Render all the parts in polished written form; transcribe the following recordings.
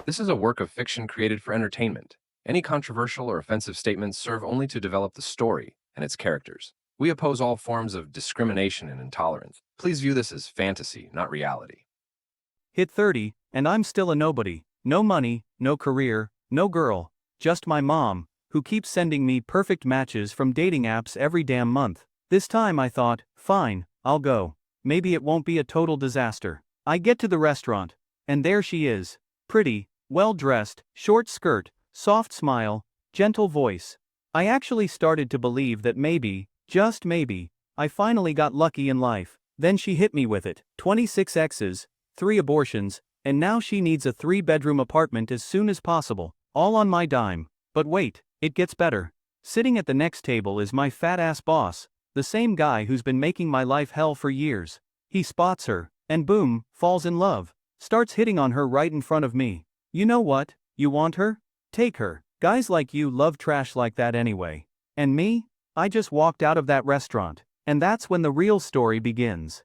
This is a work of fiction created for entertainment. Any controversial or offensive statements serve only to develop the story and its characters. We oppose all forms of discrimination and intolerance. Please view this as fantasy, not reality. Hit 30, and I'm still a nobody. No money, no career, no girl. Just my mom, who keeps sending me perfect matches from dating apps every damn month. This time I thought, fine, I'll go. Maybe it won't be a total disaster. I get to the restaurant, and there she is. Pretty, well-dressed, short skirt, soft smile, gentle voice. I actually started to believe that maybe, just maybe, I finally got lucky in life. Then she hit me with it. 26 exes, 3 abortions, and now she needs a 3-bedroom apartment as soon as possible, all on my dime. But wait, it gets better. Sitting at the next table is my fat-ass boss, the same guy who's been making my life hell for years. He spots her, and boom, falls in love. Starts hitting on her right in front of me. You know what? You want her? Take her. Guys like you love trash like that anyway. And me? I just walked out of that restaurant. And that's when the real story begins.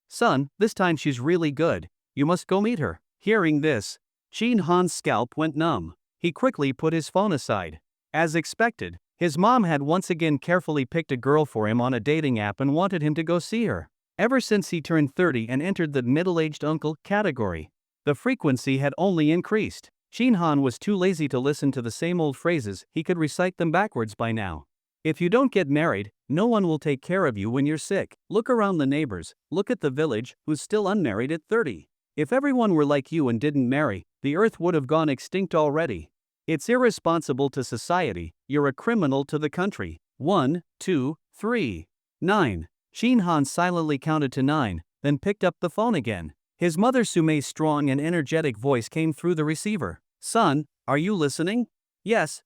Son, this time she's really good. You must go meet her. Hearing this, Shin Han's scalp went numb. He quickly put his phone aside. As expected, his mom had once again carefully picked a girl for him on a dating app and wanted him to go see her. Ever since he turned 30 and entered the middle-aged uncle category, the frequency had only increased. Shin Han was too lazy to listen to the same old phrases. He could recite them backwards by now. If you don't get married, no one will take care of you when you're sick. Look around the neighbors, look at the village, who's still unmarried at 30. If everyone were like you and didn't marry, the earth would have gone extinct already. It's irresponsible to society, you're a criminal to the country. 1, 2, 3, 9. Shin Han silently counted to 9, then picked up the phone again. His mother Sumei's strong and energetic voice came through the receiver. Son, are you listening? Yes,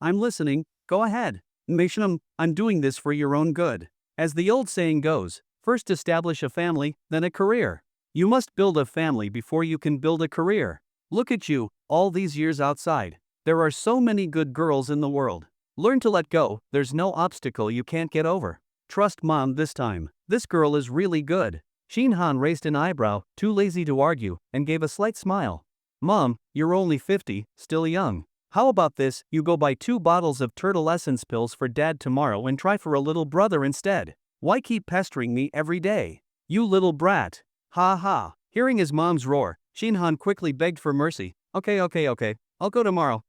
I'm listening, go ahead. Mishnam, I'm doing this for your own good. As the old saying goes, first establish a family, then a career. You must build a family before you can build a career. Look at you, all these years outside. There are so many good girls in the world. Learn to let go, there's no obstacle you can't get over. Trust mom this time, this girl is really good. Shin Han raised an eyebrow, too lazy to argue, and gave a slight smile. Mom, you're only 50, still young. How about this, you go buy 2 bottles of turtle essence pills for dad tomorrow and try for a little brother instead. Why keep pestering me every day? You little brat. Ha ha. Hearing his mom's roar, Shin Han quickly begged for mercy. Okay. I'll go tomorrow.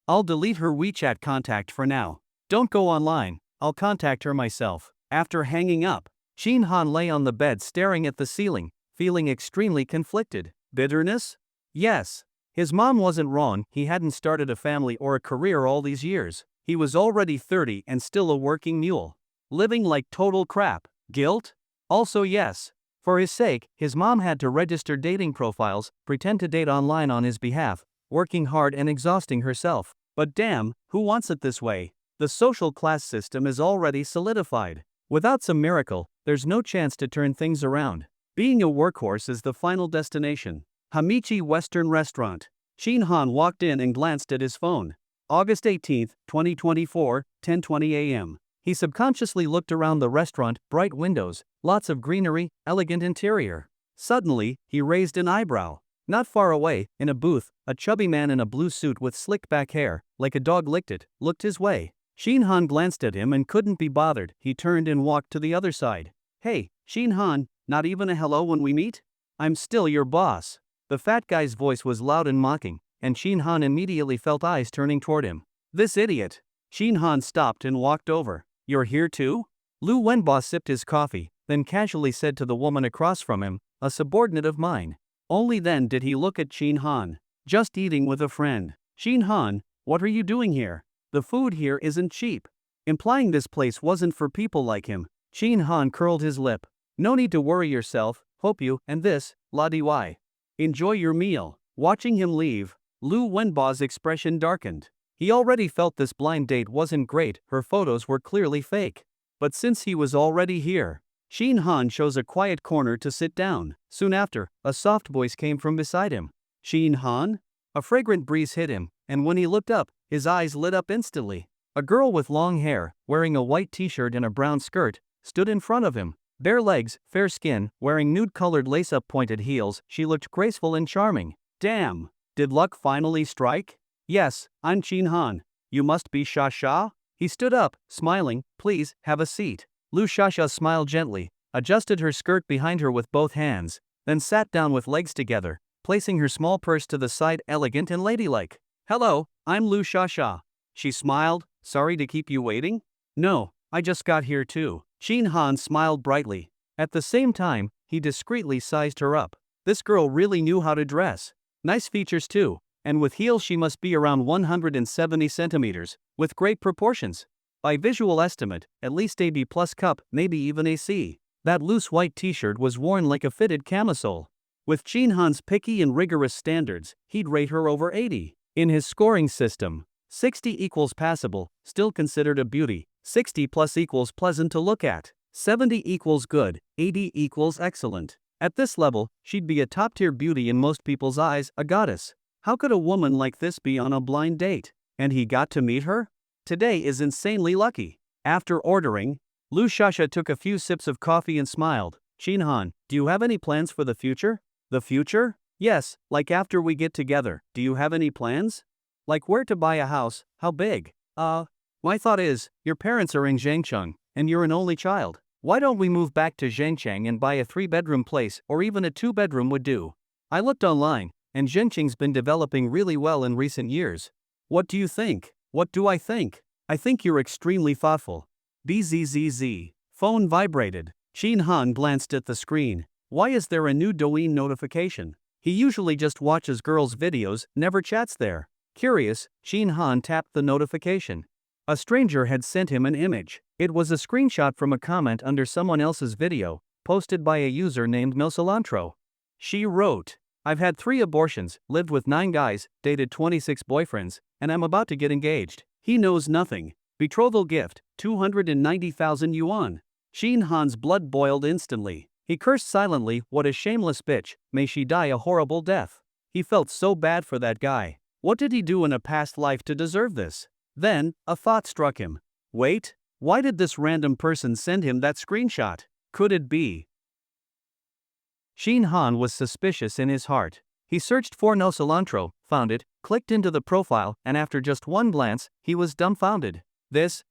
I'll delete her WeChat contact for now. Don't go online, I'll contact her myself. After hanging up, Shin Han lay on the bed staring at the ceiling, feeling extremely conflicted. Bitterness? Yes. His mom wasn't wrong, he hadn't started a family or a career all these years. He was already 30 and still a working mule. Living like total crap. Guilt? Also yes. For his sake, his mom had to register dating profiles, pretend to date online on his behalf, working hard and exhausting herself. But damn, who wants it this way? The social class system is already solidified. Without some miracle, there's no chance to turn things around. Being a workhorse is the final destination. Hamichi Western Restaurant. Shin Han walked in and glanced at his phone. August 18, 2024, 10:20 a.m. He subconsciously looked around the restaurant, bright windows, lots of greenery, elegant interior. Suddenly, he raised an eyebrow. Not far away, in a booth, a chubby man in a blue suit with slick back hair, like a dog licked it, looked his way. Shin Han glanced at him and couldn't be bothered. He turned and walked to the other side. Hey, Shin Han, not even a hello when we meet? I'm still your boss. The fat guy's voice was loud and mocking, and Shin Han immediately felt eyes turning toward him. This idiot. Shin Han stopped and walked over. You're here too? Lu Wenbo sipped his coffee, then casually said to the woman across from him, a subordinate of mine. Only then did he look at Shin Han. Just eating with a friend. Shin Han, what are you doing here? The food here isn't cheap. Implying this place wasn't for people like him. Shin Han curled his lip. No need to worry yourself, hope you, and this, la dy. Enjoy your meal. Watching him leave, Lu Wenbo's expression darkened. He already felt this blind date wasn't great, her photos were clearly fake. But since he was already here, Shin Han chose a quiet corner to sit down. Soon after, a soft voice came from beside him. Shin Han? A fragrant breeze hit him, and when he looked up, his eyes lit up instantly. A girl with long hair, wearing a white t-shirt and a brown skirt, stood in front of him. Bare legs, fair skin, wearing nude-colored lace-up pointed heels, she looked graceful and charming. Damn. Did luck finally strike? Yes, I'm Chin Han. You must be Sha Sha? He stood up, smiling. Please, have a seat. Lu Shasha smiled gently, adjusted her skirt behind her with both hands, then sat down with legs together, placing her small purse to the side, elegant and ladylike. Hello, I'm Lu Shasha. She smiled. Sorry to keep you waiting? No, I just got here too. Chin Han smiled brightly. At the same time, he discreetly sized her up. This girl really knew how to dress. Nice features too, and with heels she must be around 170 centimeters, with great proportions. By visual estimate, at least a B+ cup, maybe even a C. That loose white t-shirt was worn like a fitted camisole. With Chin Han's picky and rigorous standards, he'd rate her over 80. In his scoring system, 60 equals passable, still considered a beauty, 60 plus equals pleasant to look at, 70 equals good, 80 equals excellent. At this level, she'd be a top-tier beauty in most people's eyes, a goddess. How could a woman like this be on a blind date? And he got to meet her? Today is insanely lucky. After ordering, Lu Shasha took a few sips of coffee and smiled. Chin Han, do you have any plans for the future? The future? Yes, like after we get together, do you have any plans? Like where to buy a house, how big? My thought is, your parents are in Zhangcheng, and you're an only child. Why don't we move back to Zhangcheng and buy a 3-bedroom place, or even a 2-bedroom would do? I looked online, and Zhangcheng's been developing really well in recent years. What do you think? What do I think? I think you're extremely thoughtful. Bzzz. Phone vibrated. Chin Han glanced at the screen. Why is there a new Douyin notification? He usually just watches girls' videos, never chats there. Curious, Chin Han tapped the notification. A stranger had sent him an image. It was a screenshot from a comment under someone else's video, posted by a user named No Cilantro. She wrote, I've had 3 abortions, lived with 9 guys, dated 26 boyfriends, and I'm about to get engaged. He knows nothing. Betrothal gift, 290,000 yuan. Chin Han's blood boiled instantly. He cursed silently, what a shameless bitch, may she die a horrible death. He felt so bad for that guy. What did he do in a past life to deserve this? Then, a thought struck him. Wait, why did this random person send him that screenshot? Could it be? Chin Han was suspicious in his heart. He searched for No Cilantro, found it, clicked into the profile, and after just one glance, he was dumbfounded.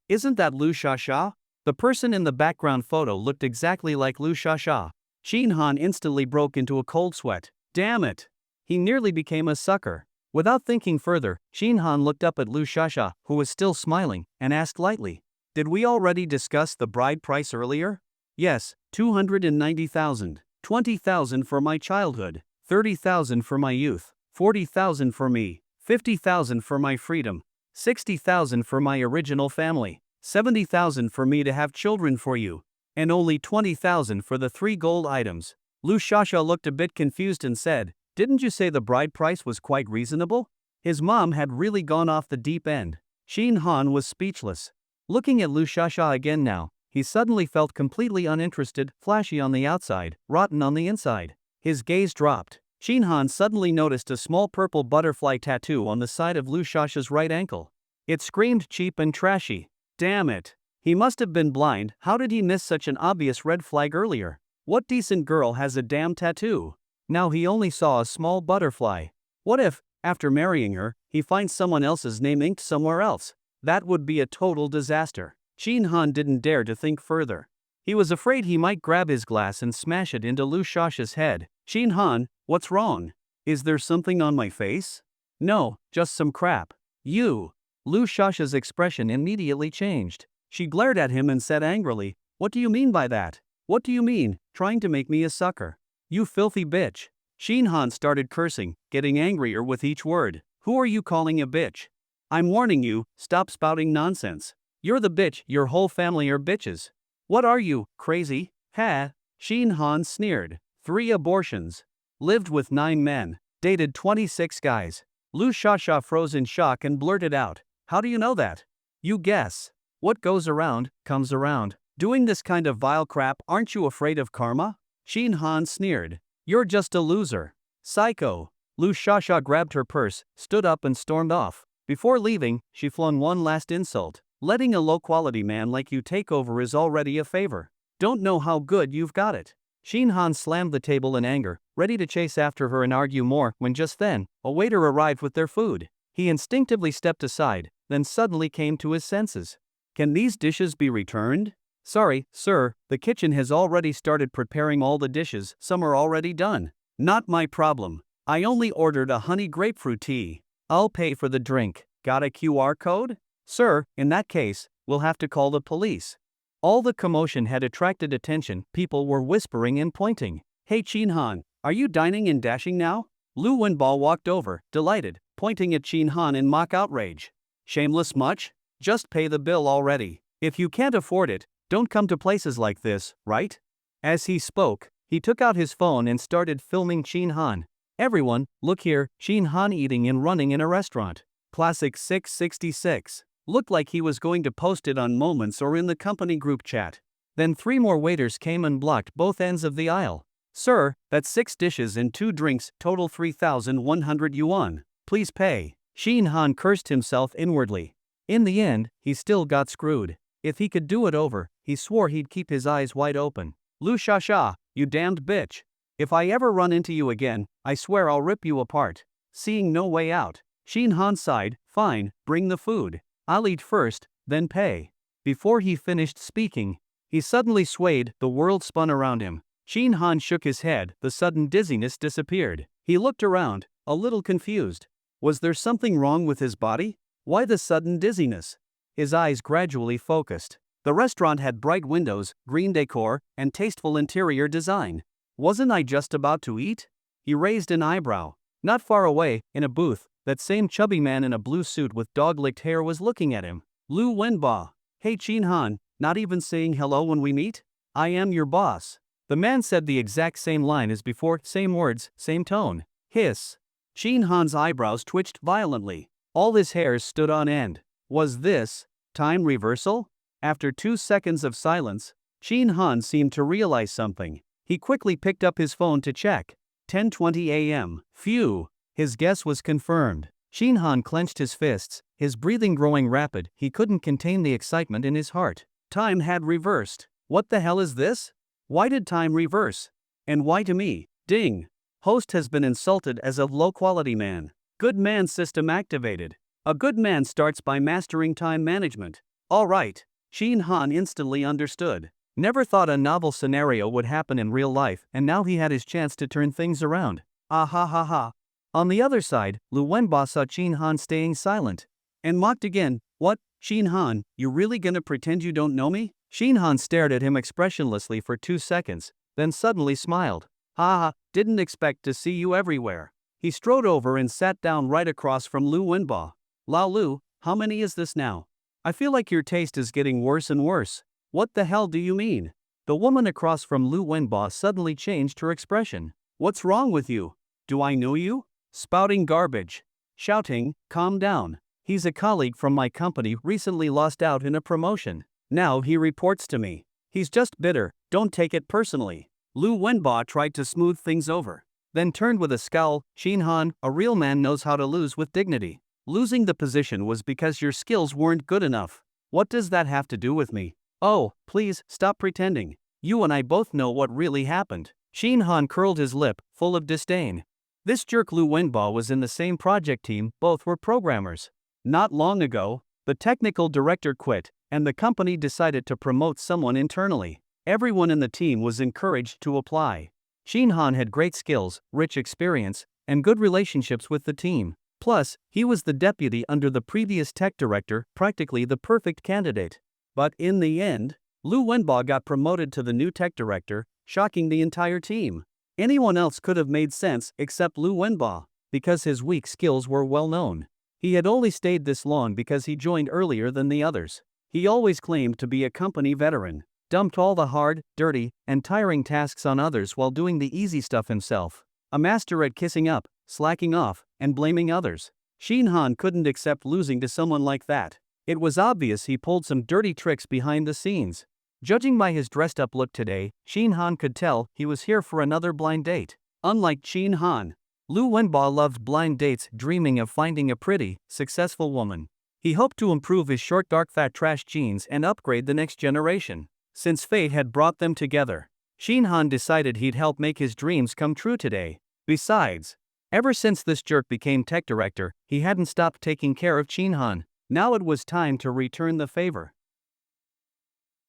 Isn't that Lu Shasha? The person in the background photo looked exactly like Lu Shasha. Chin Han instantly broke into a cold sweat. Damn it! He nearly became a sucker. Without thinking further, Chin Han looked up at Lu Shasha, who was still smiling, and asked lightly, Did we already discuss the bride price earlier? Yes, 290,000. 20,000 for my childhood, 30,000 for my youth, 40,000 for me, 50,000 for my freedom, 60,000 for my original family, 70,000 for me to have children for you, and only 20,000 for the 3 gold items. Lu Shasha looked a bit confused and said, Didn't you say the bride price was quite reasonable? His mom had really gone off the deep end. Chin Han was speechless. Looking at Lu Shasha again now, he suddenly felt completely uninterested, flashy on the outside, rotten on the inside. His gaze dropped. Chin Han suddenly noticed a small purple butterfly tattoo on the side of Lu Shasha's right ankle. It screamed cheap and trashy. Damn it. He must have been blind. How did he miss such an obvious red flag earlier? What decent girl has a damn tattoo? Now he only saw a small butterfly. What if, after marrying her, he finds someone else's name inked somewhere else? That would be a total disaster. Chin Han didn't dare to think further. He was afraid he might grab his glass and smash it into Lu Shasha's head. Chin Han, what's wrong? Is there something on my face? No, just some crap. You. Lu Shasha's expression immediately changed. She glared at him and said angrily, What do you mean by that? What do you mean, trying to make me a sucker? You filthy bitch. Chin Han started cursing, getting angrier with each word. Who are you calling a bitch? I'm warning you, stop spouting nonsense. You're the bitch, your whole family are bitches. What are you, crazy? Ha? Chin Han sneered. 3 abortions. Lived with 9 men. Dated 26 guys. Lu Shasha froze in shock and blurted out, How do you know that? You guess. What goes around, comes around. Doing this kind of vile crap, aren't you afraid of karma? Chin Han sneered. You're just a loser. Psycho. Lu Shasha grabbed her purse, stood up and stormed off. Before leaving, she flung one last insult. Letting a low-quality man like you take over is already a favor. Don't know how good you've got it. Shin Han slammed the table in anger, ready to chase after her and argue more, when just then, a waiter arrived with their food. He instinctively stepped aside, then suddenly came to his senses. Can these dishes be returned? Sorry, sir, the kitchen has already started preparing all the dishes, some are already done. Not my problem. I only ordered a honey grapefruit tea. I'll pay for the drink. Got a QR code? Sir, in that case, we'll have to call the police. All the commotion had attracted attention, people were whispering and pointing. Hey Shin Han, are you dining and dashing now? Lu Wenbo walked over, delighted, pointing at Shin Han in mock outrage. Shameless much? Just pay the bill already. If you can't afford it, don't come to places like this, right? As he spoke, he took out his phone and started filming Shin Han. Everyone, look here, Shin Han eating and running in a restaurant. Classic 666. Looked like he was going to post it on Moments or in the company group chat. Then 3 more waiters came and blocked both ends of the aisle. Sir, that's 6 dishes and 2 drinks, total 3,100 yuan. Please pay. Shin Han cursed himself inwardly. In the end, he still got screwed. If he could do it over, he swore he'd keep his eyes wide open. Lu Shasha, you damned bitch. If I ever run into you again, I swear I'll rip you apart. Seeing no way out, Shin Han sighed, fine, bring the food. I'll eat first, then pay. Before he finished speaking, he suddenly swayed, the world spun around him. Shin Han shook his head, the sudden dizziness disappeared. He looked around, a little confused. Was there something wrong with his body? Why the sudden dizziness? His eyes gradually focused. The restaurant had bright windows, green decor, and tasteful interior design. Wasn't I just about to eat? He raised an eyebrow. Not far away, in a booth, that same chubby man in a blue suit with dog-licked hair was looking at him. Lu Wenbo. Hey Shin Han, not even saying hello when we meet? I am your boss. The man said the exact same line as before, same words, same tone. Hiss. Shin Han's eyebrows twitched violently. All his hairs stood on end. Was this time reversal? After 2 seconds of silence, Shin Han seemed to realize something. He quickly picked up his phone to check. 10:20 a.m. Phew. His guess was confirmed. Shin Han clenched his fists, his breathing growing rapid, he couldn't contain the excitement in his heart. Time had reversed. What the hell is this? Why did time reverse? And why to me? Ding. Host has been insulted as a low-quality man. Good man system activated. A good man starts by mastering time management. Alright. Shin Han instantly understood. Never thought a novel scenario would happen in real life, and now he had his chance to turn things around. Ah ha ha ha. On the other side, Lu Wenbo saw Shin Han staying silent. And mocked again. What, Shin Han, you really gonna pretend you don't know me? Shin Han stared at him expressionlessly for 2 seconds, then suddenly smiled. Ha, didn't expect to see you everywhere. He strode over and sat down right across from Lu Wenbo. Lao Lu, how many is this now? I feel like your taste is getting worse and worse. What the hell do you mean? The woman across from Lu Wenbo suddenly changed her expression. What's wrong with you? Do I know you? Spouting garbage. Shouting, calm down. He's a colleague from my company, recently lost out in a promotion. Now he reports to me. He's just bitter, don't take it personally. Lu Wenbo tried to smooth things over. Then turned with a scowl. Shin Han, a real man knows how to lose with dignity. Losing the position was because your skills weren't good enough. What does that have to do with me? Oh, please, stop pretending. You and I both know what really happened. Shin Han curled his lip, full of disdain. This jerk Lu Wenbo was in the same project team, both were programmers. Not long ago, the technical director quit, and the company decided to promote someone internally. Everyone in the team was encouraged to apply. Shin Han had great skills, rich experience, and good relationships with the team. Plus, he was the deputy under the previous tech director, practically the perfect candidate. But in the end, Lu Wenbo got promoted to the new tech director, shocking the entire team. Anyone else could have made sense except Lu Wenbo, because his weak skills were well known. He had only stayed this long because he joined earlier than the others. He always claimed to be a company veteran, dumped all the hard, dirty, and tiring tasks on others while doing the easy stuff himself. A master at kissing up, slacking off, and blaming others. Shin Han couldn't accept losing to someone like that. It was obvious he pulled some dirty tricks behind the scenes. Judging by his dressed-up look today, Shin Han could tell he was here for another blind date. Unlike Shin Han, Lu Wenbo loved blind dates, dreaming of finding a pretty, successful woman. He hoped to improve his short dark fat trash genes and upgrade the next generation. Since fate had brought them together, Shin Han decided he'd help make his dreams come true today. Besides, ever since this jerk became tech director, he hadn't stopped taking care of Shin Han. Now it was time to return the favor.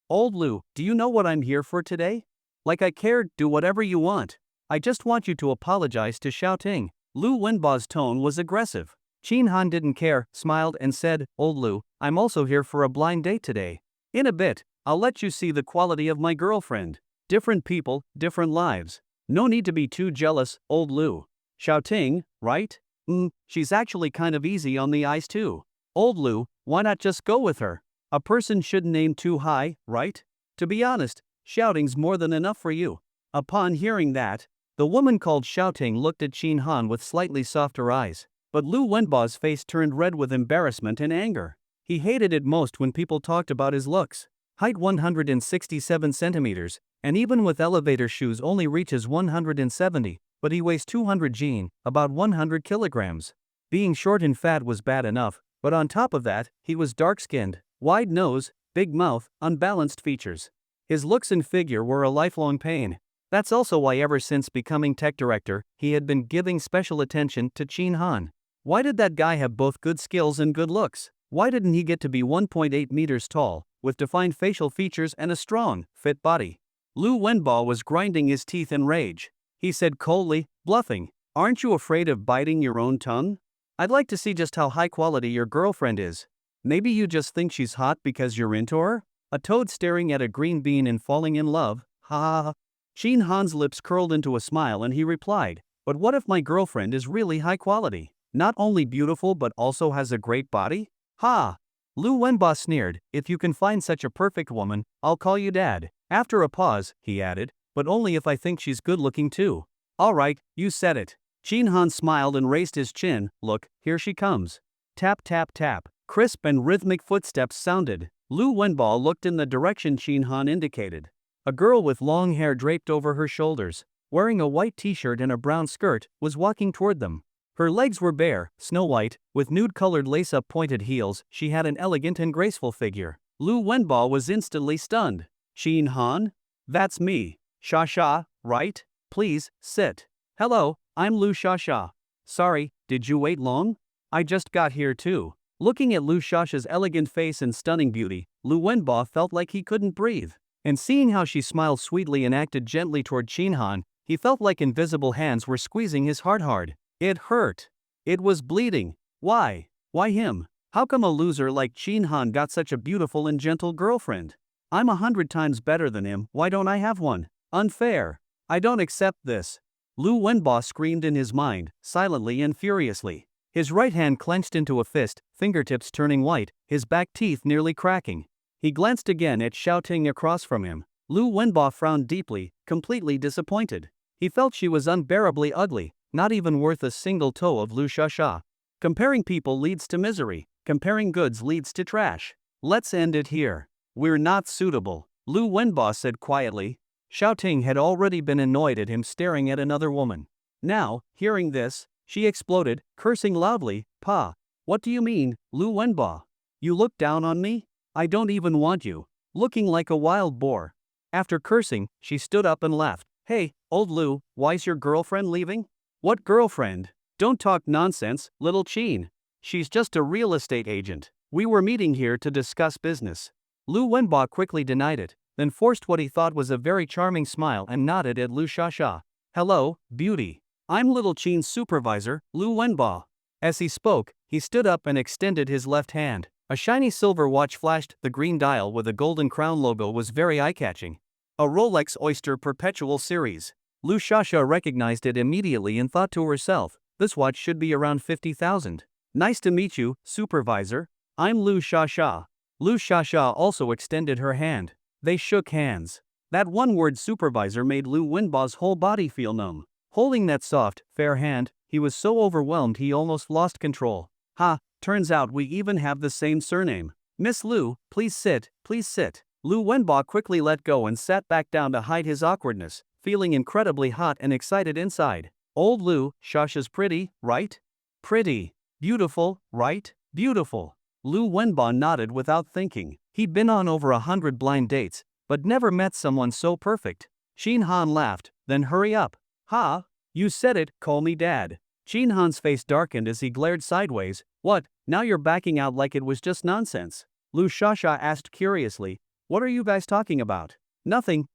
Old Lu, do you know what I'm here for today? Like I cared, do whatever you want. I just want you to apologize to Xiaoting. Lu Wenba's tone was aggressive. Shin Han didn't care, smiled and said, Old Lu, I'm also here for a blind date today. In a bit, I'll let you see the quality of my girlfriend. Different people, different lives. No need to be too jealous, Old Lu. Xiaoting, right? She's actually kind of easy on the eyes too. Old Lu, why not just go with her? A person shouldn't aim too high, right? To be honest, shouting's more than enough for you. Upon hearing that, the woman called Xiaoting looked at Shin Han with slightly softer eyes. But Lu Wenba's face turned red with embarrassment and anger. He hated it most when people talked about his looks. Height 167 centimeters, and even with elevator shoes only reaches 170, but he weighs 200 jin, about 100 kilograms. Being short and fat was bad enough, but on top of that, he was dark-skinned, wide nose, big mouth, unbalanced features. His looks and figure were a lifelong pain. That's also why ever since becoming tech director, he had been giving special attention to Shin Han. Why did that guy have both good skills and good looks? Why didn't he get to be 1.8 meters tall, with defined facial features and a strong, fit body? Lu Wenba was grinding his teeth in rage. He said coldly, bluffing, aren't you afraid of biting your own tongue? I'd like to see just how high quality your girlfriend is. Maybe you just think she's hot because you're into her? A toad staring at a green bean and falling in love, ha ha ha. Shin Han's lips curled into a smile and he replied, but what if my girlfriend is really high quality? Not only beautiful but also has a great body? Ha! Lu Wenba sneered, if you can find such a perfect woman, I'll call you dad. After a pause, he added, but only if I think she's good looking too. Alright, you said it. Shin Han smiled and raised his chin, look, here she comes. Tap tap tap, crisp and rhythmic footsteps sounded. Lu Wenba looked in the direction Shin Han indicated. A girl with long hair draped over her shoulders, wearing a white t-shirt and a brown skirt, was walking toward them. Her legs were bare, snow-white, with nude-colored lace-up pointed heels. She had an elegant and graceful figure. Lu Wenba was instantly stunned. Shin Han? That's me. Sha, right? Please, sit. Hello, I'm Lu Sha. Sorry, did you wait long? I just got here too. Looking at Lu Sha's elegant face and stunning beauty, Lu Wenba felt like he couldn't breathe. And seeing how she smiled sweetly and acted gently toward Shin Han, he felt like invisible hands were squeezing his heart hard. It hurt. It was bleeding. Why? Why him? How come a loser like Shin Han got such a beautiful and gentle girlfriend? I'm 100 times better than him, why don't I have one? Unfair. I don't accept this. Lu Wenba screamed in his mind, silently and furiously. His right hand clenched into a fist, fingertips turning white, his back teeth nearly cracking. He glanced again at Xiaoting across from him. Lu Wenba frowned deeply, completely disappointed. He felt she was unbearably ugly, not even worth a single toe of Lu Sha. Comparing people leads to misery, comparing goods leads to trash. Let's end it here. We're not suitable, Lu Wenba said quietly. Xiaoting had already been annoyed at him staring at another woman. Now, hearing this, she exploded, cursing loudly, Pa, what do you mean, Lu Wenba? You look down on me? I don't even want you. Looking like a wild boar. After cursing, she stood up and laughed. Hey, old Lu, why's your girlfriend leaving? What girlfriend? Don't talk nonsense, little Chin. She's just a real estate agent. We were meeting here to discuss business. Lu Wenba quickly denied it, then forced what he thought was a very charming smile and nodded at Lu Sha. Hello, beauty. I'm little Chin's supervisor, Lu Wenba. As he spoke, he stood up and extended his left hand. A shiny silver watch flashed. The green dial with a golden crown logo was very eye-catching. A Rolex Oyster Perpetual Series. Lu Sha recognized it immediately and thought to herself, this watch should be around 50,000. Nice to meet you, supervisor. I'm Lu Sha. Lu Sha also extended her hand. They shook hands. That one word supervisor made Lu Wenba's whole body feel numb. Holding that soft, fair hand, he was so overwhelmed he almost lost control. Ha, turns out we even have the same surname. Miss Lu, please sit, please sit. Lu Wenba quickly let go and sat back down to hide his awkwardness, feeling incredibly hot and excited inside. Old Lu Sha's pretty, right? Pretty. Beautiful, right? Beautiful. Lu Wenba nodded without thinking. He'd been on over 100 blind dates, but never met someone so perfect. Shin Han laughed, then hurry up. Ha! You said it, call me dad. Shin Han's face darkened as he glared sideways. What, now you're backing out like it was just nonsense? Lu Shasha asked curiously. What are you guys talking about? Nothing,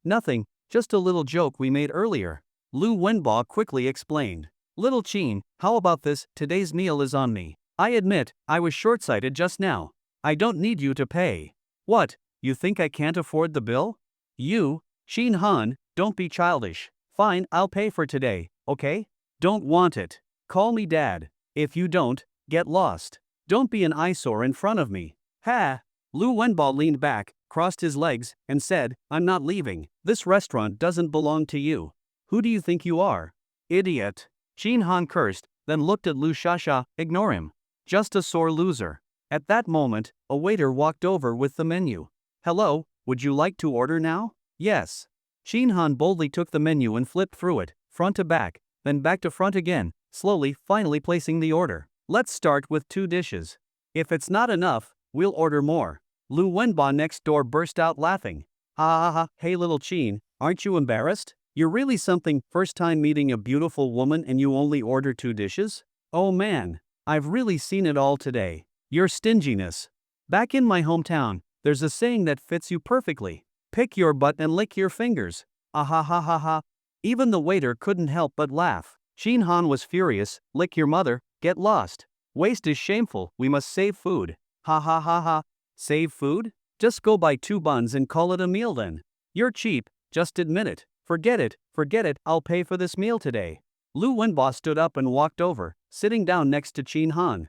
just a little joke we made earlier. Lu Wenba quickly explained. Little Chin, how about this, today's meal is on me. I admit, I was short-sighted just now. I don't need you to pay. What, you think I can't afford the bill? You, Shin Han, don't be childish. Fine, I'll pay for today, okay? Don't want it. Call me dad. If you don't, get lost. Don't be an eyesore in front of me. Ha! Lu Wenba leaned back, crossed his legs, and said, I'm not leaving. This restaurant doesn't belong to you. Who do you think you are? Idiot. Shin Han cursed, then looked at Lu Shasha. Ignore him. Just a sore loser. At that moment, a waiter walked over with the menu. Hello, would you like to order now? Yes. Shin Han boldly took the menu and flipped through it, front to back, then back to front again, slowly, finally placing the order. Let's start with 2 dishes. If it's not enough, we'll order more. Lu Wenba next door burst out laughing. Ha ha ha, hey little Chin, aren't you embarrassed? You're really something, first time meeting a beautiful woman and you only order 2 dishes? Oh man, I've really seen it all today. Your stinginess. Back in my hometown, there's a saying that fits you perfectly. Pick your butt and lick your fingers. Ah ha ha ha ha. Even the waiter couldn't help but laugh. Shin Han was furious. Lick your mother, get lost. Waste is shameful, we must save food. Ha ha ha ha. Save food? Just go buy 2 buns and call it a meal then. You're cheap, just admit it. Forget it, I'll pay for this meal today. Lu Wenba stood up and walked over, sitting down next to Shin Han.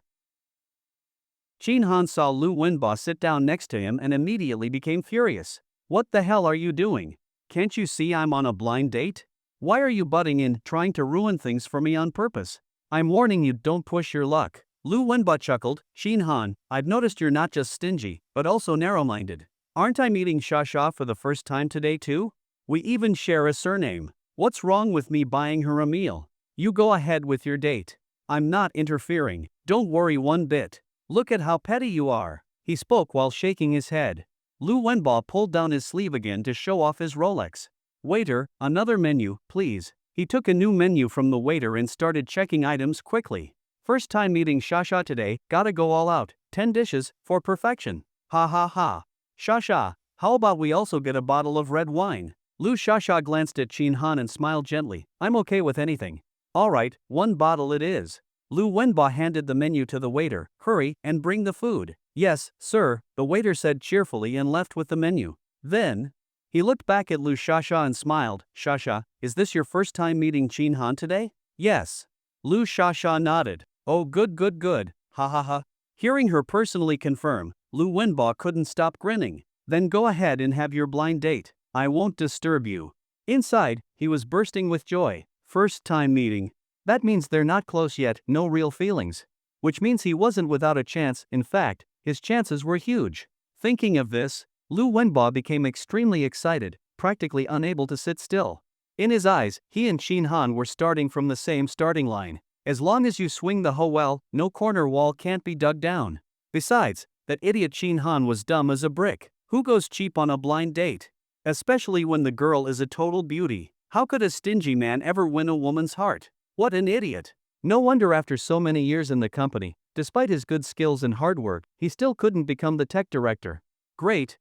Shin Han saw Lu Wenba sit down next to him and immediately became furious. What the hell are you doing? Can't you see I'm on a blind date? Why are you butting in, trying to ruin things for me on purpose? I'm warning you, don't push your luck. Lu Wenba chuckled. Shin Han, I've noticed you're not just stingy, but also narrow-minded. Aren't I meeting Shasha for the first time today too? We even share a surname. What's wrong with me buying her a meal? You go ahead with your date. I'm not interfering, don't worry one bit. Look at how petty you are. He spoke while shaking his head. Lu Wenba pulled down his sleeve again to show off his Rolex. Waiter, another menu, please. He took a new menu from the waiter and started checking items quickly. First time meeting Shasha today, gotta go all out. 10 dishes, for perfection. Ha ha ha. Shasha, how about we also get a bottle of red wine? Lu Shasha glanced at Shin Han and smiled gently. I'm okay with anything. Alright, 1 bottle it is. Lu Wenba handed the menu to the waiter. Hurry, and bring the food. Yes, sir, the waiter said cheerfully and left with the menu. Then, he looked back at Lu Shasha and smiled. Shasha, is this your first time meeting Shin Han today? Yes. Lu Shasha nodded. Oh good. Ha ha ha. Hearing her personally confirm, Lu Wenba couldn't stop grinning. Then go ahead and have your blind date. I won't disturb you. Inside, he was bursting with joy. First time meeting. That means they're not close yet, no real feelings. Which means he wasn't without a chance, in fact, his chances were huge. Thinking of this, Lu Wenba became extremely excited, practically unable to sit still. In his eyes, he and Shin Han were starting from the same starting line. As long as you swing the hoe well, no corner wall can't be dug down. Besides, that idiot Shin Han was dumb as a brick. Who goes cheap on a blind date? Especially when the girl is a total beauty. How could a stingy man ever win a woman's heart? What an idiot. No wonder after so many years in the company, despite his good skills and hard work, he still couldn't become the tech director. Great.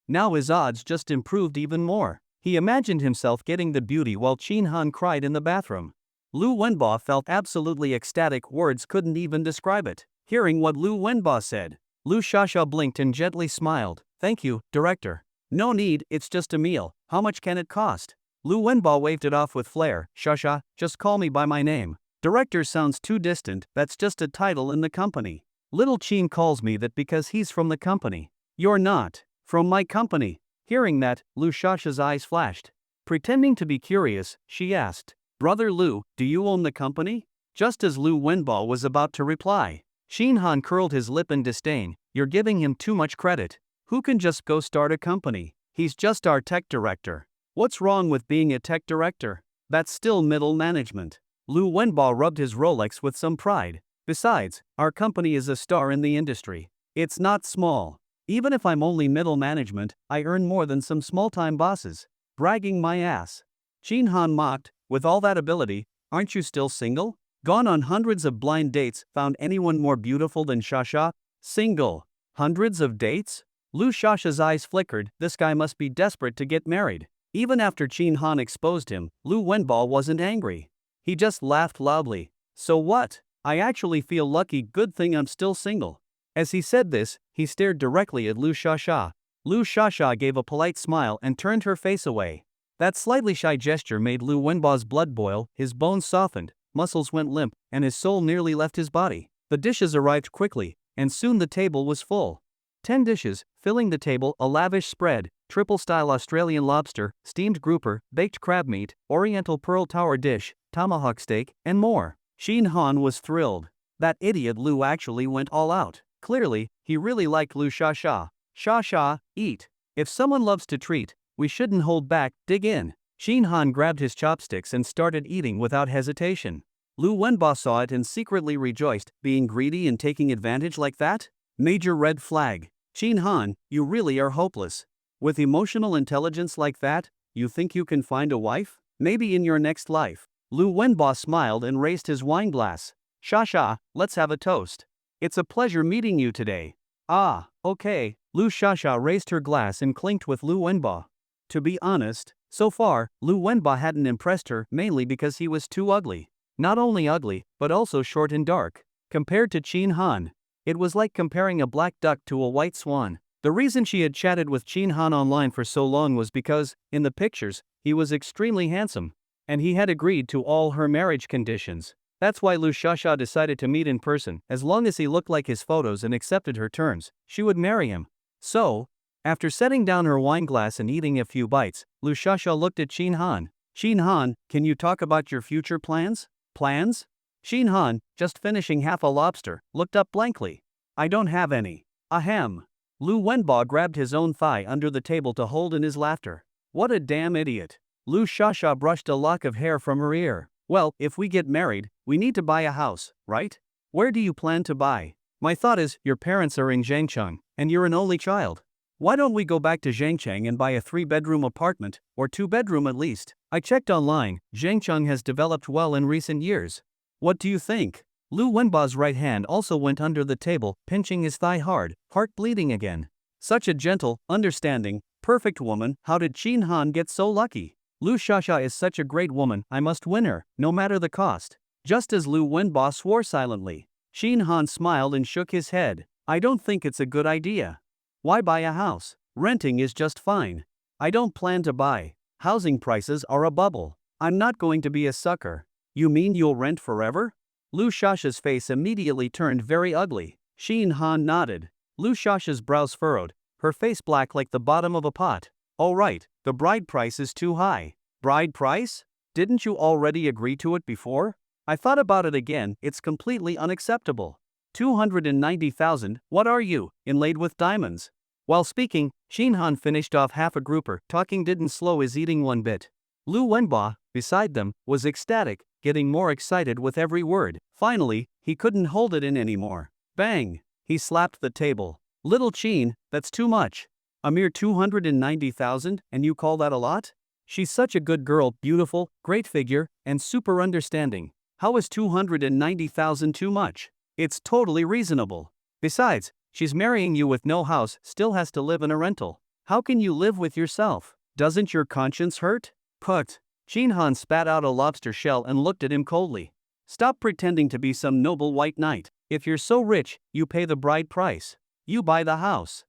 Now his odds just improved even more. He imagined himself getting the beauty while Shin Han cried in the bathroom. Lu Wenba felt absolutely ecstatic, words couldn't even describe it. Hearing what Lu Wenba said, Lu Shasha blinked and gently smiled. Thank you, director. No need, it's just a meal. How much can it cost? Lu Wenba waved it off with flair. Shasha, just call me by my name. Director sounds too distant, that's just a title in the company. Little Chin calls me that because he's from the company. You're not. From my company. Hearing that, Lu Shasha's eyes flashed. Pretending to be curious, she asked, Brother Lu, do you own the company? Just as Lu Wenba was about to reply, Shin Han curled his lip in disdain. You're giving him too much credit. Who can just go start a company? He's just our tech director. What's wrong with being a tech director? That's still middle management. Lu Wenba rubbed his Rolex with some pride. Besides, our company is a star in the industry. It's not small. Even if I'm only middle management, I earn more than some small-time bosses. bragging my ass. Shin Han mocked, with all that ability, aren't you still single? Gone on hundreds of blind dates, found anyone more beautiful than Shasha? Single. Hundreds of dates? Lu Shasha's eyes flickered, this guy must be desperate to get married. Even after Shin Han exposed him, Lu Wenbo wasn't angry. He just laughed loudly. So what? I actually feel lucky, good thing I'm still single. As he said this, he stared directly at Lu Shasha. Lu Shasha gave a polite smile and turned her face away. That slightly shy gesture made Lu Wenbo's blood boil, his bones softened, muscles went limp, and his soul nearly left his body. The dishes arrived quickly, and soon the table was full. 10 dishes, filling the table, a lavish spread, triple-style Australian lobster, steamed grouper, baked crab meat, oriental pearl tower dish, tomahawk steak, and more. Shin Han was thrilled. That idiot Lu actually went all out. Clearly, he really liked Lu Shasha. Shasha, eat. If someone loves to treat, we shouldn't hold back, dig in. Shin Han grabbed his chopsticks and started eating without hesitation. Lu Wenbo saw it and secretly rejoiced, being greedy and taking advantage like that? Major red flag. Shin Han, you really are hopeless. With emotional intelligence like that, you think you can find a wife? Maybe in your next life. Lu Wenbo smiled and raised his wine glass. Shasha, let's have a toast. It's a pleasure meeting you today. Ah, okay. Lu Shasha raised her glass and clinked with Lu Wenbo. To be honest, so far, Lu Wenbo hadn't impressed her mainly because he was too ugly. Not only ugly, but also short and dark. Compared to Shin Han, it was like comparing a black duck to a white swan. The reason she had chatted with Shin Han online for so long was because, in the pictures, he was extremely handsome. And he had agreed to all her marriage conditions. That's why Lu Shasha decided to meet in person. As long as he looked like his photos and accepted her terms, she would marry him. So, after setting down her wine glass and eating a few bites, Lu Shasha looked at Shin Han. Shin Han, can you talk about your future plans? Plans? Shin Han, just finishing half a lobster, looked up blankly. I don't have any. Ahem. Lu Wenbo grabbed his own thigh under the table to hold in his laughter. What a damn idiot. Lu Shasha brushed a lock of hair from her ear. Well, if we get married, we need to buy a house, right? Where do you plan to buy? My thought is, your parents are in Zhangcheng, and you're an only child. Why don't we go back to Zhangcheng and buy a 3-bedroom apartment, or 2-bedroom at least? I checked online, Zhangcheng has developed well in recent years. What do you think? Lu Wenbo's right hand also went under the table, pinching his thigh hard, heart bleeding again. Such a gentle, understanding, perfect woman, how did Shin Han get so lucky? Lu Shasha is such a great woman, I must win her, no matter the cost. Just as Lu Wenbo swore silently. Shin Han smiled and shook his head. I don't think it's a good idea. Why buy a house? Renting is just fine. I don't plan to buy. Housing prices are a bubble. I'm not going to be a sucker. You mean you'll rent forever? Lu Shasha's face immediately turned very ugly. Shin Han nodded. Lu Shasha's brows furrowed, her face black like the bottom of a pot. All right, the bride price is too high. Bride price? Didn't you already agree to it before? I thought about it again, it's completely unacceptable. 290,000, what are you, inlaid with diamonds? While speaking, Shin Han finished off half a grouper, talking didn't slow his eating one bit. Lu Wenbo, beside them, was ecstatic, getting more excited with every word. Finally, he couldn't hold it in anymore. Bang! He slapped the table. Little Shin, that's too much. A mere 290,000, and you call that a lot? She's such a good girl, beautiful, great figure, and super understanding. How is 290,000 too much? It's totally reasonable. Besides, she's marrying you with no house, still has to live in a rental. How can you live with yourself? Doesn't your conscience hurt? Put. Shin Han spat out a lobster shell and looked at him coldly. Stop pretending to be some noble white knight. If you're so rich, you pay the bride price. You buy the house.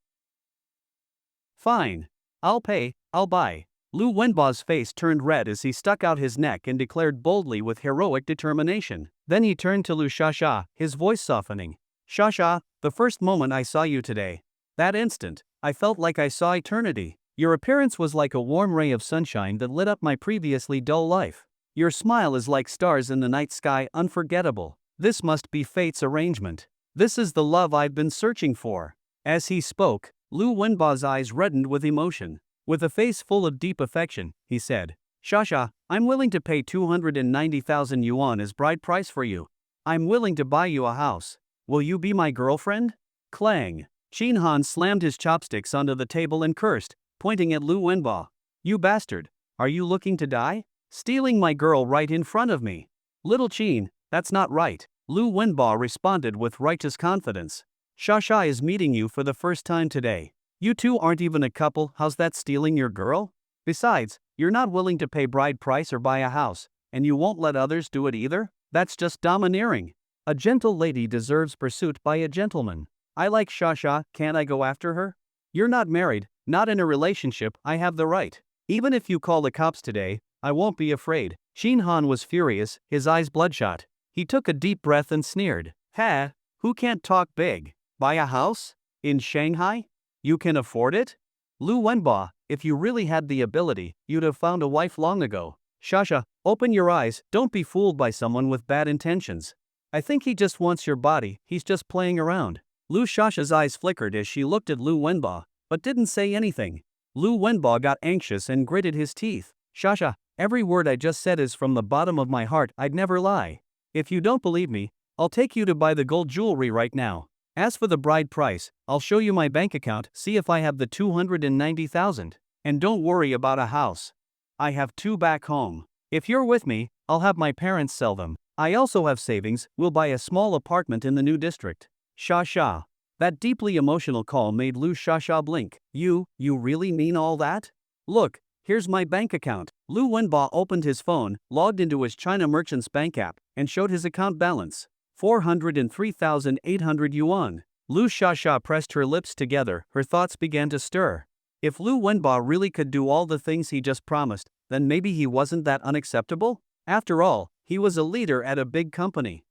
Fine. I'll pay, I'll buy. Lu Wenbo's face turned red as he stuck out his neck and declared boldly with heroic determination. Then he turned to Lu Shasha, his voice softening. Shasha, the first moment I saw you today. That instant, I felt like I saw eternity. Your appearance was like a warm ray of sunshine that lit up my previously dull life. Your smile is like stars in the night sky, unforgettable. This must be fate's arrangement. This is the love I've been searching for. As he spoke, Lu Wenbo's eyes reddened with emotion. With a face full of deep affection, he said, Shasha, I'm willing to pay 290,000 yuan as bride price for you. I'm willing to buy you a house. Will you be my girlfriend? Clang. Shin Han slammed his chopsticks onto the table and cursed, pointing at Lu Wenbo. You bastard. Are you looking to die? Stealing my girl right in front of me. Little Chin, that's not right. Lu Wenba responded with righteous confidence. Shasha is meeting you for the first time today. You two aren't even a couple, how's that stealing your girl? Besides, you're not willing to pay bride price or buy a house, and you won't let others do it either? That's just domineering. A gentle lady deserves pursuit by a gentleman. I like Shasha, can't I go after her? You're not married, not in a relationship, I have the right. Even if you call the cops today, I won't be afraid. Shin Han was furious, his eyes bloodshot. He took a deep breath and sneered. Ha, who can't talk big? Buy a house? In Shanghai? You can afford it? Lu Wenba, if you really had the ability, you'd have found a wife long ago. Shasha, open your eyes, don't be fooled by someone with bad intentions. I think he just wants your body, he's just playing around. Lu Shasha's eyes flickered as she looked at Lu Wenba, but didn't say anything. Lu Wenba got anxious and gritted his teeth. Shasha, every word I just said is from the bottom of my heart, I'd never lie. If you don't believe me, I'll take you to buy the gold jewelry right now. As for the bride price, I'll show you my bank account, see if I have the 290,000. And don't worry about a house. I have 2 back home. If you're with me, I'll have my parents sell them. I also have savings, we'll buy a small apartment in the new district. Shasha. That deeply emotional call made Lu Shasha blink. You really mean all that? Look, here's my bank account. Lu Wenba opened his phone, logged into his China Merchants Bank app, and showed his account balance. 403,800 yuan. Lu Shasha pressed her lips together, her thoughts began to stir. If Lu Wenba really could do all the things he just promised, then maybe he wasn't that unacceptable? After all, he was a leader at a big company.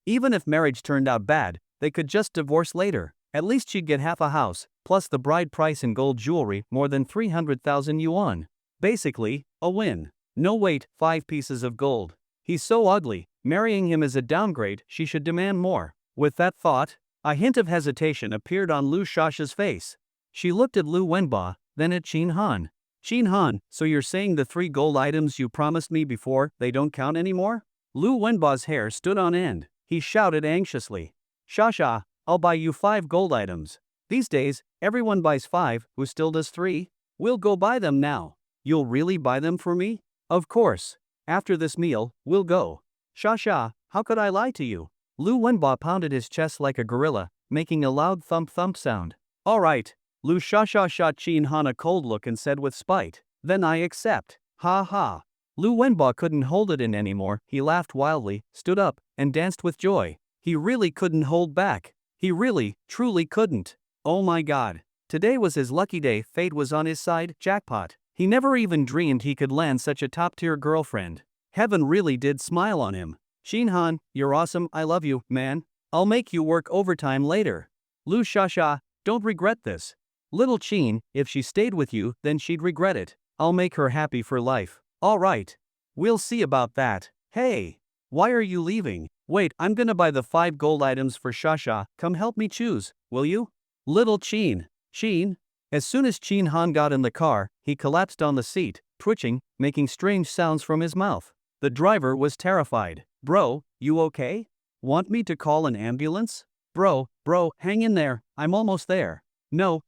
Even if marriage turned out bad, they could just divorce later. At least she'd get half a house, plus the bride price in gold jewelry, more than 300,000 yuan. Basically, a win. No wait, 5 pieces of gold. He's so ugly, marrying him is a downgrade, she should demand more. With that thought, a hint of hesitation appeared on Lu Shasha's face. She looked at Lu Wenba, then at Shin Han. Shin Han, so you're saying the 3 gold items you promised me before, they don't count anymore? Lu Wenba's hair stood on end. He shouted anxiously. Shasha, I'll buy you 5 gold items. These days, everyone buys 5, who still does 3? We'll go buy them now. You'll really buy them for me? Of course. After this meal, we'll go. Shasha, how could I lie to you? Lu Wenba pounded his chest like a gorilla, making a loud thump-thump sound. All right. Lu Shasha shot Shin Han a cold look and said with spite, then I accept. Ha ha. Lu Wenba couldn't hold it in anymore, he laughed wildly, stood up, and danced with joy. He really couldn't hold back. He really, truly couldn't. Oh my god. Today was his lucky day, fate was on his side, jackpot. He never even dreamed he could land such a top-tier girlfriend. Heaven really did smile on him. Shin Han, you're awesome, I love you, man. I'll make you work overtime later. Lu Shasha, don't regret this. Little Chin, if she stayed with you, then she'd regret it. I'll make her happy for life. All right. We'll see about that. Hey. Why are you leaving? Wait, I'm gonna buy the 5 gold items for Shasha, come help me choose, will you? Little Chin. Chin? As soon as Shin Han got in the car, he collapsed on the seat, twitching, making strange sounds from his mouth. The driver was terrified. Bro, you okay? Want me to call an ambulance? Bro, hang in there, I'm almost there. No,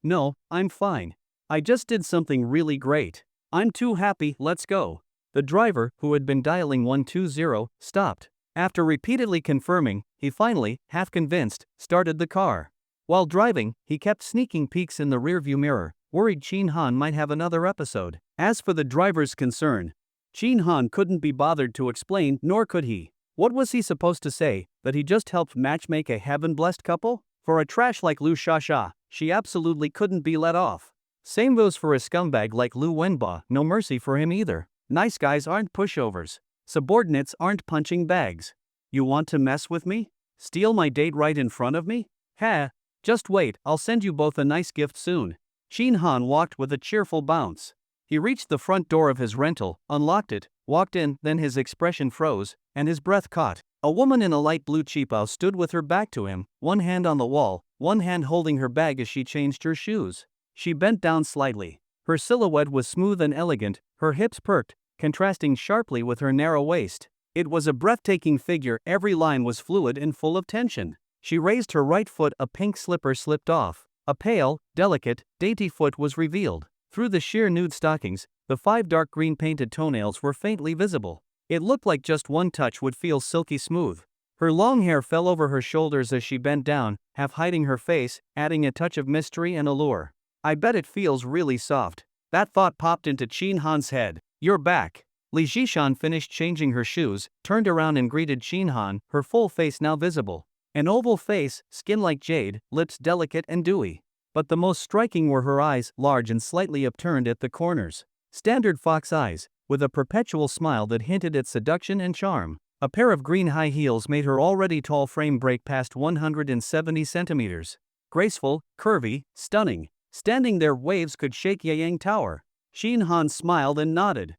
I'm fine. I just did something really great. I'm too happy, let's go. The driver, who had been dialing 120, stopped. After repeatedly confirming, he finally, half convinced, started the car. While driving, he kept sneaking peeks in the rearview mirror, worried Shin Han might have another episode. As for the driver's concern, Shin Han couldn't be bothered to explain, nor could he. What was he supposed to say, that he just helped matchmake a heaven-blessed couple? For a trash like Lu Shasha, she absolutely couldn't be let off. Same goes for a scumbag like Lu Wenba, no mercy for him either. Nice guys aren't pushovers. Subordinates aren't punching bags. You want to mess with me? Steal my date right in front of me? Ha! Just wait, I'll send you both a nice gift soon. Shin Han walked with a cheerful bounce. He reached the front door of his rental, unlocked it, walked in, then his expression froze, and his breath caught. A woman in a light blue cheapao stood with her back to him, one hand on the wall, one hand holding her bag as she changed her shoes. She bent down slightly. Her silhouette was smooth and elegant, her hips perked, contrasting sharply with her narrow waist. It was a breathtaking figure, every line was fluid and full of tension. She raised her right foot, a pink slipper slipped off. A pale, delicate, dainty foot was revealed. Through the sheer nude stockings, the 5 dark green painted toenails were faintly visible. It looked like just one touch would feel silky smooth. Her long hair fell over her shoulders as she bent down, half hiding her face, adding a touch of mystery and allure. I bet it feels really soft. That thought popped into Chin Han's head. You're back. Li Jishan finished changing her shoes, turned around and greeted Chin Han, her full face now visible. An oval face, skin like jade, lips delicate and dewy. But the most striking were her eyes, large and slightly upturned at the corners. Standard fox eyes, with a perpetual smile that hinted at seduction and charm. A pair of green high heels made her already tall frame break past 170 centimeters. Graceful, curvy, stunning. Standing there, waves could shake Yang Tower. Chin Han smiled and nodded.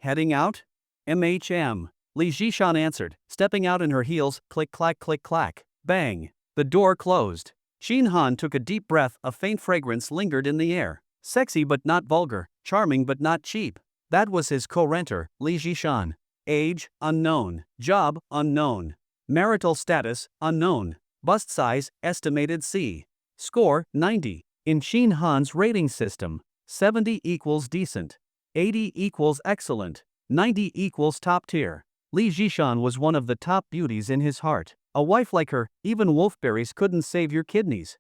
Heading out? MHM. Li Jishan answered, stepping out in her heels, click clack click clack. Bang. The door closed. Chin Han took a deep breath, a faint fragrance lingered in the air. Sexy but not vulgar, charming but not cheap. That was his co-renter, Li Jishan. Age, unknown. Job, unknown. Marital status, unknown. Bust size, estimated C. Score, 90. In Chin Han's rating system, 70 equals decent. 80 equals excellent. 90 equals top tier. Li Jishan was one of the top beauties in his heart. A wife like her, even wolfberries couldn't save your kidneys.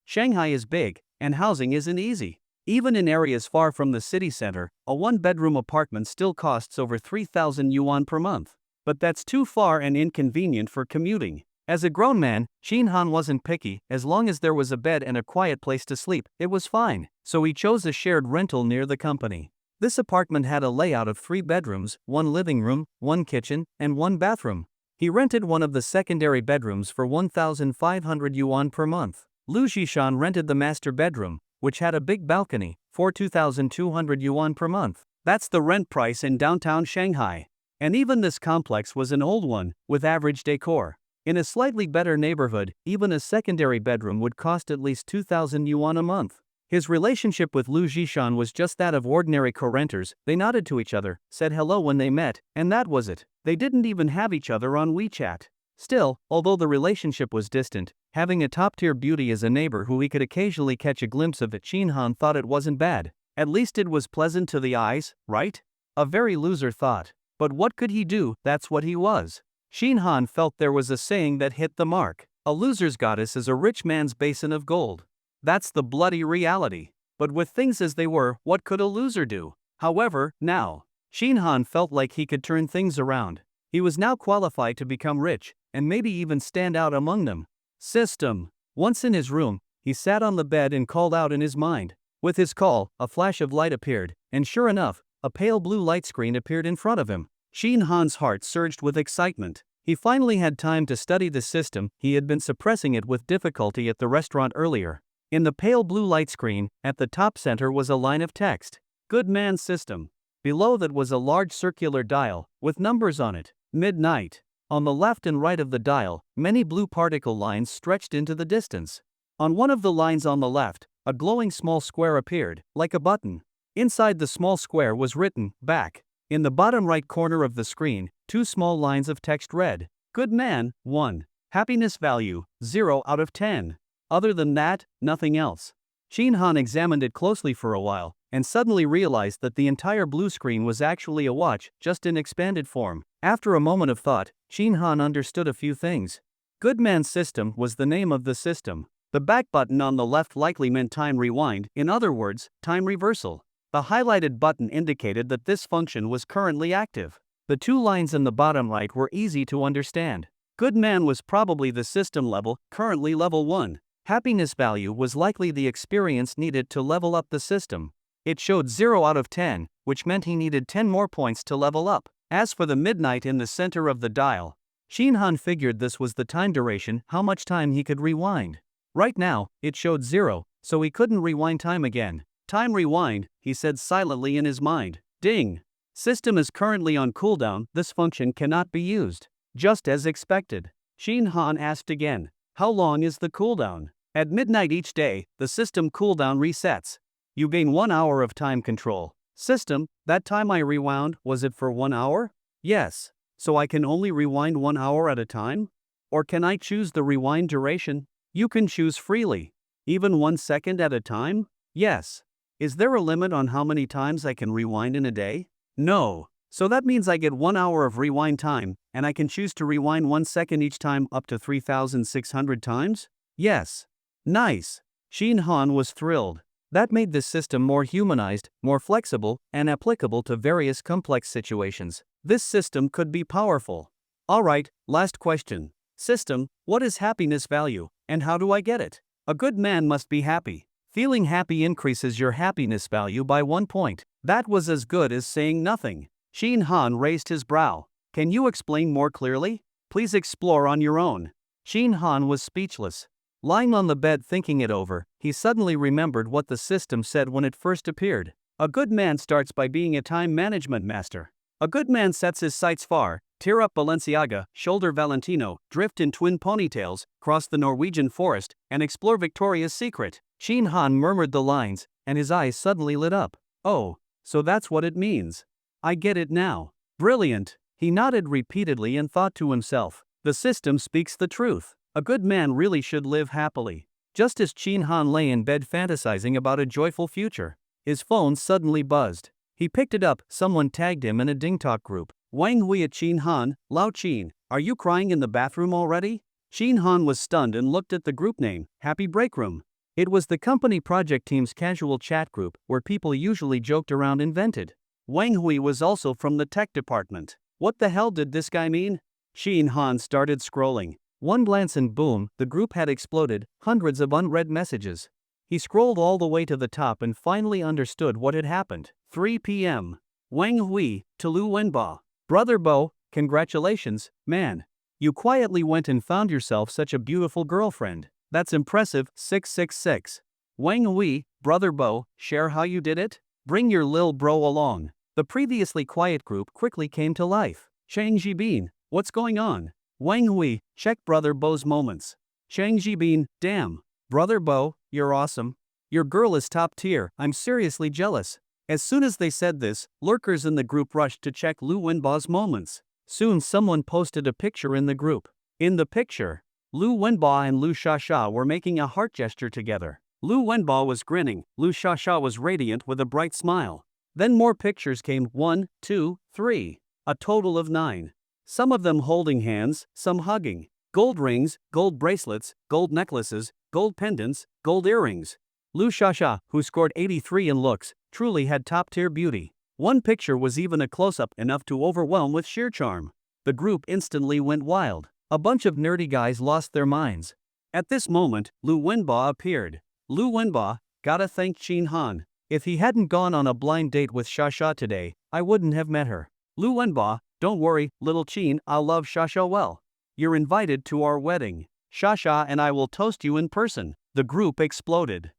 Shanghai is big, and housing isn't easy. Even in areas far from the city center, a one-bedroom apartment still costs over 3,000 yuan per month. But that's too far and inconvenient for commuting. As a grown man, Chin Han wasn't picky. As long as there was a bed and a quiet place to sleep, it was fine. So he chose a shared rental near the company. This apartment had a layout of 3 bedrooms, 1 living room, 1 kitchen, and 1 bathroom. He rented one of the secondary bedrooms for 1,500 yuan per month. Lu Jishan rented the master bedroom, which had a big balcony, for 2,200 yuan per month. That's the rent price in downtown Shanghai. And even this complex was an old one, with average decor. In a slightly better neighborhood, even a secondary bedroom would cost at least 2,000 yuan a month. His relationship with Lu Jishan was just that of ordinary co-renters. They nodded to each other, said hello when they met, and that was it. They didn't even have each other on WeChat. Still, although the relationship was distant, having a top-tier beauty as a neighbor who he could occasionally catch a glimpse of, Chin Han thought it wasn't bad. At least it was pleasant to the eyes, right? A very loser thought. But what could he do? That's what he was. Chin Han felt there was a saying that hit the mark. A loser's goddess is a rich man's basin of gold. That's the bloody reality. But with things as they were, what could a loser do? However, now, Chin Han felt like he could turn things around. He was now qualified to become rich, and maybe even stand out among them. System. Once in his room, he sat on the bed and called out in his mind. With his call, a flash of light appeared, and sure enough, a pale blue light screen appeared in front of him. Chin Han's heart surged with excitement. He finally had time to study the system. He had been suppressing it with difficulty at the restaurant earlier. In the pale blue light screen, at the top center was a line of text. Good man system. Below that was a large circular dial, with numbers on it. Midnight. On the left and right of the dial, many blue particle lines stretched into the distance. On one of the lines on the left, a glowing small square appeared, like a button. Inside the small square was written, back. In the bottom right corner of the screen, 2 small lines of text read, Good man, 1. Happiness value, 0 out of 10. Other than that, nothing else. Chin Han examined it closely for a while, and suddenly realized that the entire blue screen was actually a watch, just in expanded form. After a moment of thought, Chin Han understood a few things. Good man system was the name of the system. The back button on the left likely meant time rewind, in other words, time reversal. The highlighted button indicated that this function was currently active. The 2 lines in the bottom right were easy to understand. Good man was probably the system level, currently level 1. Happiness value was likely the experience needed to level up the system. It showed 0 out of 10, which meant he needed 10 more points to level up. As for the midnight in the center of the dial, Chin Han figured this was the time duration, how much time he could rewind. Right now, it showed 0, so he couldn't rewind time again. Time rewind, he said silently in his mind. Ding! System is currently on cooldown, this function cannot be used. Just as expected. Chin Han asked again, how long is the cooldown? At midnight each day, the system cooldown resets. You gain 1 hour of time control. System, that time I rewound, was it for 1 hour? Yes. So I can only rewind 1 hour at a time? Or can I choose the rewind duration? You can choose freely. Even 1 second at a time? Yes. Is there a limit on how many times I can rewind in a day? No. So that means I get 1 hour of rewind time, and I can choose to rewind 1 second each time up to 3,600 times? Yes. Nice. Shin Han was thrilled. That made this system more humanized, more flexible, and applicable to various complex situations. This system could be powerful. Alright, last question. System, what is happiness value, and how do I get it? A good man must be happy. Feeling happy increases your happiness value by 1 point. That was as good as saying nothing. Shin Han raised his brow. Can you explain more clearly? Please explore on your own. Shin Han was speechless. Lying on the bed thinking it over, he suddenly remembered what the system said when it first appeared. A good man starts by being a time management master. A good man sets his sights far, tear up Balenciaga, shoulder Valentino, drift in twin ponytails, cross the Norwegian forest, and explore Victoria's Secret. Shin Han murmured the lines, and his eyes suddenly lit up. Oh, so that's what it means. I get it now. Brilliant. He nodded repeatedly and thought to himself. The system speaks the truth. A good man really should live happily. Just as Shin Han lay in bed fantasizing about a joyful future, his phone suddenly buzzed. He picked it up. Someone tagged him in a DingTalk group. Wang Hui at Shin Han, Lao Chin, are you crying in the bathroom already? Shin Han was stunned and looked at the group name, Happy Break Room. It was the company project team's casual chat group where people usually joked around and vented. Wang Hui was also from the tech department. What the hell did this guy mean? Shin Han started scrolling. One glance and boom, the group had exploded, hundreds of unread messages. He scrolled all the way to the top and finally understood what had happened. 3 p.m. Wang Hui, to Lu Wenba. Brother Bo, congratulations, man. You quietly went and found yourself such a beautiful girlfriend. That's impressive, 666. Wang Hui, Brother Bo, share how you did it? Bring your lil bro along. The previously quiet group quickly came to life. Chang Jibin, what's going on? Wang Hui, check Brother Bo's moments. Chang Jibin, damn. Brother Bo, you're awesome. Your girl is top tier, I'm seriously jealous. As soon as they said this, lurkers in the group rushed to check Lu Wenba's moments. Soon someone posted a picture in the group. In the picture, Lu Wenba and Lu Shasha were making a heart gesture together. Lu Wenba was grinning, Lu Shasha was radiant with a bright smile. Then more pictures came, 1, 2, 3. A total of 9. Some of them holding hands, some hugging. Gold rings, gold bracelets, gold necklaces, gold pendants, gold earrings. Lu Shasha, who scored 83 in looks, truly had top-tier beauty. One picture was even a close-up enough to overwhelm with sheer charm. The group instantly went wild. A bunch of nerdy guys lost their minds. At this moment, Lu Wenba appeared. Lu Wenba, gotta thank Shin Han. If he hadn't gone on a blind date with Shasha today, I wouldn't have met her. Lu Wenba, don't worry, little Chin, I'll love Shasha well. You're invited to our wedding. Shasha and I will toast you in person. The group exploded.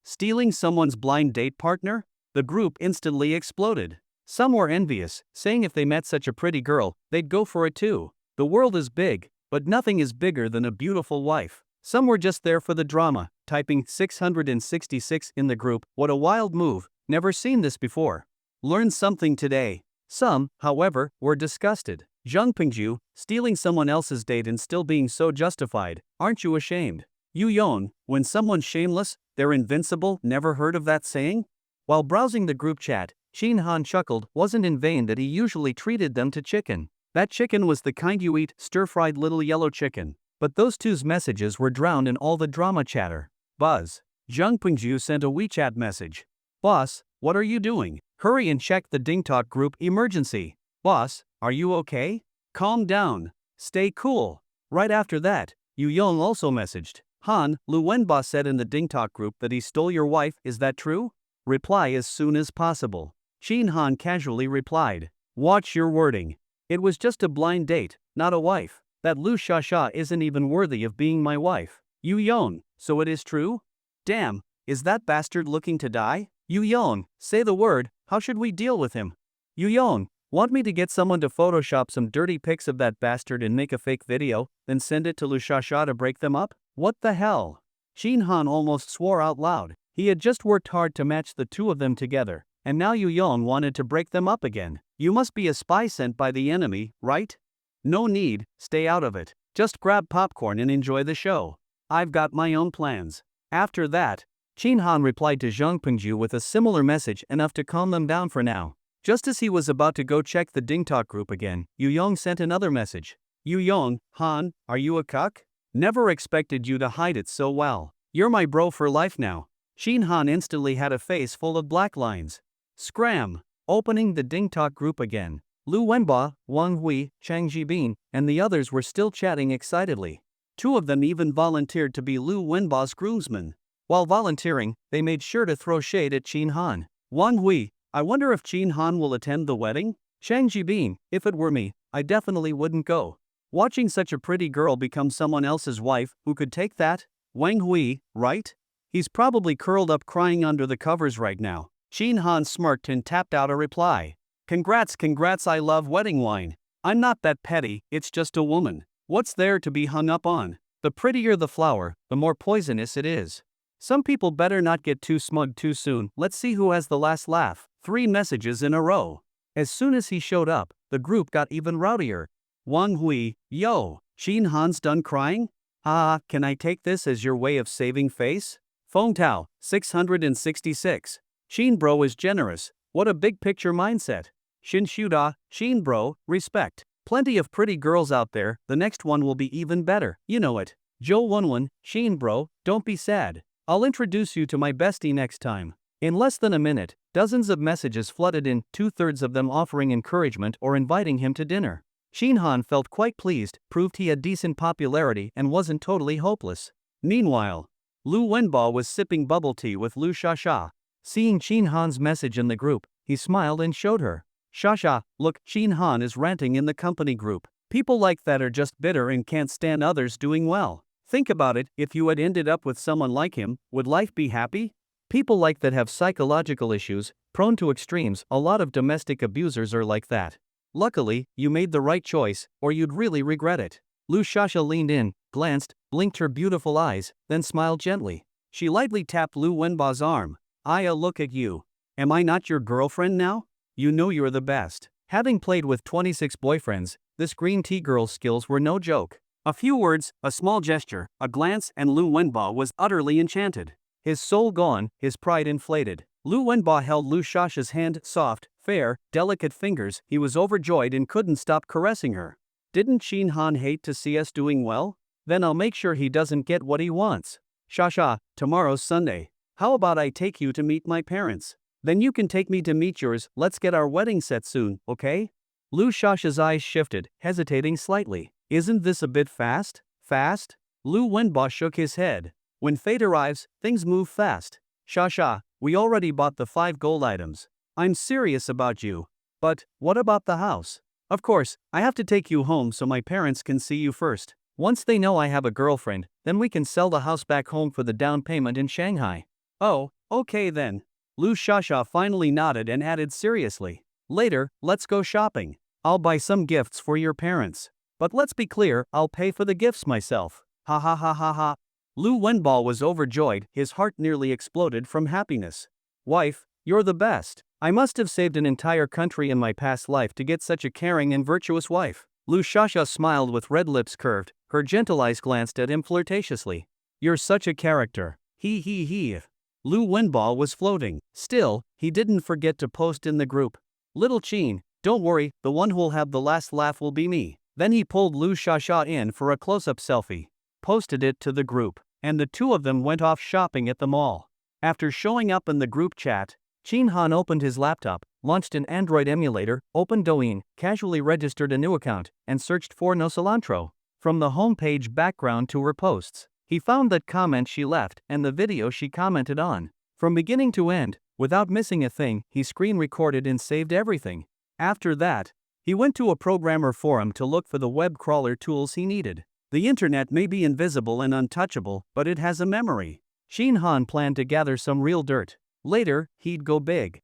Stealing someone's blind date partner? The group instantly exploded. Some were envious, saying if they met such a pretty girl, they'd go for it too. The world is big, but nothing is bigger than a beautiful wife. Some were just there for the drama, typing 666 in the group. What a wild move, never seen this before. Learned something today. Some, however, were disgusted. Zhang Pingju, stealing someone else's date and still being so justified, aren't you ashamed? Yu Yon, when someone's shameless, they're invincible, never heard of that saying? While browsing the group chat, Shin Han chuckled, wasn't in vain that he usually treated them to chicken. That chicken was the kind you eat, stir-fried little yellow chicken. But those two's messages were drowned in all the drama chatter. Buzz. Zhang Pingju sent a WeChat message. Boss, what are you doing? Hurry and check the DingTalk group emergency. Boss, are you okay? Calm down. Stay cool. Right after that, Yu Yong also messaged. Han, Lu Wenba said in the DingTalk group that he stole your wife, is that true? Reply as soon as possible. Shin Han casually replied. Watch your wording. It was just a blind date, not a wife. That Lu Shasha isn't even worthy of being my wife. Yu Yong, so it is true? Damn, is that bastard looking to die? Yu Yong, say the word, how should we deal with him? Yu Yong, want me to get someone to Photoshop some dirty pics of that bastard and make a fake video, then send it to Lu Shasha to break them up? What the hell? Shin Han almost swore out loud. He had just worked hard to match the two of them together, and now Yu Yong wanted to break them up again. You must be a spy sent by the enemy, right? No need, stay out of it. Just grab popcorn and enjoy the show. I've got my own plans. After that, Chin Han replied to Zhang Pengju with a similar message, enough to calm them down for now. Just as he was about to go check the DingTalk group again, Yu Yong sent another message. Yu Yong, Han, are you a cuck? Never expected you to hide it so well. You're my bro for life now. Chin Han instantly had a face full of black lines. Scram! Opening the DingTalk group again. Lu Wenba, Wang Hui, Chang Jibin, and the others were still chatting excitedly. Two of them even volunteered to be Lu Wenba's groomsmen. While volunteering, they made sure to throw shade at Chin Han. Wang Hui, I wonder if Chin Han will attend the wedding? Chang Jibin, if it were me, I definitely wouldn't go. Watching such a pretty girl become someone else's wife, who could take that? Wang Hui, right? He's probably curled up crying under the covers right now. Chin Han smirked and tapped out a reply. Congrats, I love wedding wine. I'm not that petty, it's just a woman. What's there to be hung up on? The prettier the flower, the more poisonous it is. Some people better not get too smug too soon. Let's see who has the last laugh. 3 messages in a row. As soon as he showed up, the group got even rowdier. Wang Hui, yo, Chin Han's done crying? Can I take this as your way of saving face? Feng Tao, 666. Chin bro is generous, what a big picture mindset. Shin Shuda, Chin bro, respect. Plenty of pretty girls out there, the next one will be even better, you know it. Zhou Wenwen, Chin bro, don't be sad. I'll introduce you to my bestie next time. In less than a minute, dozens of messages flooded in, 2/3 of them offering encouragement or inviting him to dinner. Chin Han felt quite pleased, proved he had decent popularity and wasn't totally hopeless. Meanwhile, Lu Wenba was sipping bubble tea with Lu Shasha. Seeing Chin Han's message in the group, he smiled and showed her. Shasha, look, Chin Han is ranting in the company group. People like that are just bitter and can't stand others doing well. Think about it, if you had ended up with someone like him, would life be happy? People like that have psychological issues, prone to extremes. A lot of domestic abusers are like that. Luckily, you made the right choice, or you'd really regret it. Lu Shasha leaned in, glanced, blinked her beautiful eyes, then smiled gently. She lightly tapped Lu Wenba's arm. Aya, look at you. Am I not your girlfriend now? You know you're the best. Having played with 26 boyfriends, this green tea girl's skills were no joke. A few words, a small gesture, a glance, and Lu Wenba was utterly enchanted. His soul gone, his pride inflated. Lu Wenba held Lu Shasha's hand, soft, fair, delicate fingers. He was overjoyed and couldn't stop caressing her. Didn't Chin Han hate to see us doing well? Then I'll make sure he doesn't get what he wants. Shasha, tomorrow's Sunday. How about I take you to meet my parents? Then you can take me to meet yours. Let's get our wedding set soon, okay? Lu Shasha's eyes shifted, hesitating slightly. Isn't this a bit fast? Fast? Lu Wenba shook his head. When fate arrives, things move fast. Shasha, we already bought the 5 gold items. I'm serious about you. But, what about the house? Of course, I have to take you home so my parents can see you first. Once they know I have a girlfriend, then we can sell the house back home for the down payment in Shanghai. Oh, okay then. Lu Shasha finally nodded and added seriously. Later, let's go shopping. I'll buy some gifts for your parents. But let's be clear, I'll pay for the gifts myself. Ha ha ha ha ha. Lu Wenba was overjoyed, his heart nearly exploded from happiness. Wife, you're the best. I must have saved an entire country in my past life to get such a caring and virtuous wife. Lu Shasha smiled with red lips curved, her gentle eyes glanced at him flirtatiously. You're such a character. He. Lu Wenba was floating. Still, he didn't forget to post in the group. Little Chin, don't worry, the one who'll have the last laugh will be me. Then he pulled Lu Shasha in for a close-up selfie, posted it to the group, and the two of them went off shopping at the mall. After showing up in the group chat, Chin Han opened his laptop, launched an Android emulator, opened Douyin, casually registered a new account, and searched for No Cilantro. From the homepage background to her posts, he found that comment she left and the video she commented on. From beginning to end, without missing a thing, he screen recorded and saved everything. After that, he went to a programmer forum to look for the web crawler tools he needed. The internet may be invisible and untouchable, but it has a memory. Chin Han planned to gather some real dirt. Later, he'd go big.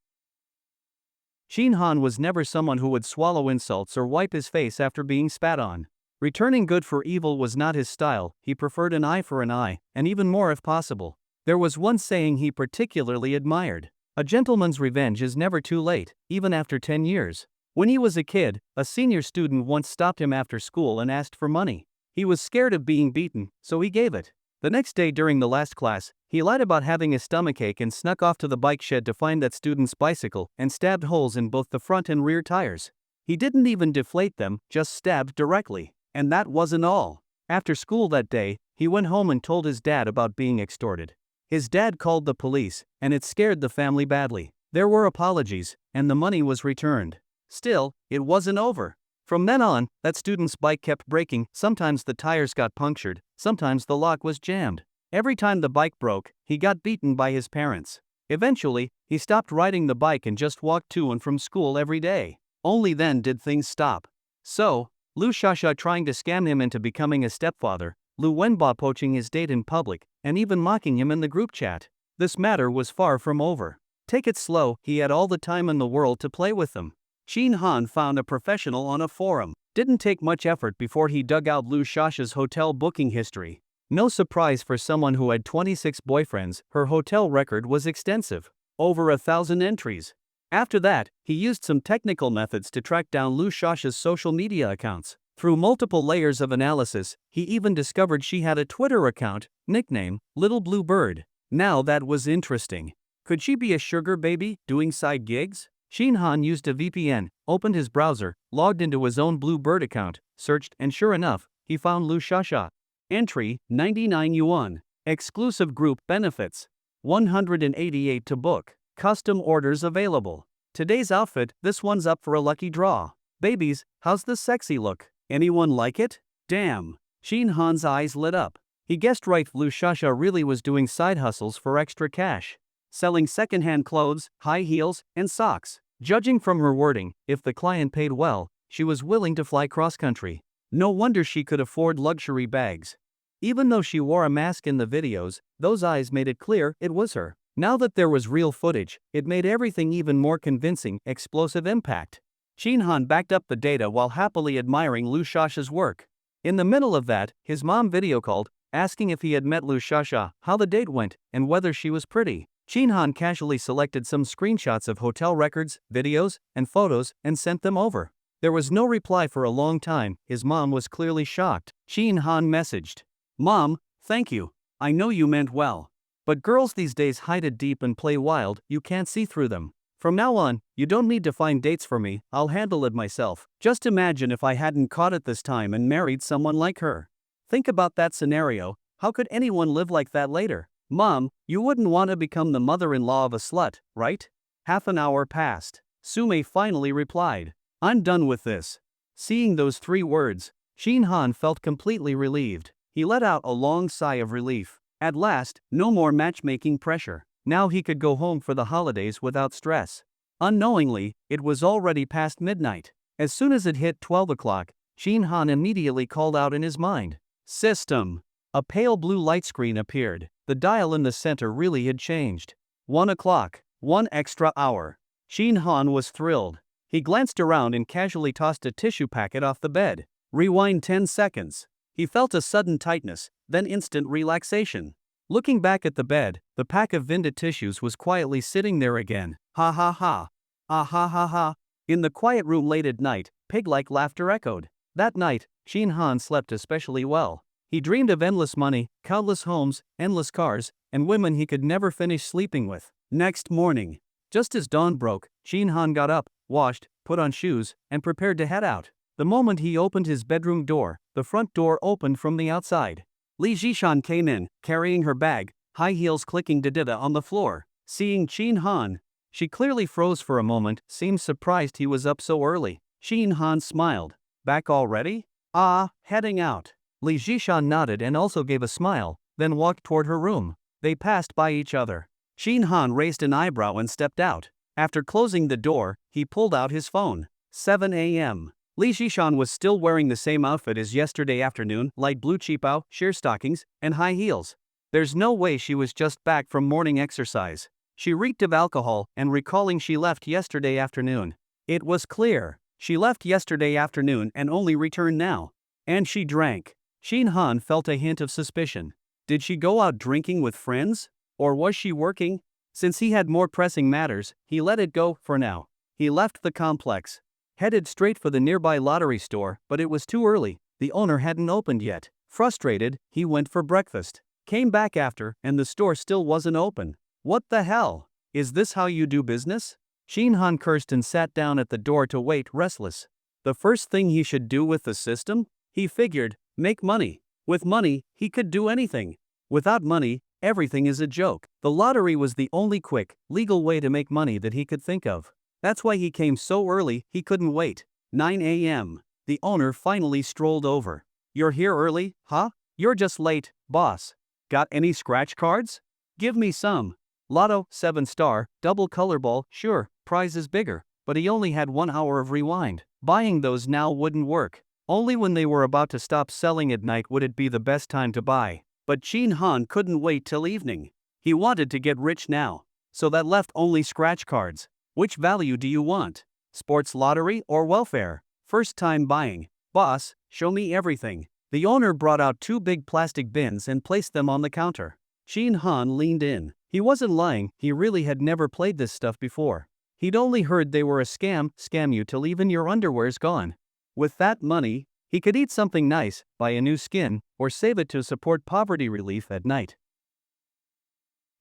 Chin Han was never someone who would swallow insults or wipe his face after being spat on. Returning good for evil was not his style. He preferred an eye for an eye, and even more if possible. There was one saying he particularly admired. A gentleman's revenge is never too late, even after 10 years. When he was a kid, a senior student once stopped him after school and asked for money. He was scared of being beaten, so he gave it. The next day during the last class, He lied about having a stomachache and snuck off to the bike shed to find that student's bicycle and stabbed holes in both the front and rear tires. He didn't even deflate them, just stabbed directly. And that wasn't all. After school that day, he went home and told his dad about being extorted. His dad called the police, and it scared the family badly. There were apologies, and the money was returned. Still, it wasn't over. From then on, that student's bike kept breaking. Sometimes the tires got punctured, sometimes the lock was jammed. Every time the bike broke, he got beaten by his parents. Eventually, he stopped riding the bike and just walked to and from school every day. Only then did things stop. So, Lu Shasha trying to scam him into becoming a stepfather, Lu Wenba poaching his date in public, and even mocking him in the group chat. This matter was far from over. Take it slow, he had all the time in the world to play with them. Shin Han found a professional on a forum. Didn't take much effort before he dug out Lu Shasha's hotel booking history. No surprise for someone who had 26 boyfriends, her hotel record was extensive. Over 1,000 entries. After that, he used some technical methods to track down Lu Shasha's social media accounts. Through multiple layers of analysis, he even discovered she had a Twitter account, nickname, Little Blue Bird. Now that was interesting. Could she be a sugar baby, doing side gigs? Shin Han used a VPN, opened his browser, logged into his own Blue Bird account, searched, and sure enough, he found Lu Shasha. Entry, 99 yuan. Exclusive group benefits. 188 to book. Custom orders available. Today's outfit, this one's up for a lucky draw. Babies, how's this sexy look? Anyone like it? Damn. Shin Han's eyes lit up. He guessed right, Lu Shasha really was doing side hustles for extra cash. Selling secondhand clothes, high heels, and socks. Judging from her wording, if the client paid well, she was willing to fly cross-country. No wonder she could afford luxury bags. Even though she wore a mask in the videos, those eyes made it clear it was her. Now that there was real footage, it made everything even more convincing. Explosive impact. Shin Han backed up the data while happily admiring Lu Shasha's work. In the middle of that, his mom video called, asking if he had met Lu Shasha, how the date went, and whether she was pretty. Shin Han casually selected some screenshots of hotel records, videos, and photos and sent them over. There was no reply for a long time. His mom was clearly shocked. Shin Han messaged, "Mom, thank you. I know you meant well. But girls these days hide it deep and play wild, you can't see through them. From now on, you don't need to find dates for me, I'll handle it myself. Just imagine if I hadn't caught it this time and married someone like her. Think about that scenario, how could anyone live like that later? Mom, you wouldn't want to become the mother-in-law of a slut, right?" Half an hour passed. Sume finally replied, "I'm done with this." Seeing those 3 words, Shin Han felt completely relieved. He let out a long sigh of relief. At last, no more matchmaking pressure. Now he could go home for the holidays without stress. Unknowingly, it was already past midnight. As soon as it hit 12 o'clock, Shin Han immediately called out in his mind, "System." A pale blue light screen appeared. The dial in the center really had changed. 1 o'clock, 1 extra hour. Shin Han was thrilled. He glanced around and casually tossed a tissue packet off the bed. Rewind 10 seconds. He felt a sudden tightness, then instant relaxation. Looking back at the bed, the pack of Vinda tissues was quietly sitting there again. Ha ha ha. Ah ha ha ha. In the quiet room late at night, pig-like laughter echoed. That night, Shin Han slept especially well. He dreamed of endless money, countless homes, endless cars, and women he could never finish sleeping with. Next morning, just as dawn broke, Shin Han got up, washed, put on shoes, and prepared to head out. The moment he opened his bedroom door, the front door opened from the outside. Li Jishan came in, carrying her bag, high heels clicking da-da-da on the floor. Seeing Shin Han, she clearly froze for a moment, seemed surprised he was up so early. Shin Han smiled. "Back already?" "Ah, heading out." Li Jishan nodded and also gave a smile, then walked toward her room. They passed by each other. Shin Han raised an eyebrow and stepped out. After closing the door, he pulled out his phone. 7 a.m. Li Jishan was still wearing the same outfit as yesterday afternoon, light blue cheapao, sheer stockings, and high heels. There's no way she was just back from morning exercise. She reeked of alcohol, and recalling she left yesterday afternoon. It was clear. She left yesterday afternoon and only returned now. And she drank. Shin Han felt a hint of suspicion. Did she go out drinking with friends? Or was she working? Since he had more pressing matters, he let it go for now. He left the complex. Headed straight for the nearby lottery store, but it was too early, the owner hadn't opened yet. Frustrated, he went for breakfast. Came back after, and the store still wasn't open. What the hell? Is this how you do business? Shin Han cursed and sat down at the door to wait, restless. The first thing he should do with the system? He figured, make money. With money, he could do anything. Without money, everything is a joke. The lottery was the only quick, legal way to make money that he could think of. That's why he came so early, he couldn't wait. 9 a.m. The owner finally strolled over. You're here early, huh? You're just late, boss. Got any scratch cards? Give me some. Lotto, 7-star, double color ball, sure, prize is bigger, but he only had 1 hour of rewind. Buying those now wouldn't work. Only when they were about to stop selling at night would it be the best time to buy. But Shin Han couldn't wait till evening. He wanted to get rich now. So that left only scratch cards. Which value do you want? Sports lottery or welfare? First time buying. Boss, show me everything. The owner brought out 2 big plastic bins and placed them on the counter. Shin Han leaned in. He wasn't lying, he really had never played this stuff before. He'd only heard they were a scam you till even your underwear's gone. With that money, he could eat something nice, buy a new skin, or save it to support poverty relief at night.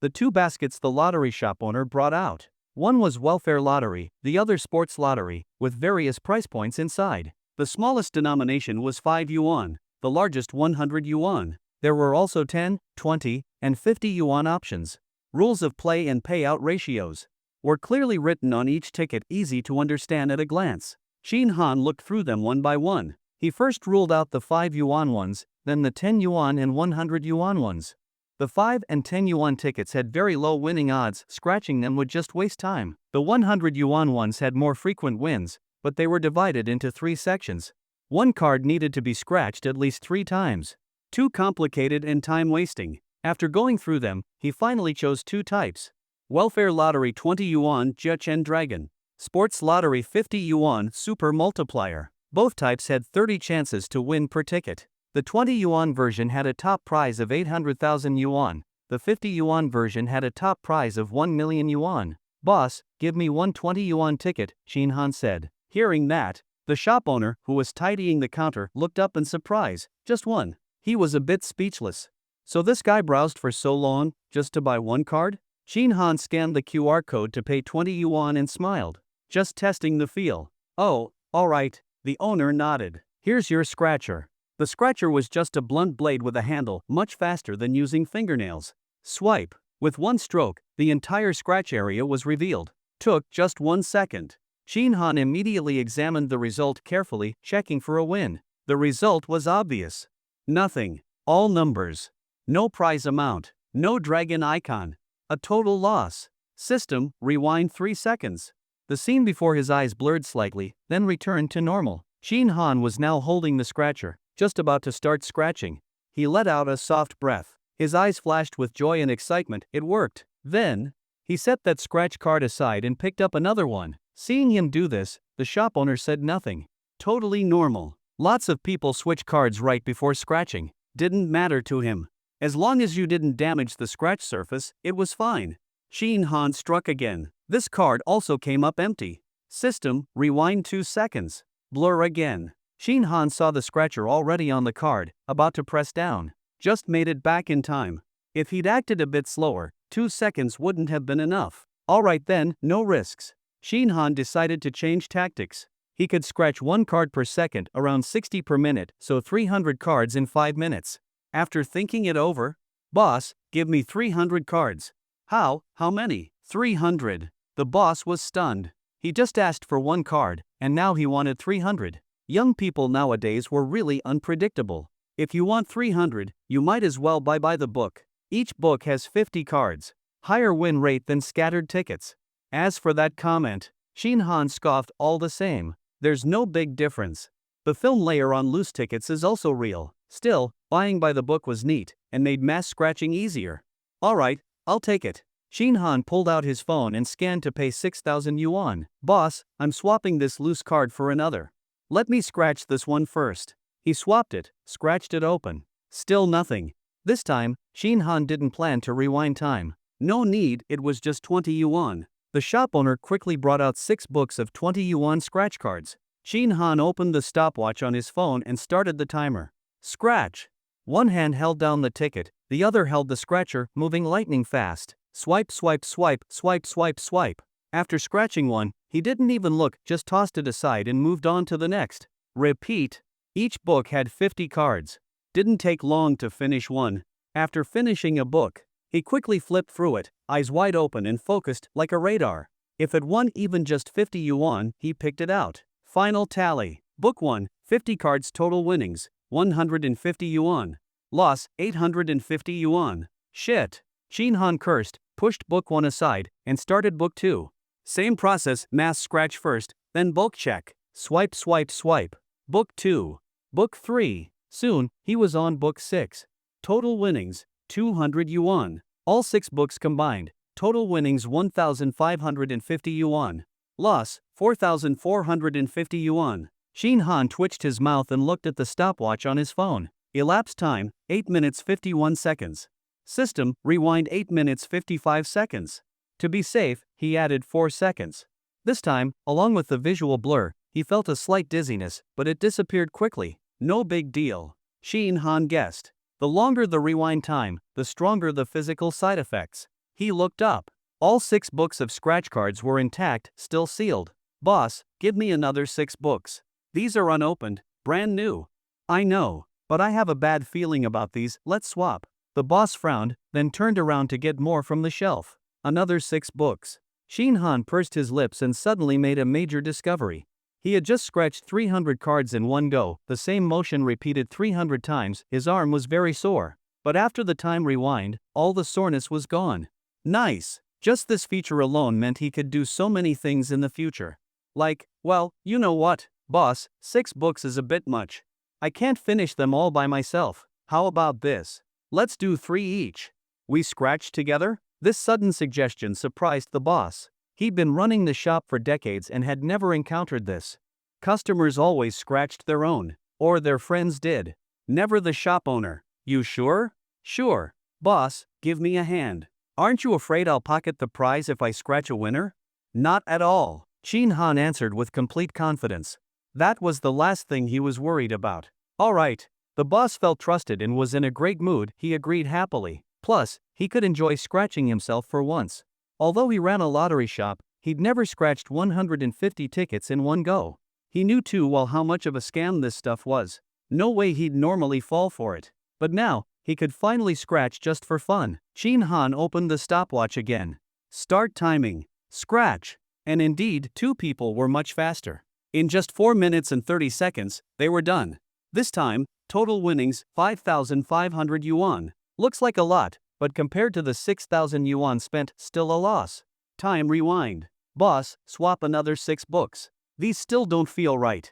The 2 baskets the lottery shop owner brought out. One was welfare lottery, the other sports lottery, with various price points inside. The smallest denomination was 5 yuan, the largest 100 yuan. There were also 10, 20, and 50 yuan options. Rules of play and payout ratios were clearly written on each ticket, easy to understand at a glance. Shin Han looked through them one by one. He first ruled out the 5 yuan ones, then the 10 yuan and 100 yuan ones. The 5 and 10 yuan tickets had very low winning odds, scratching them would just waste time. The 100 yuan ones had more frequent wins, but they were divided into 3 sections. One card needed to be scratched at least 3 times. Too complicated and time-wasting. After going through them, he finally chose 2 types. Welfare lottery 20 yuan Juchen Dragon. Sports lottery 50 yuan Super Multiplier. Both types had 30 chances to win per ticket. The 20 yuan version had a top prize of 800,000 yuan. The 50 yuan version had a top prize of 1 million yuan. Boss, give me one 20 yuan ticket, Shin Han said. Hearing that, the shop owner, who was tidying the counter, looked up in surprise. Just one. He was a bit speechless. So this guy browsed for so long, just to buy one card? Shin Han scanned the QR code to pay 20 yuan and smiled. Just testing the feel. Oh, alright, the owner nodded. Here's your scratcher. The scratcher was just a blunt blade with a handle, much faster than using fingernails. Swipe. With one stroke, the entire scratch area was revealed. Took just 1 second. Shin Han immediately examined the result carefully, checking for a win. The result was obvious. Nothing. All numbers. No prize amount. No dragon icon. A total loss. System, rewind 3 seconds. The scene before his eyes blurred slightly, then returned to normal. Shin Han was now holding the scratcher, just about to start scratching. He let out a soft breath. His eyes flashed with joy and excitement. It worked. Then, he set that scratch card aside and picked up another one. Seeing him do this, the shop owner said nothing. Totally normal. Lots of people switch cards right before scratching. Didn't matter to him. As long as you didn't damage the scratch surface, it was fine. Shin Han struck again. This card also came up empty. System, rewind 2 seconds. Blur again. Shin Han saw the scratcher already on the card, about to press down. Just made it back in time. If he'd acted a bit slower, 2 seconds wouldn't have been enough. Alright then, no risks. Shin Han decided to change tactics. He could scratch 1 card per second, around 60 per minute, so 300 cards in 5 minutes. After thinking it over, boss, give me 300 cards. How many? 300. The boss was stunned. He just asked for 1 card, and now he wanted 300. Young people nowadays were really unpredictable. If you want 300, you might as well buy the book. Each book has 50 cards. Higher win rate than scattered tickets. As for that comment, Shin Han scoffed all the same. There's no big difference. The film layer on loose tickets is also real. Still, buying by the book was neat, and made mass scratching easier. Alright, I'll take it. Shin Han pulled out his phone and scanned to pay 6,000 yuan. Boss, I'm swapping this loose card for another. Let me scratch this one first. He swapped it, scratched it open. Still nothing. This time, Shin Han didn't plan to rewind time. No need, it was just 20 yuan. The shop owner quickly brought out 6 books of 20 yuan scratch cards. Shin Han opened the stopwatch on his phone and started the timer. Scratch. One hand held down the ticket, The other held the scratcher, moving lightning fast. Swipe, swipe, swipe, swipe, swipe, swipe. After scratching one, he didn't even look, just tossed it aside and moved on to the next. Repeat. Each book had 50 cards. Didn't take long to finish one. After finishing a book, he quickly flipped through it, eyes wide open and focused like a radar. If it won even just 50 yuan, he picked it out. Final tally. Book 1, 50 cards total winnings, 150 yuan. Loss, 850 yuan. Shit. Shin Han cursed, pushed book 1 aside, and started book 2. Same process, mass scratch first, then bulk check. Swipe, swipe, swipe. Book 2. Book 3. Soon, he was on book 6. Total winnings, 200 yuan. All 6 books combined. Total winnings 1,550 yuan. Loss, 4,450 yuan. Shin Han twitched his mouth and looked at the stopwatch on his phone. Elapsed time, 8 minutes 51 seconds. System, rewind 8 minutes 55 seconds. To be safe, he added 4 seconds. This time, along with the visual blur, he felt a slight dizziness, but it disappeared quickly. No big deal. Shin Han guessed. The longer the rewind time, the stronger the physical side effects. He looked up. All 6 books of scratch cards were intact, still sealed. Boss, give me another 6 books. These are unopened, brand new. I know, but I have a bad feeling about these, let's swap. The boss frowned, then turned around to get more from the shelf. Another 6 books. Shin Han pursed his lips and suddenly made a major discovery. He had just scratched 300 cards in one go, the same motion repeated 300 times, his arm was very sore. But after the time rewind, all the soreness was gone. Nice! Just this feature alone meant he could do so many things in the future. Like, well, you know what, boss, 6 books is a bit much. I can't finish them all by myself. How about this? Let's do 3 each. We scratch together? This sudden suggestion surprised the boss. He'd been running the shop for decades and had never encountered this. Customers always scratched their own, or their friends did. Never the shop owner. You sure? Sure. Boss, give me a hand. Aren't you afraid I'll pocket the prize if I scratch a winner? Not at all, Shin Han answered with complete confidence. That was the last thing he was worried about. All right. The boss felt trusted and was in a great mood, he agreed happily. Plus, he could enjoy scratching himself for once. Although he ran a lottery shop, he'd never scratched 150 tickets in one go. He knew too well how much of a scam this stuff was. No way he'd normally fall for it. But now, he could finally scratch just for fun. Shin Han opened the stopwatch again. Start timing. Scratch. And indeed, 2 people were much faster. In just 4 minutes and 30 seconds, they were done. This time, total winnings, 5,500 yuan. Looks like a lot, but compared to the 6,000 yuan spent, still a loss. Time rewind. Boss, swap another 6 books. These still don't feel right.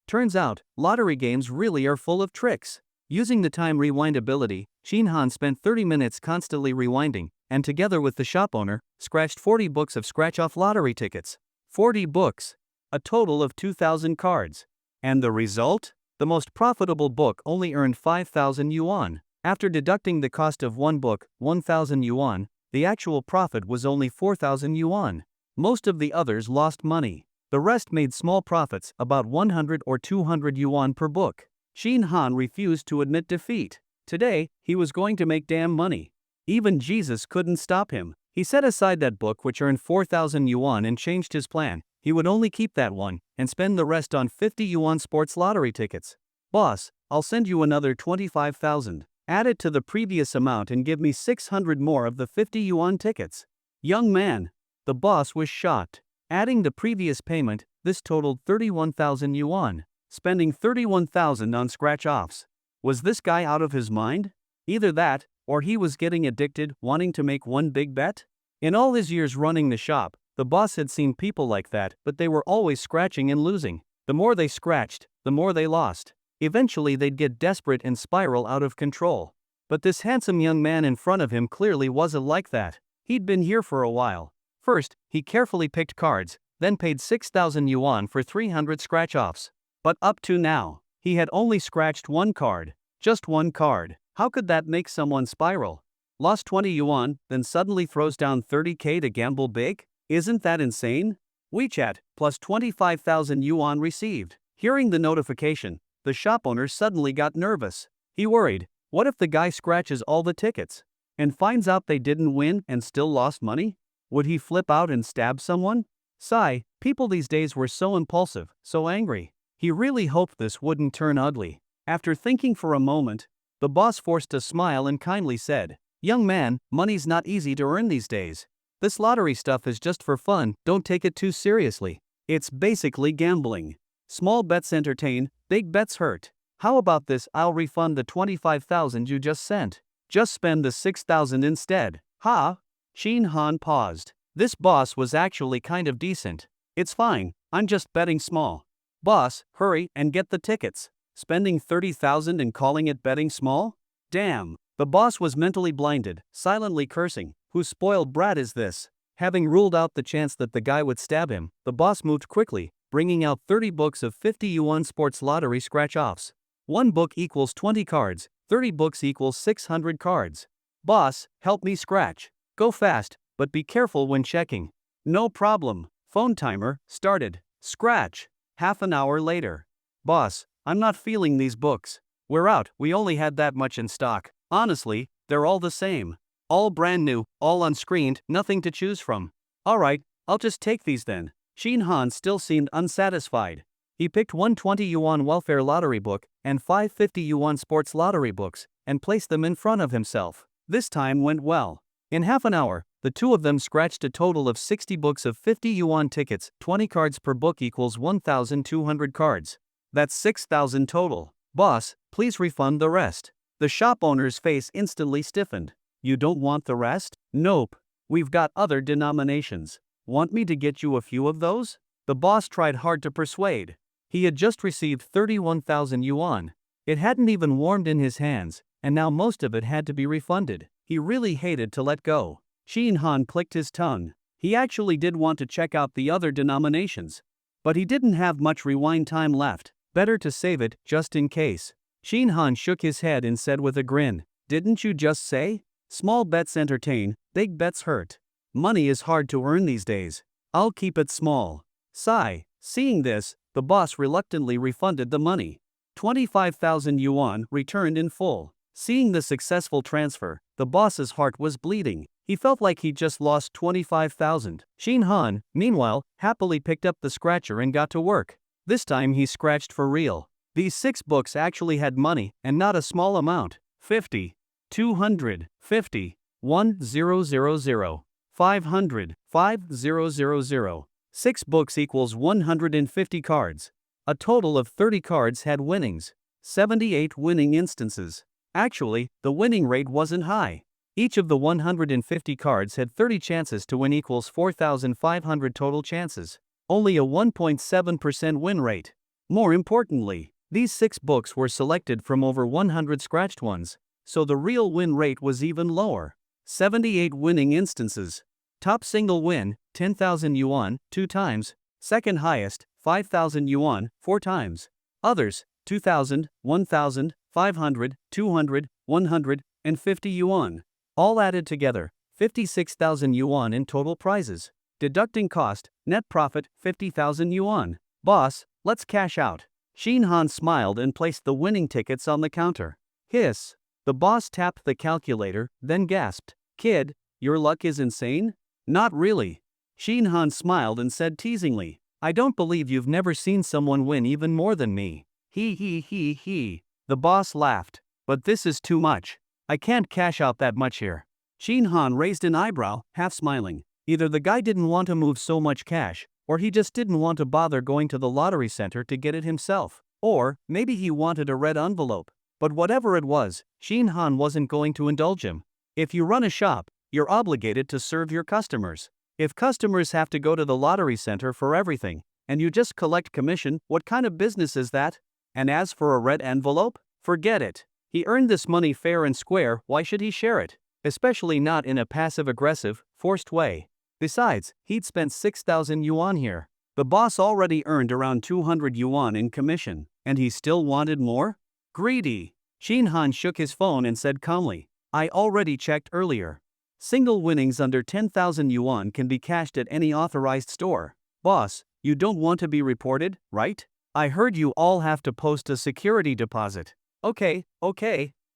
Turns out, lottery games really are full of tricks. Using the time rewind ability, Shin Han spent 30 minutes constantly rewinding, and together with the shop owner, scratched 40 books of scratch-off lottery tickets. 40 books. A total of 2,000 cards. And the result? The most profitable book only earned 5,000 yuan. After deducting the cost of one book, 1,000 yuan, the actual profit was only 4,000 yuan. Most of the others lost money. The rest made small profits, about 100 or 200 yuan per book. Shin Han refused to admit defeat. Today, he was going to make damn money. Even Jesus couldn't stop him. He set aside that book which earned 4,000 yuan and changed his plan. He would only keep that one, and spend the rest on 50 yuan sports lottery tickets. Boss, I'll send you another 25,000. Add it to the previous amount and give me 600 more of the 50 yuan tickets. Young man. The boss was shocked. Adding the previous payment, this totaled 31,000 yuan. Spending 31,000 on scratch-offs. Was this guy out of his mind? Either that, or he was getting addicted, wanting to make one big bet? In all his years running the shop, the boss had seen people like that, but they were always scratching and losing. The more they scratched, the more they lost. Eventually they'd get desperate and spiral out of control. But this handsome young man in front of him clearly wasn't like that. He'd been here for a while. First, he carefully picked cards, then paid 6,000 yuan for 300 scratch-offs. But up to now, he had only scratched one card. Just one card. How could that make someone spiral? Lost 20 yuan, then suddenly throws down 30k to gamble big? Isn't that insane? WeChat, plus 25,000 yuan received. Hearing the notification, the shop owner suddenly got nervous. He worried, What if the guy scratches all the tickets and finds out they didn't win and still lost money? Would he flip out and stab someone? Sigh, people these days were so impulsive, so angry. He really hoped this wouldn't turn ugly. After thinking for a moment, the boss forced a smile and kindly said, "Young man, money's not easy to earn these days. This lottery stuff is just for fun, don't take it too seriously. It's basically gambling. Small bets entertain, big bets hurt. How about this? I'll refund the 25,000 you just sent. Just spend the 6,000 instead." Ha! Shin Han paused. This boss was actually kind of decent. "It's fine, I'm just betting small." "Boss, hurry and get the tickets. Spending 30,000 and calling it betting small? Damn." The boss was mentally blinded, silently cursing. Whose spoiled brat is this? Having ruled out the chance that the guy would stab him, the boss moved quickly, bringing out 30 books of 50 yuan sports lottery scratch-offs. One book equals 20 cards, 30 books equals 600 cards. "Boss, help me scratch. Go fast, but be careful when checking." "No problem." Phone timer started. Scratch. Half an hour later. "Boss, I'm not feeling these books. We're out, we only had that much in stock. Honestly, they're all the same. All brand new, all unscreened, nothing to choose from." "Alright, I'll just take these then." Shin Han still seemed unsatisfied. He picked one 20 yuan welfare lottery book and 5 50 yuan sports lottery books and placed them in front of himself. This time went well. In half an hour, the two of them scratched a total of 60 books of 50 yuan tickets. 20 cards per book equals 1,200 cards. That's 6,000 total. "Boss, please refund the rest." The shop owner's face instantly stiffened. "You don't want the rest?" "Nope. We've got other denominations. Want me to get you a few of those?" The boss tried hard to persuade. He had just received 31,000 yuan. It hadn't even warmed in his hands, and now most of it had to be refunded. He really hated to let go. Shin Han clicked his tongue. He actually did want to check out the other denominations. But he didn't have much rewind time left. Better to save it, just in case. Shin Han shook his head and said with a grin, "Didn't you just say? Small bets entertain, big bets hurt. Money is hard to earn these days. I'll keep it small." Sigh. Seeing this, the boss reluctantly refunded the money. 25,000 yuan returned in full. Seeing the successful transfer, the boss's heart was bleeding. He felt like he just lost 25,000. Shin Han, meanwhile, happily picked up the scratcher and got to work. This time he scratched for real. These 6 books actually had money, and not a small amount. 50, 200, 50, 1000, 500, 5000. 6 books equals 150 cards. A total of 30 cards had winnings. 78 winning instances. Actually, the winning rate wasn't high. Each of the 150 cards had 30 chances to win equals 4,500 total chances. Only a 1.7% win rate. More importantly, these 6 books were selected from over 100 scratched ones, so the real win rate was even lower. 78 winning instances. Top single win, 10,000 yuan, 2 times. Second highest, 5,000 yuan, 4 times. Others, 2,000, 1,000, 500, 200, 150 yuan. All added together, 56,000 yuan in total prizes. Deducting cost, net profit, 50,000 yuan. "Boss, let's cash out." Shin Han smiled and placed the winning tickets on the counter. Hiss. The boss tapped the calculator, then gasped, "Kid, your luck is insane?" "Not really." Shin Han smiled and said teasingly, "I don't believe you've never seen someone win even more than me." He. The boss laughed. "But this is too much. I can't cash out that much here." Shin Han raised an eyebrow, half smiling. Either the guy didn't want to move so much cash, or he just didn't want to bother going to the lottery center to get it himself. Or, maybe he wanted a red envelope. But whatever it was, Shin Han wasn't going to indulge him. If you run a shop, you're obligated to serve your customers. If customers have to go to the lottery center for everything, and you just collect commission, what kind of business is that? And as for a red envelope? Forget it. He earned this money fair and square, why should he share it? Especially not in a passive-aggressive, forced way. Besides, he'd spent 6,000 yuan here. The boss already earned around 200 yuan in commission, and he still wanted more? Greedy. Shin Han shook his phone and said calmly, "I already checked earlier. Single winnings under 10,000 yuan can be cashed at any authorized store." "Boss, you don't want to be reported, right? I heard you all have to post a security deposit." Okay.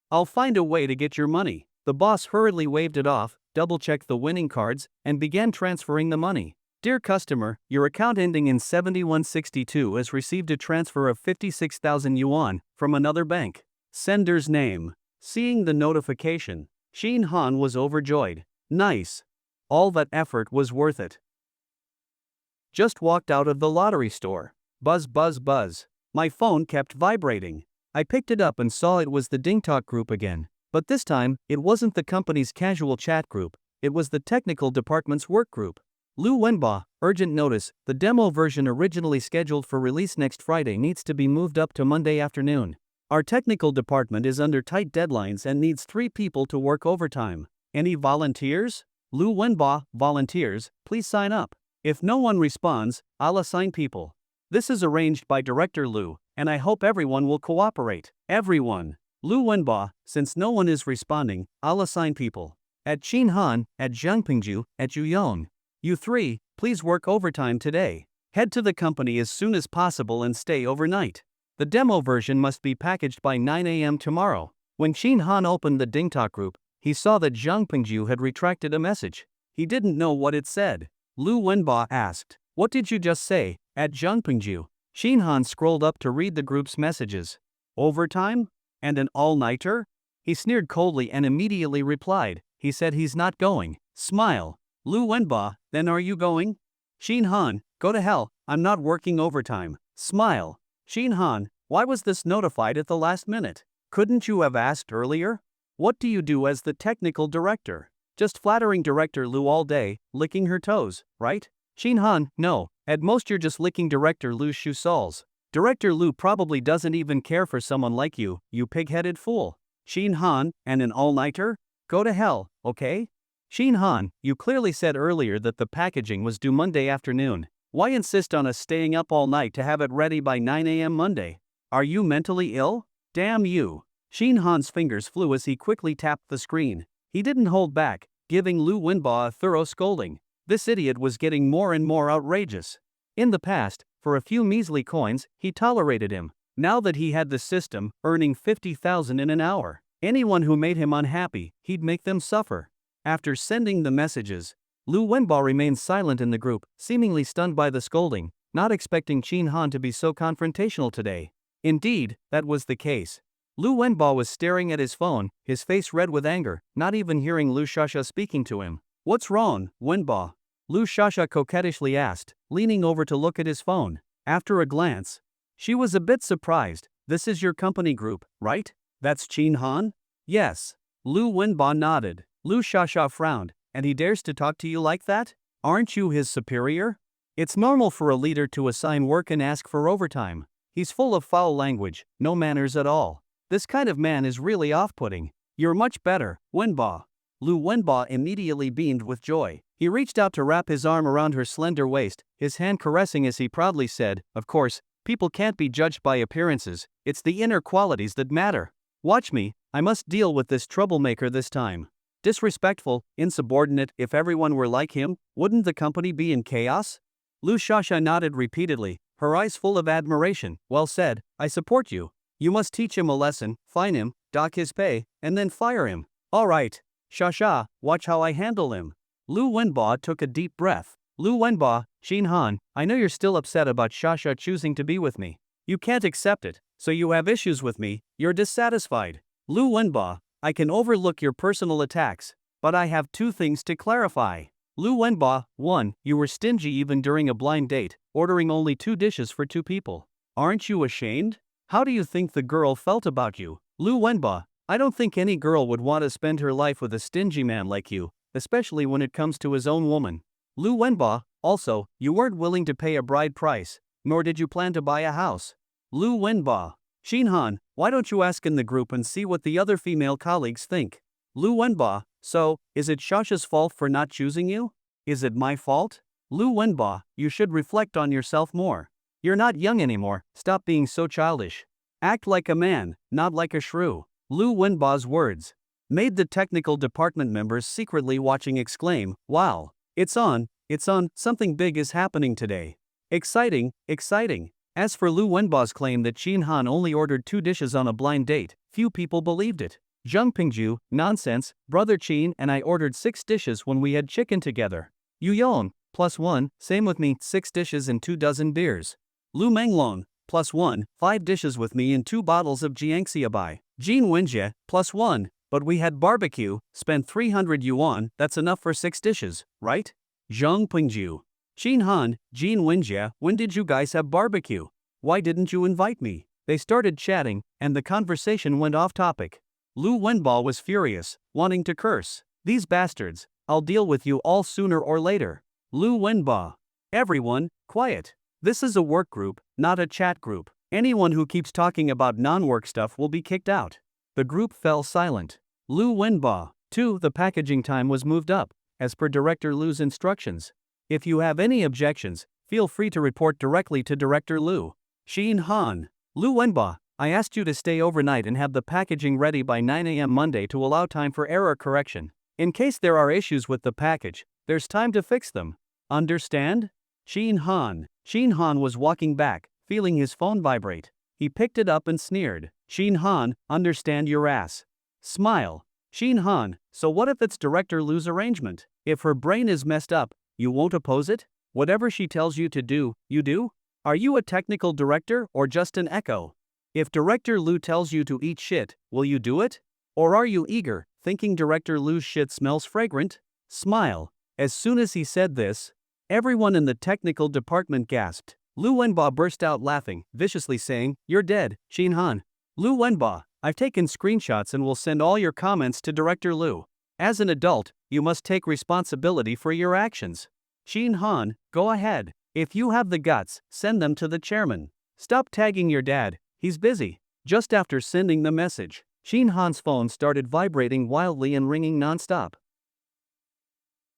I'll find a way to get your money. The boss hurriedly waved it off, double-checked the winning cards, and began transferring the money. Dear customer, your account ending in 7162 has received a transfer of 56,000 yuan from another bank. Sender's name. Seeing the notification, Shin Han was overjoyed. Nice. All that effort was worth it. Just walked out of the lottery store. Buzz buzz buzz. My phone kept vibrating. I picked it up and saw it was the DingTalk group again. But this time, it wasn't the company's casual chat group, it was the technical department's work group. Lu Wenba, urgent notice, the demo version originally scheduled for release next Friday needs to be moved up to Monday afternoon. Our technical department is under tight deadlines and needs 3 people to work overtime. Any volunteers? Lu Wenba, volunteers, please sign up. If no one responds, I'll assign people. This is arranged by Director Lu, and I hope everyone will cooperate. Everyone. Lu Wenba, since no one is responding, I'll assign people. At Qin Han, at Jiangpingju, at Yuyong. You 3, please work overtime today. Head to the company as soon as possible and stay overnight. The demo version must be packaged by 9 a.m. tomorrow. When Qin Han opened the DingTalk group, he saw that Zhang Pingju had retracted a message. He didn't know what it said. Lu Wenba asked, "What did you just say?" At Zhang Pingju. Qin Han scrolled up to read the group's messages. Overtime? And an all-nighter? He sneered coldly and immediately replied, he said he's not going. Smile. Lu Wenba, then are you going? Qin Han, go to hell, I'm not working overtime. Smile. Qin Han, why was this notified at the last minute? Couldn't you have asked earlier? What do you do as the technical director? Just flattering Director Lu all day, licking her toes, right? Qin Han, no, at most you're just licking Director Lu's shoe soles. Director Lu probably doesn't even care for someone like you pig-headed fool. Qin Han, and an all-nighter? Go to hell, okay? Qin Han, you clearly said earlier that the packaging was due Monday afternoon. Why insist on us staying up all night to have it ready by 9 a.m. Monday? Are you mentally ill? Damn you. Qin Han's fingers flew as he quickly tapped the screen. He didn't hold back, giving Lu Wenba a thorough scolding. This idiot was getting more and more outrageous. In the past, for a few measly coins, he tolerated him. Now that he had the system, earning 50,000 in an hour, anyone who made him unhappy, he'd make them suffer. After sending the messages, Lu Wenba remained silent in the group, seemingly stunned by the scolding, not expecting Qin Han to be so confrontational today. Indeed, that was the case. Lu Wenba was staring at his phone, his face red with anger, not even hearing Lu Shasha speaking to him. What's wrong, Wenba? Lu Shasha coquettishly asked, leaning over to look at his phone. After a glance, she was a bit surprised. This is your company group, right? That's Qin Han? Yes. Lu Wenba nodded. Lu Shasha frowned. And he dares to talk to you like that? Aren't you his superior? It's normal for a leader to assign work and ask for overtime. He's full of foul language, no manners at all. This kind of man is really off-putting. You're much better, Wenba. Lu Wenba immediately beamed with joy. He reached out to wrap his arm around her slender waist, his hand caressing as he proudly said, of course, people can't be judged by appearances, it's the inner qualities that matter. Watch me, I must deal with this troublemaker this time. Disrespectful, insubordinate, if everyone were like him, wouldn't the company be in chaos? Lu Shasha nodded repeatedly, her eyes full of admiration. Well said, I support you. You must teach him a lesson, fine him, dock his pay, and then fire him. Alright. Shasha, watch how I handle him. Lu Wenba took a deep breath. Lu Wenba, Qin Han, I know you're still upset about Shasha choosing to be with me. You can't accept it, so you have issues with me, you're dissatisfied. Lu Wenba, I can overlook your personal attacks, but I have 2 things to clarify. Lu Wenba, 1, you were stingy even during a blind date, ordering only 2 dishes for 2 people. Aren't you ashamed? How do you think the girl felt about you? Lu Wenba, I don't think any girl would want to spend her life with a stingy man like you, especially when it comes to his own woman. Lu Wenba, also, you weren't willing to pay a bride price, nor did you plan to buy a house. Lu Wenba, Qin Han, why don't you ask in the group and see what the other female colleagues think? Lu Wenba, so, is it Shasha's fault for not choosing you? Is it my fault? Lu Wenba, you should reflect on yourself more. You're not young anymore, stop being so childish. Act like a man, not like a shrew. Lu Wenba's words made the technical department members secretly watching exclaim, wow, it's on, something big is happening today. Exciting, exciting. As for Lu Wenba's claim that Qin Han only ordered 2 dishes on a blind date, few people believed it. Zheng Pingju, nonsense, brother Chin and I ordered 6 dishes when we had chicken together. Yu Yong, +1, same with me, 6 dishes and 2 dozen beers. Lu Menglong, +1, 5 dishes with me and 2 bottles of Jiangxiabai. Jin Wenjie, +1, but we had barbecue, spent 300 yuan, that's enough for 6 dishes, right? Zhang Pingju. Qin Han, Jin Wenjie, when did you guys have barbecue? Why didn't you invite me? They started chatting, and the conversation went off topic. Lu Wenba was furious, wanting to curse. These bastards, I'll deal with you all sooner or later. Lu Wenba. Everyone, quiet. This is a work group, not a chat group. Anyone who keeps talking about non-work stuff will be kicked out. The group fell silent. Lu Wenba. 2. The packaging time was moved up, as per Director Lu's instructions. If you have any objections, feel free to report directly to Director Lu. Xin Han. Lu Wenba, I asked you to stay overnight and have the packaging ready by 9 a.m. Monday to allow time for error correction. In case there are issues with the package, there's time to fix them. Understand? Xin Han. Xin Han was walking back, feeling his phone vibrate. He picked it up and sneered. Xin Han, understand your ass. Smile. Xin Han, so what if it's Director Lu's arrangement? If her brain is messed up, you won't oppose it? Whatever she tells you to do, you do? Are you a technical director or just an echo? If Director Lu tells you to eat shit, will you do it? Or are you eager, thinking Director Lu's shit smells fragrant? Smile. As soon as he said this, everyone in the technical department gasped. Lu Wenba burst out laughing, viciously saying, "You're dead, Xin Han." Lu Wenba, I've taken screenshots and will send all your comments to Director Lu. As an adult, you must take responsibility for your actions. Xin Han, go ahead. If you have the guts, send them to the chairman. Stop tagging your dad, he's busy. Just after sending the message, Xin Han's phone started vibrating wildly and ringing non-stop.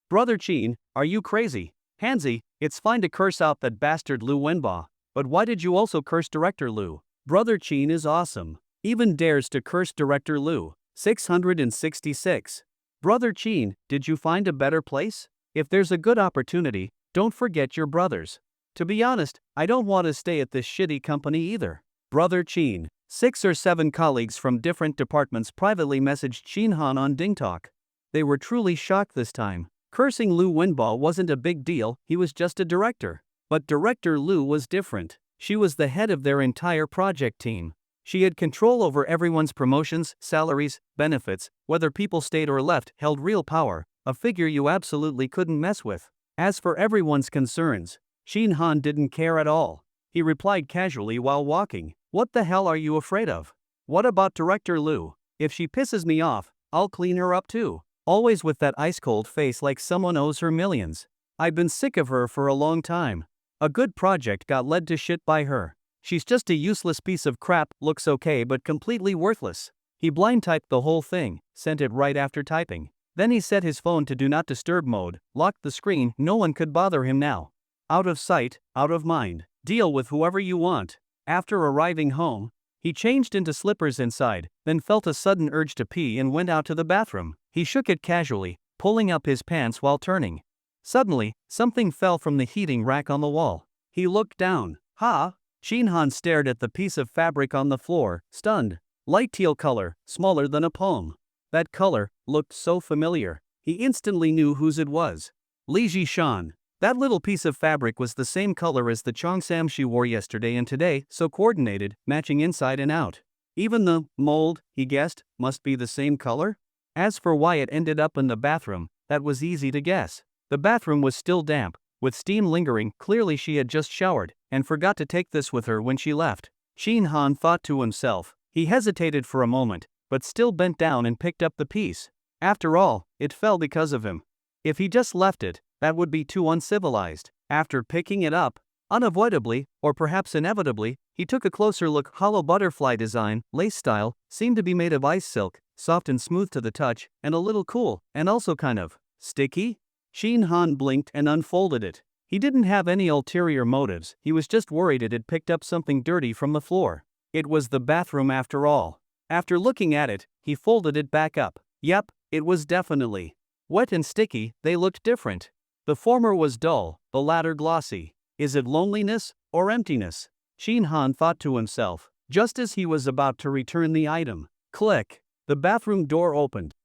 Brother Chin, are you crazy? Hansi, it's fine to curse out that bastard Lu Wenba, but why did you also curse Director Lu? Brother Chin is awesome. Even dares to curse Director Lu. 666. Brother Chin, did you find a better place? If there's a good opportunity, don't forget your brothers. To be honest, I don't want to stay at this shitty company either. Brother Chin. 6 or 7 colleagues from different departments privately messaged Xin Han on DingTalk. They were truly shocked this time. Cursing Lu Wenba wasn't a big deal, he was just a director. But Director Lu was different. She was the head of their entire project team. She had control over everyone's promotions, salaries, benefits, whether people stayed or left, held real power, a figure you absolutely couldn't mess with. As for everyone's concerns, Xin Han didn't care at all. He replied casually while walking, "What the hell are you afraid of? What about Director Lu? If she pisses me off, I'll clean her up too." Always with that ice-cold face like someone owes her millions. I've been sick of her for a long time. A good project got led to shit by her. She's just a useless piece of crap, looks okay but completely worthless. He blind-typed the whole thing, sent it right after typing. Then he set his phone to do not disturb mode, locked the screen, no one could bother him now. Out of sight, out of mind. Deal with whoever you want. After arriving home, he changed into slippers inside, then felt a sudden urge to pee and went out to the bathroom. He shook it casually, pulling up his pants while turning. Suddenly, something fell from the heating rack on the wall. He looked down. Ha! Xin Han stared at the piece of fabric on the floor, stunned. Light teal color, smaller than a palm. That color looked so familiar. He instantly knew whose it was. Li Jishan. That little piece of fabric was the same color as the cheongsam she wore yesterday and today, so coordinated, matching inside and out. Even the mold, he guessed, must be the same color? As for why it ended up in the bathroom, that was easy to guess. The bathroom was still damp, with steam lingering, clearly she had just showered, and forgot to take this with her when she left. Xin Han thought to himself. He hesitated for a moment, but still bent down and picked up the piece. After all, it fell because of him. If he just left it, that would be too uncivilized. After picking it up, unavoidably, or perhaps inevitably, he took a closer look. Hollow butterfly design, lace style, seemed to be made of ice silk, soft and smooth to the touch, and a little cool, and also kind of sticky. Xin Han blinked and unfolded it. He didn't have any ulterior motives, he was just worried it had picked up something dirty from the floor. It was the bathroom after all. After looking at it, he folded it back up. Yep, it was definitely wet and sticky. They looked different. The former was dull, the latter glossy. Is it loneliness or emptiness? Xin Han thought to himself, just as he was about to return the item. Click. The bathroom door opened.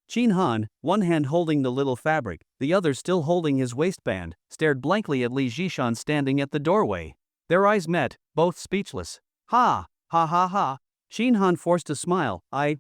Chin Han, one hand holding the little fabric, the other still holding his waistband, stared blankly at Li Zhishan standing at the doorway. Their eyes met, both speechless. Ha! Ha ha ha! Chin Han forced a smile. I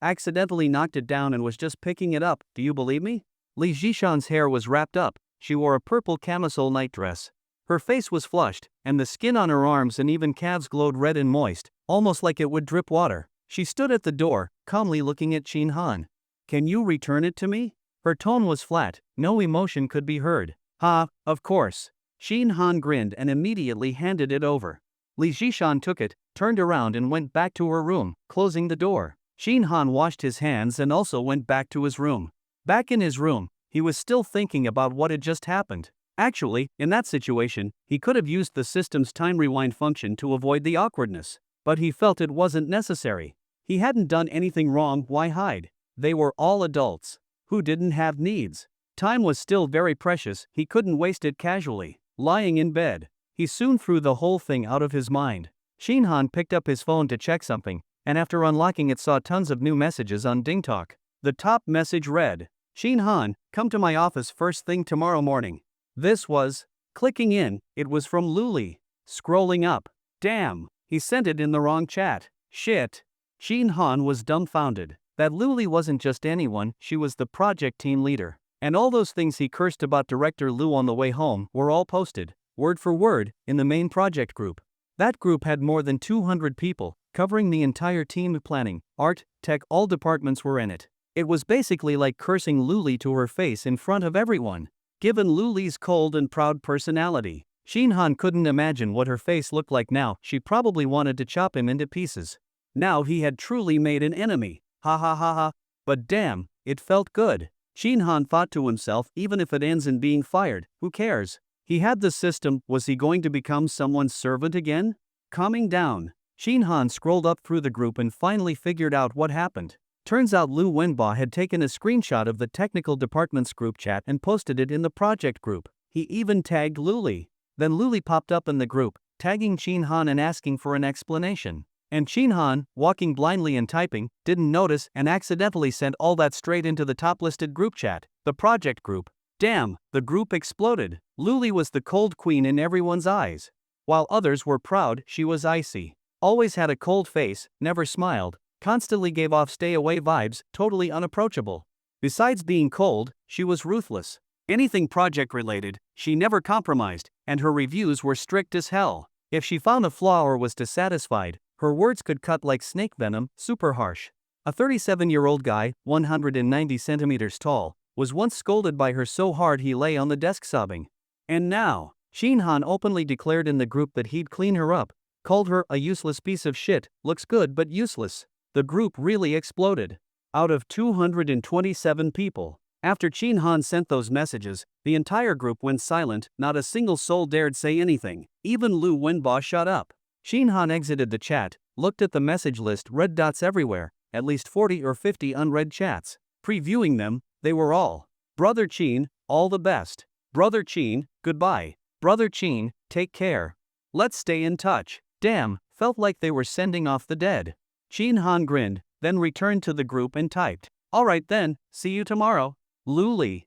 accidentally knocked it down and was just picking it up, do you believe me? Li Zhishan's hair was wrapped up, she wore a purple camisole nightdress. Her face was flushed, and the skin on her arms and even calves glowed red and moist, almost like it would drip water. She stood at the door, calmly looking at Chin Han. Can you return it to me? Her tone was flat, no emotion could be heard. Ha, of course. Chin Han grinned and immediately handed it over. Li Zhishan took it, turned around and went back to her room, closing the door. Chin Han washed his hands and also went back to his room. Back in his room, he was still thinking about what had just happened. Actually, in that situation, he could have used the system's time rewind function to avoid the awkwardness. But he felt it wasn't necessary. He hadn't done anything wrong, why hide? They were all adults who didn't have needs. Time was still very precious, he couldn't waste it casually. Lying in bed, he soon threw the whole thing out of his mind. Chin Han picked up his phone to check something, and after unlocking it saw tons of new messages on DingTalk. The top message read, Chin Han, come to my office first thing tomorrow morning. This was, clicking in, it was from Luli. Scrolling up, damn, he sent it in the wrong chat. Shit. Chin Han was dumbfounded. That Luli wasn't just anyone, she was the project team leader. And all those things he cursed about Director Lu on the way home were all posted, word for word, in the main project group. That group had more than 200 people, covering the entire team. Planning, art, tech, all departments were in it. It was basically like cursing Luli to her face in front of everyone. Given Luli's cold and proud personality, Chin Han couldn't imagine what her face looked like now. She probably wanted to chop him into pieces. Now he had truly made an enemy. Ha ha ha ha. But damn, it felt good. Chin Han thought to himself, even if it ends in being fired, who cares? He had the system, was he going to become someone's servant again? Calming down, Chin Han scrolled up through the group and finally figured out what happened. Turns out Lu Wenba had taken a screenshot of the technical department's group chat and posted it in the project group. He even tagged Luli. Then Luli popped up in the group, tagging Chin Han and asking for an explanation. And Chin Han, walking blindly and typing, didn't notice and accidentally sent all that straight into the top-listed group chat, the project group. Damn, the group exploded. Luli was the cold queen in everyone's eyes. While others were proud, she was icy. Always had a cold face, never smiled, constantly gave off stay-away vibes, totally unapproachable. Besides being cold, she was ruthless. Anything project-related, she never compromised, and her reviews were strict as hell. If she found a flaw or was dissatisfied, her words could cut like snake venom, super harsh. A 37-year-old guy, 190 centimeters tall, was once scolded by her so hard he lay on the desk sobbing. And now, Chin Han openly declared in the group that he'd clean her up, called her a useless piece of shit, looks good but useless. The group really exploded. Out of 227 people. After Chin Han sent those messages, the entire group went silent, not a single soul dared say anything. Even Lu Wenba shut up. Chin Han exited the chat, looked at the message list, red dots everywhere, at least 40 or 50 unread chats. Previewing them, they were all, Brother Chin, all the best. Brother Chin, goodbye. Brother Chin, take care. Let's stay in touch. Damn, felt like they were sending off the dead. Chin Han grinned, then returned to the group and typed, alright then, see you tomorrow. Luli.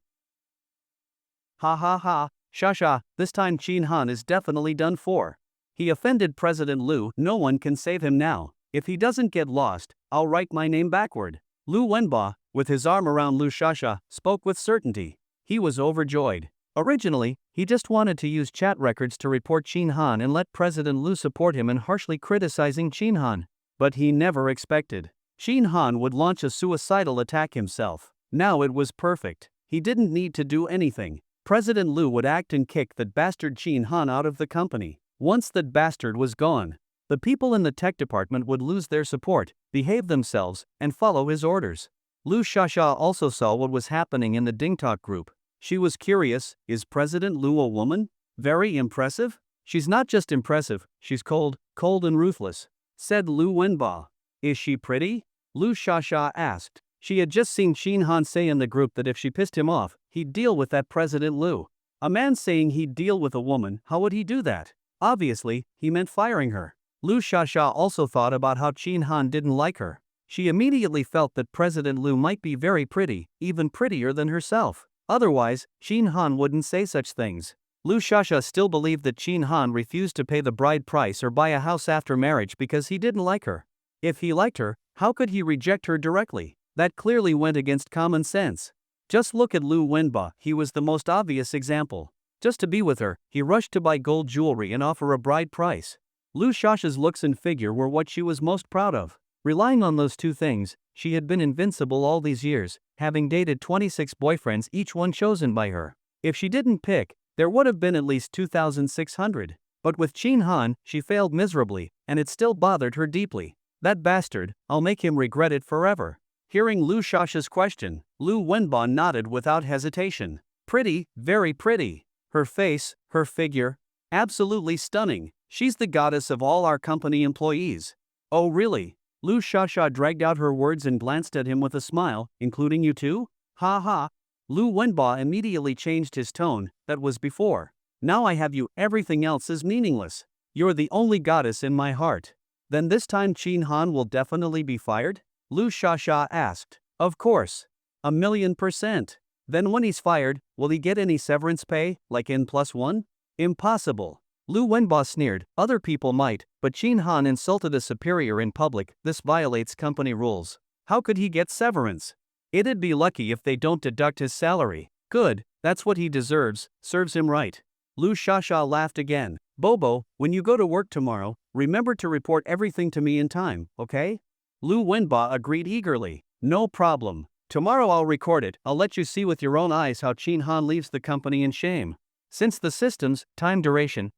Ha ha ha, Shasha, this time Chin Han is definitely done for. He offended President Lu, no one can save him now. If he doesn't get lost, I'll write my name backward. Lu Wenba, with his arm around Lu Shasha, spoke with certainty. He was overjoyed. Originally, he just wanted to use chat records to report Chin Han and let President Lu support him in harshly criticizing Chin Han. But he never expected Chin Han would launch a suicidal attack himself. Now it was perfect. He didn't need to do anything. President Lu would act and kick that bastard Chin Han out of the company. Once that bastard was gone, the people in the tech department would lose their support, behave themselves, and follow his orders. Lu Shasha also saw what was happening in the DingTalk group. She was curious, is President Lu a woman? Very impressive? She's not just impressive, she's cold and ruthless, said Lu Wenba. Is she pretty? Lu Shasha asked. She had just seen Chin Han say in the group that if she pissed him off, he'd deal with that President Lu. A man saying he'd deal with a woman, how would he do that? Obviously, he meant firing her. Lu Shasha also thought about how Chin Han didn't like her. She immediately felt that President Liu might be very pretty, even prettier than herself. Otherwise, Shin Han wouldn't say such things. Liu Shasha still believed that Shin Han refused to pay the bride price or buy a house after marriage because he didn't like her. If he liked her, how could he reject her directly? That clearly went against common sense. Just look at Liu Wenba, he was the most obvious example. Just to be with her, he rushed to buy gold jewelry and offer a bride price. Liu Shasha's looks and figure were what she was most proud of. Relying on those two things, she had been invincible all these years, having dated 26 boyfriends, each one chosen by her. If she didn't pick, there would have been at least 2,600. But with Shin Han, she failed miserably, and it still bothered her deeply. That bastard, I'll make him regret it forever. Hearing Liu Shasha's question, Liu Wenba nodded without hesitation. Pretty, very pretty. Her face, her figure, absolutely stunning. She's the goddess of all our company employees. Oh really? Liu Shasha dragged out her words and glanced at him with a smile, including you too? Ha ha. Liu Wenba immediately changed his tone, that was before. Now I have you, everything else is meaningless. You're the only goddess in my heart. Then this time Shin Han will definitely be fired? Liu Shasha asked. Of course. 1,000,000%. Then when he's fired, will he get any severance pay, like N+1? Impossible. Liu Wenba sneered, other people might, but Shin Han insulted a superior in public, this violates company rules. How could he get severance? It'd be lucky if they don't deduct his salary. Good, that's what he deserves, serves him right. Liu Shasha laughed again. Bobo, when you go to work tomorrow, remember to report everything to me in time, okay? Liu Wenba agreed eagerly. No problem. Tomorrow I'll record it, I'll let you see with your own eyes how Shin Han leaves the company in shame. Since the system's time duration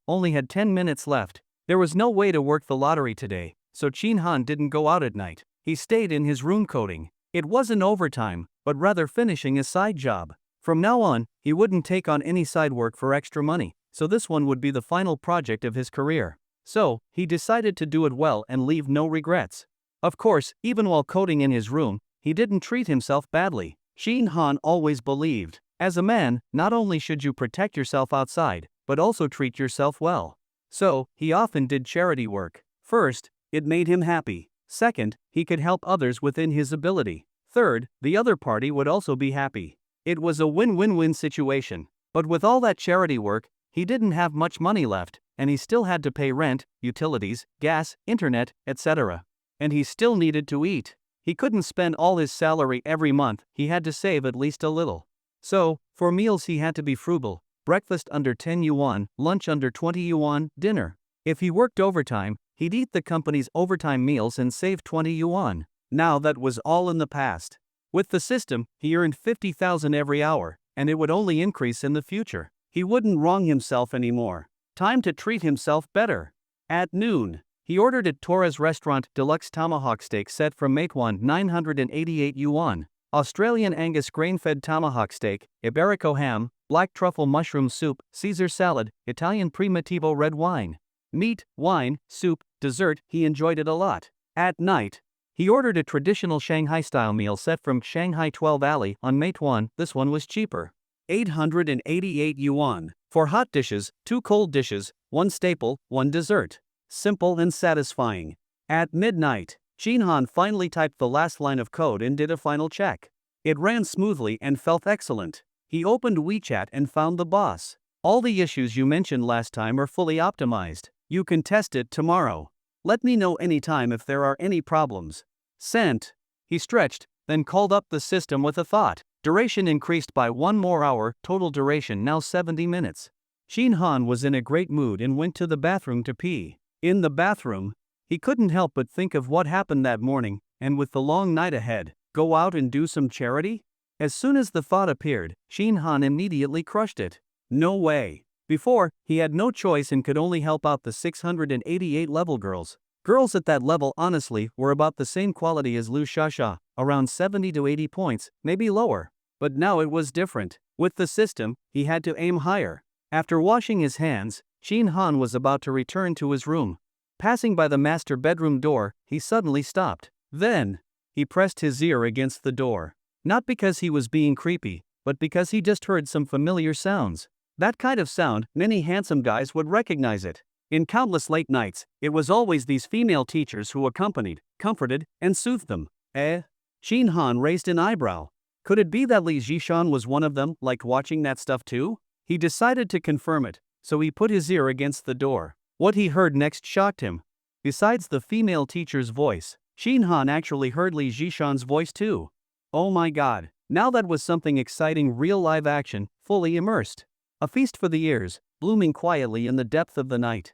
only had 10 minutes left, there was no way to work the lottery today, so Shin Han didn't go out at night. He stayed in his room coding. It wasn't overtime, but rather finishing a side job. From now on, he wouldn't take on any side work for extra money, so this one would be the final project of his career. So, he decided to do it well and leave no regrets. Of course, even while coding in his room, he didn't treat himself badly. Shin Han always believed, as a man, not only should you protect yourself outside, but also treat yourself well. So, he often did charity work. First, it made him happy. Second, he could help others within his ability. Third, the other party would also be happy. It was a win-win-win situation. But with all that charity work, he didn't have much money left, and he still had to pay rent, utilities, gas, internet, etc. And he still needed to eat. He couldn't spend all his salary every month, he had to save at least a little. So, for meals he had to be frugal, breakfast under 10 yuan, lunch under 20 yuan, dinner. If he worked overtime, he'd eat the company's overtime meals and save 20 yuan. Now that was all in the past. With the system, he earned 50,000 every hour, and it would only increase in the future. He wouldn't wrong himself anymore. Time to treat himself better. At noon, he ordered at Torres Restaurant deluxe tomahawk steak set from Meituan 988 yuan. Australian Angus grain-fed tomahawk steak, Iberico ham, black truffle mushroom soup, Caesar salad, Italian Primitivo red wine. Meat, wine, soup, dessert, he enjoyed it a lot. At night, he ordered a traditional Shanghai-style meal set from Shanghai 12 Alley on Meituan, this one was cheaper. 888 yuan. For hot dishes, 2 cold dishes, 1 staple, 1 dessert. Simple and satisfying. At midnight, Shin Han finally typed the last line of code and did a final check. It ran smoothly and felt excellent. He opened WeChat and found the boss. All the issues you mentioned last time are fully optimized. You can test it tomorrow. Let me know anytime if there are any problems. Sent. He stretched, then called up the system with a thought. Duration increased by 1 more hour, total duration now 70 minutes. Shin Han was in a great mood and went to the bathroom to pee. In the bathroom, he couldn't help but think of what happened that morning, and with the long night ahead, go out and do some charity? As soon as the thought appeared, Shin Han immediately crushed it. No way. Before, he had no choice and could only help out the 688 level girls. Girls at that level honestly were about the same quality as Liu Shasha, around 70 to 80 points, maybe lower. But now it was different. With the system, he had to aim higher. After washing his hands, Shin Han was about to return to his room. Passing by the master bedroom door, he suddenly stopped. Then, he pressed his ear against the door. Not because he was being creepy, but because he just heard some familiar sounds. That kind of sound, many handsome guys would recognize it. In countless late nights, it was always these female teachers who accompanied, comforted, and soothed them. Eh? Shin Han raised an eyebrow. Could it be that Li Jishan was one of them, like watching that stuff too? He decided to confirm it, so he put his ear against the door. What he heard next shocked him. Besides the female teacher's voice, Shin Han actually heard Li Jishan's voice too. Oh my god, now that was something exciting, real live action, fully immersed. A feast for the ears, blooming quietly in the depth of the night.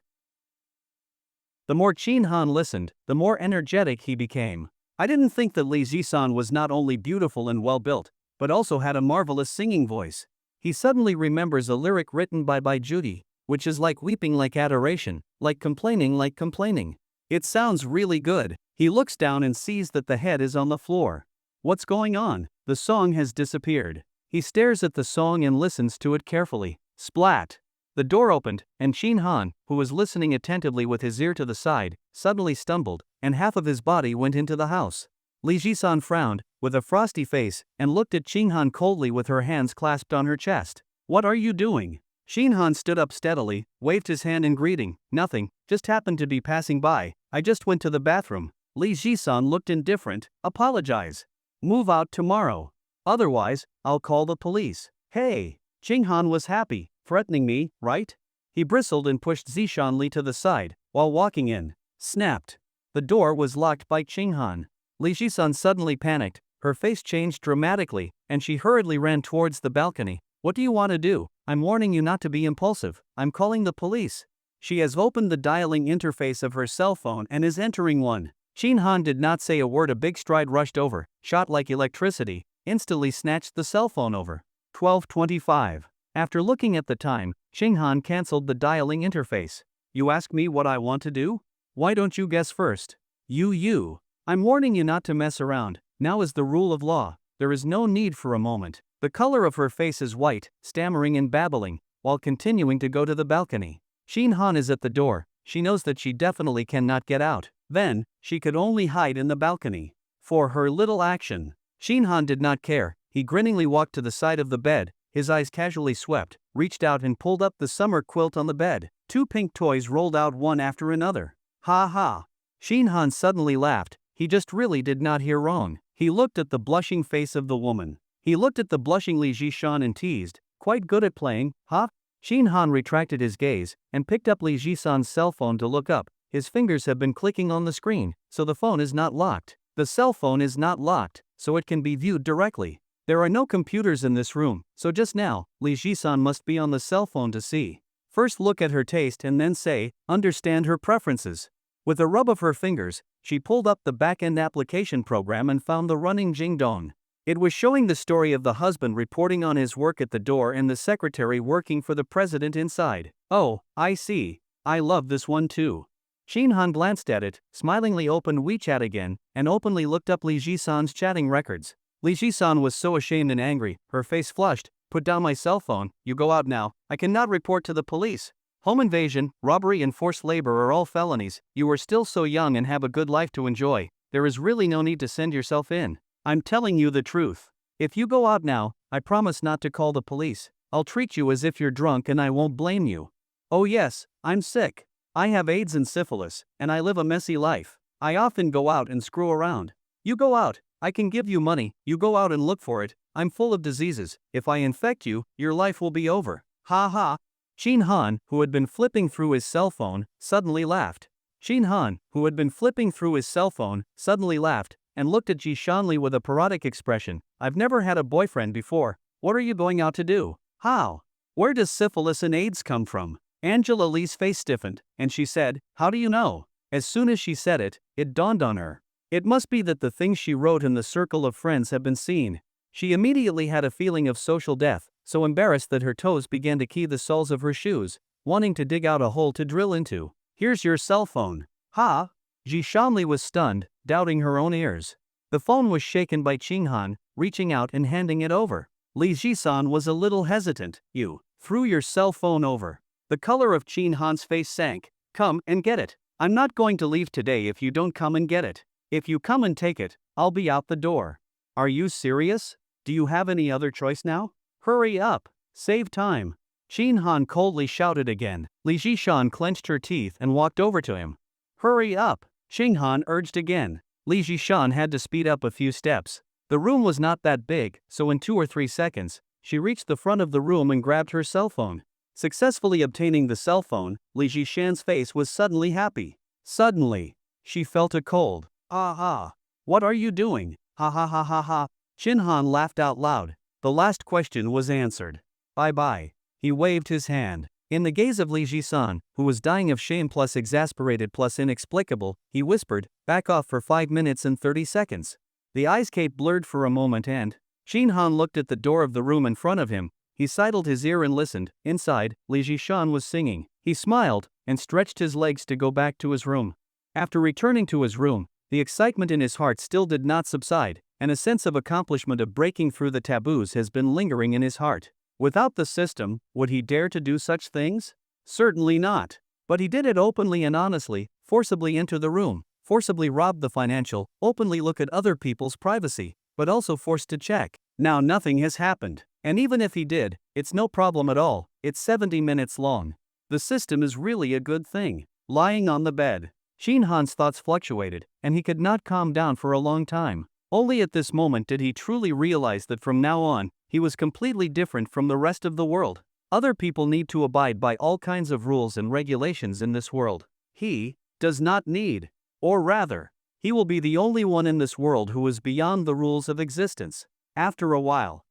The more Shin Han listened, the more energetic he became. I didn't think that Li Jishan was not only beautiful and well built, but also had a marvelous singing voice. He suddenly remembers a lyric written by Judy, which is like weeping like adoration, like complaining. It sounds really good. He looks down and sees that the head is on the floor. What's going on? The song has disappeared. He stares at the song and listens to it carefully. Splat! The door opened, and Shin Han, who was listening attentively with his ear to the side, suddenly stumbled, and half of his body went into the house. Li Jishan frowned, with a frosty face, and looked at Shin Han coldly with her hands clasped on her chest. What are you doing? Shin Han stood up steadily, waved his hand in greeting. Nothing, just happened to be passing by. I just went to the bathroom. Li Jishan looked indifferent. Apologize. Move out tomorrow. Otherwise, I'll call the police. Hey! Shin Han was happy. Threatening me, right? He bristled and pushed Zishan Li to the side, while walking in. Snapped. The door was locked by Shin Han. Li Jishan suddenly panicked, her face changed dramatically, and she hurriedly ran towards the balcony. What do you want to do? I'm warning you not to be impulsive. I'm calling the police. She has opened the dialing interface of her cell phone and is entering one. Shin Han did not say a word. A big stride rushed over, shot like electricity, instantly snatched the cell phone over. 12:25. After looking at the time, Shin Han cancelled the dialing interface. You ask me what I want to do? Why don't you guess first? You. I'm warning you not to mess around. Now is the rule of law. There is no need for a moment. The color of her face is white, stammering and babbling, while continuing to go to the balcony. Shin Han is at the door. She knows that she definitely cannot get out. Then, she could only hide in the balcony. For her little action, Shin Han did not care. He grinningly walked to the side of the bed, his eyes casually swept, reached out and pulled up the summer quilt on the bed. 2 pink toys rolled out one after another. Ha ha. Shin Han suddenly laughed. He just really did not hear wrong. He looked at the blushing face of the woman. He looked at the blushing Li Jishan and teased, quite good at playing, huh? Shin Han retracted his gaze and picked up Li Jishan's cell phone to look up. His fingers have been clicking on the screen, so the phone is not locked. The cell phone is not locked, so it can be viewed directly. There are no computers in this room, so just now, Li Jishan must be on the cell phone to see. First look at her taste and then say, understand her preferences. With a rub of her fingers, she pulled up the back-end application program and found the running jingdong. It was showing the story of the husband reporting on his work at the door and the secretary working for the president inside. Oh, I see. I love this one too. Shin Han glanced at it, smilingly opened WeChat again, and openly looked up Li Jishan's chatting records. Li Jishan was so ashamed and angry, her face flushed. Put down my cell phone, you go out now, I cannot report to the police. Home invasion, robbery and forced labor are all felonies. You are still so young and have a good life to enjoy. There is really no need to send yourself in. I'm telling you the truth. If you go out now, I promise not to call the police. I'll treat you as if you're drunk and I won't blame you. Oh yes, I'm sick. I have AIDS and syphilis, and I live a messy life. I often go out and screw around. You go out, I can give you money, you go out and look for it. I'm full of diseases. If I infect you, your life will be over. Ha ha. Shin Han, who had been flipping through his cell phone, suddenly laughed. Shin Han, who had been flipping through his cell phone, suddenly laughed, and looked at Ji Shanli with a parodic expression. I've never had a boyfriend before. What are you going out to do? How? Where does syphilis and AIDS come from? Angela Lee's face stiffened, and she said, how do you know? As soon as she said it, it dawned on her. It must be that the things she wrote in the circle of friends have been seen. She immediately had a feeling of social death, so embarrassed that her toes began to key the soles of her shoes, wanting to dig out a hole to drill into. Here's your cell phone. Ha! Ji Shanli was stunned, doubting her own ears. The phone was shaken by Shin Han, reaching out and handing it over. Li Jishan was a little hesitant. You threw your cell phone over. The color of Shin Han's face sank. Come and get it. I'm not going to leave today if you don't come and get it. If you come and take it, I'll be out the door. Are you serious? Do you have any other choice now? Hurry up. Save time. Shin Han coldly shouted again. Li Jishan clenched her teeth and walked over to him. Hurry up, Shin Han urged again. Li Jishan had to speed up a few steps. The room was not that big, so in 2 or 3 seconds, she reached the front of the room and grabbed her cell phone. Successfully obtaining the cell phone, Li Jishan's face was suddenly happy. Suddenly, she felt a cold. Ah. What are you doing? Ha ha ha ha ha. Shin Han laughed out loud. The last question was answered. Bye. He waved his hand. In the gaze of Li Jisan, who was dying of shame plus exasperated plus inexplicable, he whispered, back off for 5 minutes and 30 seconds. The eyes cape blurred for a moment and Shin Han looked at the door of the room in front of him. He sidled his ear and listened. Inside, Li Jishan was singing. He smiled and stretched his legs to go back to his room. After returning to his room, the excitement in his heart still did not subside, and a sense of accomplishment of breaking through the taboos has been lingering in his heart. Without the system, would he dare to do such things? Certainly not. But he did it openly and honestly, forcibly enter the room, forcibly rob the financial, openly look at other people's privacy, but also forced to check. Now nothing has happened. And even if he did, it's no problem at all. It's 70 minutes long. The system is really a good thing. Lying on the bed, Shin Han's thoughts fluctuated, and he could not calm down for a long time. Only at this moment did he truly realize that from now on, he was completely different from the rest of the world. Other people need to abide by all kinds of rules and regulations in this world. He does not need. Or rather, he will be the only one in this world who is beyond the rules of existence. After a while,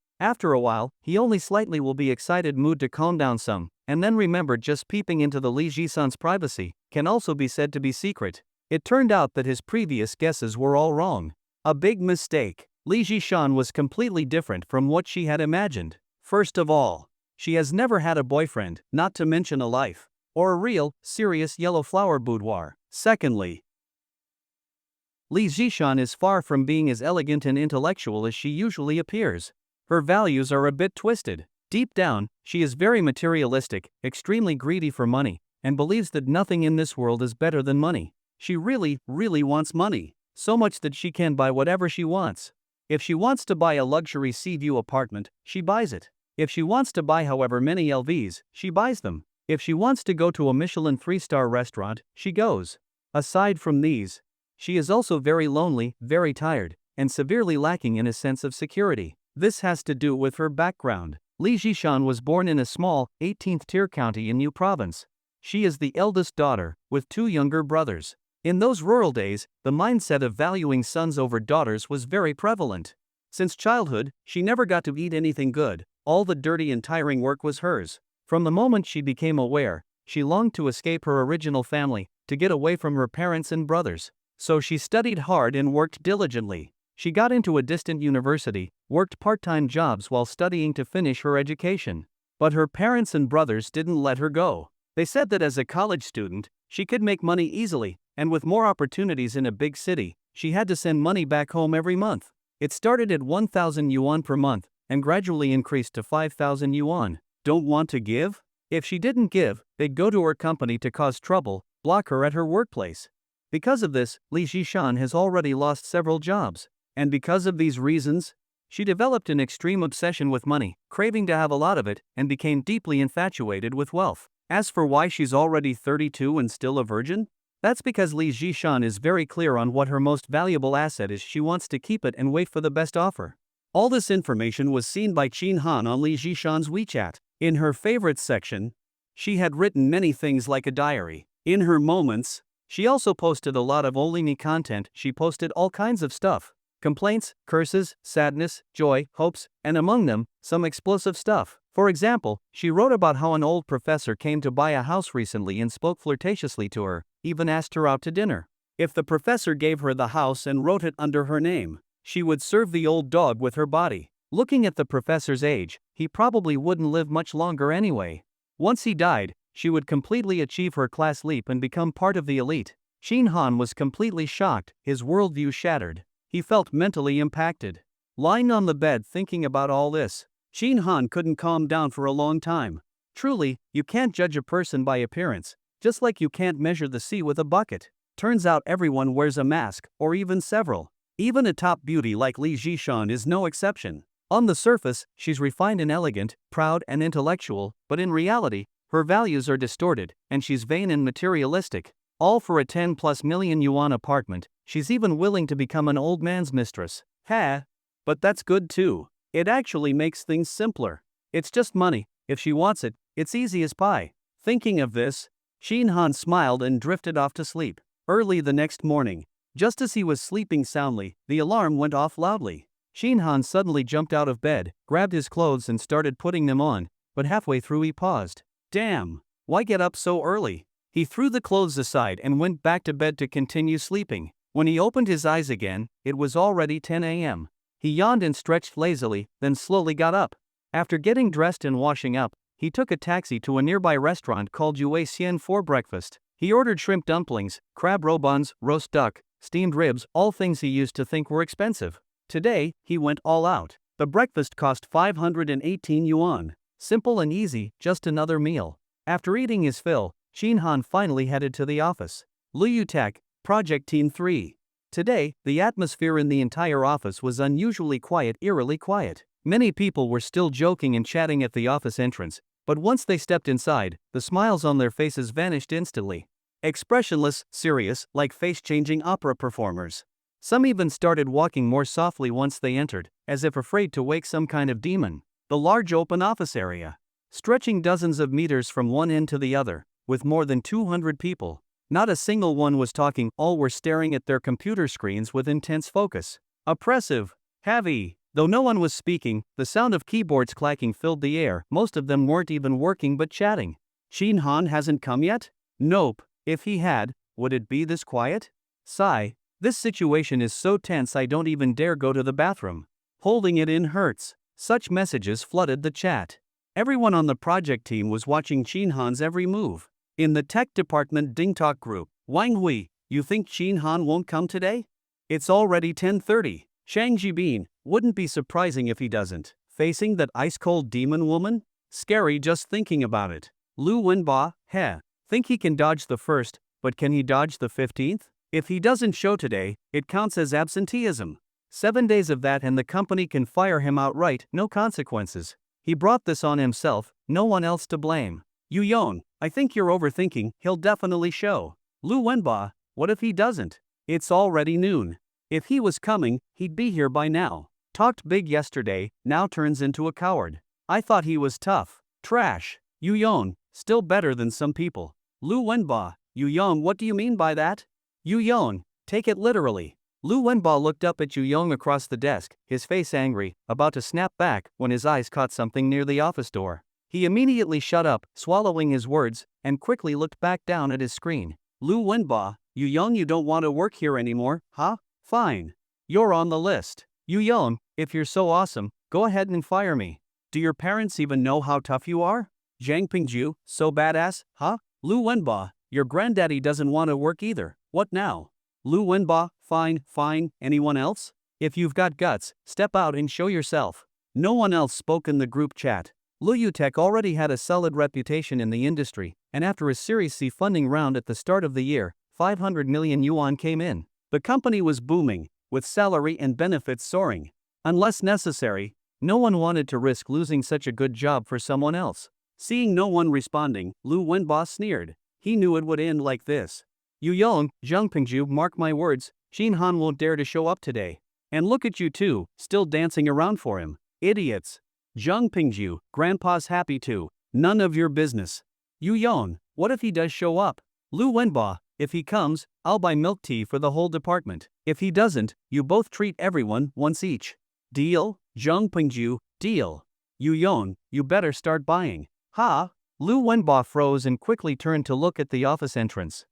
he only slightly will be excited mood to calm down some, and then remembered just peeping into the Li Jisan's privacy can also be said to be secret. It turned out that his previous guesses were all wrong. A big mistake. Li Jishan was completely different from what she had imagined. First of all, she has never had a boyfriend, not to mention a life, or a real, serious yellow flower boudoir. Secondly, Li Jishan is far from being as elegant and intellectual as she usually appears. Her values are a bit twisted. Deep down, she is very materialistic, extremely greedy for money, and believes that nothing in this world is better than money. She really wants money. So much that she can buy whatever she wants. If she wants to buy a luxury sea view apartment, she buys it. If she wants to buy however many LVs, she buys them. If she wants to go to a Michelin 3-star restaurant, she goes. Aside from these, she is also very lonely, very tired, and severely lacking in a sense of security. This has to do with her background. Li Jishan was born in a small, 18th-tier county in New Province. She is the eldest daughter, with 2 younger brothers. In those rural days, the mindset of valuing sons over daughters was very prevalent. Since childhood, she never got to eat anything good. All the dirty and tiring work was hers. From the moment she became aware, she longed to escape her original family, to get away from her parents and brothers. So she studied hard and worked diligently. She got into a distant university, worked part-time jobs while studying to finish her education. But her parents and brothers didn't let her go. They said that as a college student, she could make money easily, and with more opportunities in a big city, she had to send money back home every month. It started at 1,000 yuan per month, and gradually increased to 5,000 yuan. Don't want to give? If she didn't give, they'd go to her company to cause trouble, block her at her workplace. Because of this, Li Jishan has already lost several jobs. And because of these reasons, she developed an extreme obsession with money, craving to have a lot of it, and became deeply infatuated with wealth. As for why she's already 32 and still a virgin, that's because Li Jishan is very clear on what her most valuable asset is. She wants to keep it and wait for the best offer. All this information was seen by Shin Han on Li Jishan's WeChat. In her favorites section, she had written many things like a diary. In her moments, she also posted a lot of only me content. She posted all kinds of stuff. Complaints, curses, sadness, joy, hopes, and among them, some explosive stuff. For example, she wrote about how an old professor came to buy a house recently and spoke flirtatiously to her, even asked her out to dinner. If the professor gave her the house and wrote it under her name, she would serve the old dog with her body. Looking at the professor's age, he probably wouldn't live much longer anyway. Once he died, she would completely achieve her class leap and become part of the elite. Shin Han was completely shocked, his worldview shattered. He felt mentally impacted. Lying on the bed thinking about all this, Shin Han couldn't calm down for a long time. Truly, you can't judge a person by appearance, just like you can't measure the sea with a bucket. Turns out everyone wears a mask, or even several. Even a top beauty like Li Jishan is no exception. On the surface, she's refined and elegant, proud and intellectual, but in reality, her values are distorted, and she's vain and materialistic. All for a 10 plus million yuan apartment. She's even willing to become an old man's mistress. But that's good too. It actually makes things simpler. It's just money. If she wants it, it's easy as pie. Thinking of this, Shin Han smiled and drifted off to sleep. Early the next morning, just as he was sleeping soundly, the alarm went off loudly. Shin Han suddenly jumped out of bed, grabbed his clothes and started putting them on, but halfway through he paused. Damn! Why get up so early? He threw the clothes aside and went back to bed to continue sleeping. When he opened his eyes again, it was already 10 a.m. He yawned and stretched lazily, then slowly got up. After getting dressed and washing up, he took a taxi to a nearby restaurant called Yue Xian for breakfast. He ordered shrimp dumplings, crab roe buns, roast duck, steamed ribs, all things he used to think were expensive. Today, he went all out. The breakfast cost 518 yuan. Simple and easy, just another meal. After eating his fill, Shin Han finally headed to the office. Liu Tak, Project Team 3. Today, the atmosphere in the entire office was unusually quiet, eerily quiet. Many people were still joking and chatting at the office entrance, but once they stepped inside, the smiles on their faces vanished instantly. Expressionless, serious, like face-changing opera performers. Some even started walking more softly once they entered, as if afraid to wake some kind of demon. The large open office area, stretching dozens of meters from one end to the other, with more than 200 people. Not a single one was talking, all were staring at their computer screens with intense focus. Oppressive, heavy. Though no one was speaking, the sound of keyboards clacking filled the air. Most of them weren't even working but chatting. Shin Han hasn't come yet? Nope. If he had, would it be this quiet? Sigh. This situation is so tense I don't even dare go to the bathroom. Holding it in hurts. Such messages flooded the chat. Everyone on the project team was watching Shin Han's every move. In the tech department Ding Talk group, Wang Hui, you think Shin Han won't come today? It's already 10:30. Shang Jibin, wouldn't be surprising if he doesn't. Facing that ice-cold demon woman? Scary just thinking about it. Lu Wenba, think he can dodge the first, but can he dodge the 15th? If he doesn't show today, it counts as absenteeism. 7 days of that and the company can fire him outright, no consequences. He brought this on himself, no one else to blame. Yu Yong, I think you're overthinking, he'll definitely show. Lu Wenba, what if he doesn't? It's already noon. If he was coming, he'd be here by now. Talked big yesterday, now turns into a coward. I thought he was tough. Trash. Yu Yong, still better than some people. Lu Wenba, Yu Yong, what do you mean by that? Yu Yong, take it literally. Lu Wenba looked up at Yu Yong across the desk, his face angry, about to snap back when his eyes caught something near the office door. He immediately shut up, swallowing his words, and quickly looked back down at his screen. Lu Wenba, Yu Yong, you don't want to work here anymore, huh? Fine. You're on the list. Yu Yong, if you're so awesome, go ahead and fire me. Do your parents even know how tough you are? Zhang Pingju, so badass, huh? Lu Wenba, your granddaddy doesn't want to work either, what now? Lu Wenba, fine, anyone else? If you've got guts, step out and show yourself. No one else spoke in the group chat. Liu Tech already had a solid reputation in the industry, and after a Series C funding round at the start of the year, 500 million yuan came in. The company was booming, with salary and benefits soaring. Unless necessary, no one wanted to risk losing such a good job for someone else. Seeing no one responding, Lu Wenba sneered. He knew it would end like this. Yu Yong, Zhang Pingju, mark my words, Shin Han won't dare to show up today. And look at you two, still dancing around for him. Idiots. Zhang Pingju, Grandpa's happy too. None of your business. Yu Yong, what if he does show up? Lu Wenba, if he comes, I'll buy milk tea for the whole department. If he doesn't, you both treat everyone once each. Deal? Zhang Pingju, deal. Yu Yong, you better start buying. Ha! Lu Wenba froze and quickly turned to look at the office entrance.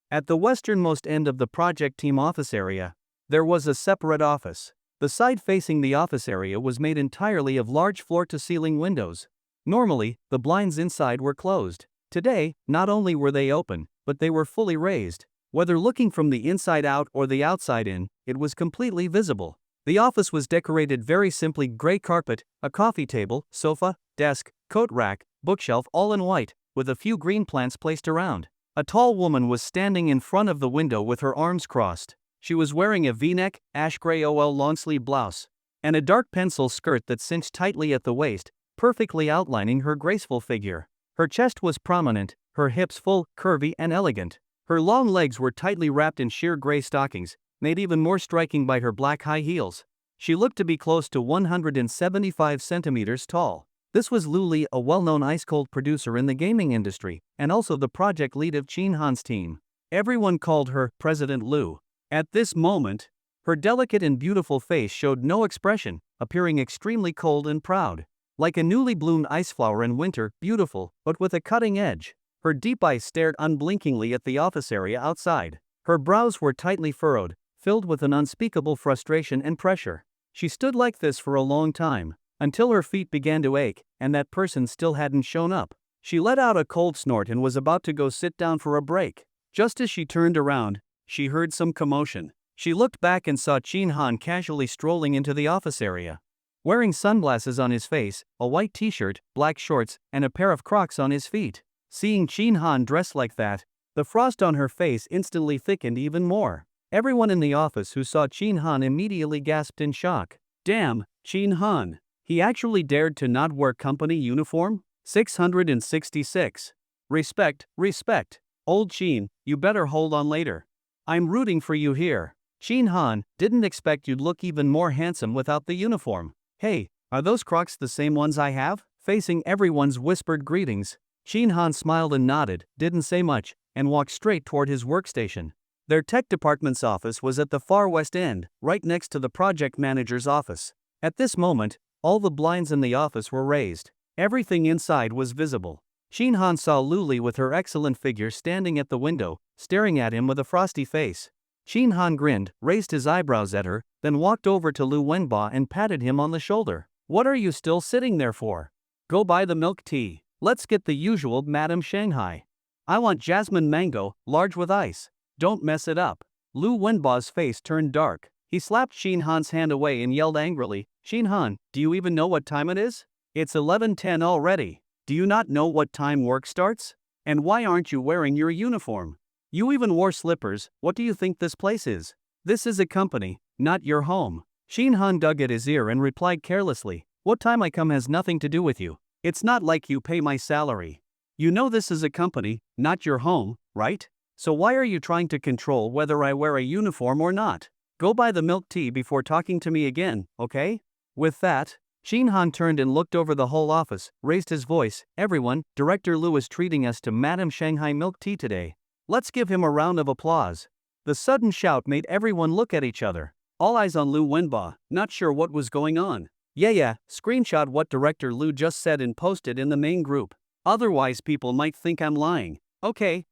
At the westernmost end of the project team office area, there was a separate office. The side facing the office area was made entirely of large floor-to-ceiling windows. Normally, the blinds inside were closed. Today, not only were they open, but they were fully raised. Whether looking from the inside out or the outside in, it was completely visible. The office was decorated very simply: gray carpet, a coffee table, sofa, desk, coat rack, bookshelf, all in white, with a few green plants placed around. A tall woman was standing in front of the window with her arms crossed. She was wearing a V-neck, ash gray OL long-sleeve blouse. and a dark pencil skirt that cinched tightly at the waist, perfectly outlining her graceful figure. Her chest was prominent, her hips full, curvy, and elegant. Her long legs were tightly wrapped in sheer gray stockings, made even more striking by her black high heels. She looked to be close to 175 centimeters tall. This was Lu Li, a well-known ice-cold producer in the gaming industry, and also the project lead of Chin Han's team. Everyone called her President Lu. At this moment, her delicate and beautiful face showed no expression, appearing extremely cold and proud. Like a newly bloomed ice flower in winter, beautiful, but with a cutting edge. Her deep eyes stared unblinkingly at the office area outside. Her brows were tightly furrowed, filled with an unspeakable frustration and pressure. She stood like this for a long time, until her feet began to ache, and that person still hadn't shown up. She let out a cold snort and was about to go sit down for a break. Just as she turned around, she heard some commotion. She looked back and saw Chin Han casually strolling into the office area. Wearing sunglasses on his face, a white t-shirt, black shorts, and a pair of Crocs on his feet. Seeing Chin Han dressed like that, the frost on her face instantly thickened even more. Everyone in the office who saw Chin Han immediately gasped in shock. Damn, Chin Han. He actually dared to not wear company uniform? 666. Respect, respect. Old Chin, you better hold on later. I'm rooting for you here. Chin Han, didn't expect you'd look even more handsome without the uniform. Hey, are those Crocs the same ones I have? Facing everyone's whispered greetings, Chin Han smiled and nodded, didn't say much, and walked straight toward his workstation. Their tech department's office was at the far west end, right next to the project manager's office. At this moment, all the blinds in the office were raised. Everything inside was visible. Chin Han saw Lu Li with her excellent figure standing at the window, staring at him with a frosty face. Chin Han grinned, raised his eyebrows at her, then walked over to Lu Wenba and patted him on the shoulder. What are you still sitting there for? Go buy the milk tea. Let's get the usual Madam Shanghai. I want jasmine mango, large with ice. Don't mess it up. Lu Wenba's face turned dark. He slapped Chin Han's hand away and yelled angrily, Chin Han, do you even know what time it is? It's 11:10 already. Do you not know what time work starts? And why aren't you wearing your uniform? You even wore slippers. What do you think this place is? This is a company, not your home. Chin Han dug at his ear and replied carelessly, what time I come has nothing to do with you. It's not like you pay my salary. You know this is a company, not your home, right? So why are you trying to control whether I wear a uniform or not? Go buy the milk tea before talking to me again, okay? With that, Chin Han turned and looked over the whole office, raised his voice, everyone, Director Lu is treating us to Madam Shanghai milk tea today. Let's give him a round of applause. The sudden shout made everyone look at each other. All eyes on Lu Wenba, not sure what was going on. Yeah, screenshot what Director Lu just said and post it in the main group. Otherwise people might think I'm lying. Okay.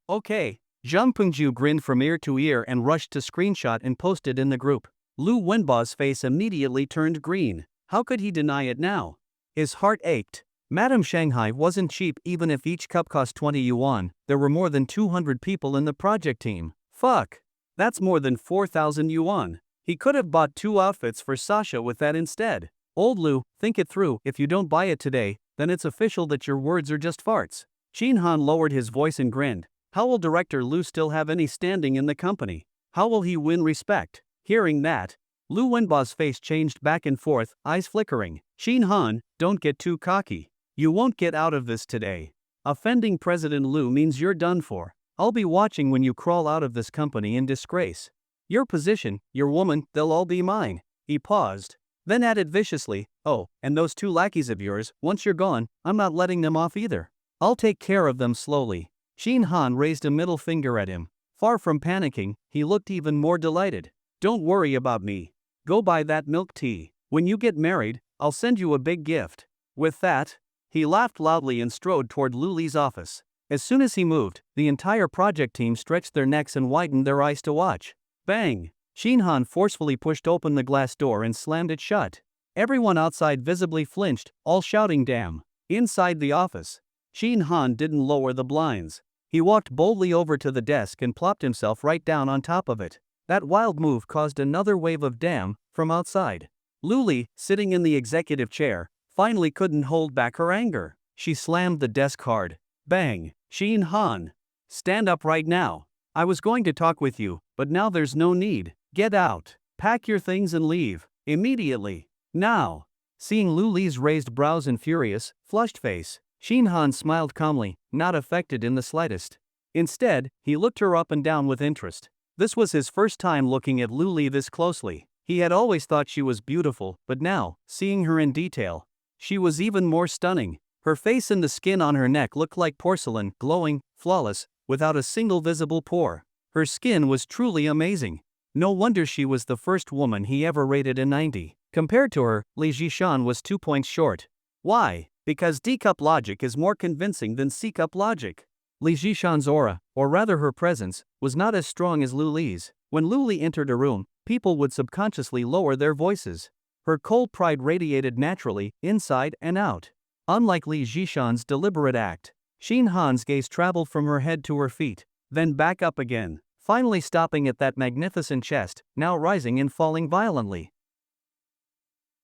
Zhang Pengju grinned from ear to ear and rushed to screenshot and post it in the group. Lu Wenba's face immediately turned green. How could he deny it now? His heart ached. Madam Shanghai wasn't cheap. Even if each cup cost 20 yuan, there were more than 200 people in the project team. Fuck. That's more than 4,000 yuan. He could have bought 2 outfits for Sasha with that instead. Old Lu, think it through. If you don't buy it today, then it's official that your words are just farts. Chin Han lowered his voice and grinned. How will Director Lu still have any standing in the company? How will he win respect? Hearing that, Lu Wenba's face changed back and forth, eyes flickering. Chin Han, don't get too cocky. You won't get out of this today. Offending President Lu means you're done for. I'll be watching when you crawl out of this company in disgrace. Your position, your woman, they'll all be mine. He paused, then added viciously, oh, and those 2 lackeys of yours, once you're gone, I'm not letting them off either. I'll take care of them slowly. Chin Han raised a middle finger at him. Far from panicking, he looked even more delighted. Don't worry about me. Go buy that milk tea. When you get married, I'll send you a big gift. With that, he laughed loudly and strode toward Lu Li's office. As soon as he moved, the entire project team stretched their necks and widened their eyes to watch. Bang! Chin Han forcefully pushed open the glass door and slammed it shut. Everyone outside visibly flinched, all shouting damn. Inside the office, Chin Han didn't lower the blinds. He walked boldly over to the desk and plopped himself right down on top of it. That wild move caused another wave of damn from outside. Lu Li, sitting in the executive chair, finally couldn't hold back her anger. She slammed the desk hard. Bang! Chin Han, stand up right now. I was going to talk with you, but now there's no need. Get out. Pack your things and leave. Immediately. Now. Seeing Lu Li's raised brows and furious, flushed face, Shin Han smiled calmly, not affected in the slightest. Instead, he looked her up and down with interest. This was his first time looking at Lu Li this closely. He had always thought she was beautiful, but now, seeing her in detail, she was even more stunning. Her face and the skin on her neck looked like porcelain, glowing, flawless, without a single visible pore. Her skin was truly amazing. No wonder she was the first woman he ever rated a 90. Compared to her, Li Jishan was 2 points short. Why? Because D-cup logic is more convincing than C-cup logic. Li Jishan's aura, or rather her presence, was not as strong as Lu Li's. When Lu Li entered a room, people would subconsciously lower their voices. Her cold pride radiated naturally, inside and out. Unlike Li Jishan's deliberate act, Shin Han's gaze traveled from her head to her feet, then back up again, finally stopping at that magnificent chest, now rising and falling violently.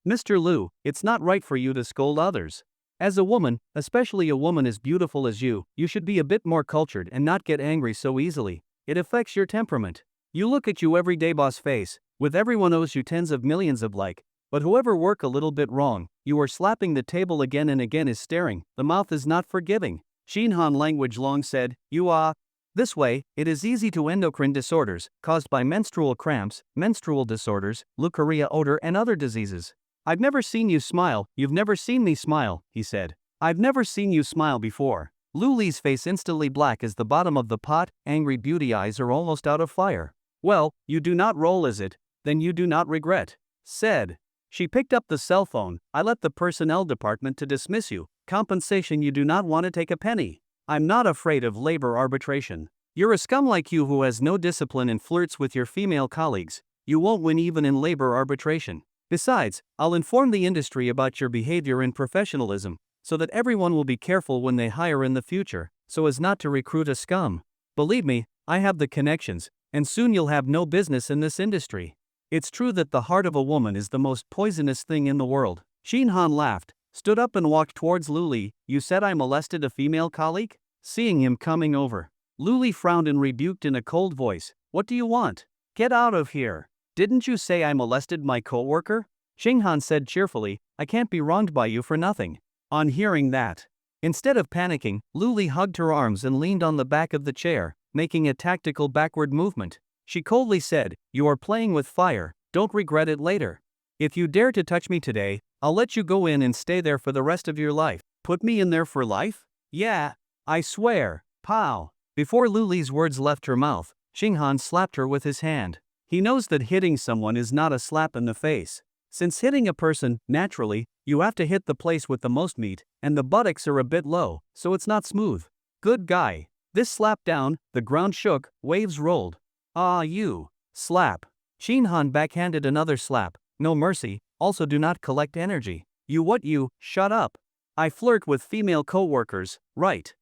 Mr. Lu, it's not right for you to scold others. As a woman, especially a woman as beautiful as you should be a bit more cultured and not get angry so easily. It affects your temperament. You look at you everyday boss face, with everyone owes you tens of millions of like, but whoever work a little bit wrong, you are slapping the table again and again is staring, the mouth is not forgiving. Shin Han language long said, you are. This way, it is easy to endocrine disorders, caused by menstrual cramps, menstrual disorders, leukorrhea odor and other diseases. I've never seen you smile, you've never seen me smile, he said. I've never seen you smile before. Lu Li's face instantly black as the bottom of the pot, angry beauty eyes are almost out of fire. Well, you do not roll is it? Then you do not regret. Said. She picked up the cell phone, I left the personnel department to dismiss you. Compensation you do not want to take a penny. I'm not afraid of labor arbitration. You're a scum like you who has no discipline and flirts with your female colleagues. You won't win even in labor arbitration. Besides, I'll inform the industry about your behavior and professionalism, so that everyone will be careful when they hire in the future, so as not to recruit a scum. Believe me, I have the connections, and soon you'll have no business in this industry. It's true that the heart of a woman is the most poisonous thing in the world. Shin Han laughed, stood up and walked towards Lu Li. You said I molested a female colleague? Seeing him coming over, Lu Li frowned and rebuked in a cold voice. What do you want? Get out of here. Didn't you say I molested my co-worker? Shin Han said cheerfully, I can't be wronged by you for nothing. On hearing that, instead of panicking, Lu Li hugged her arms and leaned on the back of the chair, making a tactical backward movement. She coldly said, you are playing with fire, don't regret it later. If you dare to touch me today, I'll let you go in and stay there for the rest of your life. Put me in there for life? Yeah. I swear. Pow. Before Lu Li's words left her mouth, Shin Han slapped her with his hand. He knows that hitting someone is not a slap in the face. Since hitting a person, naturally, you have to hit the place with the most meat, and the buttocks are a bit low, so it's not smooth. Good guy. This slap down, the ground shook, waves rolled. Ah, you. Slap. Shin Han backhanded another slap. No mercy, also do not collect energy. You shut up. I flirt with female co-workers, right?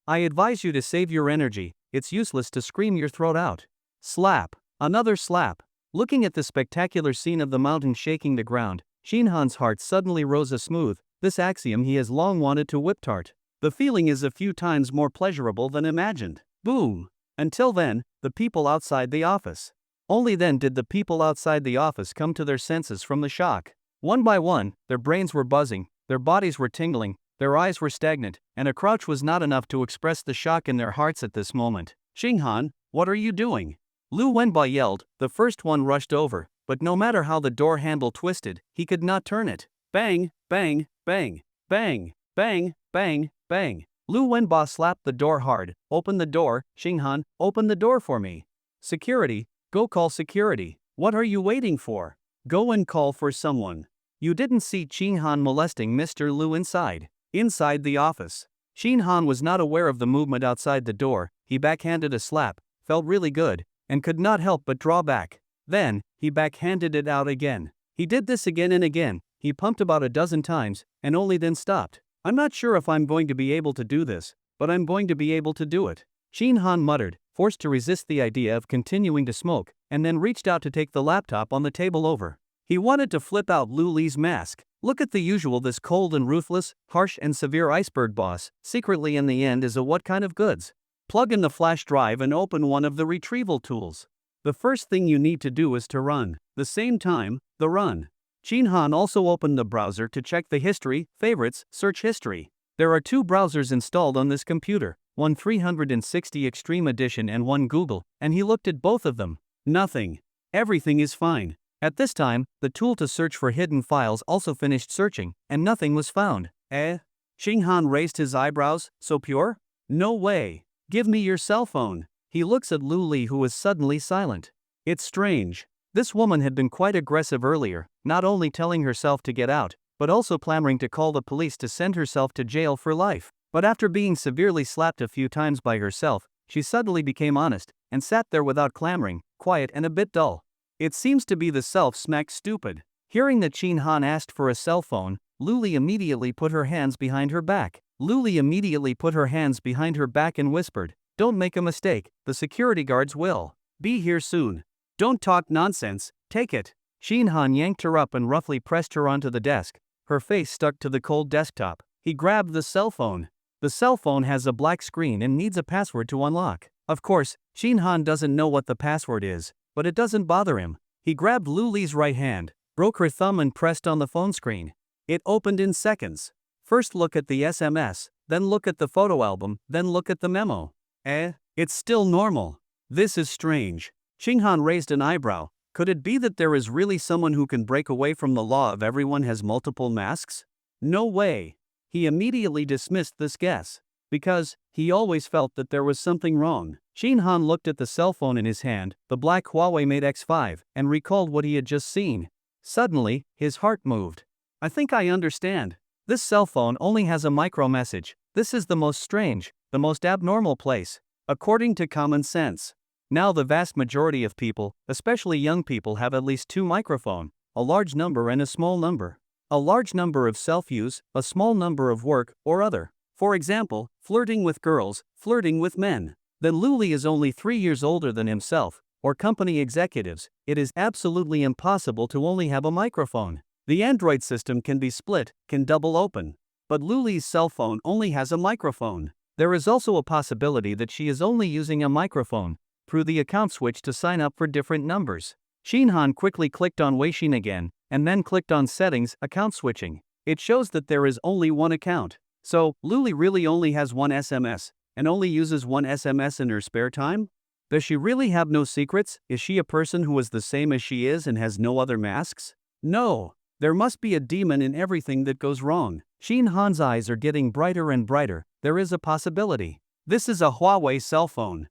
I advise you to save your energy, it's useless to scream your throat out. Slap. Another slap. Looking at the spectacular scene of the mountain shaking the ground, Shin Han's heart suddenly rose a smooth, this axiom he has long wanted to whip-tart. The feeling is a few times more pleasurable than imagined. Boom. Until then, the people outside the office. Only then did the people outside the office come to their senses from the shock. One by one, their brains were buzzing, their bodies were tingling, their eyes were stagnant, and a crouch was not enough to express the shock in their hearts at this moment. Shin Han, what are you doing? Lu Wenba yelled. The first one rushed over, but no matter how the door handle twisted, he could not turn it. Bang, bang, bang, bang, bang, bang, bang. Lu Wenba slapped the door hard. Open the door, Shin Han, open the door for me. Security, go call security. What are you waiting for? Go and call for someone. You didn't see Shin Han molesting Mr. Lu inside the office. Shin Han was not aware of the movement outside the door. He backhanded a slap, felt really good, and could not help but draw back. Then, he backhanded it out again. He did this again and again. He pumped about a dozen times, and only then stopped. I'm not sure if I'm going to be able to do this, but I'm going to be able to do it. Shin Han muttered, forced to resist the idea of continuing to smoke, and then reached out to take the laptop on the table over. He wanted to flip out Lu Li's mask. Look at the usual, this cold and ruthless, harsh and severe iceberg boss, secretly in the end is a what kind of goods? Plug in the flash drive and open one of the retrieval tools. The first thing you need to do is to run. The same time, the run. Shin Han also opened the browser to check the history, favorites, search history. There are 2 browsers installed on this computer, one 360 Extreme Edition and one Google, and he looked at both of them. Nothing. Everything is fine. At this time, the tool to search for hidden files also finished searching, and nothing was found. Shin Han raised his eyebrows. So pure? No way. Give me your cell phone. He looks at Lu Li, who is suddenly silent. It's strange. This woman had been quite aggressive earlier, not only telling herself to get out, but also clamoring to call the police to send herself to jail for life. But after being severely slapped a few times by herself, she suddenly became honest, and sat there without clamoring, quiet and a bit dull. It seems to be the self-smacked stupid. Hearing that Shin Han asked for a cell phone, Lu Li immediately put her hands behind her back. And whispered, "Don't make a mistake, the security guards will be here soon. Don't talk nonsense, take it." Shin Han yanked her up and roughly pressed her onto the desk. Her face stuck to the cold desktop. He grabbed the cell phone. The cell phone has a black screen and needs a password to unlock. Of course, Shin Han doesn't know what the password is, but it doesn't bother him. He grabbed Lu Li's right hand, broke her thumb and pressed on the phone screen. It opened in seconds. First look at the SMS, then look at the photo album, then look at the memo. It's still normal. This is strange. Shin Han raised an eyebrow. Could it be that there is really someone who can break away from the law of everyone has multiple masks? No way. He immediately dismissed this guess, because he always felt that there was something wrong. Shin Han looked at the cell phone in his hand, the black Huawei Mate X5, and recalled what he had just seen. Suddenly, his heart moved. I think I understand. This cell phone only has a micro message. This is the most strange, the most abnormal place, according to common sense. Now the vast majority of people, especially young people, have at least 2 microphones, a large number and a small number. A large number of self-use, a small number of work or other. For example, flirting with girls, flirting with men. Then Lu Li is only 3 years older than himself, or company executives. It is absolutely impossible to only have a microphone. The Android system can be split, can double open. But Lu Li's cell phone only has a microphone. There is also a possibility that she is only using a microphone through the account switch to sign up for different numbers. Shin Han quickly clicked on Weixin again, and then clicked on Settings, Account Switching. It shows that there is only one account. So, Lu Li really only has one SMS, and only uses one SMS in her spare time? Does she really have no secrets? Is she a person who is the same as she is and has no other masks? No. There must be a demon in everything that goes wrong. Shin Han's eyes are getting brighter and brighter. There is a possibility. This is a Huawei cell phone.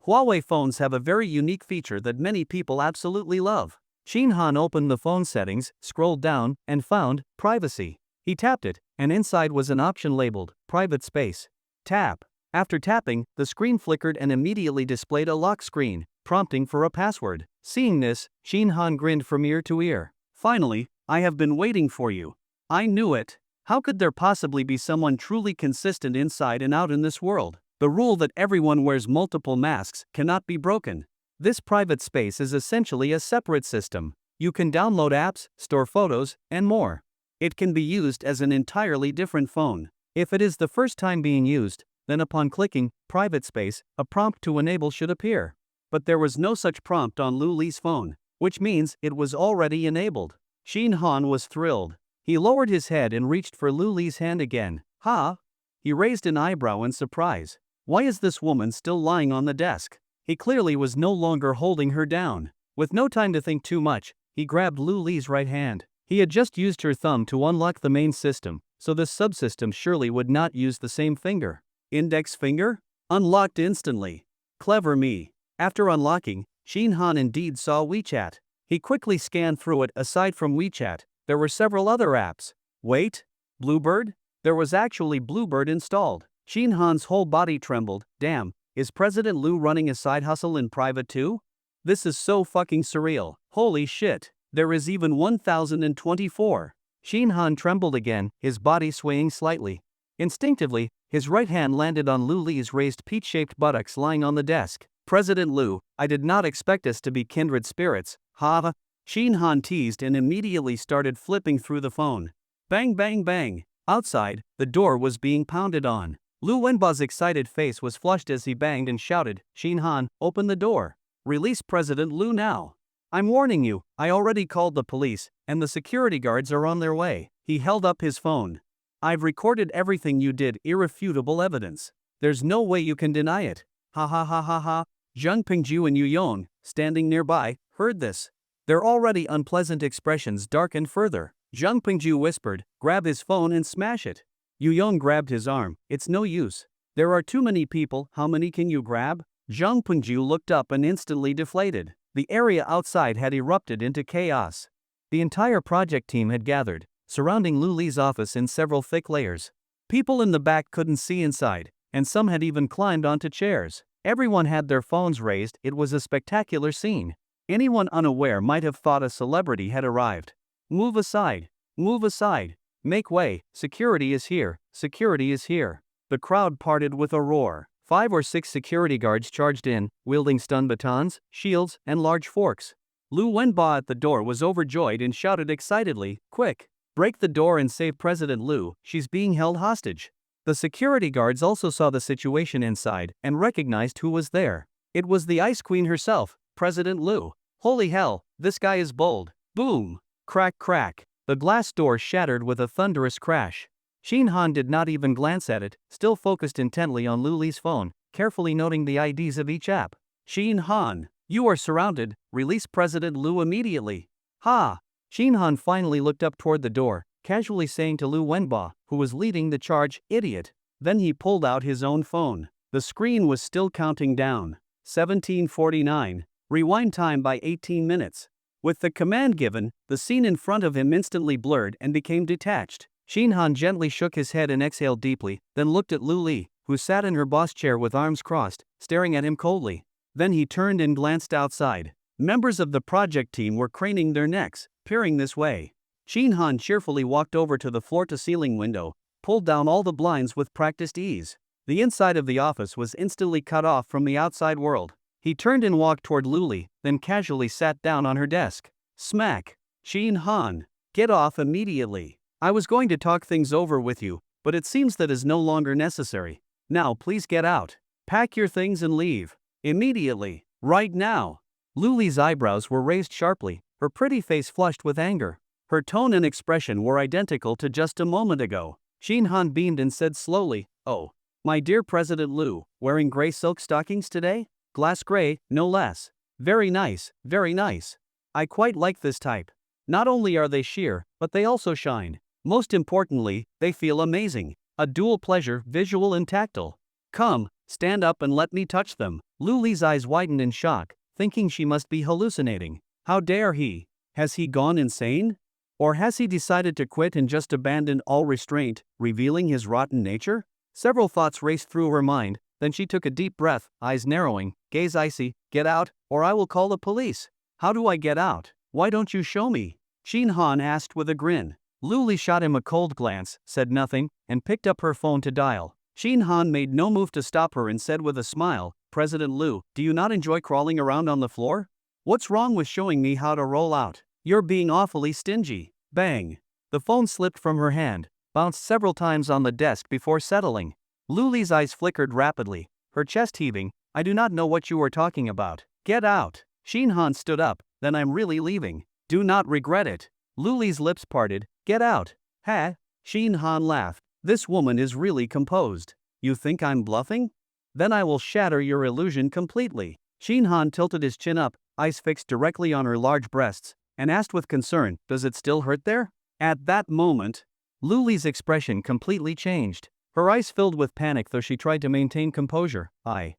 Huawei phones have a very unique feature that many people absolutely love. Shin Han opened the phone settings, scrolled down, and found Privacy. He tapped it, and inside was an option labeled Private Space. Tap. After tapping, the screen flickered and immediately displayed a lock screen, prompting for a password. Seeing this, Shin Han grinned from ear to ear. Finally, I have been waiting for you. I knew it. How could there possibly be someone truly consistent inside and out in this world? The rule that everyone wears multiple masks cannot be broken. This private space is essentially a separate system. You can download apps, store photos, and more. It can be used as an entirely different phone. If it is the first time being used, then upon clicking Private Space, a prompt to enable should appear. But there was no such prompt on Lu Li's phone, which means it was already enabled. Shin Han was thrilled. He lowered his head and reached for Lu Li's hand again. Ha! He raised an eyebrow in surprise. Why is this woman still lying on the desk? He clearly was no longer holding her down. With no time to think too much, he grabbed Lu Li's right hand. He had just used her thumb to unlock the main system, so this subsystem surely would not use the same finger. Index finger? Unlocked instantly. Clever me. After unlocking, Shin Han indeed saw WeChat. He quickly scanned through it. Aside from WeChat, there were several other apps. Wait, Bluebird? There was actually Bluebird installed. Shin Han's whole body trembled. Damn, is President Lu running a side hustle in private too? This is so fucking surreal. Holy shit, there is even 1024. Shin Han trembled again, his body swaying slightly. Instinctively, his right hand landed on Lu Li's raised peach-shaped buttocks lying on the desk. President Lu, I did not expect us to be kindred spirits, ha. Shin Han teased and immediately started flipping through the phone. Bang bang bang. Outside, the door was being pounded on. Lu Wenba's excited face was flushed as he banged and shouted, Shin Han, open the door. Release President Lu now. I'm warning you, I already called the police, and the security guards are on their way. He held up his phone. I've recorded everything you did, irrefutable evidence. There's no way you can deny it. Ha ha ha ha ha. Zhang Pingju and Yu Yong, standing nearby, heard this. Their already unpleasant expressions darkened further. Zhang Pingju whispered, grab his phone and smash it. Yu Yong grabbed his arm, it's no use. There are too many people, how many can you grab? Zhang Pingju looked up and instantly deflated. The area outside had erupted into chaos. The entire project team had gathered, surrounding Lu Li's office in several thick layers. People in the back couldn't see inside, and some had even climbed onto chairs. Everyone had their phones raised, it was a spectacular scene. Anyone unaware might have thought a celebrity had arrived. Move aside. Move aside. Make way, security is here, security is here. The crowd parted with a roar. 5 or 6 security guards charged in, wielding stun batons, shields, and large forks. Lu Wenba at the door was overjoyed and shouted excitedly, quick! Break the door and save President Lu, she's being held hostage. The security guards also saw the situation inside and recognized who was there. It was the Ice Queen herself, President Lu. Holy hell, this guy is bold. Boom! Crack crack. The glass door shattered with a thunderous crash. Shin Han did not even glance at it, still focused intently on Lu Li's phone, carefully noting the IDs of each app. Shin Han, you are surrounded, release President Lu immediately. Ha! Shin Han finally looked up toward the door, casually saying to Lu Wenba, who was leading the charge, idiot. Then he pulled out his own phone. The screen was still counting down. 17:49. Rewind time by 18 minutes. With the command given, the scene in front of him instantly blurred and became detached. Shin Han gently shook his head and exhaled deeply, then looked at Lu Li, who sat in her boss chair with arms crossed, staring at him coldly. Then he turned and glanced outside. Members of the project team were craning their necks, peering this way. Shin Han cheerfully walked over to the floor-to-ceiling window, pulled down all the blinds with practiced ease. The inside of the office was instantly cut off from the outside world. He turned and walked toward Lu Li, then casually sat down on her desk. Smack! Shin Han, get off immediately. I was going to talk things over with you, but it seems that is no longer necessary. Now please get out. Pack your things and leave. Immediately. Right now. Lu Li's eyebrows were raised sharply, her pretty face flushed with anger. Her tone and expression were identical to just a moment ago. Shin Han beamed and said slowly, oh, my dear President Lu, wearing gray silk stockings today? Glass gray, no less. Very nice, very nice. I quite like this type. Not only are they sheer, but they also shine. Most importantly, they feel amazing. A dual pleasure, visual and tactile. Come, stand up and let me touch them. Lu Li's eyes widened in shock, thinking she must be hallucinating. How dare he? Has he gone insane? Or has he decided to quit and just abandon all restraint, revealing his rotten nature? Several thoughts raced through her mind, then she took a deep breath, eyes narrowing, gaze icy. Get out, or I will call the police. How do I get out? Why don't you show me? Shin Han asked with a grin. Lu Li shot him a cold glance, said nothing, and picked up her phone to dial. Shin Han made no move to stop her and said with a smile, President Lu, do you not enjoy crawling around on the floor? What's wrong with showing me how to roll out? You're being awfully stingy. Bang! The phone slipped from her hand, bounced several times on the desk before settling. Lu Li's eyes flickered rapidly, her chest heaving. I do not know what you are talking about. Get out! Shin Han stood up, then I'm really leaving. Do not regret it. Lu Li's lips parted. Get out. Ha! Shin Han laughed. This woman is really composed. You think I'm bluffing? Then I will shatter your illusion completely. Shin Han tilted his chin up, eyes fixed directly on her large breasts, and asked with concern, does it still hurt there? At that moment, Lu Li's expression completely changed. Her eyes filled with panic though she tried to maintain composure. I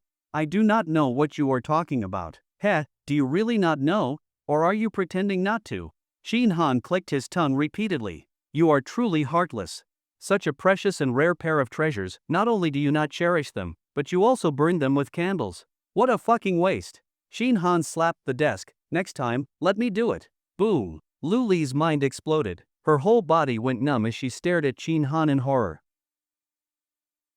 do not know what you are talking about. Heh, do you really not know? Or are you pretending not to? Shin Han clicked his tongue repeatedly. You are truly heartless. Such a precious and rare pair of treasures, not only do you not cherish them, but you also burn them with candles. What a fucking waste. Shin Han slapped the desk. Next time, let me do it. Boom. Lu Li's mind exploded. Her whole body went numb as she stared at Shin Han in horror.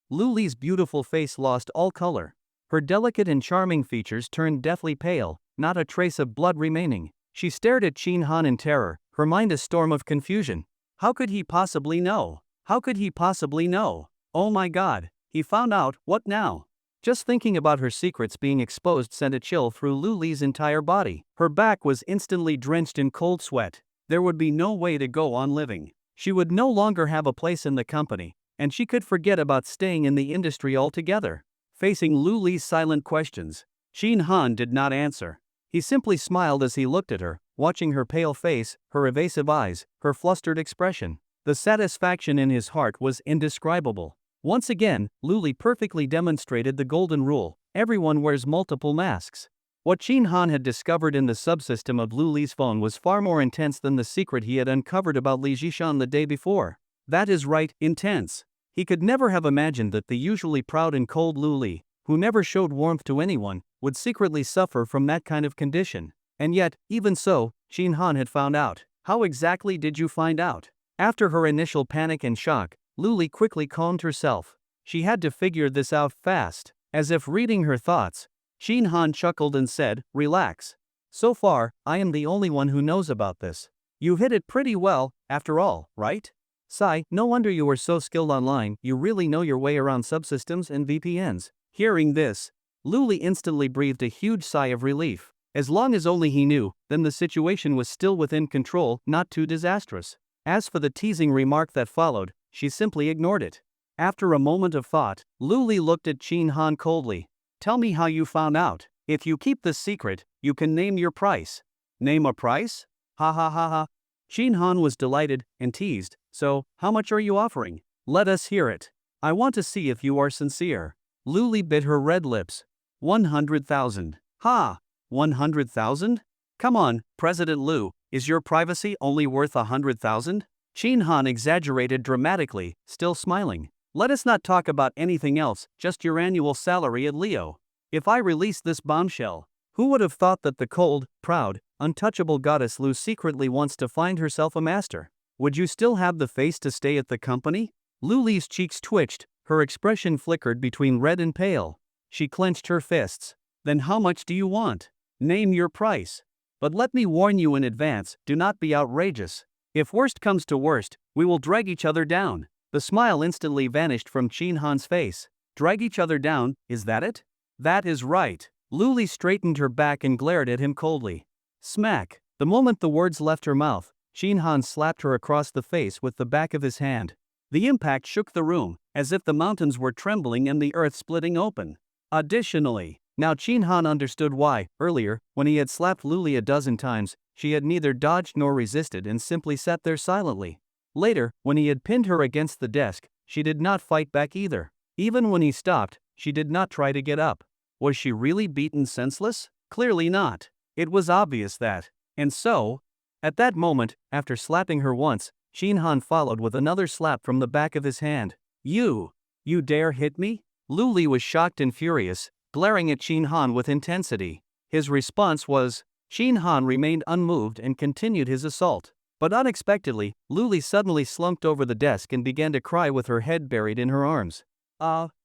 Lu Li's beautiful face lost all color. Her delicate and charming features turned deathly pale, not a trace of blood remaining. She stared at Shin Han in terror, her mind a storm of confusion. How could he possibly know? How could he possibly know? Oh my god, he found out, what now? Just thinking about her secrets being exposed sent a chill through Lu Li's entire body. Her back was instantly drenched in cold sweat. There would be no way to go on living. She would no longer have a place in the company, and she could forget about staying in the industry altogether. Facing Lu Li's silent questions, Shin Han did not answer. He simply smiled as he looked at her, watching her pale face, her evasive eyes, her flustered expression. The satisfaction in his heart was indescribable. Once again, Lu Li perfectly demonstrated the golden rule: everyone wears multiple masks. What Shin Han had discovered in the subsystem of Lu Li's phone was far more intense than the secret he had uncovered about Li Jishan the day before. That is right, intense. He could never have imagined that the usually proud and cold Lu Li, who never showed warmth to anyone, would secretly suffer from that kind of condition. And yet, even so, Shin Han had found out. How exactly did you find out? After her initial panic and shock, Lu Li quickly calmed herself. She had to figure this out fast. As if reading her thoughts, Shin Han chuckled and said, "Relax. So far, I am the only one who knows about this. You hit it pretty well, after all, right? Sigh, no wonder you are so skilled online, you really know your way around subsystems and VPNs." Hearing this, Lu Li instantly breathed a huge sigh of relief. As long as only he knew, then the situation was still within control, not too disastrous. As for the teasing remark that followed, she simply ignored it. After a moment of thought, Lu Li looked at Shin Han coldly. "Tell me how you found out. If you keep this secret, you can name your price." "Name a price? Ha ha ha ha." Shin Han was delighted and teased. "So, how much are you offering? Let us hear it. I want to see if you are sincere." Lu Li bit her red lips. 100,000. Ha! 100,000? Come on, President Lu, is your privacy only worth 100,000? Shin Han exaggerated dramatically, still smiling. "Let us not talk about anything else, just your annual salary at Leo. If I release this bombshell, who would have thought that the cold, proud, untouchable goddess Lu secretly wants to find herself a master? Would you still have the face to stay at the company?" Lu Li's cheeks twitched, her expression flickered between red and pale. She clenched her fists. "Then how much do you want? Name your price. But let me warn you in advance, do not be outrageous. If worst comes to worst, we will drag each other down." The smile instantly vanished from Shin Han's face. "Drag each other down, is that it?" "That is right." Lu Li straightened her back and glared at him coldly. Smack! The moment the words left her mouth, Shin Han slapped her across the face with the back of his hand. The impact shook the room, as if the mountains were trembling and the earth splitting open. Additionally, now Shin Han understood why, earlier, when he had slapped Lu Li a dozen times, she had neither dodged nor resisted and simply sat there silently. Later, when he had pinned her against the desk, she did not fight back either. Even when he stopped, she did not try to get up. Was she really beaten senseless? Clearly not. It was obvious that. And so, at that moment, after slapping her once, Shin Han followed with another slap from the back of his hand. You dare hit me?" Lu Li was shocked and furious, glaring at Shin Han with intensity. His response was, Shin Han remained unmoved and continued his assault. But unexpectedly, Lu Li suddenly slumped over the desk and began to cry with her head buried in her arms.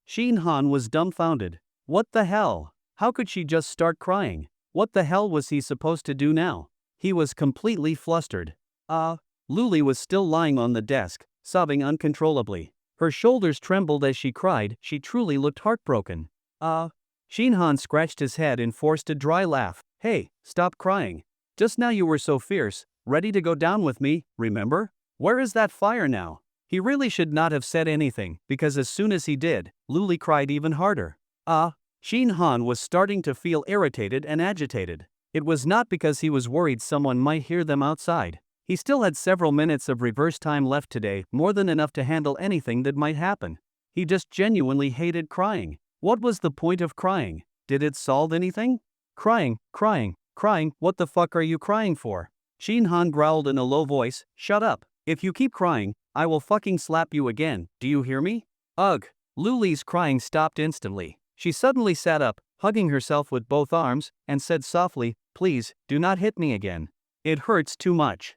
Shin Han was dumbfounded. What the hell? How could she just start crying? What the hell was he supposed to do now? He was completely flustered. Lu Li was still lying on the desk, sobbing uncontrollably. Her shoulders trembled as she cried, she truly looked heartbroken. Shin Han scratched his head and forced a dry laugh. "Hey, stop crying. Just now you were so fierce, ready to go down with me, remember? Where is that fire now?" He really should not have said anything, because as soon as he did, Lu Li cried even harder. Shin Han was starting to feel irritated and agitated. It was not because he was worried someone might hear them outside. He still had several minutes of reverse time left today, more than enough to handle anything that might happen. He just genuinely hated crying. What was the point of crying? Did it solve anything? Crying, what the fuck are you crying for? Shin Han growled in a low voice, "Shut up. If you keep crying, I will fucking slap you again, do you hear me?" Ugh. Lu Li's crying stopped instantly. She suddenly sat up, hugging herself with both arms, and said softly, "Please, do not hit me again. It hurts too much."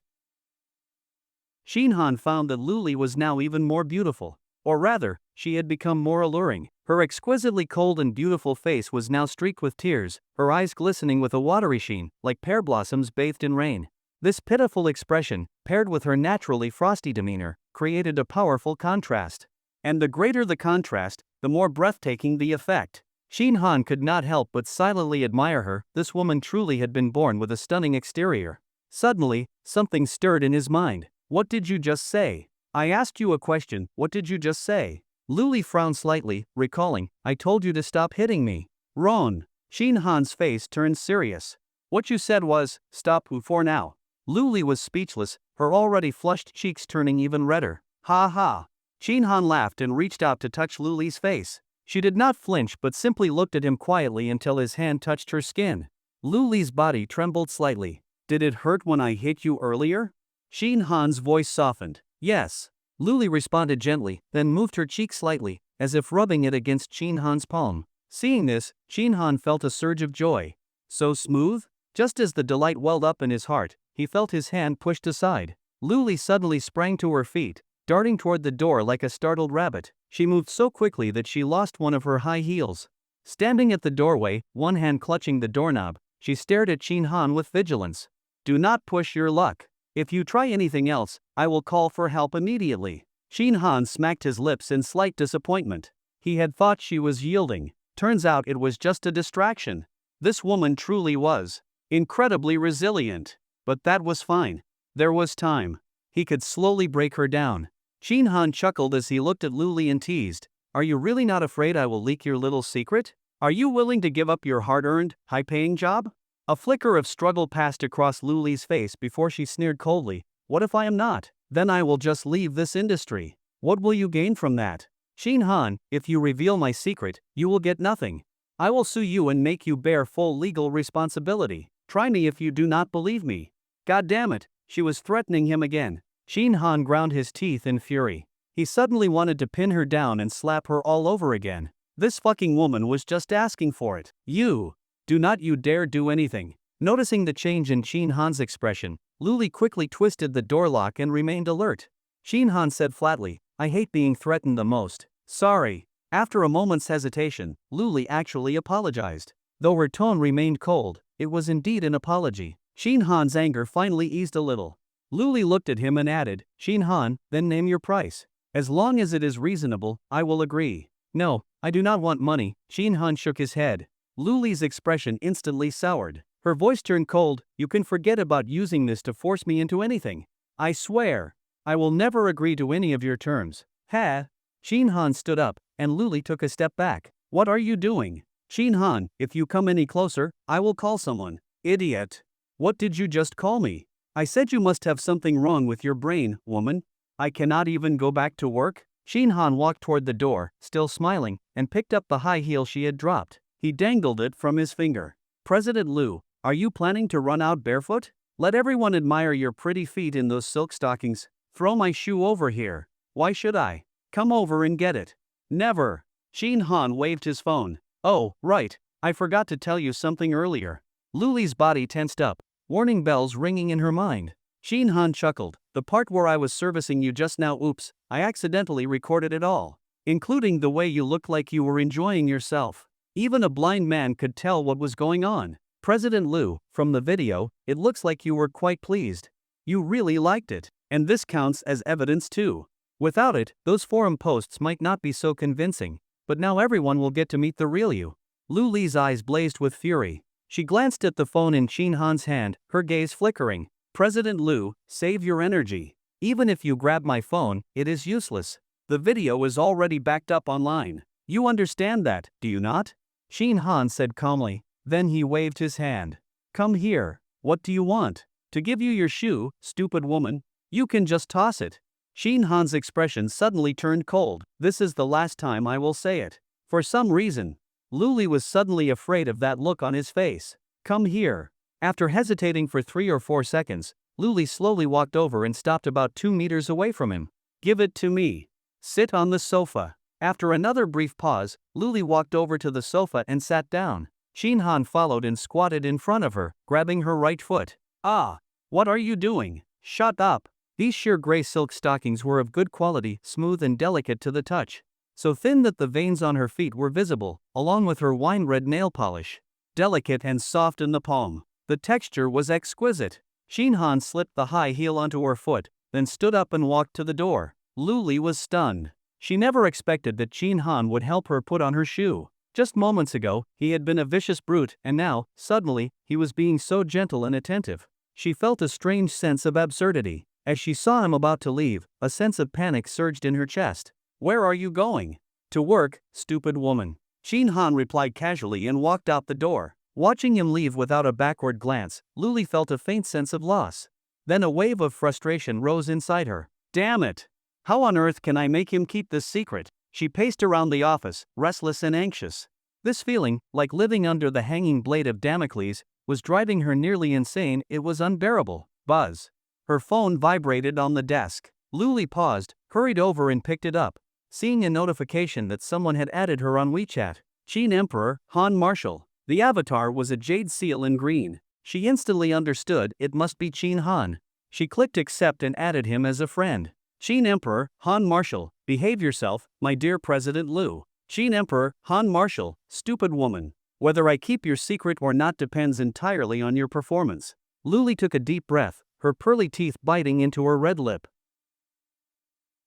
Shin Han found that Lu Li was now even more beautiful. Or rather, she had become more alluring. Her exquisitely cold and beautiful face was now streaked with tears, her eyes glistening with a watery sheen, like pear blossoms bathed in rain. This pitiful expression, paired with her naturally frosty demeanor, created a powerful contrast. And the greater the contrast, the more breathtaking the effect. Shin Han could not help but silently admire her. This woman truly had been born with a stunning exterior. Suddenly, something stirred in his mind. What did you just say? I asked you a question, what did you just say? Luli frowned slightly, recalling, I told you to stop hitting me. Ron. Shin Han's face turned serious. What you said was, stop for now. Luli was speechless, her already flushed cheeks turning even redder. Ha ha. Shin Han laughed and reached out to touch Luli's face. She did not flinch but simply looked at him quietly until his hand touched her skin. Luli's body trembled slightly. Did it hurt when I hit you earlier? Shin Han's voice softened. Yes. Luli responded gently, then moved her cheek slightly, as if rubbing it against Shin Han's palm. Seeing this, Shin Han felt a surge of joy. So smooth? Just as the delight welled up in his heart, he felt his hand pushed aside. Luli suddenly sprang to her feet, darting toward the door like a startled rabbit. She moved so quickly that she lost one of her high heels. Standing at the doorway, one hand clutching the doorknob, she stared at Shin Han with vigilance. Do not push your luck. If you try anything else, I will call for help immediately. Shin Han smacked his lips in slight disappointment. He had thought she was yielding. Turns out it was just a distraction. This woman truly was incredibly resilient. But that was fine. There was time. He could slowly break her down. Shin Han chuckled as he looked at Luli and teased, Are you really not afraid I will leak your little secret? Are you willing to give up your hard-earned, high-paying job? A flicker of struggle passed across Luli's face before she sneered coldly, What if I am not? Then I will just leave this industry. What will you gain from that? Shin Han, if you reveal my secret, you will get nothing. I will sue you and make you bear full legal responsibility. Try me if you do not believe me. God damn it, she was threatening him again. Shin Han ground his teeth in fury. He suddenly wanted to pin her down and slap her all over again. This fucking woman was just asking for it. You. Do not you dare do anything. Noticing the change in Shin Han's expression, Luli quickly twisted the door lock and remained alert. Shin Han said flatly, I hate being threatened the most. Sorry. After a moment's hesitation, Luli actually apologized. Though her tone remained cold, it was indeed an apology. Shin Han's anger finally eased a little. Luli looked at him and added, Shin Han, then name your price. As long as it is reasonable, I will agree. No, I do not want money. Shin Han shook his head. Luli's expression instantly soured. Her voice turned cold, You can forget about using this to force me into anything. I swear. I will never agree to any of your terms. Ha! Shin Han stood up, and Luli took a step back. What are you doing? Shin Han, if you come any closer, I will call someone. Idiot. What did you just call me? I said you must have something wrong with your brain, woman. I cannot even go back to work? Shin Han walked toward the door, still smiling, and picked up the high heel she had dropped. He dangled it from his finger. President Liu, are you planning to run out barefoot? Let everyone admire your pretty feet in those silk stockings. Throw my shoe over here. Why should I? Come over and get it. Never. Shin Han waved his phone. Oh, right. I forgot to tell you something earlier. Luli's body tensed up, warning bells ringing in her mind. Shin Han chuckled. The part where I was servicing you just now, oops, I accidentally recorded it all. Including the way you looked like you were enjoying yourself. Even a blind man could tell what was going on. President Liu, from the video, it looks like you were quite pleased. You really liked it. And this counts as evidence too. Without it, those forum posts might not be so convincing. But now everyone will get to meet the real you. Luli's eyes blazed with fury. She glanced at the phone in Shin Han's hand, her gaze flickering. President Liu, save your energy. Even if you grab my phone, it is useless. The video is already backed up online. You understand that, do you not? Shin Han said calmly. Then he waved his hand. Come here. What do you want? To give you your shoe, stupid woman? You can just toss it. Shin Han's expression suddenly turned cold. This is the last time I will say it. For some reason, Luli was suddenly afraid of that look on his face. Come here. After hesitating for 3 or 4 seconds, Luli slowly walked over and stopped about 2 meters away from him. Give it to me. Sit on the sofa. After another brief pause, Luli walked over to the sofa and sat down. Shin Han followed and squatted in front of her, grabbing her right foot. Ah! What are you doing? Shut up. These sheer gray silk stockings were of good quality, smooth and delicate to the touch. So thin that the veins on her feet were visible, along with her wine-red nail polish. Delicate and soft in the palm. The texture was exquisite. Shin Han slipped the high heel onto her foot, then stood up and walked to the door. Luli was stunned. She never expected that Shin Han would help her put on her shoe. Just moments ago, he had been a vicious brute, and now, suddenly, he was being so gentle and attentive. She felt a strange sense of absurdity. As she saw him about to leave, a sense of panic surged in her chest. "Where are you going?" "To work, stupid woman." Shin Han replied casually and walked out the door. Watching him leave without a backward glance, Luli felt a faint sense of loss. Then a wave of frustration rose inside her. Damn it! How on earth can I make him keep this secret? She paced around the office, restless and anxious. This feeling, like living under the hanging blade of Damocles, was driving her nearly insane. It was unbearable. Buzz. Her phone vibrated on the desk. Luli paused, hurried over and picked it up, seeing a notification that someone had added her on WeChat. Qin Emperor, Han Marshal. The avatar was a jade seal in green. She instantly understood it must be Qin Han. She clicked accept and added him as a friend. Qin Emperor, Han Marshal, behave yourself, my dear President Liu. Qin Emperor, Han Marshal, stupid woman. Whether I keep your secret or not depends entirely on your performance. Luli took a deep breath, her pearly teeth biting into her red lip.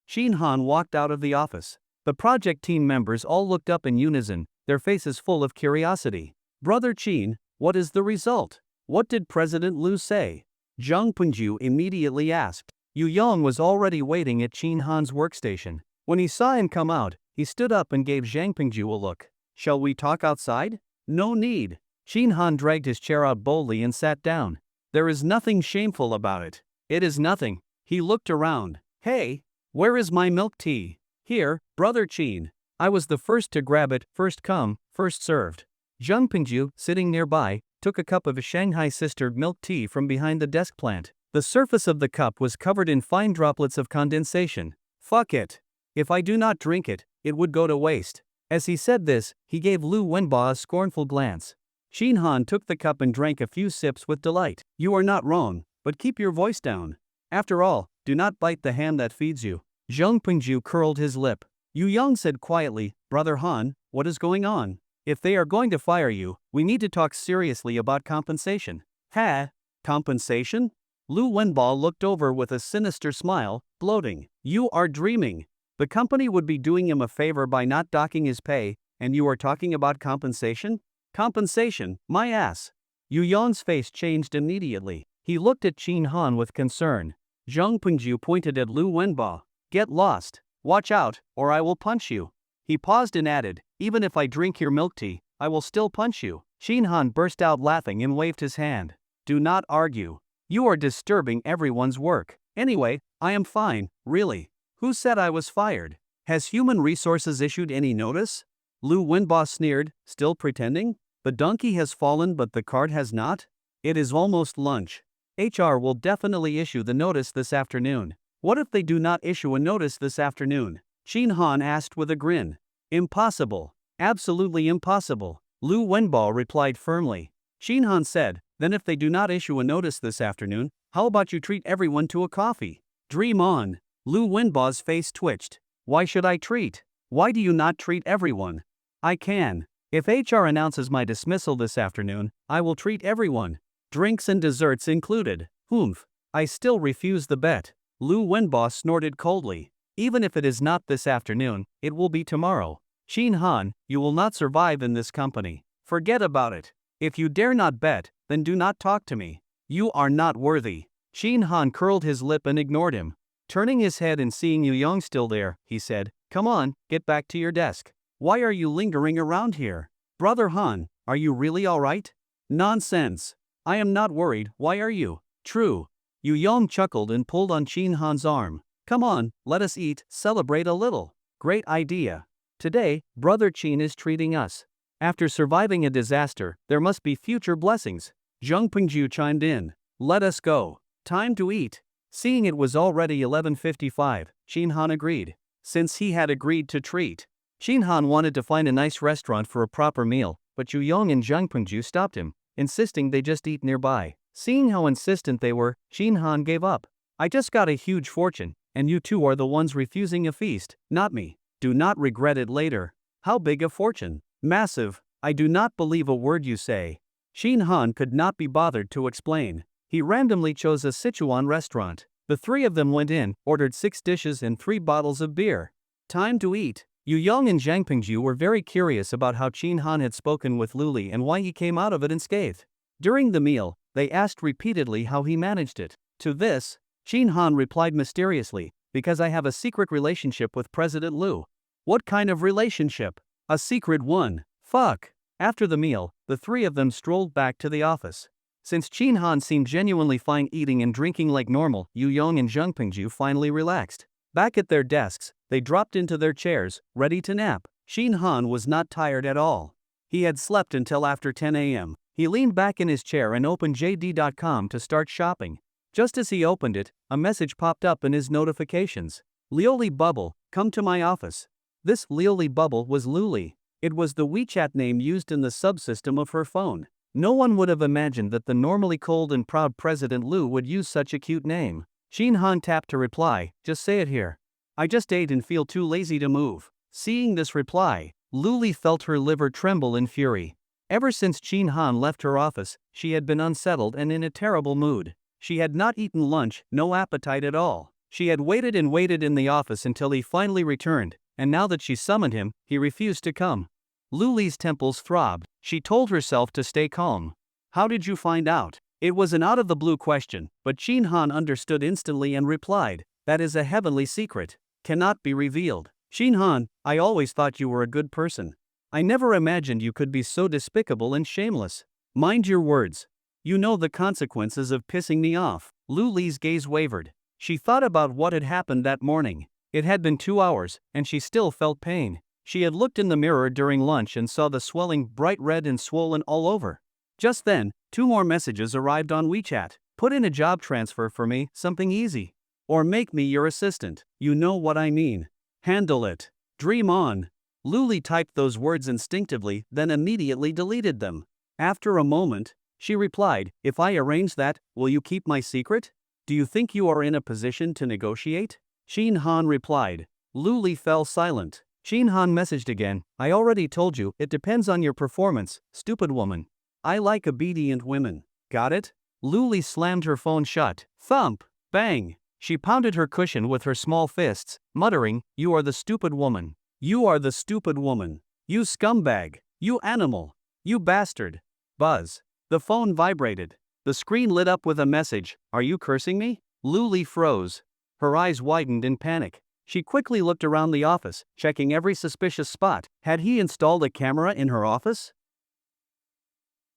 Qin Han walked out of the office. The project team members all looked up in unison, their faces full of curiosity. Brother Qin, what is the result? What did President Liu say? Zhang Pengju immediately asked. Yu Yong was already waiting at Qin Han's workstation. When he saw him come out, he stood up and gave Zhang Pengju a look. Shall we talk outside? No need. Qin Han dragged his chair out boldly and sat down. There is nothing shameful about it. It is nothing. He looked around. Hey, where is my milk tea? Here, Brother Qin. I was the first to grab it, first come, first served. Zhang Pengju, sitting nearby, took a cup of a Shanghai Sister milk tea from behind the desk plant. The surface of the cup was covered in fine droplets of condensation. Fuck it. If I do not drink it, it would go to waste. As he said this, he gave Lu Wenba a scornful glance. Qin Han took the cup and drank a few sips with delight. You are not wrong, but keep your voice down. After all, do not bite the hand that feeds you. Zhang Pengju curled his lip. Yu Yang said quietly, Brother Han, what is going on? If they are going to fire you, we need to talk seriously about compensation. Ha? Compensation? Lu Wenba looked over with a sinister smile, gloating. You are dreaming. The company would be doing him a favor by not docking his pay, and you are talking about compensation? Compensation, my ass. Yu Yang's face changed immediately. He looked at Qin Han with concern. Zhang Pengju pointed at Lu Wenba. Get lost. Watch out, or I will punch you. He paused and added, even if I drink your milk tea, I will still punch you. Qin Han burst out laughing and waved his hand. Do not argue. You are disturbing everyone's work. Anyway, I am fine, really. Who said I was fired? Has Human Resources issued any notice? Lu Wenba sneered, still pretending? The donkey has fallen but the cart has not? It is almost lunch. HR will definitely issue the notice this afternoon. What if they do not issue a notice this afternoon? Qin Han asked with a grin. Impossible. Absolutely impossible. Lu Wenba replied firmly. Qin Han said, then if they do not issue a notice this afternoon, how about you treat everyone to a coffee? Dream on. Lu Wenba's face twitched. Why should I treat? Why do you not treat everyone? I can. If HR announces my dismissal this afternoon, I will treat everyone. Drinks and desserts included. Humph. I still refuse the bet. Lu Wenba snorted coldly. Even if it is not this afternoon, it will be tomorrow. Qin Han, you will not survive in this company. Forget about it. If you dare not bet, then do not talk to me. You are not worthy. Qin Han curled his lip and ignored him. Turning his head and seeing Yu Yang still there, he said, come on, get back to your desk. Why are you lingering around here? Brother Han, are you really alright? Nonsense. I am not worried, why are you? True. Yu Yang chuckled and pulled on Qin Han's arm. Come on, let us eat, celebrate a little. Great idea. Today, Brother Qin is treating us. After surviving a disaster, there must be future blessings. Zhang Pengju chimed in. Let us go. Time to eat. Seeing it was already 11:55, Qin Han agreed. Since he had agreed to treat, Qin Han wanted to find a nice restaurant for a proper meal, but Yu Yang and Zhang Pengju stopped him, insisting they just eat nearby. Seeing how insistent they were, Qin Han gave up. I just got a huge fortune, and you two are the ones refusing a feast, not me. Do not regret it later. How big a fortune? Massive. I do not believe a word you say. Qin Han could not be bothered to explain. He randomly chose a Sichuan restaurant. The three of them went in, ordered 6 dishes and 3 bottles of beer. Time to eat. Yu Yong and Zhang Pingju were very curious about how Qin Han had spoken with Luli and why he came out of it unscathed. During the meal, they asked repeatedly how he managed it. To this, Qin Han replied mysteriously, "Because I have a secret relationship with President Liu." What kind of relationship? A secret one. Fuck. After the meal, the three of them strolled back to the office. Since Qin Han seemed genuinely fine eating and drinking like normal, Yu Yong and Zhang Pingju finally relaxed. Back at their desks, they dropped into their chairs, ready to nap. Qin Han was not tired at all. He had slept until after 10 a.m. He leaned back in his chair and opened JD.com to start shopping. Just as he opened it, a message popped up in his notifications. Lioli Bubble, come to my office. This Lioli Bubble was Luli. It was the WeChat name used in the subsystem of her phone. No one would have imagined that the normally cold and proud President Liu would use such a cute name. Qin Han tapped to reply, "Just say it here. I just ate and feel too lazy to move." Seeing this reply, Luli felt her liver tremble in fury. Ever since Qin Han left her office, she had been unsettled and in a terrible mood. She had not eaten lunch, no appetite at all. She had waited and waited in the office until he finally returned, and now that she summoned him, he refused to come. Luli's temples throbbed. She told herself to stay calm. "How did you find out?" It was an out-of-the-blue question, but Qin Han understood instantly and replied, "That is a heavenly secret. Cannot be revealed." "Qin Han, I always thought you were a good person. I never imagined you could be so despicable and shameless." "Mind your words. You know the consequences of pissing me off." Luli's gaze wavered. She thought about what had happened that morning. It had been 2 hours, and she still felt pain. She had looked in the mirror during lunch and saw the swelling bright red and swollen all over. Just then, 2 more messages arrived on WeChat. "Put in a job transfer for me, something easy. Or make me your assistant. You know what I mean. Handle it. Dream on." Luli typed those words instinctively, then immediately deleted them. After a moment, she replied, "If I arrange that, will you keep my secret? Do you think you are in a position to negotiate?" Qin Han replied. Luli fell silent. Qin Han messaged again, "I already told you, it depends on your performance, stupid woman. I like obedient women. Got it?" Luli slammed her phone shut. Thump! Bang! She pounded her cushion with her small fists, muttering, "You are the stupid woman. You are the stupid woman. You scumbag. You animal. You bastard." Buzz. The phone vibrated. The screen lit up with a message, "Are you cursing me?" Luli froze. Her eyes widened in panic. She quickly looked around the office, checking every suspicious spot. Had he installed a camera in her office?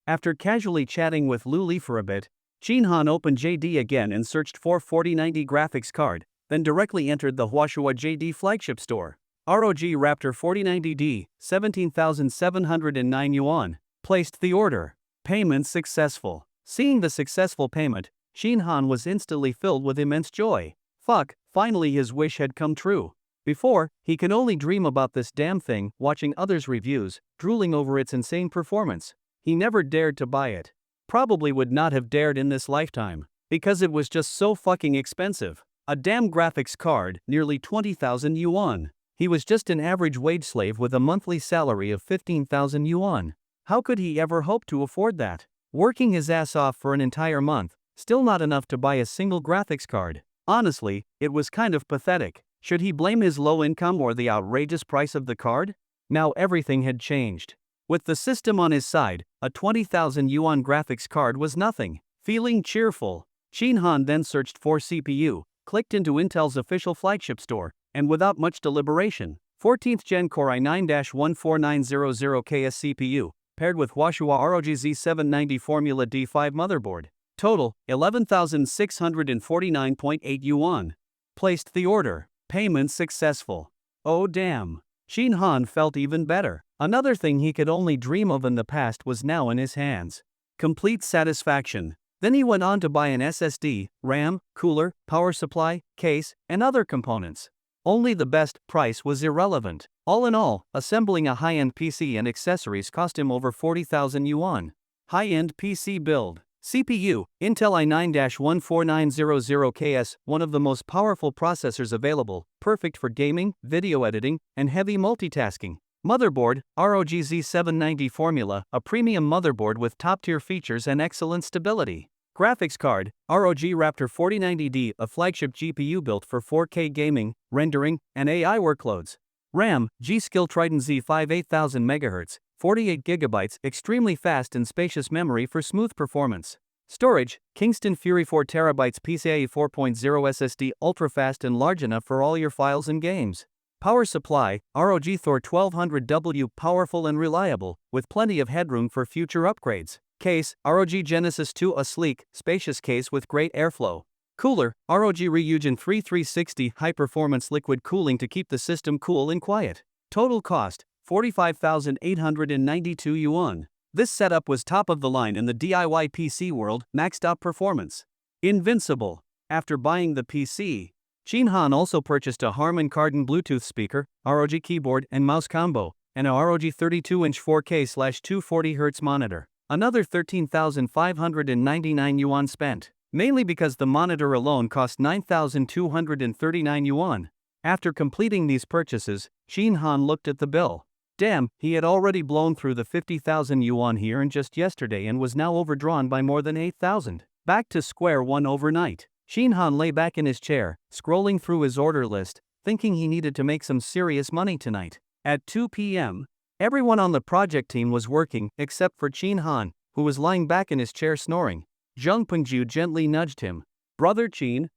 After casually chatting with Luli for a bit, Qin Han opened JD again and searched for 4090 graphics card, then directly entered the Huashua JD flagship store. ROG Raptor 4090D, 17,709 yuan. Placed the order. Payment successful. Seeing the successful payment, Qin Han was instantly filled with immense joy. Fuck, finally his wish had come true. Before, he could only dream about this damn thing, watching others' reviews, drooling over its insane performance. He never dared to buy it. Probably would not have dared in this lifetime. Because it was just so fucking expensive. A damn graphics card, nearly 20,000 yuan. He was just an average wage slave with a monthly salary of 15,000 yuan. How could he ever hope to afford that? Working his ass off for an entire month, still not enough to buy a single graphics card. Honestly, it was kind of pathetic. Should he blame his low income or the outrageous price of the card? Now everything had changed. With the system on his side, a 20,000 yuan graphics card was nothing. Feeling cheerful, Qin Han then searched for CPU, clicked into Intel's official flagship store, and without much deliberation, 14th Gen Core i9-14900KS CPU, paired with Huashua ROG Z790 Formula D5 motherboard. Total, 11,649.8 yuan. Placed the order. Payment successful. Oh damn. Qin Han felt even better. Another thing he could only dream of in the past was now in his hands. Complete satisfaction. Then he went on to buy an SSD, RAM, cooler, power supply, case, and other components. Only the best price was irrelevant. All in all, assembling a high-end PC and accessories cost him over 40,000 yuan. High-end PC build. CPU, Intel i9-14900KS, one of the most powerful processors available, perfect for gaming, video editing, and heavy multitasking. Motherboard, ROG Z790 Formula, a premium motherboard with top-tier features and excellent stability. Graphics card, ROG Raptor 4090D, a flagship GPU built for 4K gaming, rendering, and AI workloads. RAM, G-Skill Triton Z5 8000 MHz, 48 GB, extremely fast and spacious memory for smooth performance. Storage, Kingston Fury 4TB PCIe 4.0 SSD, ultra-fast and large enough for all your files and games. Power supply, ROG Thor 1200W, powerful and reliable, with plenty of headroom for future upgrades. Case, ROG Genesis 2, a sleek, spacious case with great airflow. Cooler, ROG Ryujin 3360, high-performance liquid cooling to keep the system cool and quiet. Total cost, 45,892 yuan. This setup was top of the line in the DIY PC world, maxed out performance. Invincible. After buying the PC, Shin Han also purchased a Harman Kardon Bluetooth speaker, ROG keyboard and mouse combo, and a ROG 32-inch 4K/240Hz monitor. Another 13,599 yuan spent, mainly because the monitor alone cost 9,239 yuan. After completing these purchases, Shin Han looked at the bill. Damn, he had already blown through the 50,000 yuan here and just yesterday and was now overdrawn by more than 8,000. Back to square one overnight. Shin Han lay back in his chair, scrolling through his order list, thinking he needed to make some serious money tonight. At 2 p.m., everyone on the project team was working, except for Shin Han, who was lying back in his chair snoring. Zhang Pengju gently nudged him. Brother Qin.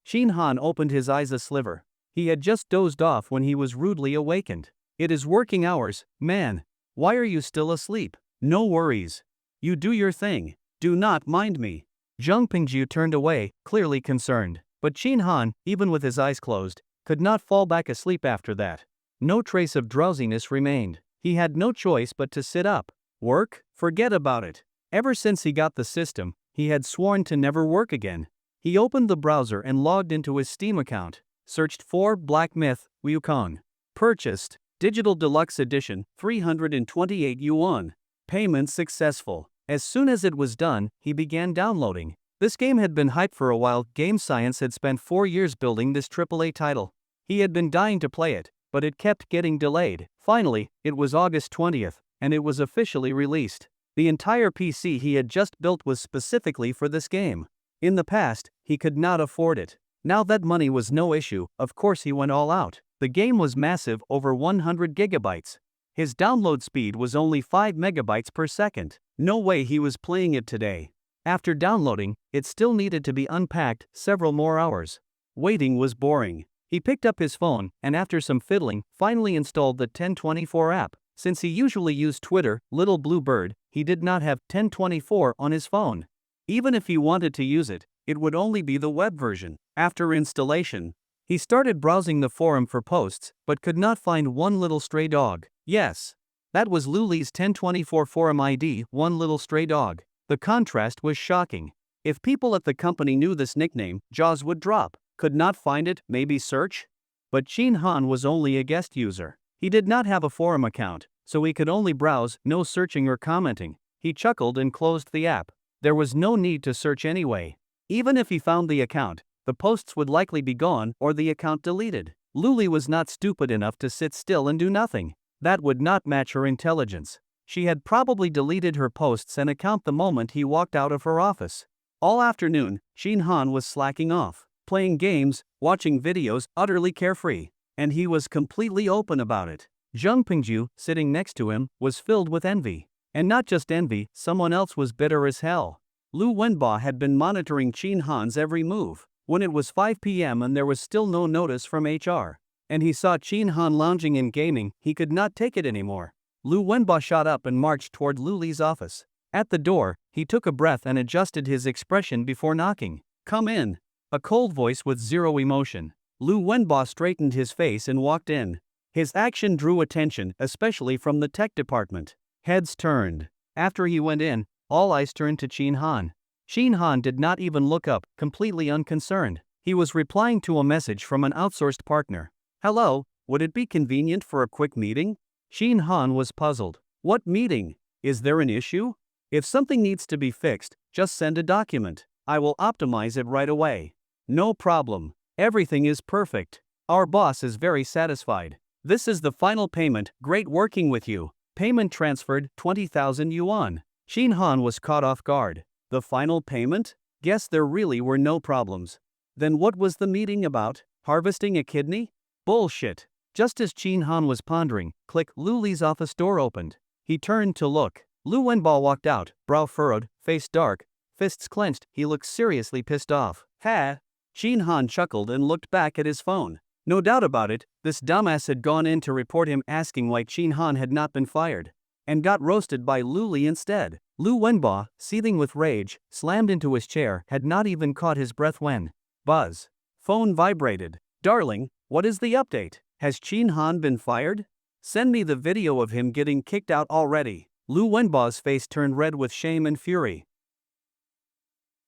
Shin Han opened his eyes a sliver. He had just dozed off when he was rudely awakened. It is working hours, man. Why are you still asleep? No worries. You do your thing. Do not mind me. Zhang Pengju turned away, clearly concerned. But Shin Han, even with his eyes closed, could not fall back asleep after that. No trace of drowsiness remained. He had no choice but to sit up. Work? Forget about it. Ever since he got the system, he had sworn to never work again. He opened the browser and logged into his Steam account. Searched for Black Myth, Wukong. Purchased. Digital Deluxe Edition, 328 yuan. Payment successful. As soon as it was done, he began downloading. This game had been hyped for a while. Game Science had spent 4 years building this AAA title. He had been dying to play it, but it kept getting delayed. Finally, it was August 20th, and it was officially released. The entire PC he had just built was specifically for this game. In the past, he could not afford it. Now that money was no issue, of course he went all out. The game was massive, over 100 gigabytes. His download speed was only 5 megabytes per second. No way he was playing it today. After downloading, it still needed to be unpacked several more hours. Waiting was boring. He picked up his phone and after some fiddling, finally installed the 1024 app. Since he usually used Twitter, Little Blue Bird, he did not have 1024 on his phone. Even if he wanted to use it, it would only be the web version. After installation, he started browsing the forum for posts, but could not find one little stray dog. Yes, that was Luli's 1024 forum ID, one little stray dog. The contrast was shocking. If people at the company knew this nickname, jaws would drop. Could not find it, maybe search? But Shin Han was only a guest user. He did not have a forum account, so he could only browse, no searching or commenting. He chuckled and closed the app. There was no need to search anyway. Even if he found the account, the posts would likely be gone or the account deleted. Luli was not stupid enough to sit still and do nothing. That would not match her intelligence. She had probably deleted her posts and account the moment he walked out of her office. All afternoon, Shin Han was slacking off, playing games, watching videos, utterly carefree. And he was completely open about it. Zhang Pengju, sitting next to him, was filled with envy. And not just envy, someone else was bitter as hell. Lu Wenba had been monitoring Shin Han's every move. When it was 5 p.m. and there was still no notice from HR, and he saw Shin Han lounging in gaming, he could not take it anymore. Lu Wenba shot up and marched toward Luli's office. At the door, he took a breath and adjusted his expression before knocking. Come in. A cold voice with zero emotion. Lu Wenba straightened his face and walked in. His action drew attention, especially from the tech department. Heads turned. After he went in, all eyes turned to Shin Han. Shin Han did not even look up, completely unconcerned. He was replying to a message from an outsourced partner. Hello, would it be convenient for a quick meeting? Shin Han was puzzled. What meeting? Is there an issue? If something needs to be fixed, just send a document. I will optimize it right away. No problem. Everything is perfect. Our boss is very satisfied. This is the final payment. Great working with you. Payment transferred, 20,000 yuan. Shin Han was caught off guard. The final payment? Guess there really were no problems. Then what was the meeting about? Harvesting a kidney? Bullshit. Just as Chin Han was pondering, click, Lu Li's office door opened. He turned to look. Lu Wenbo walked out, brow furrowed, face dark, fists clenched. He looked seriously pissed off. Ha! Chin Han chuckled and looked back at his phone. No doubt about it, this dumbass had gone in to report him, asking why Chin Han had not been fired, and got roasted by Lu Li instead. Lu Wenbo, seething with rage, slammed into his chair, had not even caught his breath when buzz. Phone vibrated. Darling, what is the update? Has Chin Han been fired? Send me the video of him getting kicked out already. Lu Wenbo's face turned red with shame and fury.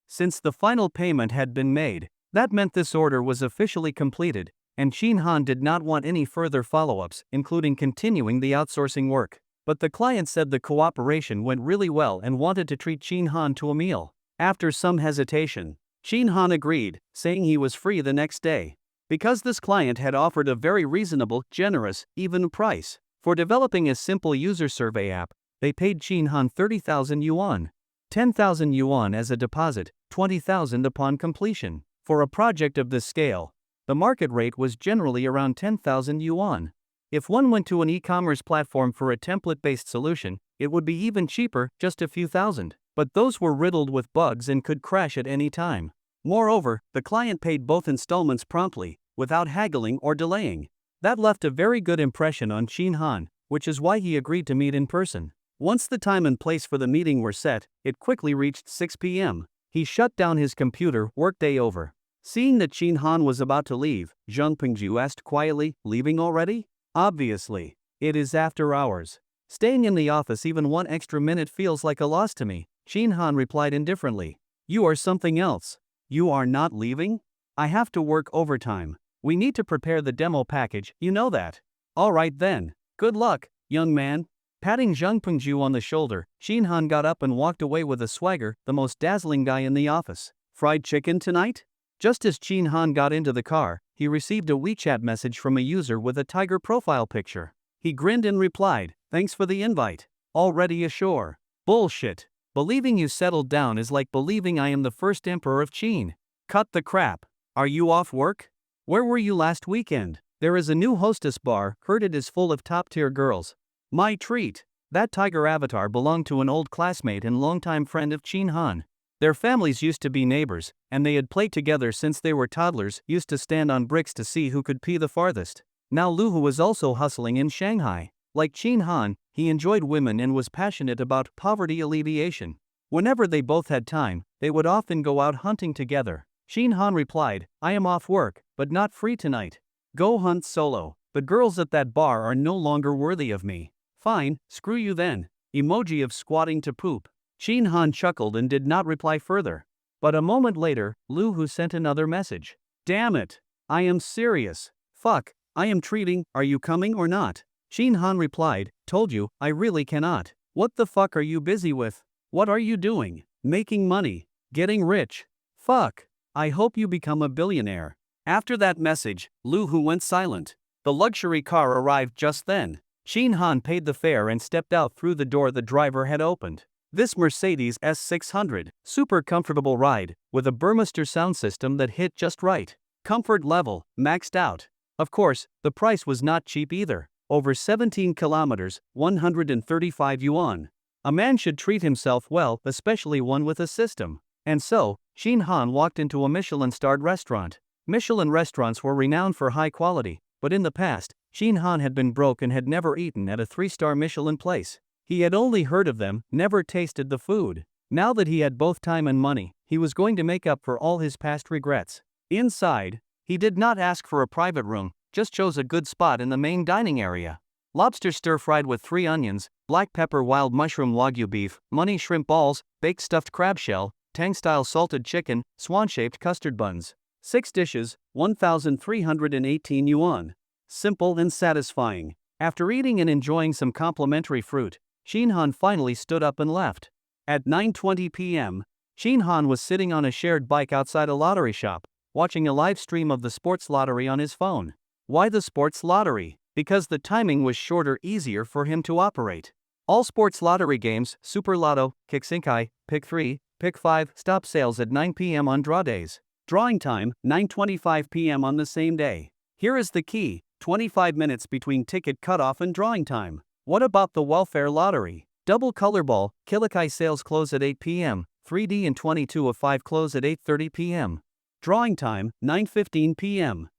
Since the final payment had been made, that meant this order was officially completed, and Chin Han did not want any further follow-ups, including continuing the outsourcing work. But the client said the cooperation went really well and wanted to treat Chin Han to a meal. After some hesitation, Chin Han agreed, saying he was free the next day. Because this client had offered a very reasonable, generous, even price for developing a simple user survey app, they paid Chin Han 30,000 yuan. 10,000 yuan as a deposit, 20,000 upon completion. For a project of this scale, the market rate was generally around 10,000 yuan. If one went to an e-commerce platform for a template-based solution, it would be even cheaper, just a few thousand. But those were riddled with bugs and could crash at any time. Moreover, the client paid both installments promptly, without haggling or delaying. That left a very good impression on Chin Han, which is why he agreed to meet in person. Once the time and place for the meeting were set, it quickly reached 6 p.m. He shut down his computer, workday over. Seeing that Chin Han was about to leave, Zhang Pengju asked quietly, "Leaving already?" "Obviously. It is after hours. Staying in the office even one extra minute feels like a loss to me," Chin Han replied indifferently. "You are something else. You are not leaving? I have to work overtime. We need to prepare the demo package, you know that." "Alright then. Good luck, young man." Patting Zhang Pengju on the shoulder, Chin Han got up and walked away with a swagger, the most dazzling guy in the office. "Fried chicken tonight?" Just as Chin Han got into the car, he received a WeChat message from a user with a tiger profile picture. He grinned and replied, "Thanks for the invite. Already ashore." "Bullshit. Believing you settled down is like believing I am the first emperor of Qin. Cut the crap. Are you off work? Where were you last weekend? There is a new hostess bar, heard it is full of top-tier girls. My treat." That tiger avatar belonged to an old classmate and longtime friend of Chin Han. Their families used to be neighbors, and they had played together since they were toddlers, used to stand on bricks to see who could pee the farthest. Now Lu Hu was also hustling in Shanghai. Like Chin Han, he enjoyed women and was passionate about poverty alleviation. Whenever they both had time, they would often go out hunting together. Chin Han replied, "I am off work, but not free tonight. Go hunt solo. The girls at that bar are no longer worthy of me." "Fine, screw you then." Emoji of squatting to poop. Chin Han chuckled and did not reply further. But a moment later, Lu Hu sent another message. "Damn it. I am serious. Fuck, I am treating, are you coming or not?" Chin Han replied, "Told you, I really cannot. What the fuck are you busy with? What are you doing? Making money. Getting rich. Fuck. I hope you become a billionaire." After that message, Lu Hu went silent. The luxury car arrived just then. Chin Han paid the fare and stepped out through the door the driver had opened. This Mercedes S600, super comfortable ride, with a Burmester sound system that hit just right. Comfort level, maxed out. Of course, the price was not cheap either. Over 17 kilometers, 135 yuan. A man should treat himself well, especially one with a system. And so, Chin Han walked into a Michelin-starred restaurant. Michelin restaurants were renowned for high quality, but in the past, Chin Han had been broke and had never eaten at a 3-star Michelin place. He had only heard of them, never tasted the food. Now that he had both time and money, he was going to make up for all his past regrets. Inside, he did not ask for a private room, just chose a good spot in the main dining area. Lobster stir-fried with 3 onions, black pepper wild mushroom wagyu beef, money shrimp balls, baked stuffed crab shell, Tang-style salted chicken, swan-shaped custard buns. 6 dishes, 1,318 yuan. Simple and satisfying. After eating and enjoying some complimentary fruit, Chin Han finally stood up and left. At 9:20 p.m., Chin Han was sitting on a shared bike outside a lottery shop, watching a live stream of the sports lottery on his phone. Why the sports lottery? Because the timing was shorter, easier for him to operate. All sports lottery games, Super Lotto, Kick Sinkai, Pick 3, Pick 5, stop sales at 9 p.m. on draw days. Drawing time, 9:25 p.m. on the same day. Here is the key, 25 minutes between ticket cutoff and drawing time. What about the welfare lottery? Double color ball, Kilikai sales close at 8 p.m., 3D and 22 of 5 close at 8:30 p.m. Drawing time, 9:15 p.m.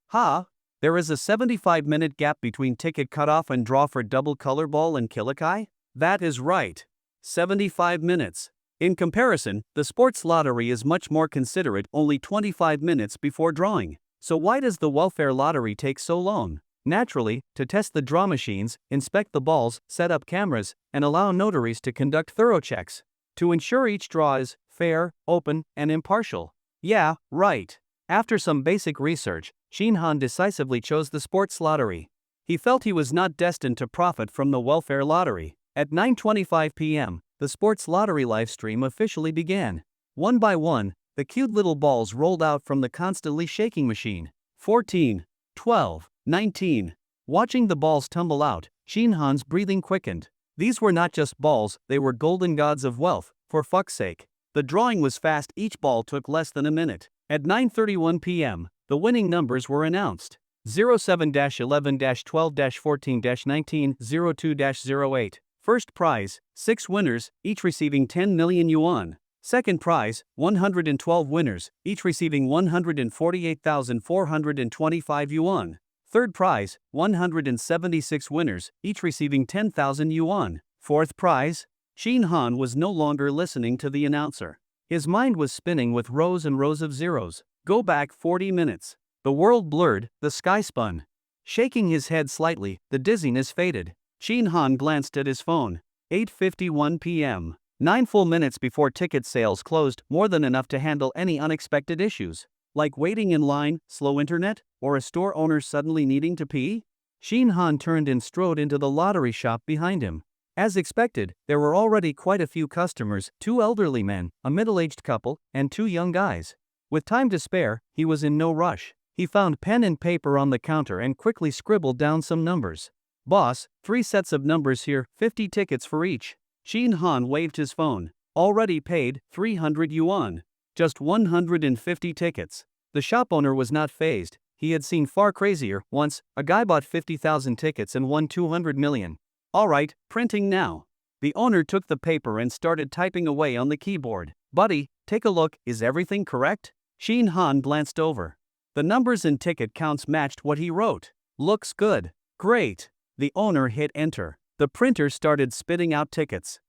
There is a 75-minute gap between ticket cutoff and draw for double color ball and Kilikai? That is right. 75 minutes. In comparison, the sports lottery is much more considerate, only 25 minutes before drawing. So why does the welfare lottery take so long? Naturally, to test the draw machines, inspect the balls, set up cameras, and allow notaries to conduct thorough checks. To ensure each draw is fair, open, and impartial. Yeah, right. After some basic research, Shinhan decisively chose the sports lottery. He felt he was not destined to profit from the welfare lottery. At 9:25 p.m., the sports lottery livestream officially began. One by one, the cute little balls rolled out from the constantly shaking machine. 14, 12, 19. Watching the balls tumble out, Shinhan's breathing quickened. These were not just balls, they were golden gods of wealth, for fuck's sake. The drawing was fast, each ball took less than a minute. At 9:31 p.m., the winning numbers were announced. 07-11-12-14-19, 02-08. First prize, 6 winners, each receiving 10 million yuan. Second prize, 112 winners, each receiving 148,425 yuan. Third prize, 176 winners, each receiving 10,000 yuan. Fourth prize? Shinhan was no longer listening to the announcer. His mind was spinning with rows and rows of zeros. Go back 40 minutes. The world blurred, the sky spun. Shaking his head slightly, the dizziness faded. Shinhan glanced at his phone. 8:51 p.m. 9 full minutes before ticket sales closed, more than enough to handle any unexpected issues. Like waiting in line, slow internet, or a store owner suddenly needing to pee? Shinhan turned and strode into the lottery shop behind him. As expected, there were already quite a few customers, 2 elderly men, a middle-aged couple, and 2 young guys. With time to spare, he was in no rush. He found pen and paper on the counter and quickly scribbled down some numbers. Boss, 3 sets of numbers here, 50 tickets for each. Shinhan waved his phone. Already paid, 300 yuan. Just 150 tickets. The shop owner was not fazed. He had seen far crazier. Once, a guy bought 50,000 tickets and won 200 million. Alright, printing now. The owner took the paper and started typing away on the keyboard. Buddy, take a look, is everything correct? Shinhan glanced over. The numbers and ticket counts matched what he wrote. Looks good. Great. The owner hit enter. The printer started spitting out tickets.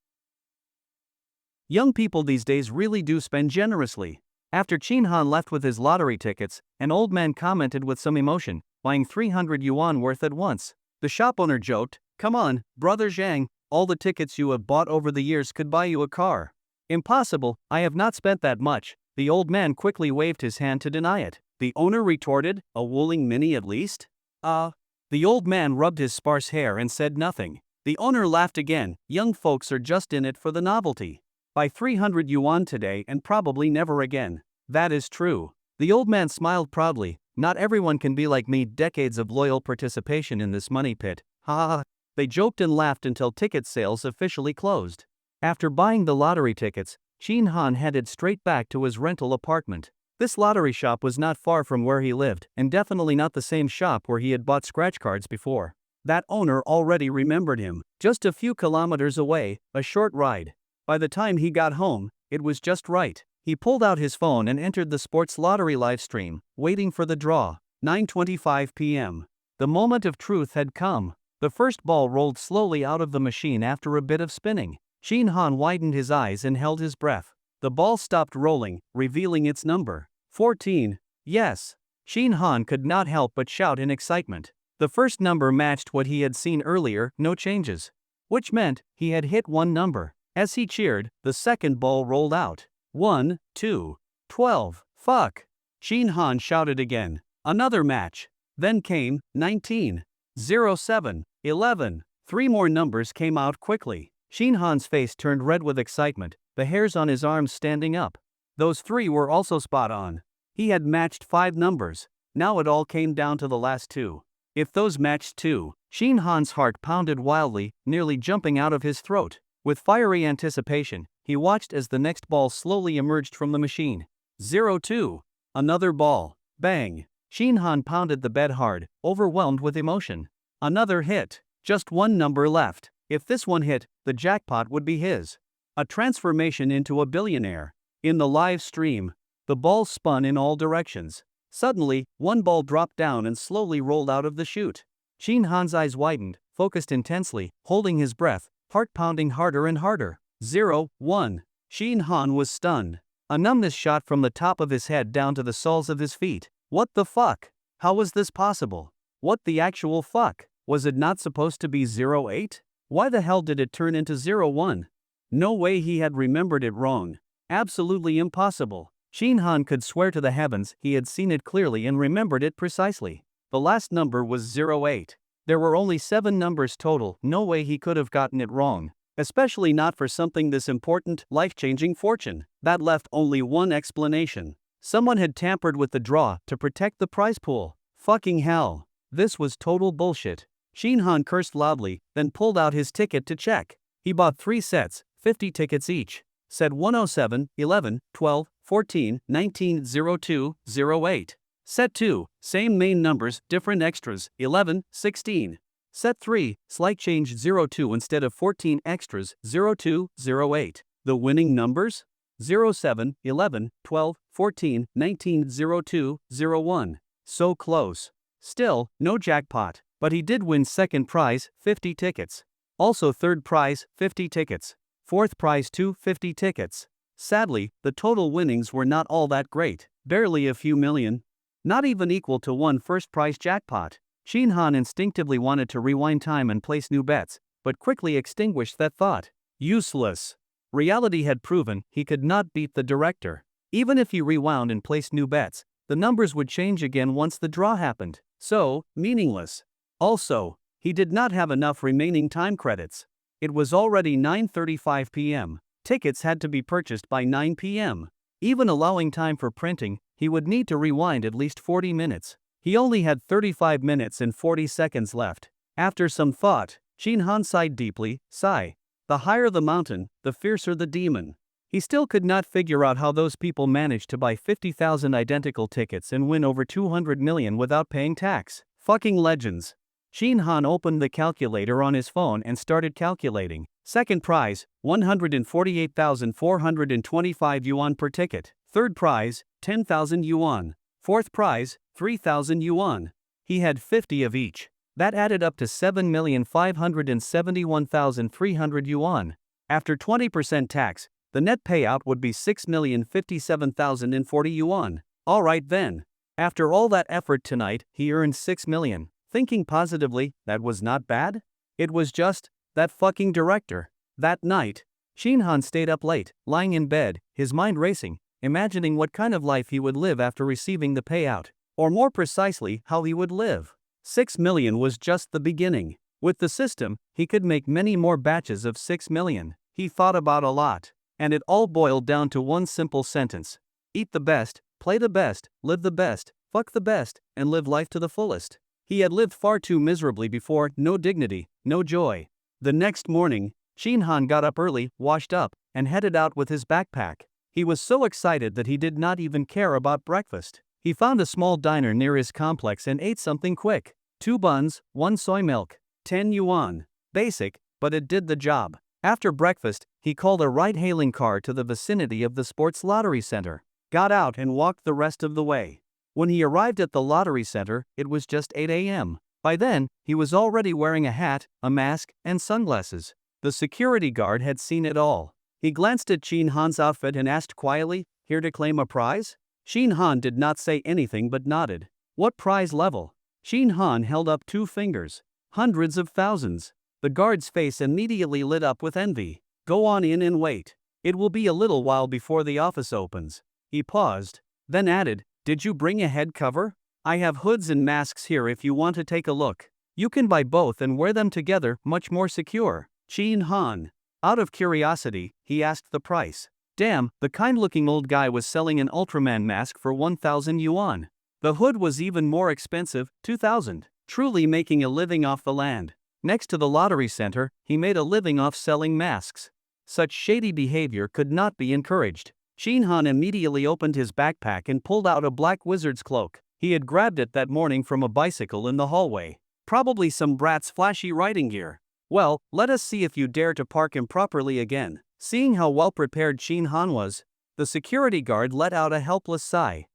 Young people these days really do spend generously. After Shinhan left with his lottery tickets, an old man commented with some emotion, buying 300 yuan worth at once. The shop owner joked, "Come on, brother Zhang, all the tickets you have bought over the years could buy you a car." "Impossible, I have not spent that much." The old man quickly waved his hand to deny it. The owner retorted, "A Wuling Mini at least?" The old man rubbed his sparse hair and said nothing. The owner laughed again. "Young folks are just in it for the novelty. Buy 300 yuan today and probably never again." "That is true." The old man smiled proudly. "Not everyone can be like me, decades of loyal participation in this money pit. Ha ha ha." They joked and laughed until ticket sales officially closed. After buying the lottery tickets, Shinhan headed straight back to his rental apartment. This lottery shop was not far from where he lived, and definitely not the same shop where he had bought scratch cards before. That owner already remembered him. Just a few kilometers away, a short ride. By the time he got home, it was just right. He pulled out his phone and entered the sports lottery livestream, waiting for the draw. 9:25 p.m. The moment of truth had come. The first ball rolled slowly out of the machine after a bit of spinning. Shinhan widened his eyes and held his breath. The ball stopped rolling, revealing its number. 14. Yes. Shinhan could not help but shout in excitement. The first number matched what he had seen earlier, no changes. Which meant, he had hit one number. As he cheered, the second ball rolled out. 1, 2, 12. Fuck. Shinhan shouted again. Another match. Then came 19, 07, 11. 3 more numbers came out quickly. Shinhan's face turned red with excitement, the hairs on his arms standing up. Those 3 were also spot on. He had matched 5 numbers. Now it all came down to the last 2. If those matched too, Shinhan's heart pounded wildly, nearly jumping out of his throat. With fiery anticipation, he watched as the next ball slowly emerged from the machine. 02. Another ball. Bang. Shin Han pounded the bed hard, overwhelmed with emotion. Another hit. Just one number left. If this one hit, the jackpot would be his. A transformation into a billionaire. In the live stream, the ball spun in all directions. Suddenly, one ball dropped down and slowly rolled out of the chute. Shin Han's eyes widened, focused intensely, holding his breath, heart pounding harder and harder. 0, 1. Shin Han was stunned. A numbness shot from the top of his head down to the soles of his feet. What the fuck? How was this possible? What the actual fuck? Was it not supposed to be 08? Why the hell did it turn into 01? No way he had remembered it wrong. Absolutely impossible. Shin Han could swear to the heavens he had seen it clearly and remembered it precisely. The last number was 08. There were only 7 numbers total, no way he could have gotten it wrong. Especially not for something this important, life-changing fortune. That left only one explanation. Someone had tampered with the draw to protect the prize pool. Fucking hell. This was total bullshit. Shin Han cursed loudly, then pulled out his ticket to check. He bought 3 sets, 50 tickets each. Set 107, 11, 12, 14, 19, 02, 08. Set 2, same main numbers, different extras, 11, 16. Set 3, slight change 02 instead of 14 extras, 02, 08. The winning numbers? 07, 11, 12, 14, 19, 02, 01. So close. Still, no jackpot, but he did win second prize, 50 tickets. Also third prize, 50 tickets. Fourth prize 50 tickets. Sadly, the total winnings were not all that great, barely a few million. Not even equal to one first prize jackpot. Shin Han instinctively wanted to rewind time and place new bets, but quickly extinguished that thought. Useless. Reality had proven he could not beat the director. Even if he rewound and placed new bets, the numbers would change again once the draw happened. So, meaningless. Also, he did not have enough remaining time credits. It was already 9:35 p.m. Tickets had to be purchased by 9 p.m. Even allowing time for printing, he would need to rewind at least 40 minutes. He only had 35 minutes and 40 seconds left. After some thought, Shin Han sighed deeply. Sigh. The higher the mountain, the fiercer the demon. He still could not figure out how those people managed to buy 50,000 identical tickets and win over 200 million without paying tax. Fucking legends. Shin Han opened the calculator on his phone and started calculating. Second prize, 148,425 yuan per ticket. Third prize, 10,000 yuan. Fourth prize, 3,000 yuan. He had 50 of each. That added up to 7,571,300 yuan. After 20% tax, the net payout would be 6,057,040 yuan. Alright then. After all that effort tonight, he earned 6 million. Thinking positively, that was not bad? It was just, that fucking director. That night, Shin Han stayed up late, lying in bed, his mind racing, imagining what kind of life he would live after receiving the payout. Or more precisely, how he would live. 6 million was just the beginning. With the system, he could make many more batches of 6 million. He thought about a lot. And it all boiled down to one simple sentence. Eat the best, play the best, live the best, fuck the best, and live life to the fullest. He had lived far too miserably before, no dignity, no joy. The next morning, Shin Han got up early, washed up, and headed out with his backpack. He was so excited that he did not even care about breakfast. He found a small diner near his complex and ate something quick. 2 buns, 1 soy milk. 10 yuan. Basic, but it did the job. After breakfast, he called a ride-hailing car to the vicinity of the sports lottery center. Got out and walked the rest of the way. When he arrived at the lottery center, it was just 8 a.m. By then, he was already wearing a hat, a mask, and sunglasses. The security guard had seen it all. He glanced at Shin Han's outfit and asked quietly, "Here to claim a prize?" Shin Han did not say anything but nodded. "What prize level?" Shin Han held up 2 fingers. "Hundreds of thousands." The guard's face immediately lit up with envy. "Go on in and wait. It will be a little while before the office opens." He paused, then added, "Did you bring a head cover? I have hoods and masks here if you want to take a look. You can buy both and wear them together, much more secure." Shin Han. Out of curiosity, he asked the price. Damn, the kind-looking old guy was selling an Ultraman mask for 1,000 yuan. The hood was even more expensive, 2,000. Truly making a living off the land. Next to the lottery center, he made a living off selling masks. Such shady behavior could not be encouraged. Shin Han immediately opened his backpack and pulled out a black wizard's cloak. He had grabbed it that morning from a bicycle in the hallway. Probably some brat's flashy riding gear. Well, let us see if you dare to park improperly again. Seeing how well prepared Shin Han was, the security guard let out a helpless sigh.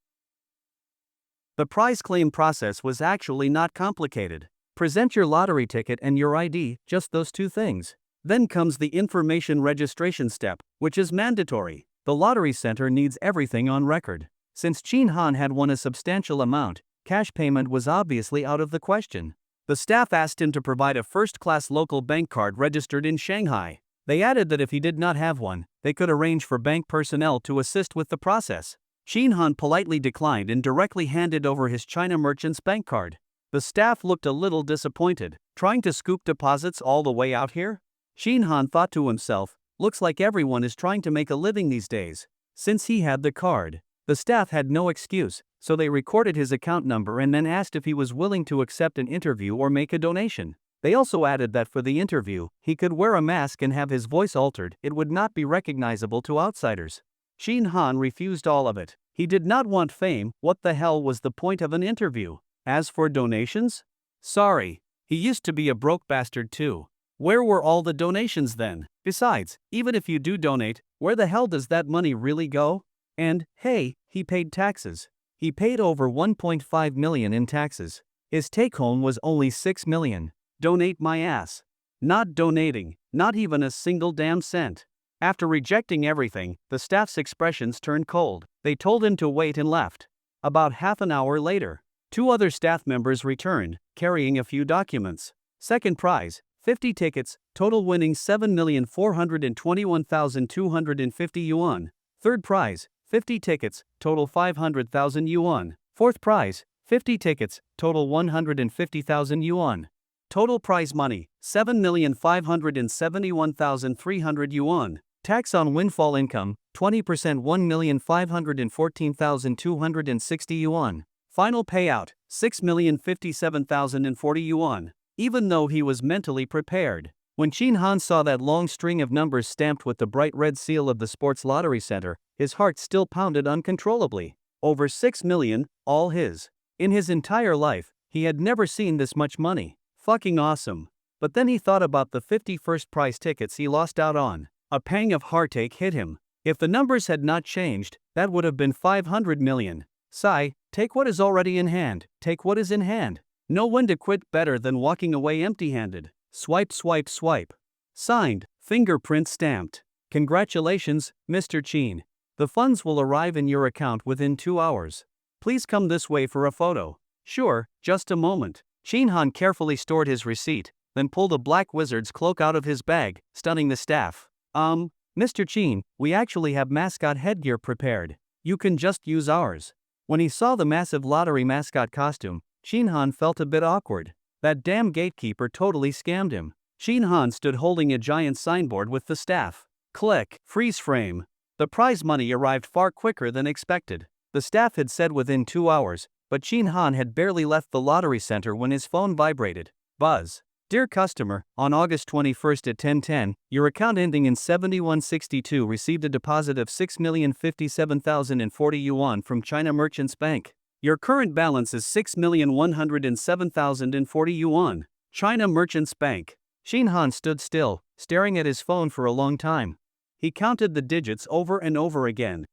The prize claim process was actually not complicated. Present your lottery ticket and your ID, just those two things. Then comes the information registration step, which is mandatory. The lottery center needs everything on record. Since Shin Han had won a substantial amount, cash payment was obviously out of the question. The staff asked him to provide a first-class local bank card registered in Shanghai. They added that if he did not have one, they could arrange for bank personnel to assist with the process. Shin Han politely declined and directly handed over his China merchant's bank card. The staff looked a little disappointed. Trying to scoop deposits all the way out here? Shin Han thought to himself, looks like everyone is trying to make a living these days. Since he had the card, the staff had no excuse, so they recorded his account number and then asked if he was willing to accept an interview or make a donation. They also added that for the interview, he could wear a mask and have his voice altered. It would not be recognizable to outsiders. Shin Han refused all of it. He did not want fame. What the hell was the point of an interview? As for donations? Sorry. He used to be a broke bastard too. Where were all the donations then? Besides, even if you do donate, where the hell does that money really go? And, hey, he paid taxes. He paid over 1.5 million in taxes. His take-home was only 6 million. Donate my ass. Not donating, not even a single damn cent. After rejecting everything, the staff's expressions turned cold. They told him to wait and left. About half an hour later, 2 other staff members returned, carrying a few documents. Second prize, 50 tickets, total winning 7,421,250 yuan. Third prize, 50 tickets, total 500,000 yuan. Fourth prize, 50 tickets, total 150,000 yuan. Total prize money, 7,571,300 yuan. Tax on windfall income, 20% 1,514,260 yuan. Final payout, 6,057,040 yuan. Even though he was mentally prepared. When Shin Han saw that long string of numbers stamped with the bright red seal of the sports lottery center, his heart still pounded uncontrollably. Over 6 million, all his. In his entire life, he had never seen this much money. Fucking awesome. But then he thought about the 50 first prize tickets he lost out on. A pang of heartache hit him. If the numbers had not changed, that would have been 500 million. Sigh, take what is already in hand, take what is in hand. Know when to quit better than walking away empty-handed. Swipe, swipe, swipe. Signed, fingerprint stamped. Congratulations, Mr. Chin. The funds will arrive in your account within 2 hours. Please come this way for a photo. Sure, just a moment. Shin Han carefully stored his receipt, then pulled a black wizard's cloak out of his bag, stunning the staff. Mr. Chin, we actually have mascot headgear prepared. You can just use ours. When he saw the massive lottery mascot costume, Shin Han felt a bit awkward. That damn gatekeeper totally scammed him. Shin Han stood holding a giant signboard with the staff. Click, freeze frame. The prize money arrived far quicker than expected. The staff had said within 2 hours, but Shin Han had barely left the lottery center when his phone vibrated. Buzz. Dear customer, on August 21st at 10:10, your account ending in 7162 received a deposit of 6,057,040 yuan from China Merchants Bank. Your current balance is 6,107,040 yuan. China Merchants Bank. Shin Han stood still, staring at his phone for a long time. He counted the digits over and over again.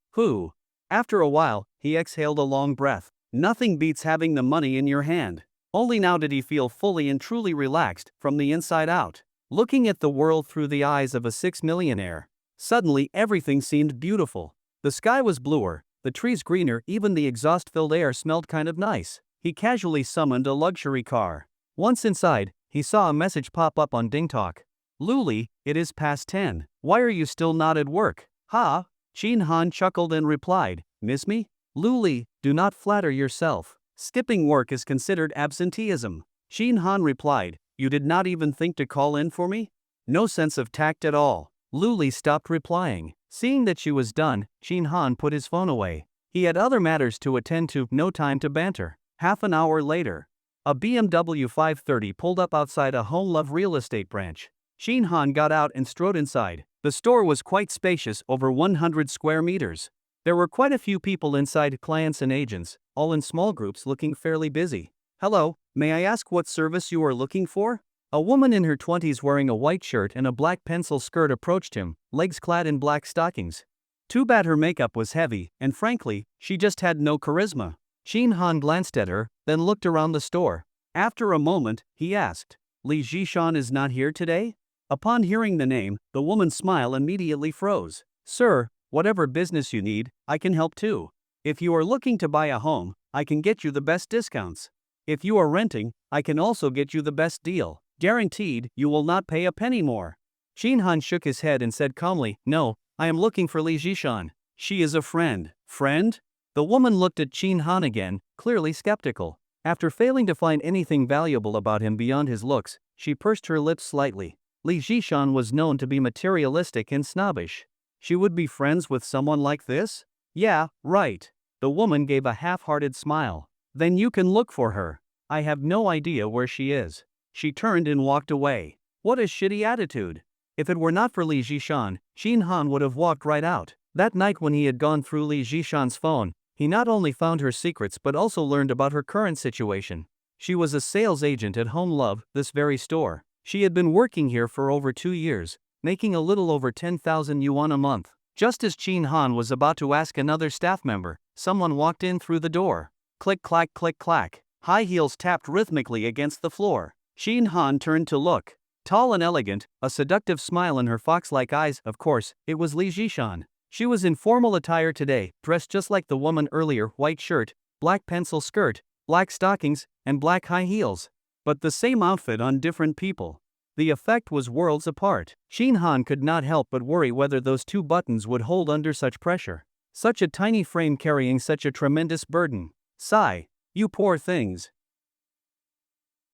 After a while, he exhaled a long breath. Nothing beats having the money in your hand. Only now did he feel fully and truly relaxed, from the inside out. Looking at the world through the eyes of a 6-millionaire. Suddenly everything seemed beautiful. The sky was bluer, the trees greener, even the exhaust-filled air smelled kind of nice. He casually summoned a luxury car. Once inside, he saw a message pop up on DingTalk. Luli, it is past 10. Why are you still not at work? Ha? Shin Han chuckled and replied, miss me? Luli, do not flatter yourself. Skipping work is considered absenteeism. Shin Han replied, you did not even think to call in for me? No sense of tact at all. Luli stopped replying. Seeing that she was done, Shin Han put his phone away. He had other matters to attend to, no time to banter. Half an hour later, a BMW 530 pulled up outside a Home Love real estate branch. Shin Han got out and strode inside. The store was quite spacious, over 100 square meters. There were quite a few people inside, clients and agents, all in small groups looking fairly busy. Hello, may I ask what service you are looking for? A woman in her 20s wearing a white shirt and a black pencil skirt approached him, legs clad in black stockings. Too bad her makeup was heavy, and frankly, she just had no charisma. Shin Han glanced at her, then looked around the store. After a moment, he asked, Li Jishan is not here today? Upon hearing the name, the woman's smile immediately froze. Sir, whatever business you need, I can help too. If you are looking to buy a home, I can get you the best discounts. If you are renting, I can also get you the best deal. Guaranteed, you will not pay a penny more. Shin Han shook his head and said calmly, No, I am looking for Li Jishan. She is a friend. Friend? The woman looked at Shin Han again, clearly skeptical. After failing to find anything valuable about him beyond his looks, she pursed her lips slightly. Li Jishan was known to be materialistic and snobbish. She would be friends with someone like this? Yeah, right. The woman gave a half-hearted smile. Then you can look for her. I have no idea where she is. She turned and walked away. What a shitty attitude. If it were not for Li Jishan, Shin Han would have walked right out. That night when he had gone through Li Jishan's phone, he not only found her secrets but also learned about her current situation. She was a sales agent at Home Love, this very store. She had been working here for over 2 years, making a little over 10,000 yuan a month. Just as Shin Han was about to ask another staff member, someone walked in through the door. Click clack click clack. High heels tapped rhythmically against the floor. Shin Han turned to look. Tall and elegant, a seductive smile in her fox-like eyes, of course, it was Li Jishan. She was in formal attire today, dressed just like the woman earlier, white shirt, black pencil skirt, black stockings, and black high heels. But the same outfit on different people. The effect was worlds apart. Shin Han could not help but worry whether those two buttons would hold under such pressure. Such a tiny frame carrying such a tremendous burden. Sigh. You poor things.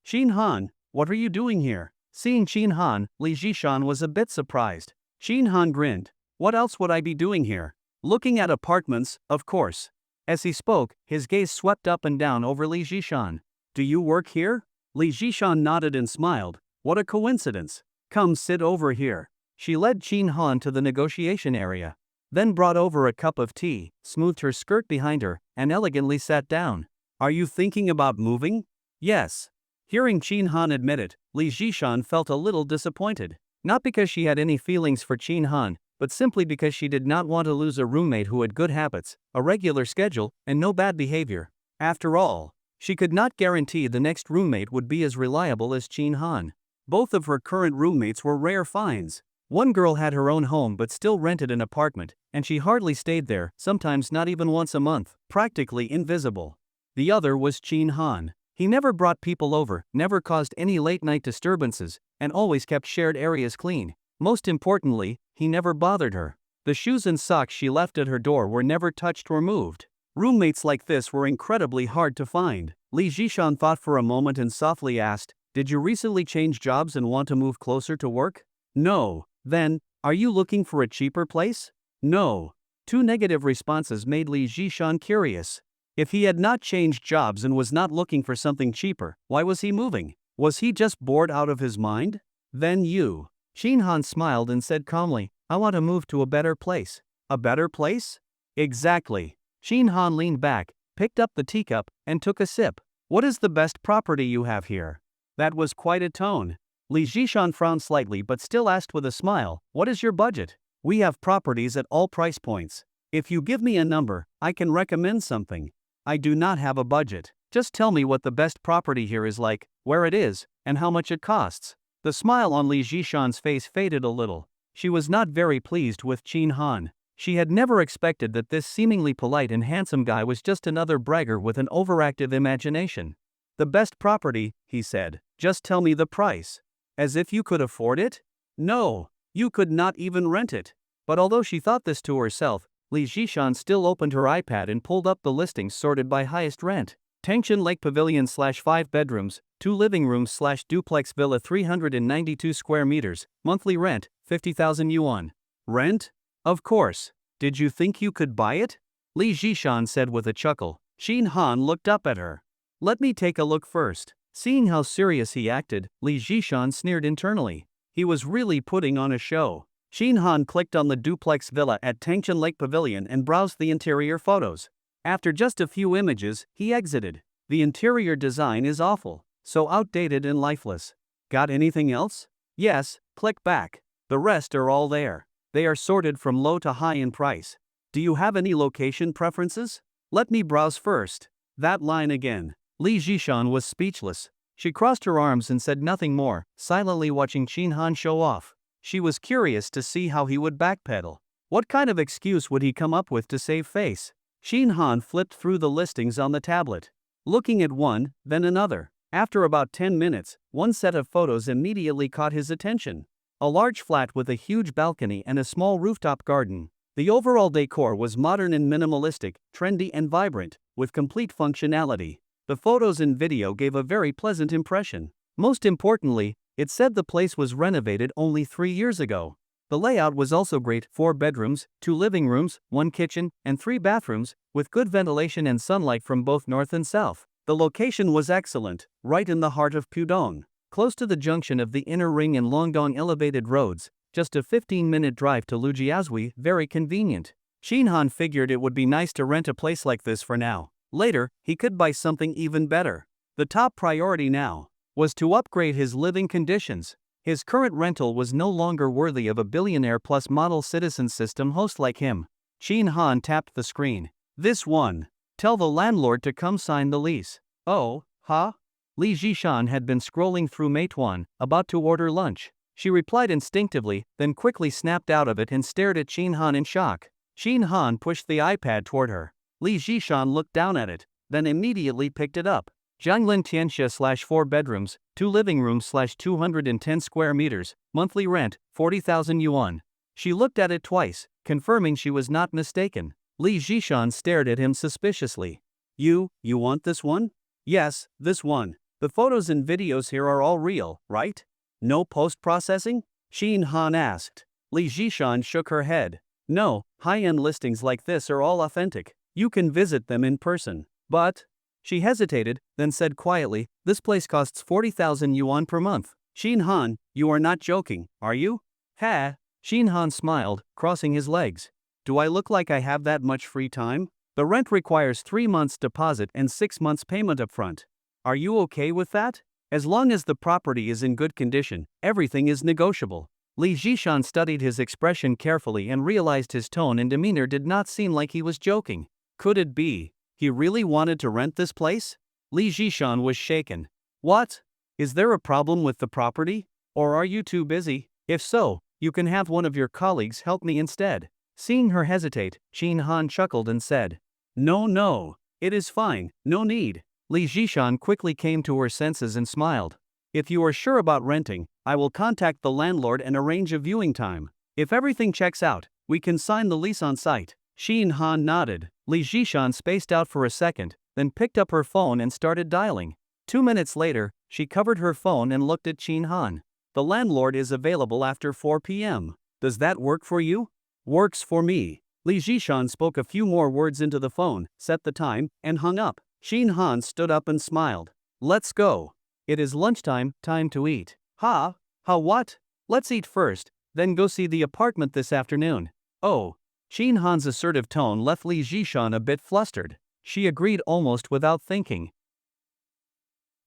Shin Han, what are you doing here? Seeing Shin Han, Li Jishan was a bit surprised. Shin Han grinned. What else would I be doing here? Looking at apartments, of course. As he spoke, his gaze swept up and down over Li Jishan. Do you work here? Li Jishan nodded and smiled. What a coincidence. Come sit over here. She led Shin Han to the negotiation area. Then brought over a cup of tea, smoothed her skirt behind her, and elegantly sat down. Are you thinking about moving? Yes. Hearing Shin Han admit it, Li Jishan felt a little disappointed. Not because she had any feelings for Shin Han, but simply because she did not want to lose a roommate who had good habits, a regular schedule, and no bad behavior. After all, she could not guarantee the next roommate would be as reliable as Shin Han. Both of her current roommates were rare finds. One girl had her own home but still rented an apartment, and she hardly stayed there, sometimes not even once a month, practically invisible. The other was Shin Han. He never brought people over, never caused any late-night disturbances, and always kept shared areas clean. Most importantly, he never bothered her. The shoes and socks she left at her door were never touched or moved. Roommates like this were incredibly hard to find. Li Jishan thought for a moment and softly asked, Did you recently change jobs and want to move closer to work? No. Then, are you looking for a cheaper place? No. Two negative responses made Li Jishan curious. If he had not changed jobs and was not looking for something cheaper, why was he moving? Was he just bored out of his mind? Then you. Shin Han smiled and said calmly, I want to move to a better place. A better place? Exactly. Shin Han leaned back, picked up the teacup, and took a sip. What is the best property you have here? That was quite a tone. Li Jishan frowned slightly but still asked with a smile, What is your budget? We have properties at all price points. If you give me a number, I can recommend something. I do not have a budget. Just tell me what the best property here is like, where it is, and how much it costs. The smile on Li Jishan's face faded a little. She was not very pleased with Shin Han. She had never expected that this seemingly polite and handsome guy was just another bragger with an overactive imagination. The best property, he said. Just tell me the price. As if you could afford it? No, you could not even rent it. But although she thought this to herself, Li Jishan still opened her iPad and pulled up the listings sorted by highest rent. Tangshan Lake Pavilion / 5 bedrooms, 2 living rooms / duplex villa 392 square meters, monthly rent, 50,000 yuan. Rent? Of course. Did you think you could buy it? Li Jishan said with a chuckle. Shin Han looked up at her. Let me take a look first. Seeing how serious he acted, Li Jishan sneered internally. He was really putting on a show. Shin Han clicked on the duplex villa at Tangchen Lake Pavilion and browsed the interior photos. After just a few images, he exited. The interior design is awful, so outdated and lifeless. Got anything else? Yes, click back. The rest are all there. They are sorted from low to high in price. Do you have any location preferences? Let me browse first. That line again. Li Jishan was speechless. She crossed her arms and said nothing more, silently watching Shin Han show off. She was curious to see how he would backpedal. What kind of excuse would he come up with to save face? Shin Han flipped through the listings on the tablet, looking at one, then another. After about 10 minutes, one set of photos immediately caught his attention. A large flat with a huge balcony and a small rooftop garden. The overall decor was modern and minimalistic, trendy and vibrant, with complete functionality. The photos and video gave a very pleasant impression. Most importantly, it said the place was renovated only 3 years ago. The layout was also great: 4 bedrooms, 2 living rooms, 1 kitchen, and 3 bathrooms, with good ventilation and sunlight from both north and south. The location was excellent, right in the heart of Pudong, close to the junction of the Inner Ring and Longdong elevated roads, just a 15-minute drive to Lujiazui, very convenient. Shin Han figured it would be nice to rent a place like this for now. Later, he could buy something even better. The top priority now was to upgrade his living conditions. His current rental was no longer worthy of a billionaire plus model citizen system host like him. Shin Han tapped the screen. This one. Tell the landlord to come sign the lease. Oh, huh? Li Jishan had been scrolling through Meituan, about to order lunch. She replied instinctively, then quickly snapped out of it and stared at Shin Han in shock. Shin Han pushed the iPad toward her. Li Jishan looked down at it, then immediately picked it up. Jianglin Tianxia /4 bedrooms, 2 living rooms /210 square meters, monthly rent, 40,000 yuan. She looked at it twice, confirming she was not mistaken. Li Jishan stared at him suspiciously. You want this one? Yes, this one. The photos and videos here are all real, right? No post-processing? Shin Han asked. Li Jishan shook her head. No, high-end listings like this are all authentic. You can visit them in person. But... She hesitated, then said quietly, this place costs 40,000 yuan per month. Shin Han, you are not joking, are you? Ha! Shin Han smiled, crossing his legs. Do I look like I have that much free time? The rent requires 3 months deposit and 6 months payment upfront. Are you okay with that? As long as the property is in good condition, everything is negotiable. Li Jishan studied his expression carefully and realized his tone and demeanor did not seem like he was joking. Could it be he really wanted to rent this place? Li Jishan was shaken. What? Is there a problem with the property? Or are you too busy? If so, you can have one of your colleagues help me instead. Seeing her hesitate, Shin Han chuckled and said, No, it is fine, no need. Li Jishan quickly came to her senses and smiled. If you are sure about renting, I will contact the landlord and arrange a viewing time. If everything checks out, we can sign the lease on site. Shin Han nodded. Li Jishan spaced out for a second, then picked up her phone and started dialing. 2 minutes later, she covered her phone and looked at Shin Han. The landlord is available after 4 p.m. Does that work for you? Works for me. Li Jishan spoke a few more words into the phone, set the time, and hung up. Shin Han stood up and smiled. Let's go. It is lunchtime, time to eat. Ha? What? Let's eat first, then go see the apartment this afternoon. Oh. Shin Han's assertive tone left Li Jishan a bit flustered. She agreed almost without thinking.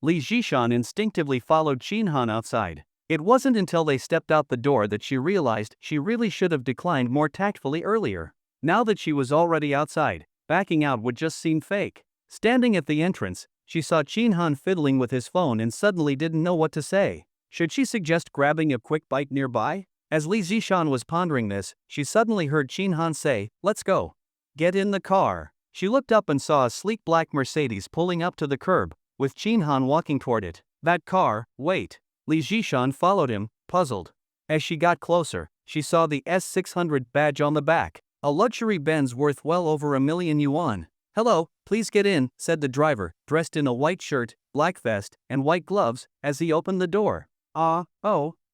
Li Jishan instinctively followed Shin Han outside. It wasn't until they stepped out the door that she realized she really should have declined more tactfully earlier. Now that she was already outside, backing out would just seem fake. Standing at the entrance, she saw Shin Han fiddling with his phone and suddenly didn't know what to say. Should she suggest grabbing a quick bite nearby? As Li Jishan was pondering this, she suddenly heard Shin Han say, let's go. Get in the car. She looked up and saw a sleek black Mercedes pulling up to the curb, with Shin Han walking toward it. That car, wait. Li Jishan followed him, puzzled. As she got closer, she saw the S600 badge on the back, a luxury Benz worth well over 1 million yuan. Hello, please get in, said the driver, dressed in a white shirt, black vest, and white gloves, as he opened the door. Oh,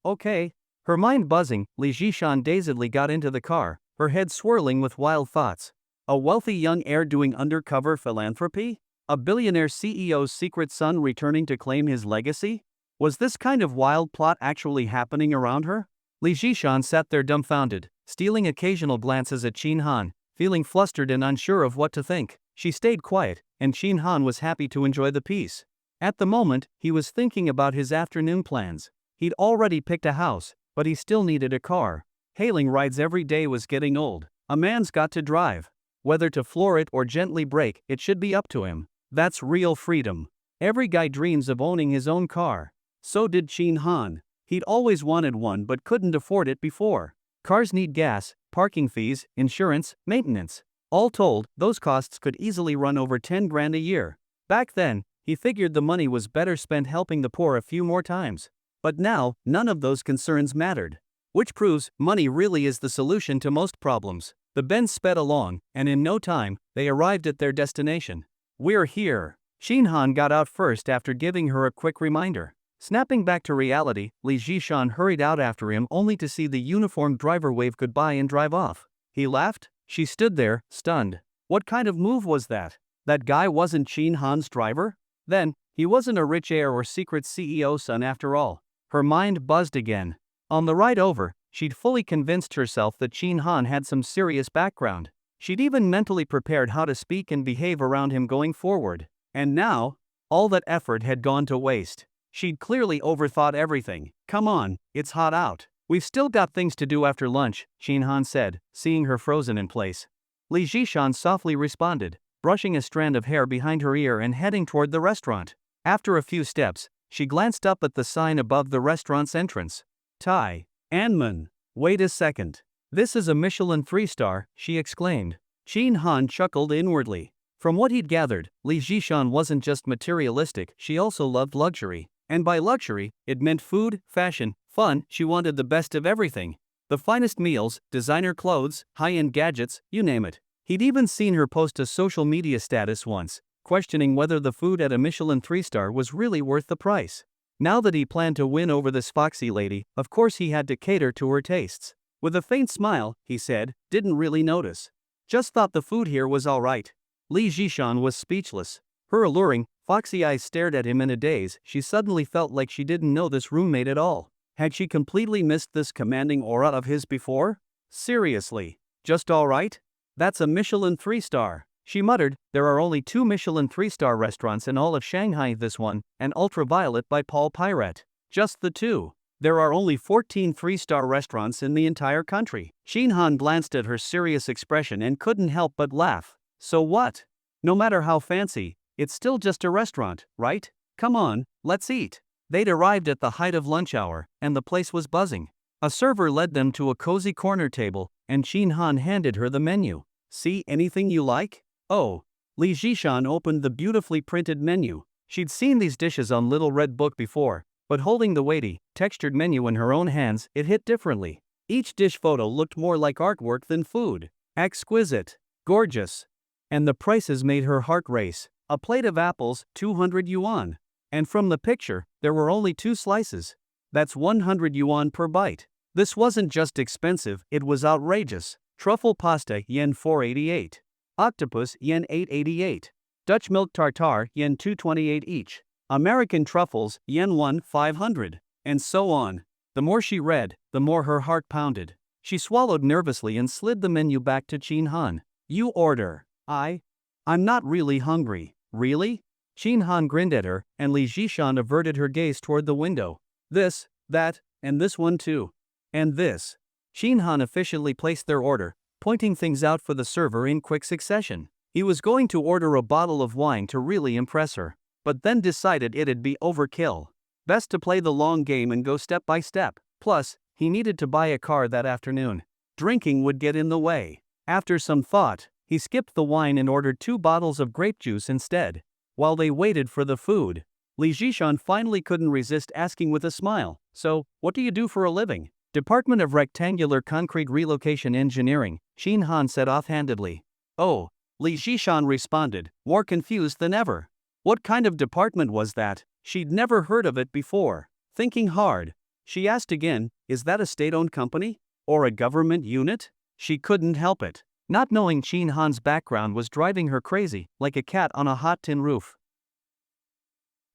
okay. Her mind buzzing, Li Jishan dazedly got into the car, her head swirling with wild thoughts. A wealthy young heir doing undercover philanthropy? A billionaire CEO's secret son returning to claim his legacy? Was this kind of wild plot actually happening around her? Li Jishan sat there dumbfounded, stealing occasional glances at Qin Han, feeling flustered and unsure of what to think. She stayed quiet, and Qin Han was happy to enjoy the peace. At the moment, he was thinking about his afternoon plans. He'd already picked a house, but he still needed a car. Hailing rides every day was getting old. A man's got to drive. Whether to floor it or gently brake, it should be up to him. That's real freedom. Every guy dreams of owning his own car. So did Qin Han. He'd always wanted one but couldn't afford it before. Cars need gas, parking fees, insurance, maintenance. All told, those costs could easily run over 10 grand a year. Back then, he figured the money was better spent helping the poor a few more times. But now, none of those concerns mattered. Which proves, money really is the solution to most problems. The Benz sped along, and in no time, they arrived at their destination. "We're here." Qin Han got out first after giving her a quick reminder. Snapping back to reality, Li Jishan hurried out after him only to see the uniformed driver wave goodbye and drive off. He laughed. She stood there, stunned. What kind of move was that? That guy wasn't Qin Han's driver? Then, he wasn't a rich heir or secret CEO son after all. Her mind buzzed again. On the ride over, she'd fully convinced herself that Qin Han had some serious background. She'd even mentally prepared how to speak and behave around him going forward. And now, all that effort had gone to waste. She'd clearly overthought everything. "Come on, it's hot out. We've still got things to do after lunch," Qin Han said, seeing her frozen in place. Li Jishan softly responded, brushing a strand of hair behind her ear and heading toward the restaurant. After a few steps, she glanced up at the sign above the restaurant's entrance. "Thai. Anman. Wait a second. This is a Michelin 3-star, she exclaimed. Qin Han chuckled inwardly. From what he'd gathered, Li Jishan wasn't just materialistic, she also loved luxury. And by luxury, it meant food, fashion, fun. She wanted the best of everything. The finest meals, designer clothes, high-end gadgets, you name it. He'd even seen her post a social media status once, questioning whether the food at a Michelin 3-star was really worth the price. Now that he planned to win over this foxy lady, of course he had to cater to her tastes. With a faint smile, he said, "Didn't really notice. Just thought the food here was alright." Li Jishan was speechless. Her alluring, foxy eyes stared at him in a daze. She suddenly felt like she didn't know this roommate at all. Had she completely missed this commanding aura of his before? Seriously, just alright? That's a Michelin 3-star. She muttered, "There are only 2 Michelin 3-star restaurants in all of Shanghai, this one, and Ultraviolet by Paul Pirate. Just the 2. There are only 14 3-star restaurants in the entire country." Qin Han glanced at her serious expression and couldn't help but laugh. "So what? No matter how fancy, it's still just a restaurant, right? Come on, let's eat." They'd arrived at the height of lunch hour, and the place was buzzing. A server led them to a cozy corner table, and Qin Han handed her the menu. "See anything you like?" "Oh." Li Jishan opened the beautifully printed menu. She'd seen these dishes on Little Red Book before, but holding the weighty, textured menu in her own hands, it hit differently. Each dish photo looked more like artwork than food. Exquisite. Gorgeous. And the prices made her heart race. A plate of apples, 200 yuan. And from the picture, there were only 2 slices. That's 100 yuan per bite. This wasn't just expensive, it was outrageous. Truffle pasta, yen 488. Octopus, yen 888. Dutch milk tartare, yen 228 each. American truffles, yen 500. And so on. The more she read, the more her heart pounded. She swallowed nervously and slid the menu back to Qin Han. "You order." I'm not really hungry." "Really?" Qin Han grinned at her, and Li Jishan averted her gaze toward the window. "This, that, and this one too. And this." Qin Han efficiently placed their order, pointing things out for the server in quick succession. He was going to order a bottle of wine to really impress her, but then decided it'd be overkill. Best to play the long game and go step by step. Plus, he needed to buy a car that afternoon. Drinking would get in the way. After some thought, he skipped the wine and ordered 2 bottles of grape juice instead. While they waited for the food, Li Jishan finally couldn't resist asking with a smile, "So, what do you do for a living?" "Department of Rectangular Concrete Relocation Engineering," Qin Han said offhandedly. "Oh," Li Jishan responded, more confused than ever. What kind of department was that? She'd never heard of it before. Thinking hard, she asked again, "Is that a state-owned company? Or a government unit?" She couldn't help it. Not knowing Qin Han's background was driving her crazy, like a cat on a hot tin roof.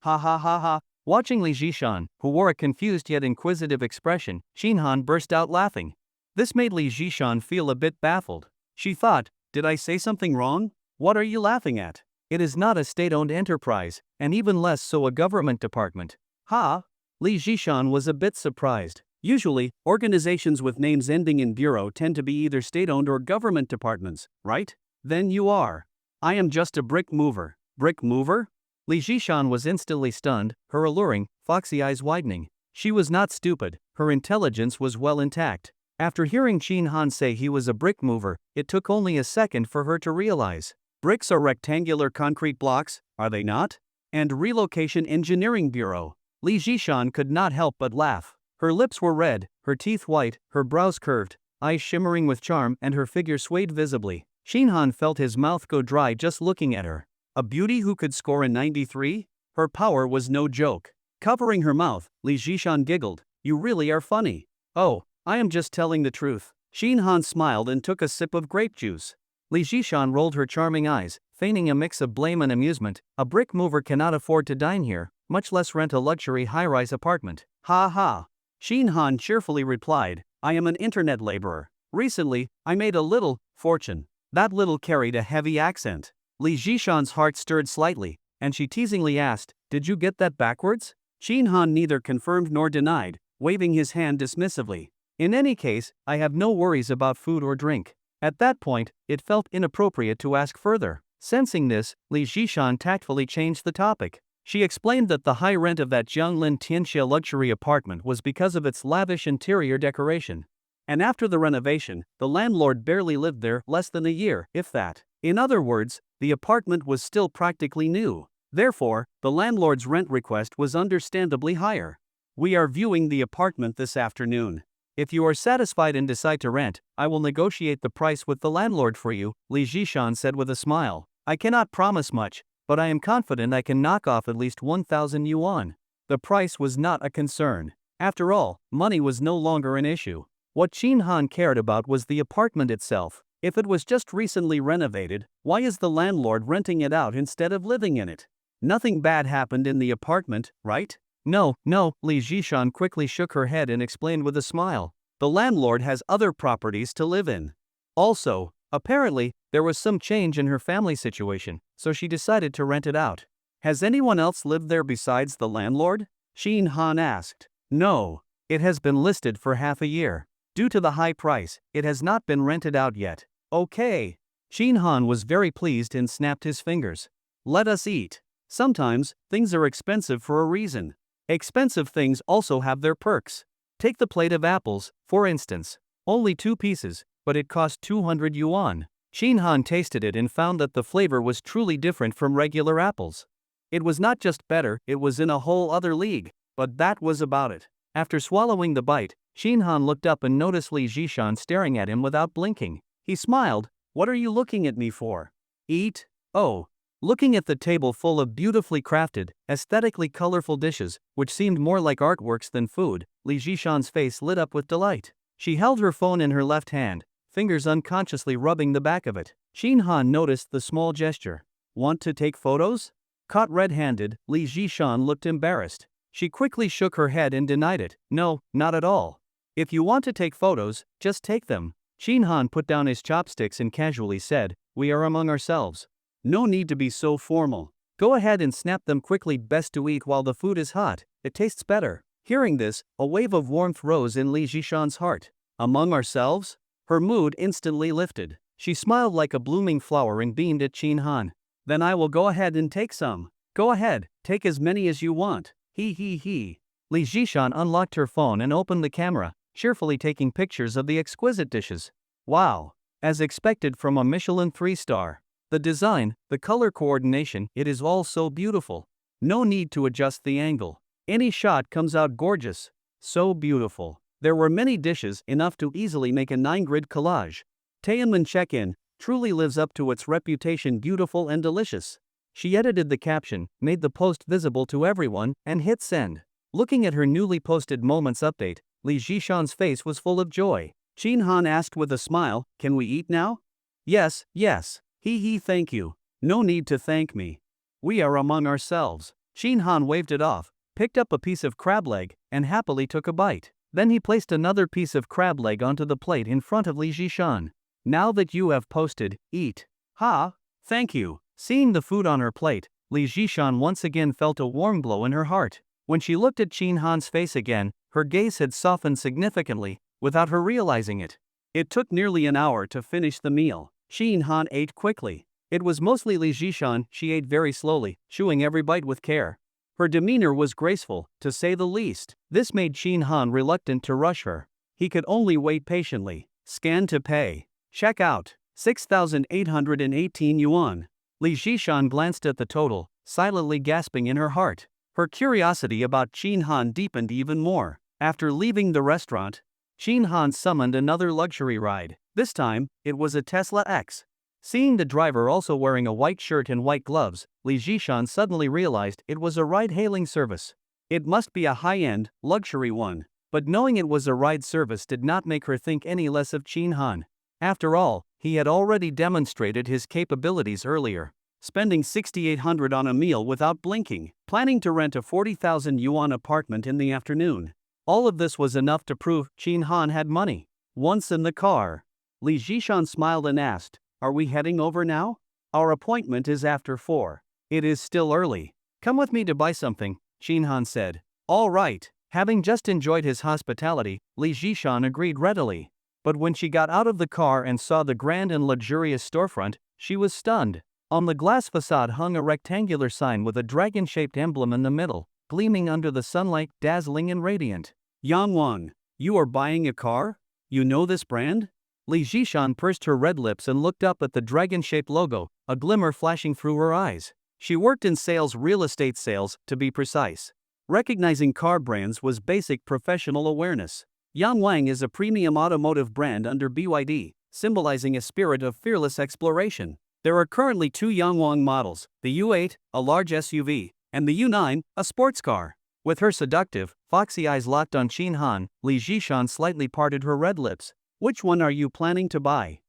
"Ha ha ha ha, Watching Li Jishan, who wore a confused yet inquisitive expression, Shinhan burst out laughing. This made Li Jishan feel a bit baffled. She thought, did I say something wrong? What are you laughing at? It is not a state-owned enterprise, and even less so a government department. Ha! Li Jishan was a bit surprised. Usually, organizations with names ending in bureau tend to be either state-owned or government departments, right? Then you are. I am just a brick mover. Brick mover? Li Jishan was instantly stunned, her alluring, foxy eyes widening. She was not stupid, her intelligence was well intact. After hearing Shin Han say he was a brick mover, it took only a second for her to realize. Bricks are rectangular concrete blocks, are they not? And relocation engineering bureau. Li Jishan could not help but laugh. Her lips were red, her teeth white, her brows curved, eyes shimmering with charm, and her figure swayed visibly. Shinhan felt his mouth go dry just looking at her. A beauty who could score a 93? Her power was no joke. Covering her mouth, Li Jishan giggled. You really are funny. Oh, I am just telling the truth. Shinhan smiled and took a sip of grape juice. Li Jishan rolled her charming eyes, feigning a mix of blame and amusement. A brick mover cannot afford to dine here, much less rent a luxury high-rise apartment. Ha ha. Shinhan cheerfully replied, I am an internet laborer. Recently, I made a little fortune. That little carried a heavy accent. Li Jishan's heart stirred slightly, and she teasingly asked, did you get that backwards? Shinhan neither confirmed nor denied, waving his hand dismissively. In any case, I have no worries about food or drink. At that point, it felt inappropriate to ask further. Sensing this, Li Jishan tactfully changed the topic. She explained that the high rent of that Jianglin Tianxia luxury apartment was because of its lavish interior decoration. And after the renovation, the landlord barely lived there less than a year, if that. In other words, the apartment was still practically new. Therefore, the landlord's rent request was understandably higher. We are viewing the apartment this afternoon. If you are satisfied and decide to rent, I will negotiate the price with the landlord for you, Li Jishan said with a smile. I cannot promise much, but I am confident I can knock off at least 1,000 yuan. The price was not a concern. After all, money was no longer an issue. What Shinhan cared about was the apartment itself. If it was just recently renovated, why is the landlord renting it out instead of living in it? Nothing bad happened in the apartment, right? No, Li Jishan quickly shook her head and explained with a smile. The landlord has other properties to live in. Also, apparently, there was some change in her family situation, so she decided to rent it out. Has anyone else lived there besides the landlord? Shin Han asked. No. It has been listed for half a year. Due to the high price, it has not been rented out yet. Okay. Shin Han was very pleased and snapped his fingers. Let us eat. Sometimes, things are expensive for a reason. Expensive things also have their perks. Take the plate of apples, for instance. Only 2 pieces, but it cost 200 yuan. Shinhan tasted it and found that the flavor was truly different from regular apples. It was not just better, it was in a whole other league, but that was about it. After swallowing the bite, Shinhan looked up and noticed Li Jishan staring at him without blinking. He smiled. What are you looking at me for? Eat? Oh. Looking at the table full of beautifully crafted, aesthetically colorful dishes, which seemed more like artworks than food, Li Jishan's face lit up with delight. She held her phone in her left hand, fingers unconsciously rubbing the back of it. Shinhan noticed the small gesture. Want to take photos? Caught red-handed, Li Jishan looked embarrassed. She quickly shook her head and denied it. No, not at all. If you want to take photos, just take them. Shinhan put down his chopsticks and casually said, we are among ourselves. No need to be so formal. Go ahead and snap them quickly, best to eat while the food is hot, it tastes better. Hearing this, a wave of warmth rose in Li Jishan's heart. Among ourselves? Her mood instantly lifted. She smiled like a blooming flower and beamed at Shinhan. Then I will go ahead and take some. Go ahead, take as many as you want. He. Li Jishan unlocked her phone and opened the camera, cheerfully taking pictures of the exquisite dishes. Wow. As expected from a Michelin 3-star. The design, the color coordination, it is all so beautiful. No need to adjust the angle. Any shot comes out gorgeous. So beautiful. There were many dishes, enough to easily make a 9-grid collage. Tiananmen check-in truly lives up to its reputation, beautiful and delicious. She edited the caption, made the post visible to everyone, and hit send. Looking at her newly posted Moments update, Li Jishan's face was full of joy. Shinhan asked with a smile, can we eat now? Yes. He, thank you. No need to thank me. We are among ourselves. Shinhan waved it off, picked up a piece of crab leg and happily took a bite. Then he placed another piece of crab leg onto the plate in front of Li Jishan. Now that you have posted, eat. Ha! Thank you. Seeing the food on her plate, Li Jishan once again felt a warm glow in her heart. When she looked at Qin Han's face again, her gaze had softened significantly, without her realizing it. It took nearly an hour to finish the meal. Qin Han ate quickly. It was mostly Li Jishan. She ate very slowly, chewing every bite with care. Her demeanor was graceful, to say the least. This made Qin Han reluctant to rush her. He could only wait patiently. Scan to pay. Check out. 6,818 yuan. Li Jishan glanced at the total, silently gasping in her heart. Her curiosity about Qin Han deepened even more. After leaving the restaurant, Qin Han summoned another luxury ride. This time, it was a Tesla X. Seeing the driver also wearing a white shirt and white gloves, Li Jishan suddenly realized it was a ride-hailing service. It must be a high-end, luxury one. But knowing it was a ride service did not make her think any less of Qin Han. After all, he had already demonstrated his capabilities earlier, spending 6,800 on a meal without blinking, planning to rent a 40,000 yuan apartment in the afternoon. All of this was enough to prove Qin Han had money. Once in the car, Li Jishan smiled and asked, "Are we heading over now? Our appointment is after 4. It is still early. Come with me to buy something," Qin Han said. All right. Having just enjoyed his hospitality, Li Jishan agreed readily. But when she got out of the car and saw the grand and luxurious storefront, she was stunned. On the glass facade hung a rectangular sign with a dragon-shaped emblem in the middle, gleaming under the sunlight, dazzling and radiant. Yang Wang, you are buying a car? You know this brand? Li Jishan pursed her red lips and looked up at the dragon-shaped logo, a glimmer flashing through her eyes. She worked in sales, real estate sales, to be precise. Recognizing car brands was basic professional awareness. Yang Wang is a premium automotive brand under BYD, symbolizing a spirit of fearless exploration. There are currently 2 Yangwang models, the U8, a large SUV, and the U9, a sports car. With her seductive, foxy eyes locked on Qin Han, Li Jishan slightly parted her red lips. Which one are you planning to buy?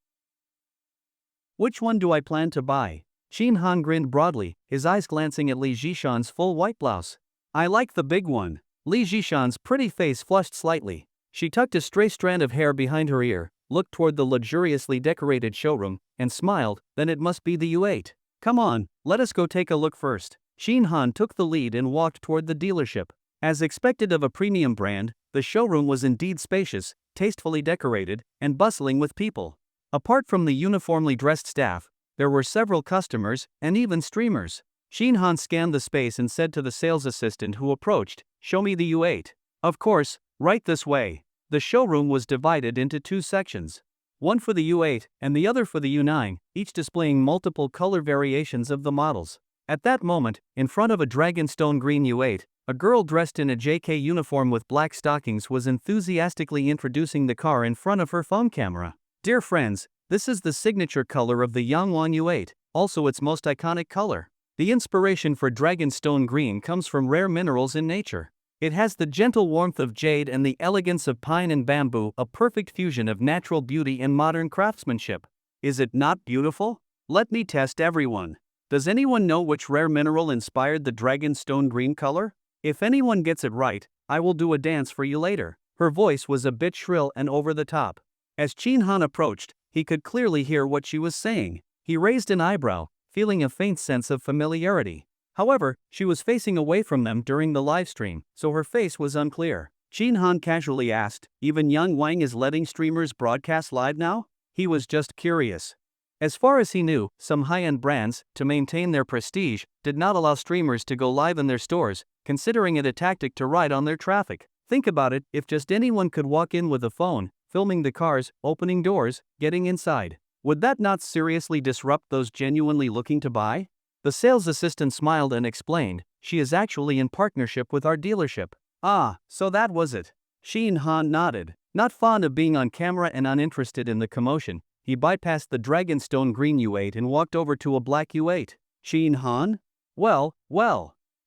Which one do I plan to buy? Qin Han grinned broadly, his eyes glancing at Li Jishan's full white blouse. I like the big one. Li Jishan's pretty face flushed slightly. She tucked a stray strand of hair behind her ear, looked toward the luxuriously decorated showroom, and smiled. Then it must be the U8. Come on, let us go take a look first. Qin Han took the lead and walked toward the dealership. As expected of a premium brand, the showroom was indeed spacious, tastefully decorated, and bustling with people. Apart from the uniformly dressed staff, there were several customers, and even streamers. Qin Han scanned the space and said to the sales assistant who approached, "Show me the U8. Of course, right this way." The showroom was divided into 2 sections. One for the U8 and the other for the U9, each displaying multiple color variations of the models. At that moment, in front of a dragonstone green U8, a girl dressed in a JK uniform with black stockings was enthusiastically introducing the car in front of her phone camera. Dear friends, this is the signature color of the Yangwang U8, also its most iconic color. The inspiration for dragonstone green comes from rare minerals in nature. It has the gentle warmth of jade and the elegance of pine and bamboo, a perfect fusion of natural beauty and modern craftsmanship. Is it not beautiful? Let me test everyone. Does anyone know which rare mineral inspired the dragonstone green color? If anyone gets it right, I will do a dance for you later. Her voice was a bit shrill and over the top. As Qin Han approached, he could clearly hear what she was saying. He raised an eyebrow, feeling a faint sense of familiarity. However, she was facing away from them during the live stream, so her face was unclear. Qin Han casually asked, "Even Yang Wang is letting streamers broadcast live now?" He was just curious. As far as he knew, some high-end brands, to maintain their prestige, did not allow streamers to go live in their stores, considering it a tactic to ride on their traffic. Think about it, if just anyone could walk in with a phone, filming the cars, opening doors, getting inside. Would that not seriously disrupt those genuinely looking to buy? The sales assistant smiled and explained, "She is actually in partnership with our dealership." Ah, so that was it. Qin Han nodded. Not fond of being on camera and uninterested in the commotion, he bypassed the dragonstone green U8 and walked over to a black U8. Qin Han? Well,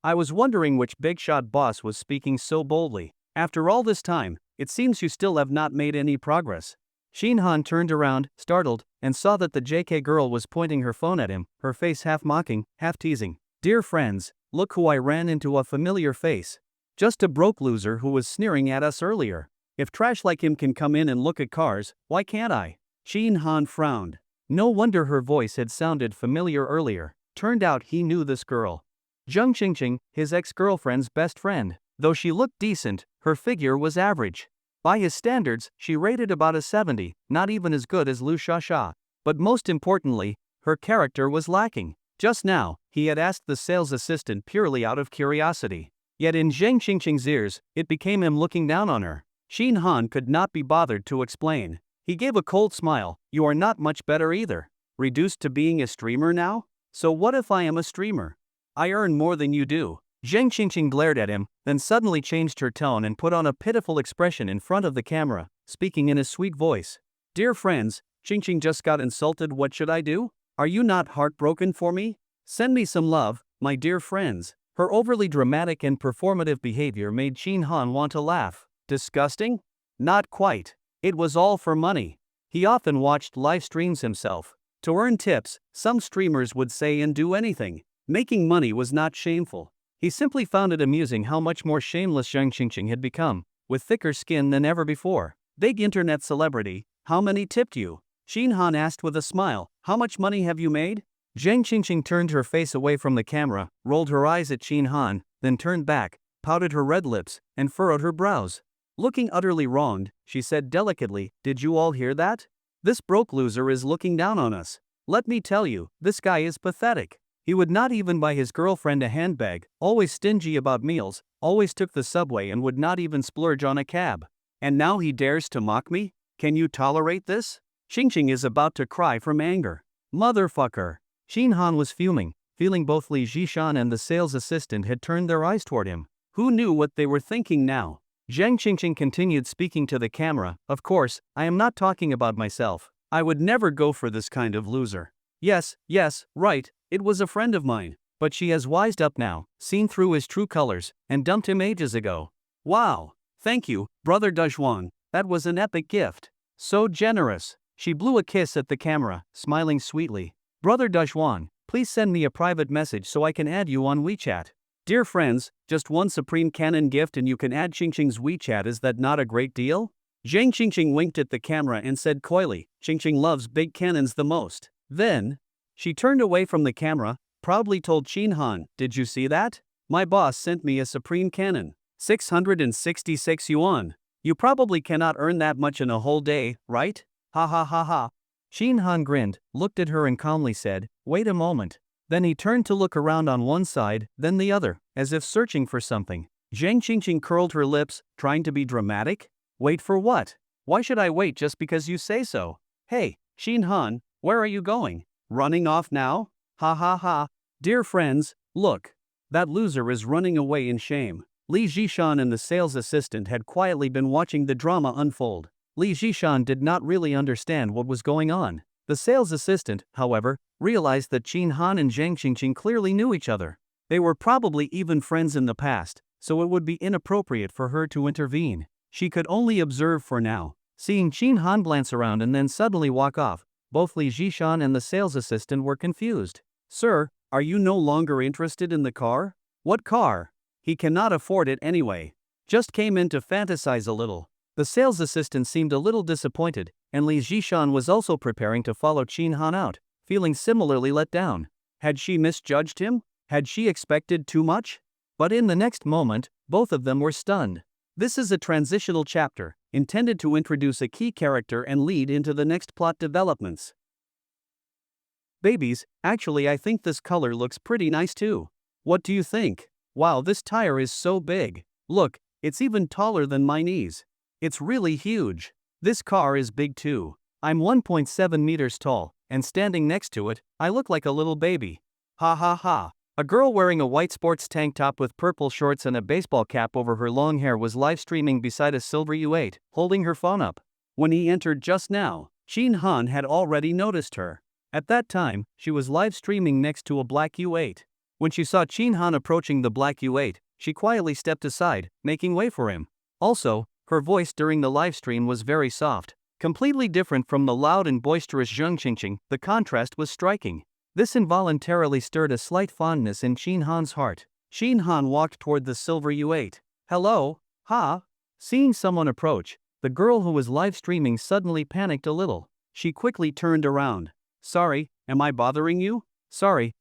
I was wondering which big shot boss was speaking so boldly. After all this time, it seems you still have not made any progress. Qin Han turned around, startled, and saw that the JK girl was pointing her phone at him, her face half mocking, half teasing. Dear friends, look who I ran into, a familiar face. Just a broke loser who was sneering at us earlier. If trash like him can come in and look at cars, why can't I? Shin Han frowned. No wonder her voice had sounded familiar earlier. Turned out he knew this girl. Zheng Qingqing, his ex-girlfriend's best friend. Though she looked decent, her figure was average. By his standards, she rated about a 70, not even as good as Lu Shasha. But most importantly, her character was lacking. Just now, he had asked the sales assistant purely out of curiosity. Yet in Zheng Qingqing's ears, it became him looking down on her. Shin Han could not be bothered to explain. He gave a cold smile. You are not much better either. Reduced to being a streamer now? So what if I am a streamer? I earn more than you do. Zheng Qingqing glared at him, then suddenly changed her tone and put on a pitiful expression in front of the camera, speaking in a sweet voice. Dear friends, Qingqing just got insulted. What should I do? Are you not heartbroken for me? Send me some love, my dear friends. Her overly dramatic and performative behavior made Shin Han want to laugh. Disgusting? Not quite. It was all for money. He often watched live streams himself. To earn tips, some streamers would say and do anything. Making money was not shameful. He simply found it amusing how much more shameless Zheng Qingqing had become, with thicker skin than ever before. Big internet celebrity, how many tipped you? Shin Han asked with a smile. How much money have you made? Zheng Qingqing turned her face away from the camera, rolled her eyes at Shin Han, then turned back, pouted her red lips, and furrowed her brows. Looking utterly wronged, she said delicately, Did you all hear that? This broke loser is looking down on us. Let me tell you, this guy is pathetic. He would not even buy his girlfriend a handbag, always stingy about meals, always took the subway and would not even splurge on a cab. And now he dares to mock me? Can you tolerate this? Qingqing is about to cry from anger. Motherfucker. Shin Han was fuming, feeling both Li Zhishan and the sales assistant had turned their eyes toward him. Who knew what they were thinking now? Zheng Qingqing continued speaking to the camera. Of course, I am not talking about myself. I would never go for this kind of loser. Yes, right, it was a friend of mine, but she has wised up now, seen through his true colors, and dumped him ages ago. Wow. Thank you, Brother Dazhuang, that was an epic gift. So generous. She blew a kiss at the camera, smiling sweetly. Brother Dazhuang, please send me a private message so I can add you on WeChat. Dear friends, just one Supreme Canon gift and you can add Qingqing's WeChat. Is that not a great deal? Zheng Qingqing winked at the camera and said coyly, Qingqing loves big cannons the most. Then, she turned away from the camera, proudly told Shin Han, Did you see that? My boss sent me a Supreme Canon. 666 yuan. You probably cannot earn that much in a whole day, right? Ha ha ha ha. Shin Han grinned, looked at her and calmly said, Wait a moment. Then he turned to look around on one side, then the other, as if searching for something. Zheng Qingqing curled her lips, trying to be dramatic. Wait for what? Why should I wait just because you say so? Hey, Shin Han, where are you going? Running off now? Ha ha ha. Dear friends, look. That loser is running away in shame. Li Zhishan and the sales assistant had quietly been watching the drama unfold. Li Zhishan did not really understand what was going on. The sales assistant, however, realized that Shin Han and Zheng Qingqing clearly knew each other. They were probably even friends in the past, so it would be inappropriate for her to intervene. She could only observe for now. Seeing Shin Han glance around and then suddenly walk off, both Li Zhishan and the sales assistant were confused. Sir, are you no longer interested in the car? What car? He cannot afford it anyway. Just came in to fantasize a little. The sales assistant seemed a little disappointed, and Li Zhishan was also preparing to follow Shin Han out, feeling similarly let down. Had she misjudged him? Had she expected too much? But in the next moment, both of them were stunned. This is a transitional chapter, intended to introduce a key character and lead into the next plot developments. Babies, actually I think this color looks pretty nice too. What do you think? Wow, this tire is so big. Look, it's even taller than my knees. It's really huge. This car is big too. I'm 1.7 meters tall, and standing next to it, I look like a little baby. Ha ha ha. A girl wearing a white sports tank top with purple shorts and a baseball cap over her long hair was live streaming beside a silver U8, holding her phone up. When he entered just now, Shin Han had already noticed her. At that time, she was live streaming next to a black U8. When she saw Shin Han approaching the black U8, she quietly stepped aside, making way for him. Also, her voice during the livestream was very soft, completely different from the loud and boisterous Zheng Qingqing. The contrast was striking. This involuntarily stirred a slight fondness in Shin Han's heart. Shin Han walked toward the silver U8. Hello? Ha? Seeing someone approach, the girl who was live streaming suddenly panicked a little. She quickly turned around. Sorry, am I bothering you? Sorry,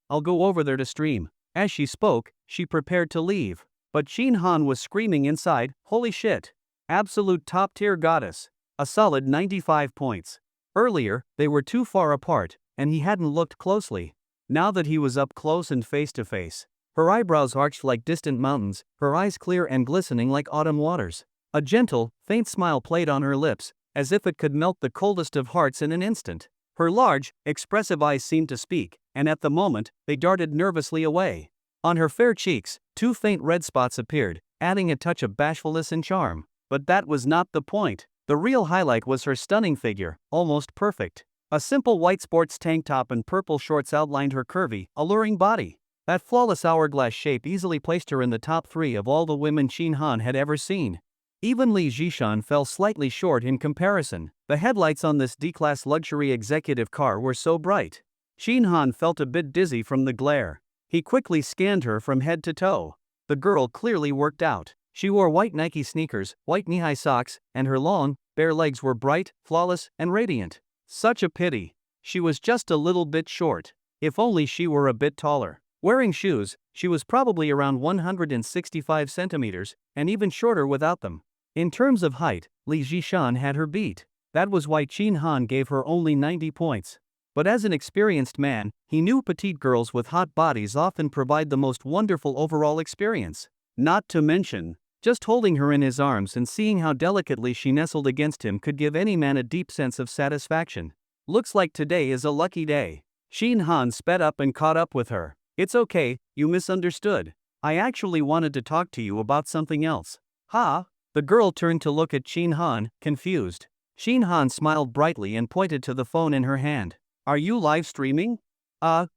I'll go over there to stream. As she spoke, she prepared to leave. But Shin Han was screaming inside, holy shit. Absolute top tier goddess. A solid 95 points. Earlier, they were too far apart, and he hadn't looked closely. Now that he was up close and face to face, her eyebrows arched like distant mountains, her eyes clear and glistening like autumn waters. A gentle, faint smile played on her lips, as if it could melt the coldest of hearts in an instant. Her large, expressive eyes seemed to speak, and at the moment, they darted nervously away. On her fair cheeks, two faint red spots appeared, adding a touch of bashfulness and charm. But that was not the point. The real highlight was her stunning figure, almost perfect. A simple white sports tank top and purple shorts outlined her curvy, alluring body. That flawless hourglass shape easily placed her in the top 3 of all the women Shin Han had ever seen. Even Li Zhishan fell slightly short in comparison. The headlights on this D-class luxury executive car were so bright. Shin Han felt a bit dizzy from the glare. He quickly scanned her from head to toe. The girl clearly worked out. She wore white Nike sneakers, white knee-high socks, and her long, bare legs were bright, flawless, and radiant. Such a pity. She was just a little bit short. If only she were a bit taller. Wearing shoes, she was probably around 165 centimeters, and even shorter without them. In terms of height, Li Zhishan had her beat. That was why Shin Han gave her only 90 points. But as an experienced man, he knew petite girls with hot bodies often provide the most wonderful overall experience. Not to mention, just holding her in his arms and seeing how delicately she nestled against him could give any man a deep sense of satisfaction. Looks like today is a lucky day. Shin Han sped up and caught up with her. It's okay, you misunderstood. I actually wanted to talk to you about something else. Ha? The girl turned to look at Shin Han, confused. Shin Han smiled brightly and pointed to the phone in her hand. Are you live streaming?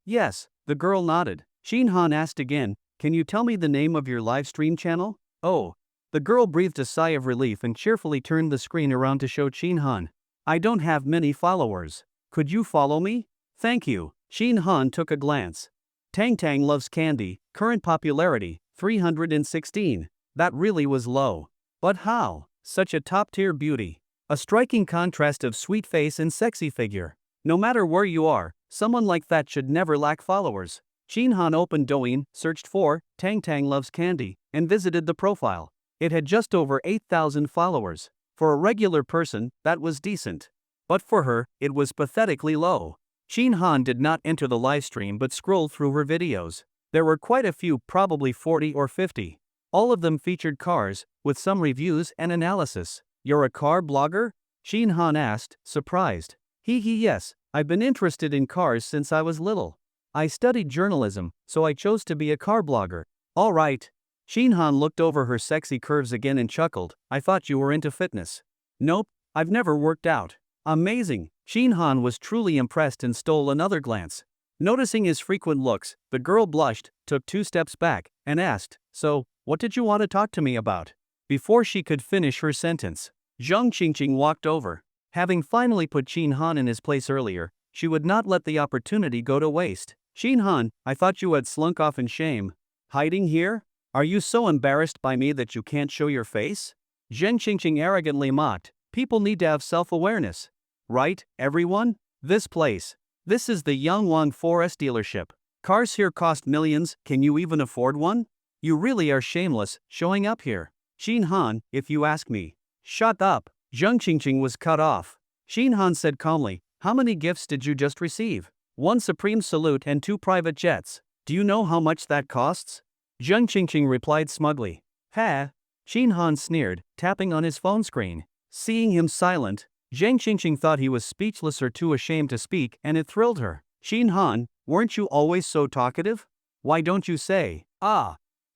Yes, the girl nodded. Shin Han asked again, can you tell me the name of your live stream channel? Oh. The girl breathed a sigh of relief and cheerfully turned the screen around to show Shin Han. I don't have many followers. Could you follow me? Thank you. Shin Han took a glance. Tang Tang Loves Candy, current popularity, 316. That really was low. But how? Such a top-tier beauty. A striking contrast of sweet face and sexy figure. No matter where you are, someone like that should never lack followers. Shin Han opened Douyin, searched for Tang Tang Loves Candy, and visited the profile. It had just over 8,000 followers. For a regular person, that was decent. But for her, it was pathetically low. Shin Han did not enter the livestream but scrolled through her videos. There were quite a few, probably 40 or 50. All of them featured cars, with some reviews and analysis. You're a car blogger? Shin Han asked, surprised. Yes, I've been interested in cars since I was little. I studied journalism, so I chose to be a car blogger. All right. Shin Han looked over her sexy curves again and chuckled. I thought you were into fitness. Nope, I've never worked out. Amazing. Shin Han was truly impressed and stole another glance. Noticing his frequent looks, the girl blushed, took 2 steps back, and asked, so, what did you want to talk to me about? Before she could finish her sentence, Zhang Qingqing walked over. Having finally put Shin Han in his place earlier, she would not let the opportunity go to waste. Shin Han, I thought you had slunk off in shame. Hiding here? Are you so embarrassed by me that you can't show your face? Zhang Qingqing arrogantly mocked. People need to have self-awareness. Right, everyone? This is the Yangwang Forest dealership. Cars here cost millions, can you even afford one? You really are shameless, showing up here. Shin Han, if you ask me. Shut up. Zhang Qingqing was cut off. Shin Han said calmly, how many gifts did you just receive? 1 supreme salute and 2 private jets. Do you know how much that costs? Zhang Qingqing replied smugly. Ha! Shin Han sneered, tapping on his phone screen. Seeing him silent, Zhang Qingqing thought he was speechless or too ashamed to speak, and it thrilled her. Shin Han, weren't you always so talkative? Why don't you say,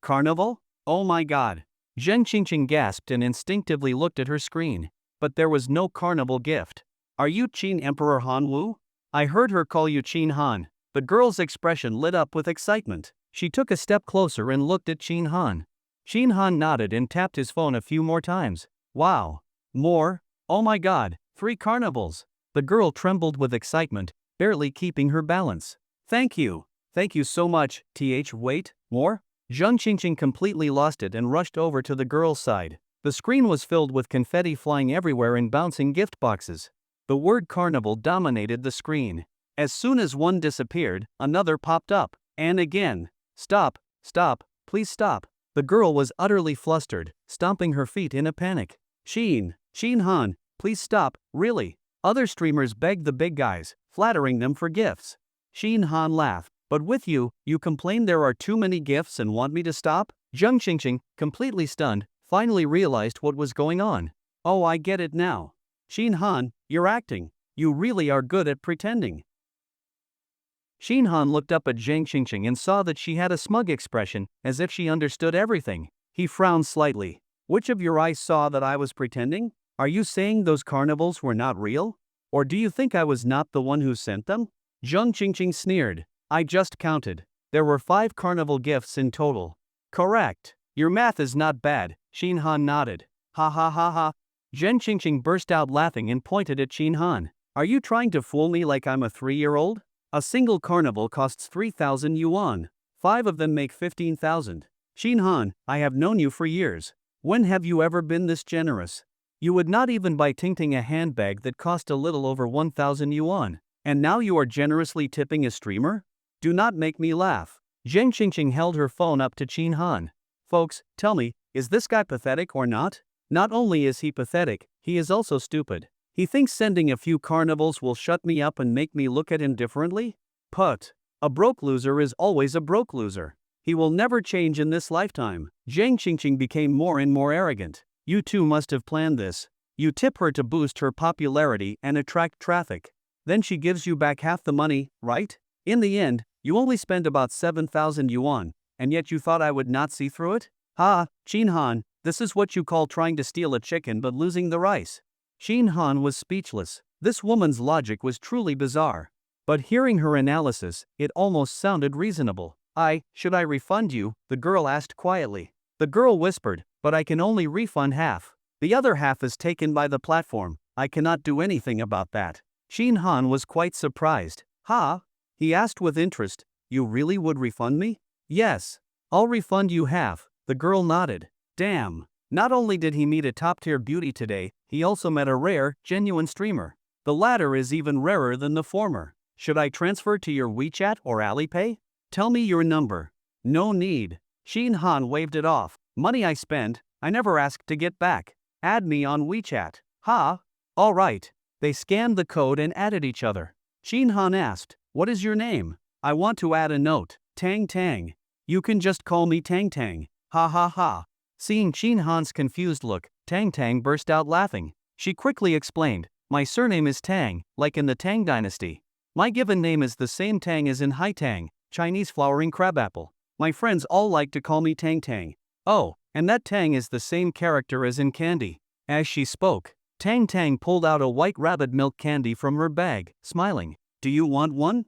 carnival? Oh my god. Zhang Qingqing gasped and instinctively looked at her screen. But there was no carnival gift. Are you Qin Emperor Hanwu? I heard her call you Shin Han. The girl's expression lit up with excitement. She took a step closer and looked at Shin Han. Shin Han nodded and tapped his phone a few more times. Wow. More? Oh my god, 3 carnivals. The girl trembled with excitement, barely keeping her balance. Thank you so much, wait, more? Zhang Qingqing completely lost it and rushed over to the girl's side. The screen was filled with confetti flying everywhere and bouncing gift boxes. The word carnival dominated the screen. As soon as one disappeared, another popped up. And again. Stop, stop, please stop. The girl was utterly flustered, stomping her feet in a panic. Shin Han, please stop, really. Other streamers begged the big guys, flattering them for gifts. Shin Han laughed. But with you, you complain there are too many gifts and want me to stop? Zhang Qingqing, completely stunned, finally realized what was going on. Oh, I get it now. Shin Han, you're acting. You really are good at pretending. Shin Han looked up at Zhang Qingqing and saw that she had a smug expression, as if she understood everything. He frowned slightly. Which of your eyes saw that I was pretending? Are you saying those carnivals were not real? Or do you think I was not the one who sent them? Zhang Qingqing sneered. I just counted. There were 5 carnival gifts in total. Correct. Your math is not bad, Shin Han nodded. Ha ha ha ha. Zhang Qingqing burst out laughing and pointed at Shin Han. Are you trying to fool me like I'm a 3-year-old? A single carnival costs 3,000 yuan. 5 of them make 15,000. Shin Han, I have known you for years. When have you ever been this generous? You would not even buy Tingting a handbag that cost a little over 1,000 yuan. And now you are generously tipping a streamer? Do not make me laugh. Zhang Qingqing held her phone up to Shin Han. Folks, tell me, is this guy pathetic or not? Not only is he pathetic, he is also stupid. He thinks sending a few carnivals will shut me up and make me look at him differently? Put. A broke loser is always a broke loser. He will never change in this lifetime. Zhang Qingqing became more and more arrogant. You two must have planned this. You tip her to boost her popularity and attract traffic. Then she gives you back half the money, right? In the end, you only spend about 7,000 yuan, and yet you thought I would not see through it? Ha, Shin Han, this is what you call trying to steal a chicken but losing the rice. Shin Han was speechless. This woman's logic was truly bizarre. But hearing her analysis, it almost sounded reasonable. Should I refund you? The girl asked quietly. The girl whispered, but I can only refund half. The other half is taken by the platform. I cannot do anything about that. Shin Han was quite surprised. Ha? He asked with interest. You really would refund me? Yes. I'll refund you half. The girl nodded. Damn. Not only did he meet a top-tier beauty today, he also met a rare, genuine streamer. The latter is even rarer than the former. Should I transfer to your WeChat or Alipay? Tell me your number. No need. Shin Han waved it off. Money I spend, I never asked to get back. Add me on WeChat. Ha? All right. They scanned the code and added each other. Shin Han asked, what is your name? I want to add a note. Tang Tang. You can just call me Tang Tang. Ha ha ha. Seeing Shin Han's confused look, Tang Tang burst out laughing. She quickly explained, my surname is Tang, like in the Tang dynasty. My given name is the same Tang as in Hai Tang, Chinese flowering crabapple. My friends all like to call me Tang Tang. Oh, and that Tang is the same character as in candy. As she spoke, Tang Tang pulled out a white rabbit milk candy from her bag, smiling. Do you want one?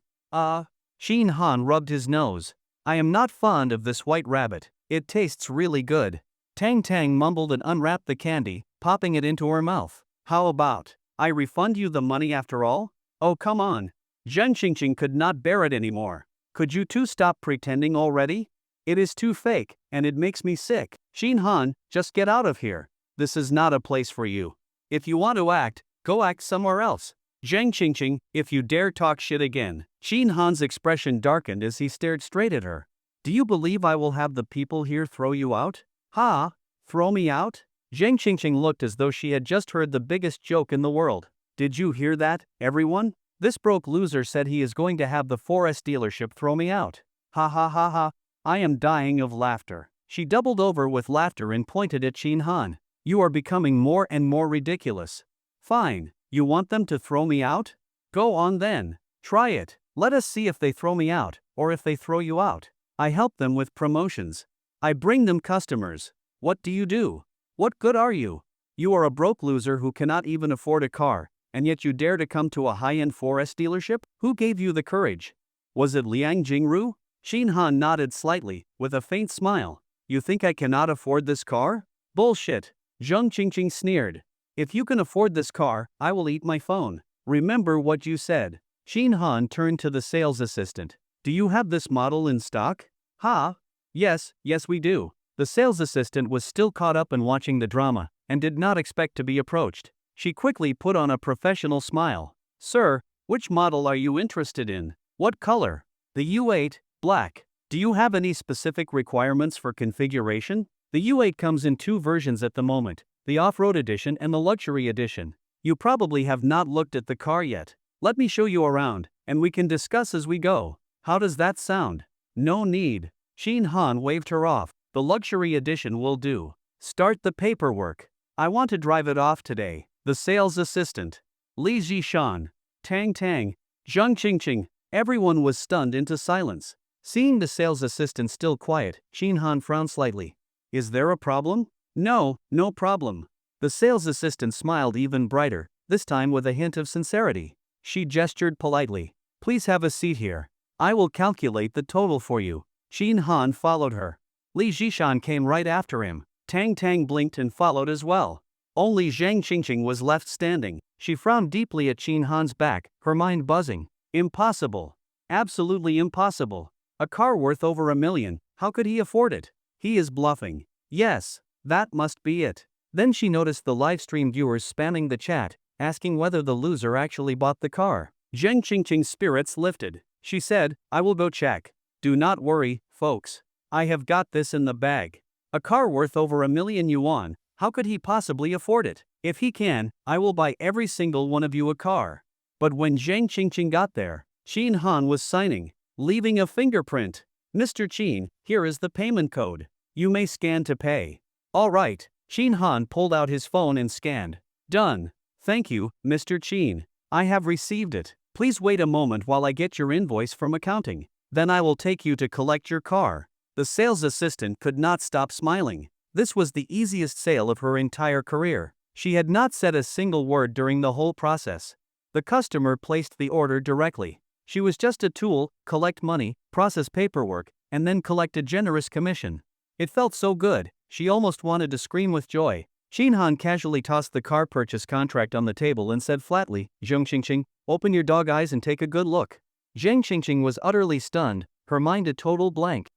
Shin Han rubbed his nose. I am not fond of this white rabbit. It tastes really good. Tang Tang mumbled and unwrapped the candy, popping it into her mouth. How about, I refund you the money after all? Oh come on. Zhang Qingqing could not bear it anymore. Could you two stop pretending already? It is too fake, and it makes me sick. Shin Han, just get out of here. This is not a place for you. If you want to act, go act somewhere else. Zhang Qingqing, if you dare talk shit again. Shin Han's expression darkened as he stared straight at her. Do you believe I will have the people here throw you out? Ha? Throw me out? Zhang Qingqing looked as though she had just heard the biggest joke in the world. Did you hear that, everyone? This broke loser said he is going to have the 4S dealership throw me out. Ha ha ha ha. I am dying of laughter. She doubled over with laughter and pointed at Shin Han. You are becoming more and more ridiculous. Fine. You want them to throw me out? Go on then. Try it. Let us see if they throw me out, or if they throw you out. I help them with promotions. I bring them customers. What do you do? What good are you? You are a broke loser who cannot even afford a car, and yet you dare to come to a high-end 4S dealership? Who gave you the courage? Was it Liang Jingru? Shin Han nodded slightly, with a faint smile. You think I cannot afford this car? Bullshit. Zhang Qingqing sneered. If you can afford this car, I will eat my phone. Remember what you said. Shin Han turned to the sales assistant. Do you have this model in stock? Ha? Yes, yes we do. The sales assistant was still caught up in watching the drama, and did not expect to be approached. She quickly put on a professional smile. Sir, which model are you interested in? What color? The U8, black. Do you have any specific requirements for configuration? The U8 comes in two versions at the moment, the off-road edition and the luxury edition. You probably have not looked at the car yet. Let me show you around, and we can discuss as we go. How does that sound? No need. Shin Han waved her off. The luxury edition will do. Start the paperwork. I want to drive it off today. The sales assistant. Li Zhishan. Tang Tang. Zhang Qingqing. Everyone was stunned into silence. Seeing the sales assistant still quiet, Shin Han frowned slightly. Is there a problem? No, no problem. The sales assistant smiled even brighter, this time with a hint of sincerity. She gestured politely. Please have a seat here. I will calculate the total for you. Shin Han followed her. Li Zhishan came right after him. Tang Tang blinked and followed as well. Only Zhang Qingqing was left standing. She frowned deeply at Shin Han's back, her mind buzzing. Impossible. Absolutely impossible. A car worth over $1 million, how could he afford it? He is bluffing. Yes, that must be it. Then she noticed the livestream viewers spamming the chat, asking whether the loser actually bought the car. Zhang Qingqing's spirits lifted. She said, I will go check. Do not worry, folks. I have got this in the bag. A car worth over $1 million yuan, how could he possibly afford it? If he can, I will buy every single one of you a car. But when Zhang Qingqing got there, Shin Han was signing, leaving a fingerprint. Mr. Qin, here is the payment code. You may scan to pay. All right. Shin Han pulled out his phone and scanned. Done. Thank you, Mr. Qin. I have received it. Please wait a moment while I get your invoice from accounting. Then I will take you to collect your car. The sales assistant could not stop smiling. This was the easiest sale of her entire career. She had not said a single word during the whole process. The customer placed the order directly. She was just a tool, collect money, process paperwork, and then collect a generous commission. It felt so good, she almost wanted to scream with joy. Shin Han casually tossed the car purchase contract on the table and said flatly, Zhang Qingqing, open your dog eyes and take a good look. Zhang Qingqing was utterly stunned, her mind a total blank.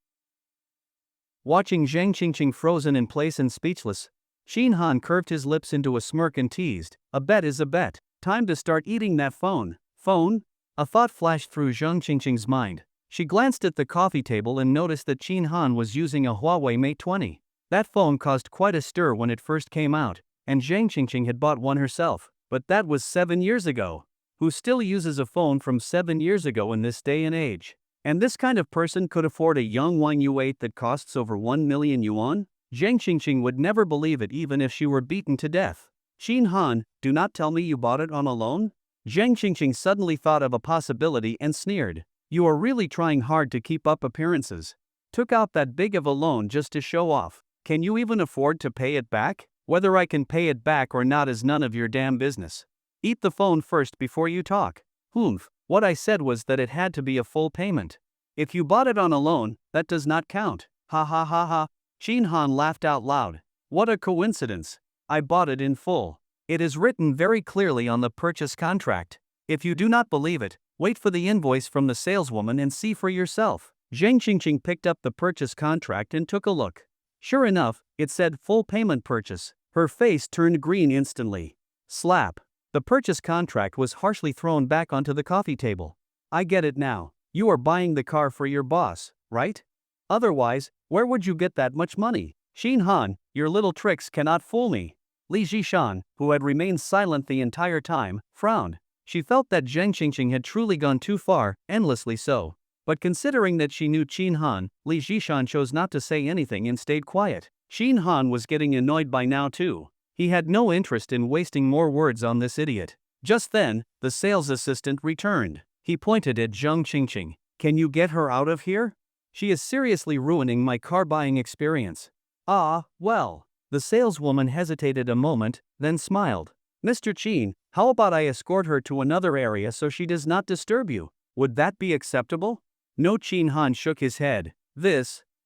Watching Zhang Qingqing frozen in place and speechless, Shin Han curved his lips into a smirk and teased, a bet is a bet. Time to start eating that phone. Phone? A thought flashed through Zhang Qingqing's mind. She glanced at the coffee table and noticed that Shin Han was using a Huawei Mate 20. That phone caused quite a stir when it first came out, and Zhang Qingqing had bought one herself, but that was 7 years ago. Who still uses a phone from 7 years ago in this day and age? And this kind of person could afford a young One U8 that costs over 1 million yuan? Zhang Qingqing would never believe it even if she were beaten to death. Shin Han, do not tell me you bought it on a loan? Zhang Qingqing suddenly thought of a possibility and sneered. You are really trying hard to keep up appearances. Took out that big of a loan just to show off. Can you even afford to pay it back? Whether I can pay it back or not is none of your damn business. Eat the phone first before you talk. Humph, what I said was that it had to be a full payment. If you bought it on a loan, that does not count. Ha ha ha ha. Shin Han laughed out loud. What a coincidence. I bought it in full. It is written very clearly on the purchase contract. If you do not believe it, wait for the invoice from the saleswoman and see for yourself. Zhang Qingqing picked up the purchase contract and took a look. Sure enough, it said full payment purchase. Her face turned green instantly. Slap. The purchase contract was harshly thrown back onto the coffee table. I get it now. You are buying the car for your boss, right? Otherwise, where would you get that much money? Shin Han, your little tricks cannot fool me. Li Zhishan, who had remained silent the entire time, frowned. She felt that Zhang Qingqing had truly gone too far, endlessly so. But considering that she knew Shin Han, Li Zhishan chose not to say anything and stayed quiet. Shin Han was getting annoyed by now too. He had no interest in wasting more words on this idiot. Just then, the sales assistant returned. He pointed at Zhang Qingqing. Can you get her out of here? She is seriously ruining my car buying experience. Ah, well. The saleswoman hesitated a moment, then smiled. Mr. Qin, how about I escort her to another area so she does not disturb you? Would that be acceptable? No. Shin Han shook his head.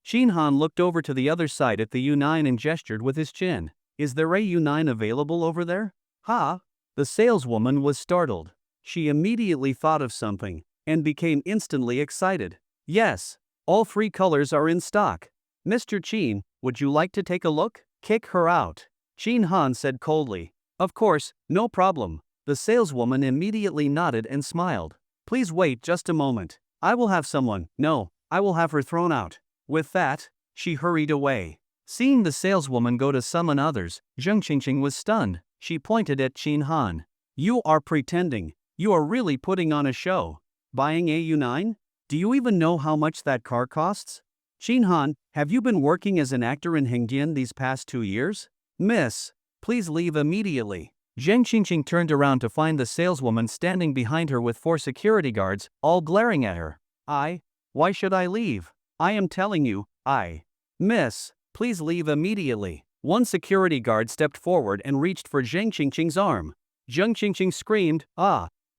Shin Han looked over to the other side at the U9 and gestured with his chin. Is there a U9 available over there? Ha! The saleswoman was startled. She immediately thought of something, and became instantly excited. Yes, all 3 colors are in stock. Mr. Chin, would you like to take a look? Kick her out. Chin Han said coldly. Of course, no problem. The saleswoman immediately nodded and smiled. Please wait just a moment. I will have someone. No, I will have her thrown out. With that, she hurried away. Seeing the saleswoman go to summon others, Zheng Qingqing was stunned. She pointed at Chin Han. You are pretending. You are really putting on a show. Buying a U9? Do you even know how much that car costs? Chin Han, have you been working as an actor in Hengdian these past 2 years? Miss, please leave immediately. Zheng Qingqing turned around to find the saleswoman standing behind her with 4 security guards, all glaring at her. Why should I leave? I am telling you, Miss, please leave immediately. One security guard stepped forward and reached for Zheng Qingqing's arm. Zheng Qingqing screamed,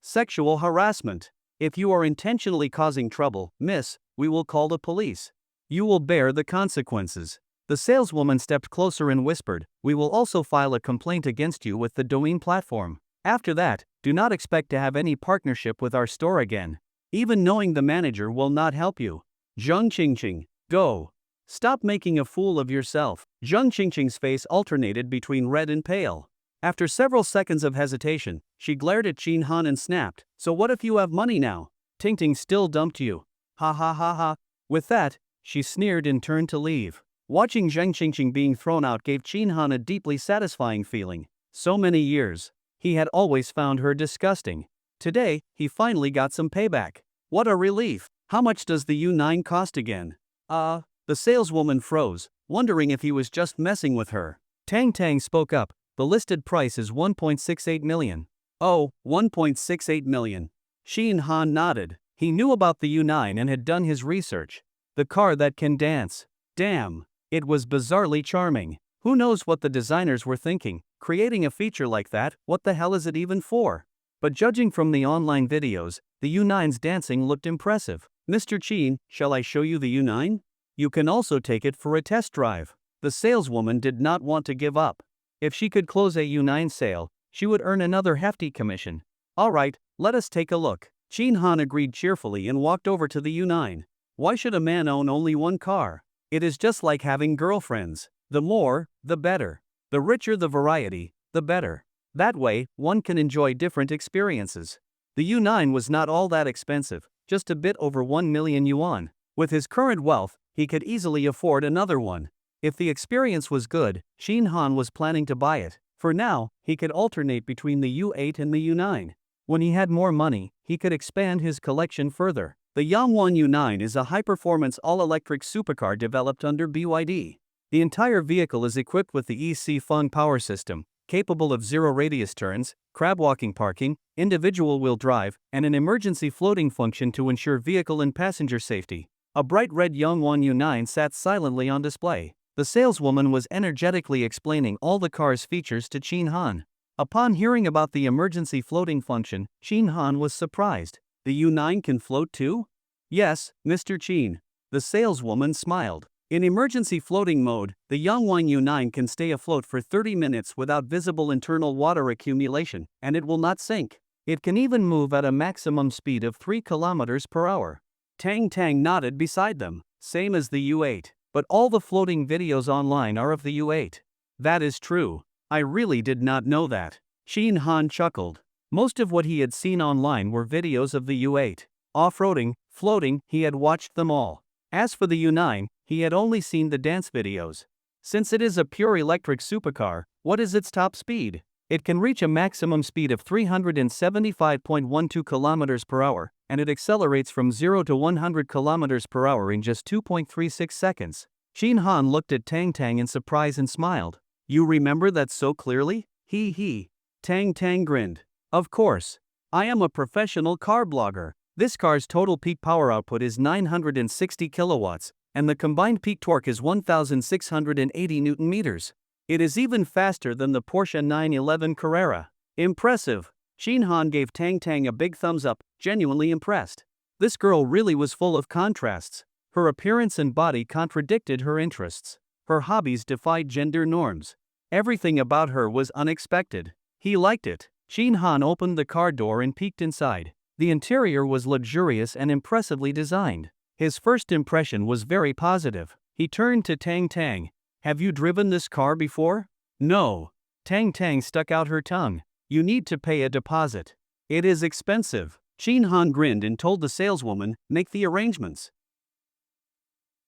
sexual harassment. If you are intentionally causing trouble, miss, we will call the police. You will bear the consequences. The saleswoman stepped closer and whispered, we will also file a complaint against you with the Douyin platform. After that, do not expect to have any partnership with our store again. Even knowing the manager will not help you. Zheng Qingqing, go. Stop making a fool of yourself. Zheng Qingqing's face alternated between red and pale. After several seconds of hesitation, she glared at Chin Han and snapped, so what if you have money now? Tingting still dumped you. Ha ha ha ha. With that, she sneered and turned to leave. Watching Zheng Qingqing being thrown out gave Chin Han a deeply satisfying feeling. So many years, he had always found her disgusting. Today, he finally got some payback. What a relief. How much does the U9 cost again? The saleswoman froze, wondering if he was just messing with her. Tang Tang spoke up. The listed price is 1.68 million. Oh, 1.68 million. Chin Han nodded. He knew about the U9 and had done his research. The car that can dance. Damn. It was bizarrely charming. Who knows what the designers were thinking? Creating a feature like that, what the hell is it even for? But judging from the online videos, the U9's dancing looked impressive. Mr. Chin, shall I show you the U9? You can also take it for a test drive. The saleswoman did not want to give up. If she could close a U9 sale, she would earn another hefty commission. Alright, let us take a look. Chin Han agreed cheerfully and walked over to the U9. Why should a man own only one car? It is just like having girlfriends. The more, the better. The richer the variety, the better. That way, one can enjoy different experiences. The U9 was not all that expensive, just a bit over 1 million yuan. With his current wealth, he could easily afford another one. If the experience was good, Chin Han was planning to buy it. For now, he could alternate between the U8 and the U9. When he had more money, he could expand his collection further. The Yangwon U9 is a high-performance all-electric supercar developed under BYD. The entire vehicle is equipped with the EC Feng power system, capable of zero-radius turns, crab-walking parking, individual wheel drive, and an emergency floating function to ensure vehicle and passenger safety. A bright red Yangwon U9 sat silently on display. The saleswoman was energetically explaining all the car's features to Chin Han. Upon hearing about the emergency floating function, Chin Han was surprised. The U9 can float too? Yes, Mr. Chin. The saleswoman smiled. In emergency floating mode, the Yangwon U9 can stay afloat for 30 minutes without visible internal water accumulation, and it will not sink. It can even move at a maximum speed of 3 kilometers per hour. Tang Tang nodded beside them. Same as the U8. But all the floating videos online are of the U8. That is true. I really did not know that. Chin Han chuckled. Most of what he had seen online were videos of the U8. Off-roading, floating, he had watched them all. As for the U9, he had only seen the dance videos. Since it is a pure electric supercar, what is its top speed? It can reach a maximum speed of 375.12 kilometers per hour, and it accelerates from 0 to 100 kilometers per hour in just 2.36 seconds. Chin Han looked at Tang Tang in surprise and smiled. You remember that so clearly? He. Tang Tang grinned. Of course. I am a professional car blogger. This car's total peak power output is 960 kilowatts, and the combined peak torque is 1,680 Newton meters. It is even faster than the Porsche 911 Carrera. Impressive. Chin Han gave Tang Tang a big thumbs up, genuinely impressed. This girl really was full of contrasts. Her appearance and body contradicted her interests. Her hobbies defied gender norms. Everything about her was unexpected. He liked it. Chin Han opened the car door and peeked inside. The interior was luxurious and impressively designed. His first impression was very positive. He turned to Tang Tang. Have you driven this car before? No. Tang Tang stuck out her tongue. You need to pay a deposit. It is expensive. Shin Han grinned and told the saleswoman, make the arrangements.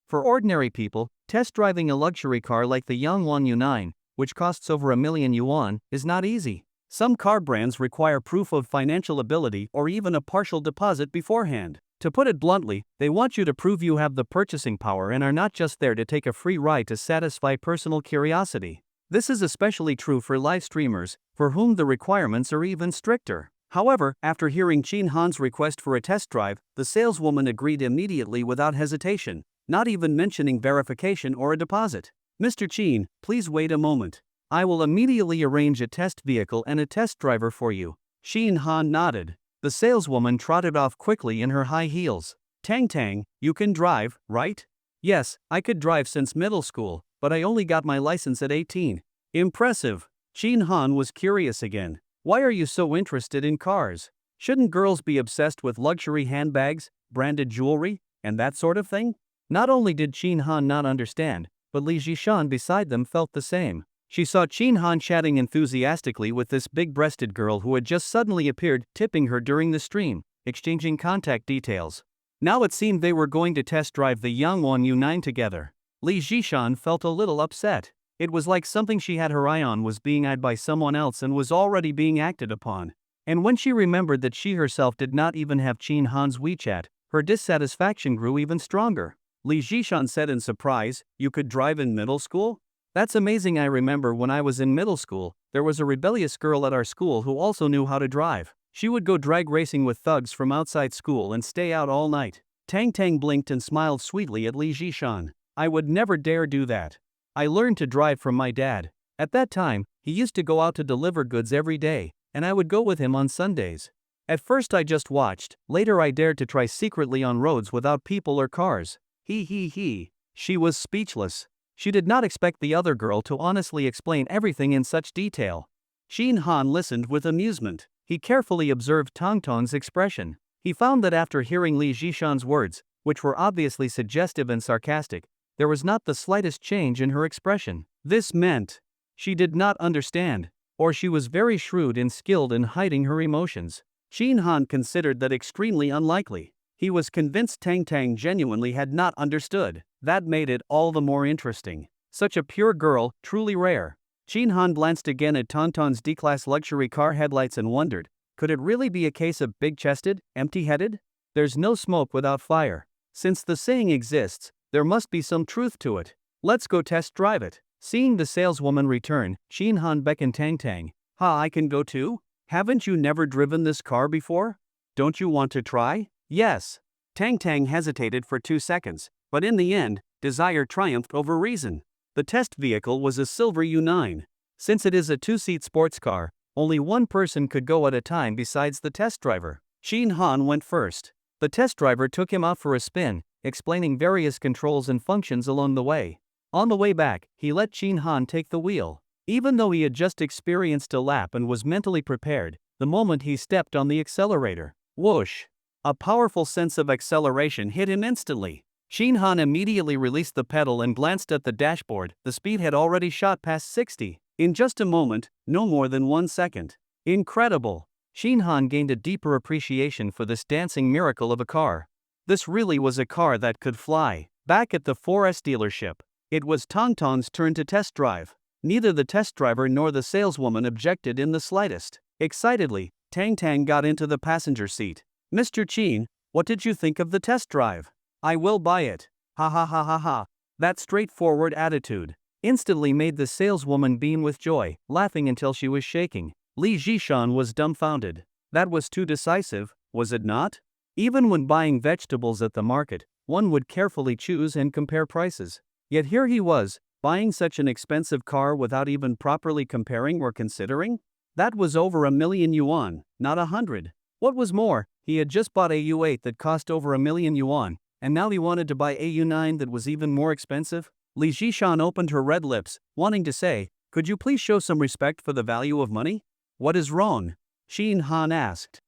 For ordinary people, test driving a luxury car like the Yangwon U9, which costs over $1,000,000, is not easy. Some car brands require proof of financial ability or even a partial deposit beforehand. To put it bluntly, they want you to prove you have the purchasing power and are not just there to take a free ride to satisfy personal curiosity. This is especially true for live streamers, for whom the requirements are even stricter. However, after hearing Shin Han's request for a test drive, the saleswoman agreed immediately without hesitation, not even mentioning verification or a deposit. Mr. Chin, please wait a moment. I will immediately arrange a test vehicle and a test driver for you. Shin Han nodded. The saleswoman trotted off quickly in her high heels. Tang Tang, you can drive, right? Yes, I could drive since middle school, but I only got my license at 18. Impressive. Shin Han was curious again. Why are you so interested in cars? Shouldn't girls be obsessed with luxury handbags, branded jewelry, and that sort of thing? Not only did Shin Han not understand, but Li Jishan beside them felt the same. She saw Shin Han chatting enthusiastically with this big-breasted girl who had just suddenly appeared, tipping her during the stream, exchanging contact details. Now it seemed they were going to test drive the Yangwon U9 together. Li Jishan felt a little upset. It was like something she had her eye on was being eyed by someone else and was already being acted upon. And when she remembered that she herself did not even have Shin Han's WeChat, her dissatisfaction grew even stronger. Li Jishan said in surprise, "You could drive in middle school? That's amazing. I remember when I was in middle school, there was a rebellious girl at our school who also knew how to drive. She would go drag racing with thugs from outside school and stay out all night." Tang Tang blinked and smiled sweetly at Li Jishan. "I would never dare do that. I learned to drive from my dad. At that time, he used to go out to deliver goods every day, and I would go with him on Sundays. At first I just watched, later I dared to try secretly on roads without people or cars." He. She was speechless. She did not expect the other girl to honestly explain everything in such detail. Shin Han listened with amusement. He carefully observed Tang Tang's expression. He found that after hearing Li Jishan's words, which were obviously suggestive and sarcastic, there was not the slightest change in her expression. This meant she did not understand, or she was very shrewd and skilled in hiding her emotions. Shin Han considered that extremely unlikely. He was convinced Tang Tang genuinely had not understood. That made it all the more interesting. Such a pure girl, truly rare. Shin Han glanced again at Tang Tang's D-class luxury car headlights and wondered, could it really be a case of big-chested, empty-headed? There's no smoke without fire. Since the saying exists, there must be some truth to it. Let's go test drive it. Seeing the saleswoman return, Shin Han beckoned Tang Tang. I can go too? Haven't you never driven this car before? Don't you want to try? Yes. Tang Tang hesitated for 2 seconds, but in the end, desire triumphed over reason. The test vehicle was a silver U9. Since it is a 2-seat sports car, only one person could go at a time besides the test driver. Shin Han went first. The test driver took him out for a spin, explaining various controls and functions along the way. On the way back, he let Shin Han take the wheel. Even though he had just experienced a lap and was mentally prepared, the moment he stepped on the accelerator, whoosh! A powerful sense of acceleration hit him instantly. Shin Han immediately released the pedal and glanced at the dashboard. The speed had already shot past 60. In just a moment, no more than 1 second. Incredible! Shin Han gained a deeper appreciation for this dancing miracle of a car. This really was a car that could fly. Back at the 4S dealership, it was Tang Tang's turn to test drive. Neither the test driver nor the saleswoman objected in the slightest. Excitedly, Tang Tang got into the passenger seat. "Mr. Chin, what did you think of the test drive?" "I will buy it." Ha. That straightforward attitude instantly made the saleswoman beam with joy, laughing until she was shaking. Li Jishan was dumbfounded. That was too decisive, was it not? Even when buying vegetables at the market, one would carefully choose and compare prices. Yet here he was, buying such an expensive car without even properly comparing or considering? That was over $1,000,000 yuan, not 100. What was more, he had just bought a U8 that cost over $1,000,000 yuan, and now he wanted to buy a U9 that was even more expensive? Li Jishan opened her red lips, wanting to say, "Could you please show some respect for the value of money?" "What is wrong?" Shin Han asked.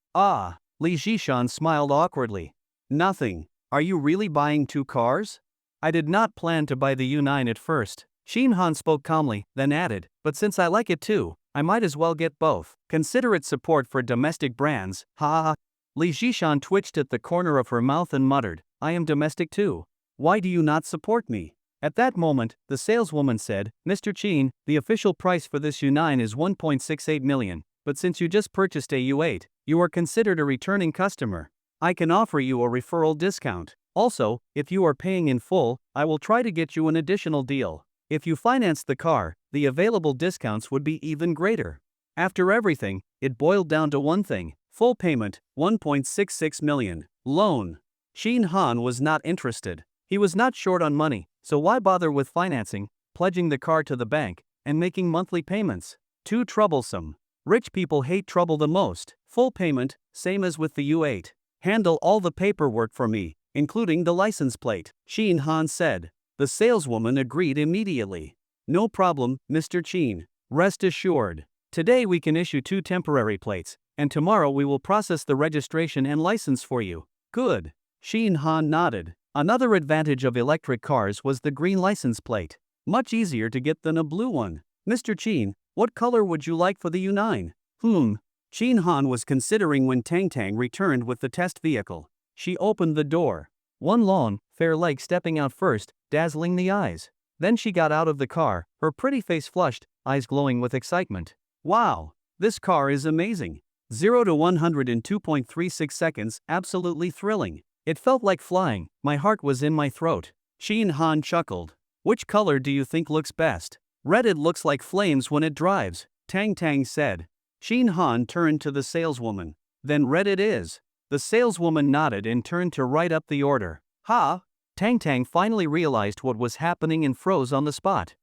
Li Jishan smiled awkwardly. "Nothing. Are you really buying 2 cars?" I did not plan to buy the U9 at first. Shin Han spoke calmly, then added, but since I like it too, I might as well get both. Consider it support for domestic brands, ha ha ha. Li Jishan twitched at the corner of her mouth and muttered, I am domestic too. Why do you not support me? At that moment, the saleswoman said, Mr. Chin, the official price for this U9 is 1.68 million, but since you just purchased a U8, you are considered a returning customer. I can offer you a referral discount. Also, if you are paying in full, I will try to get you an additional deal. If you finance the car, the available discounts would be even greater. After everything, it boiled down to one thing: full payment, 1.66 million. Loan. Shin Han was not interested. He was not short on money, so why bother with financing, pledging the car to the bank, and making monthly payments? Too troublesome. Rich people hate trouble the most. Full payment, same as with the U8. Handle all the paperwork for me, including the license plate, Shin Han said. The saleswoman agreed immediately. No problem, Mr. Chin. Rest assured. Today we can issue 2 temporary plates, and tomorrow we will process the registration and license for you. Good. Shin Han nodded. Another advantage of electric cars was the green license plate. Much easier to get than a blue one. Mr. Chin, what color would you like for the U9? Shin Han was considering when Tang Tang returned with the test vehicle. She opened the door. One long, fair leg stepping out first, dazzling the eyes. Then she got out of the car, her pretty face flushed, eyes glowing with excitement. Wow, this car is amazing. 0 to 100 in 2.36 seconds, absolutely thrilling. It felt like flying, my heart was in my throat. Shin Han chuckled. Which color do you think looks best? Red. It looks like flames when it drives, Tang Tang said. Shin Han turned to the saleswoman. Then red it is. The saleswoman nodded and turned to write up the order. Ha! Tang Tang finally realized what was happening and froze on the spot.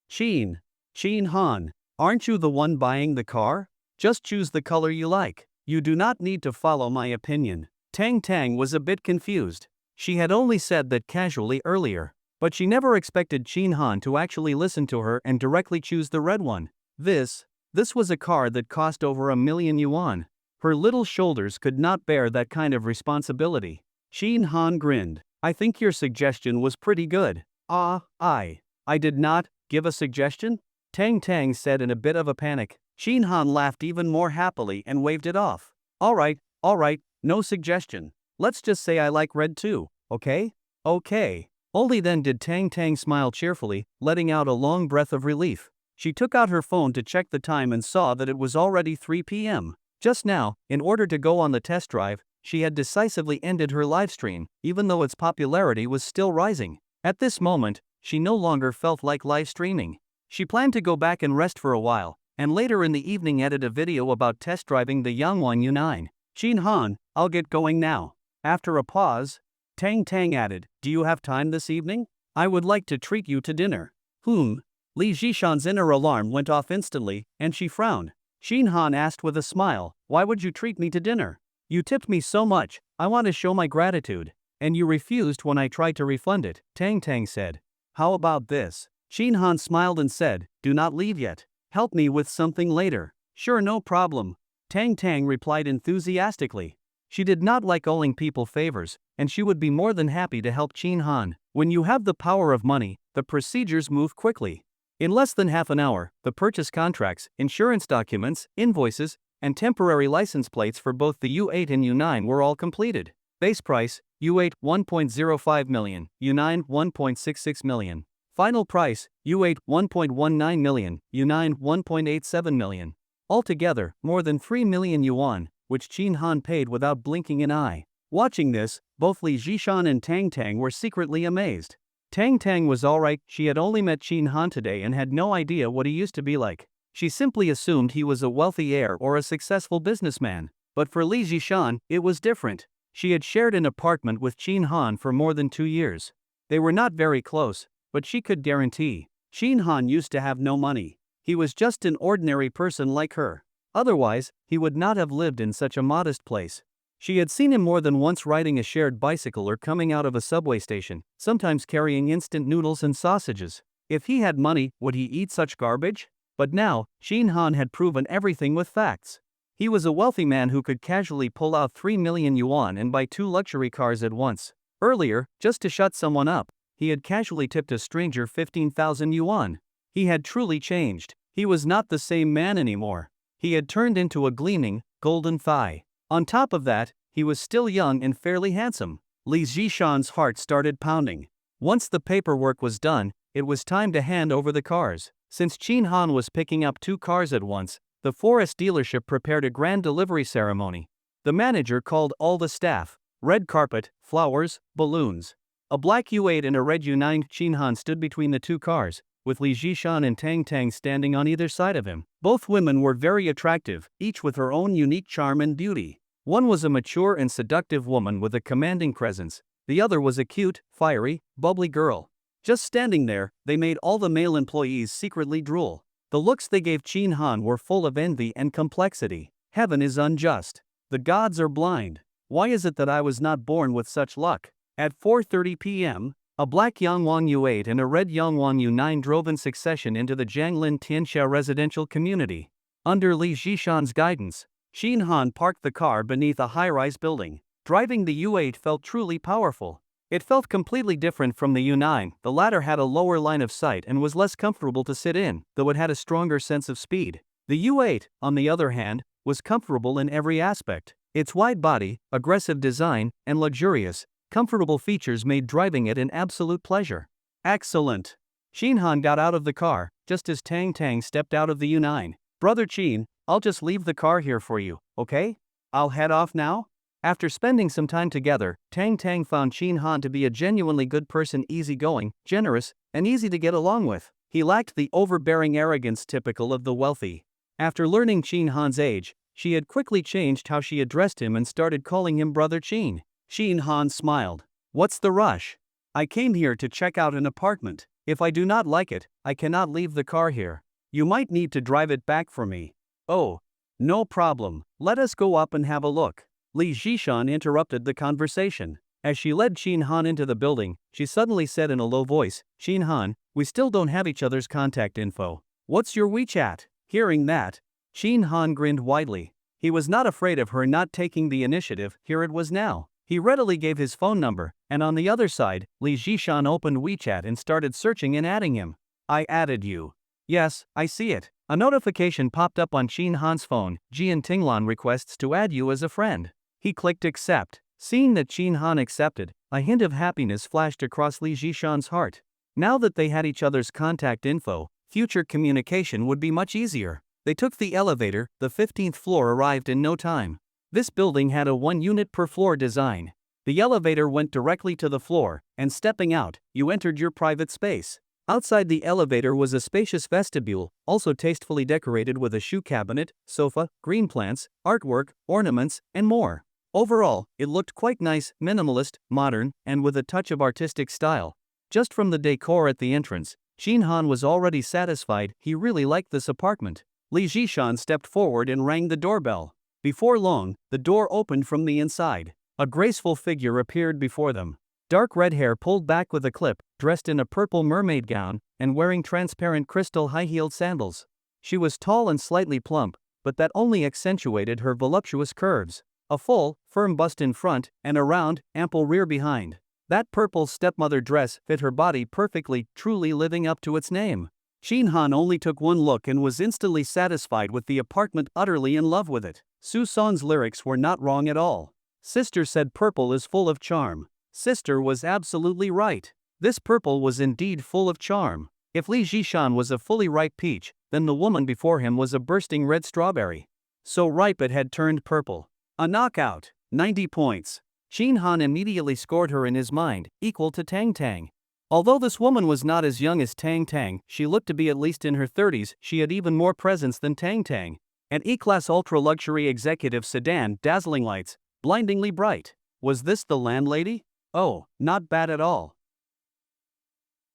Shin Han, aren't you the one buying the car? Just choose the color you like. You do not need to follow my opinion. Tang Tang was a bit confused. She had only said that casually earlier, but she never expected Shin Han to actually listen to her and directly choose the red one. This was a car that cost over 1 million yuan. Her little shoulders could not bear that kind of responsibility. Shin Han grinned. I think your suggestion was pretty good. I did not give a suggestion? Tang Tang said in a bit of a panic. Shin Han laughed even more happily and waved it off. Alright, no suggestion. Let's just say I like red too, okay? Okay. Only then did Tang Tang smile cheerfully, letting out a long breath of relief. She took out her phone to check the time and saw that it was already 3 p.m. Just now, in order to go on the test drive, she had decisively ended her livestream, even though its popularity was still rising. At this moment, she no longer felt like live streaming. She planned to go back and rest for a while, and later in the evening edit a video about test driving the Yangwan U9. Shin Han, I'll get going now. After a pause, Tang Tang added, do you have time this evening? I would like to treat you to dinner. Li Jishan's inner alarm went off instantly, and she frowned. Shin Han asked with a smile, why would you treat me to dinner? You tipped me so much, I want to show my gratitude. And you refused when I tried to refund it, Tang Tang said. How about this? Shin Han smiled and said, do not leave yet. Help me with something later. Sure, no problem. Tang Tang replied enthusiastically. She did not like owing people favors, and she would be more than happy to help Shin Han. When you have the power of money, the procedures move quickly. In less than half an hour, the purchase contracts, insurance documents, invoices, and temporary license plates for both the U8 and U9 were all completed. Base price, U8 1.05 million, U9 1.66 million. Final price, U8 1.19 million, U9 1.87 million. Altogether, more than 3 million yuan, which Shin Han paid without blinking an eye. Watching this, both Li Jishan and Tang Tang were secretly amazed. Tang Tang was alright, she had only met Shin Han today and had no idea what he used to be like. She simply assumed he was a wealthy heir or a successful businessman. But for Li Jishan, it was different. She had shared an apartment with Shin Han for more than 2 years. They were not very close, but she could guarantee. Shin Han used to have no money. He was just an ordinary person like her. Otherwise, he would not have lived in such a modest place. She had seen him more than once riding a shared bicycle or coming out of a subway station, sometimes carrying instant noodles and sausages. If he had money, would he eat such garbage? But now, Shin Han had proven everything with facts. He was a wealthy man who could casually pull out 3 million yuan and buy 2 luxury cars at once. Earlier, just to shut someone up, he had casually tipped a stranger 15,000 yuan. He had truly changed. He was not the same man anymore. He had turned into a gleaming, golden thigh. On top of that, he was still young and fairly handsome. Li Zhishan's heart started pounding. Once the paperwork was done, it was time to hand over the cars. Since Qin Han was picking up 2 cars at once, the forest dealership prepared a grand delivery ceremony. The manager called all the staff. Red carpet, flowers, balloons. A black U8 and a red U9. Qin Han stood between the 2 cars, with Li Zhishan and Tang Tang standing on either side of him. Both women were very attractive, each with her own unique charm and beauty. One was a mature and seductive woman with a commanding presence. The other was a cute, fiery, bubbly girl. Just standing there, they made all the male employees secretly drool. The looks they gave Qin Han were full of envy and complexity. Heaven is unjust. The gods are blind. Why is it that I was not born with such luck? At 4:30 p.m., a black Yangwang U8 and a red Yangwang U9 drove in succession into the Jianglin Tianxia residential community. Under Li Zhishan's guidance, Qin Han parked the car beneath a high-rise building. Driving the U8 felt truly powerful. It felt completely different from the U9. The latter had a lower line of sight and was less comfortable to sit in, though it had a stronger sense of speed. The U8, on the other hand, was comfortable in every aspect. Its wide body, aggressive design, and luxurious, comfortable features made driving it an absolute pleasure. Excellent. Qin Han got out of the car, just as Tang Tang stepped out of the U9. Brother Qin, I'll just leave the car here for you, okay? I'll head off now? After spending some time together, Tang Tang found Qin Han to be a genuinely good person, easygoing, generous, and easy to get along with. He lacked the overbearing arrogance typical of the wealthy. After learning Qin Han's age, she had quickly changed how she addressed him and started calling him Brother Qin. Qin Han smiled. What's the rush? I came here to check out an apartment. If I do not like it, I cannot leave the car here. You might need to drive it back for me. Oh, no problem. Let us go up and have a look. Li Zhishan interrupted the conversation. As she led Qin Han into the building, she suddenly said in a low voice, Qin Han, we still don't have each other's contact info. What's your WeChat? Hearing that, Qin Han grinned widely. He was not afraid of her not taking the initiative. Here it was now. He readily gave his phone number, and on the other side, Li Zhishan opened WeChat and started searching and adding him. I added you. Yes, I see it. A notification popped up on Qin Han's phone. Jian Tinglan requests to add you as a friend. He clicked accept. Seeing that Qin Han accepted, a hint of happiness flashed across Li Zhishan's heart. Now that they had each other's contact info, future communication would be much easier. They took the elevator. The 15th floor arrived in no time. This building had a 1-unit per floor design. The elevator went directly to the floor, and stepping out, you entered your private space. Outside the elevator was a spacious vestibule, also tastefully decorated with a shoe cabinet, sofa, green plants, artwork, ornaments, and more. Overall, it looked quite nice, minimalist, modern, and with a touch of artistic style. Just from the decor at the entrance, Qin Han was already satisfied. He really liked this apartment. Li Zhishan stepped forward and rang the doorbell. Before long, the door opened from the inside. A graceful figure appeared before them. Dark red hair pulled back with a clip, dressed in a purple mermaid gown, and wearing transparent crystal high-heeled sandals. She was tall and slightly plump, but that only accentuated her voluptuous curves. A full, firm bust in front, and a round, ample rear behind. That purple stepmother dress fit her body perfectly, truly living up to its name. Qin Han only took one look and was instantly satisfied with the apartment, utterly in love with it. Su San's lyrics were not wrong at all. Sister said purple is full of charm. Sister was absolutely right. This purple was indeed full of charm. If Li Zhishan was a fully ripe peach, then the woman before him was a bursting red strawberry. So ripe it had turned purple. A knockout. 90 points. Qin Han immediately scored her in his mind, equal to Tang Tang. Although this woman was not as young as Tang Tang, she looked to be at least in her 30s. She had even more presence than Tang Tang. An E-Class ultra-luxury executive sedan, dazzling lights, blindingly bright. Was this the landlady? Oh, not bad at all.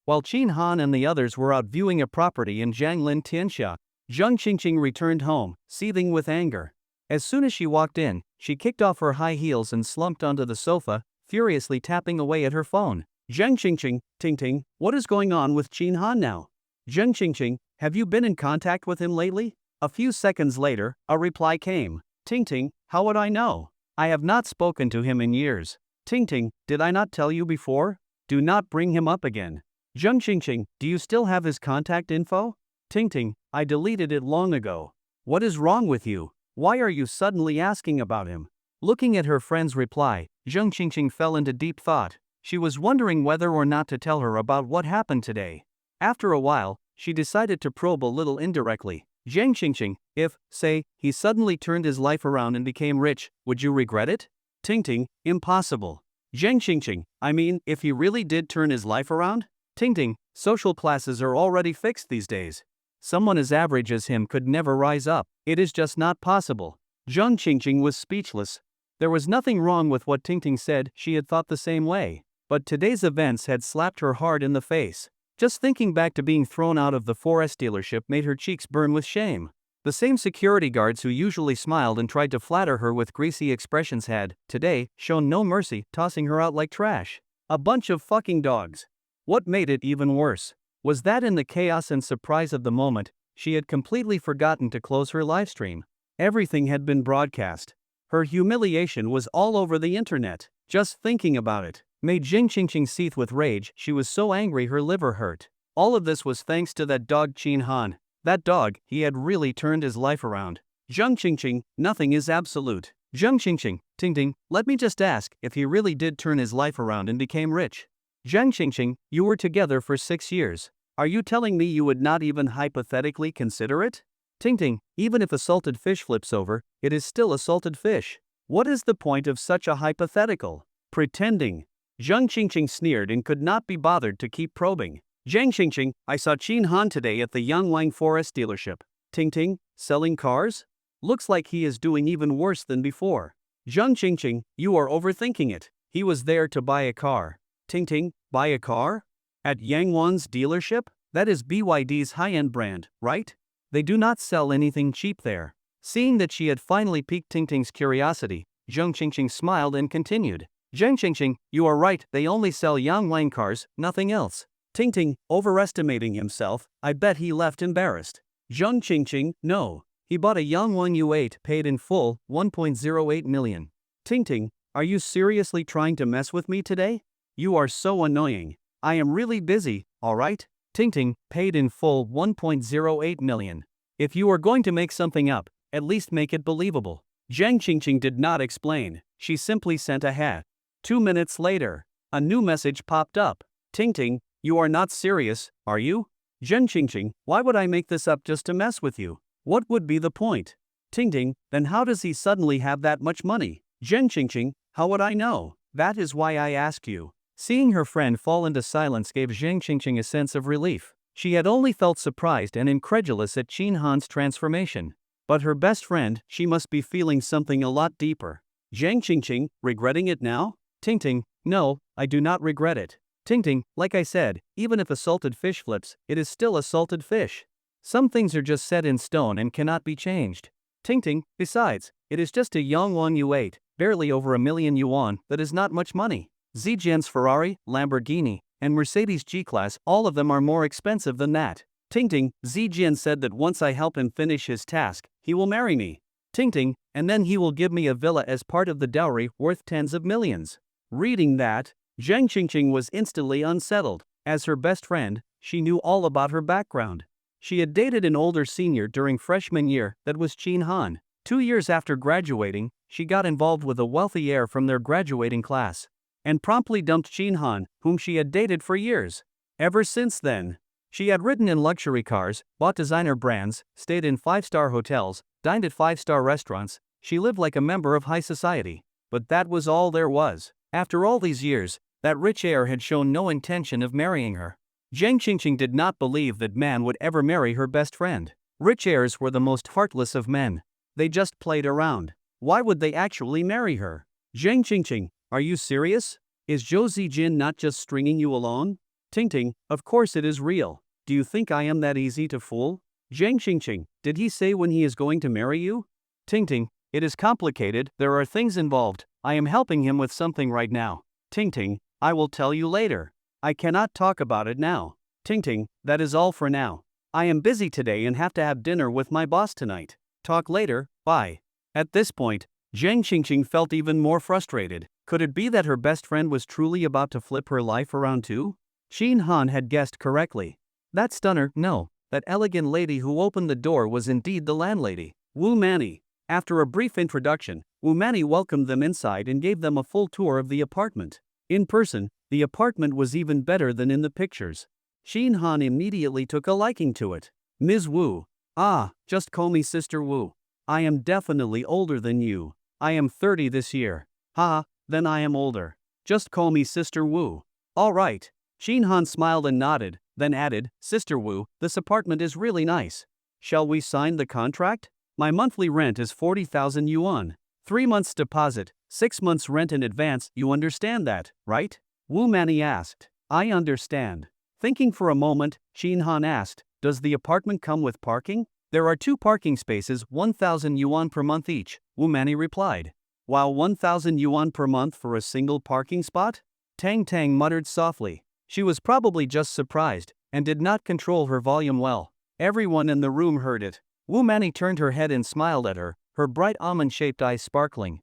While Qin Han and the others were out viewing a property in Jianglin Tianxia, Zheng Qingqing returned home, seething with anger. As soon as she walked in, she kicked off her high heels and slumped onto the sofa, furiously tapping away at her phone. Zheng Qingqing, Ting, what is going on with Qin Han now? Zheng Qingqing, have you been in contact with him lately? A few seconds later, a reply came. Ting, how would I know? I have not spoken to him in years. Ting Ting, did I not tell you before? Do not bring him up again. Zheng Qingqing, do you still have his contact info? Ting Ting, I deleted it long ago. What is wrong with you? Why are you suddenly asking about him? Looking at her friend's reply, Zheng Qingqing fell into deep thought. She was wondering whether or not to tell her about what happened today. After a while, she decided to probe a little indirectly. Zheng Qingqing, if, say, he suddenly turned his life around and became rich, would you regret it? Ting Ting, impossible. Zheng Qingqing, I mean, if he really did turn his life around? Ting Ting, social classes are already fixed these days. Someone as average as him could never rise up. It is just not possible. Zheng Qingqing was speechless. There was nothing wrong with what Ting Ting said, she had thought the same way. But today's events had slapped her hard in the face. Just thinking back to being thrown out of the 4S dealership made her cheeks burn with shame. The same security guards who usually smiled and tried to flatter her with greasy expressions had, today, shown no mercy, tossing her out like trash. A bunch of fucking dogs. What made it even worse was that in the chaos and surprise of the moment, she had completely forgotten to close her livestream. Everything had been broadcast. Her humiliation was all over the internet. Just thinking about it made Zheng Qingqing seethe with rage. She was so angry her liver hurt. All of this was thanks to that dog Qin Han. That dog, he had really turned his life around. Zheng Qingqing, nothing is absolute. Zheng Qingqing, Ting Ting, let me just ask if he really did turn his life around and became rich. Zheng Qingqing, you were together for 6 years. Are you telling me you would not even hypothetically consider it? Ting Ting, even if a salted fish flips over, it is still a salted fish. What is the point of such a hypothetical? Pretending. Zheng Qingqing sneered and could not be bothered to keep probing. Zheng Qingqing, I saw Qin Han today at the Yangwang Forest dealership. Ting Ting, selling cars? Looks like he is doing even worse than before. Zheng Qingqing, you are overthinking it. He was there to buy a car. Ting Ting, buy a car? At Yangwang's dealership? That is BYD's high-end brand, right? They do not sell anything cheap there. Seeing that she had finally piqued Ting Ting's curiosity, Zheng Qingqing smiled and continued. Zheng Qingqing, you are right, they only sell Yangwang cars, nothing else. Ting Ting, overestimating himself, I bet he left embarrassed. Zheng Qingqing, no. He bought a Yangwang U8 paid in full, 1.08 million. Ting Ting, are you seriously trying to mess with me today? You are so annoying. I am really busy, alright? Ting Ting, paid in full 1.08 million. If you are going to make something up, at least make it believable. Zheng Qingqing did not explain, she simply sent a hat. 2 minutes later, a new message popped up. Ting Ting, you are not serious, are you? Zheng Qingqing, why would I make this up just to mess with you? What would be the point? Ting Ting, then how does he suddenly have that much money? Zheng Qingqing, how would I know? That is why I ask you. Seeing her friend fall into silence gave Zheng Qingqing a sense of relief. She had only felt surprised and incredulous at Qin Han's transformation. But her best friend, she must be feeling something a lot deeper. Zheng Qingqing, regretting it now? Ting Ting, no, I do not regret it. Ting Ting, like I said, even if a salted fish flips, it is still a salted fish. Some things are just set in stone and cannot be changed. Ting Ting, besides, it is just a Yangwang U8, barely over $1 million yuan, that is not much money. Zijian's Ferrari, Lamborghini, and Mercedes G-Class, all of them are more expensive than that. Ting Ting, Zijian said that once I help him finish his task, he will marry me. Ting Ting, and then he will give me a villa as part of the dowry worth tens of millions. Reading that, Zheng Qingqing was instantly unsettled. As her best friend, she knew all about her background. She had dated an older senior during freshman year, that was Qin Han. 2 years after graduating, she got involved with a wealthy heir from their graduating class, and promptly dumped Qin Han, whom she had dated for years. Ever since then, she had ridden in luxury cars, bought designer brands, stayed in 5-star hotels, dined at 5-star restaurants. She lived like a member of high society. But that was all there was. After all these years, that rich heir had shown no intention of marrying her. Zheng Qingqing did not believe that man would ever marry her best friend. Rich heirs were the most heartless of men. They just played around. Why would they actually marry her? Zheng Qingqing, are you serious? Is Zhou Zijin not just stringing you along? Ting Ting, of course it is real. Do you think I am that easy to fool? Zheng Qingqing, did he say when he is going to marry you? Ting Ting, it is complicated, there are things involved. I am helping him with something right now. Ting Ting, I will tell you later. I cannot talk about it now. Ting Ting, that is all for now. I am busy today and have to have dinner with my boss tonight. Talk later, bye. At this point, Zhang Qingqing felt even more frustrated. Could it be that her best friend was truly about to flip her life around too? Shin Han had guessed correctly. That stunner, no, that elegant lady who opened the door was indeed the landlady, Wu Manny. After a brief introduction, Wu Manny welcomed them inside and gave them a full tour of the apartment. In person, the apartment was even better than in the pictures. Shin Han immediately took a liking to it. Ms. Wu. Ah, just call me Sister Wu. I am definitely older than you. I am 30 this year. Ha, then I am older. Just call me Sister Wu. All right. Shin Han smiled and nodded, then added, Sister Wu, this apartment is really nice. Shall we sign the contract? My monthly rent is 40,000 yuan. 3 months deposit, 6 months rent in advance, you understand that, right? Wu Manny asked. I understand. Thinking for a moment, Shin Han asked, does the apartment come with parking? There are 2 parking spaces, 1,000 yuan per month each, Wu Manny replied. Wow, 1,000 yuan per month for a single parking spot? Tang Tang muttered softly. She was probably just surprised, and did not control her volume well. Everyone in the room heard it. Wu Manny turned her head and smiled at her bright almond-shaped eyes sparkling.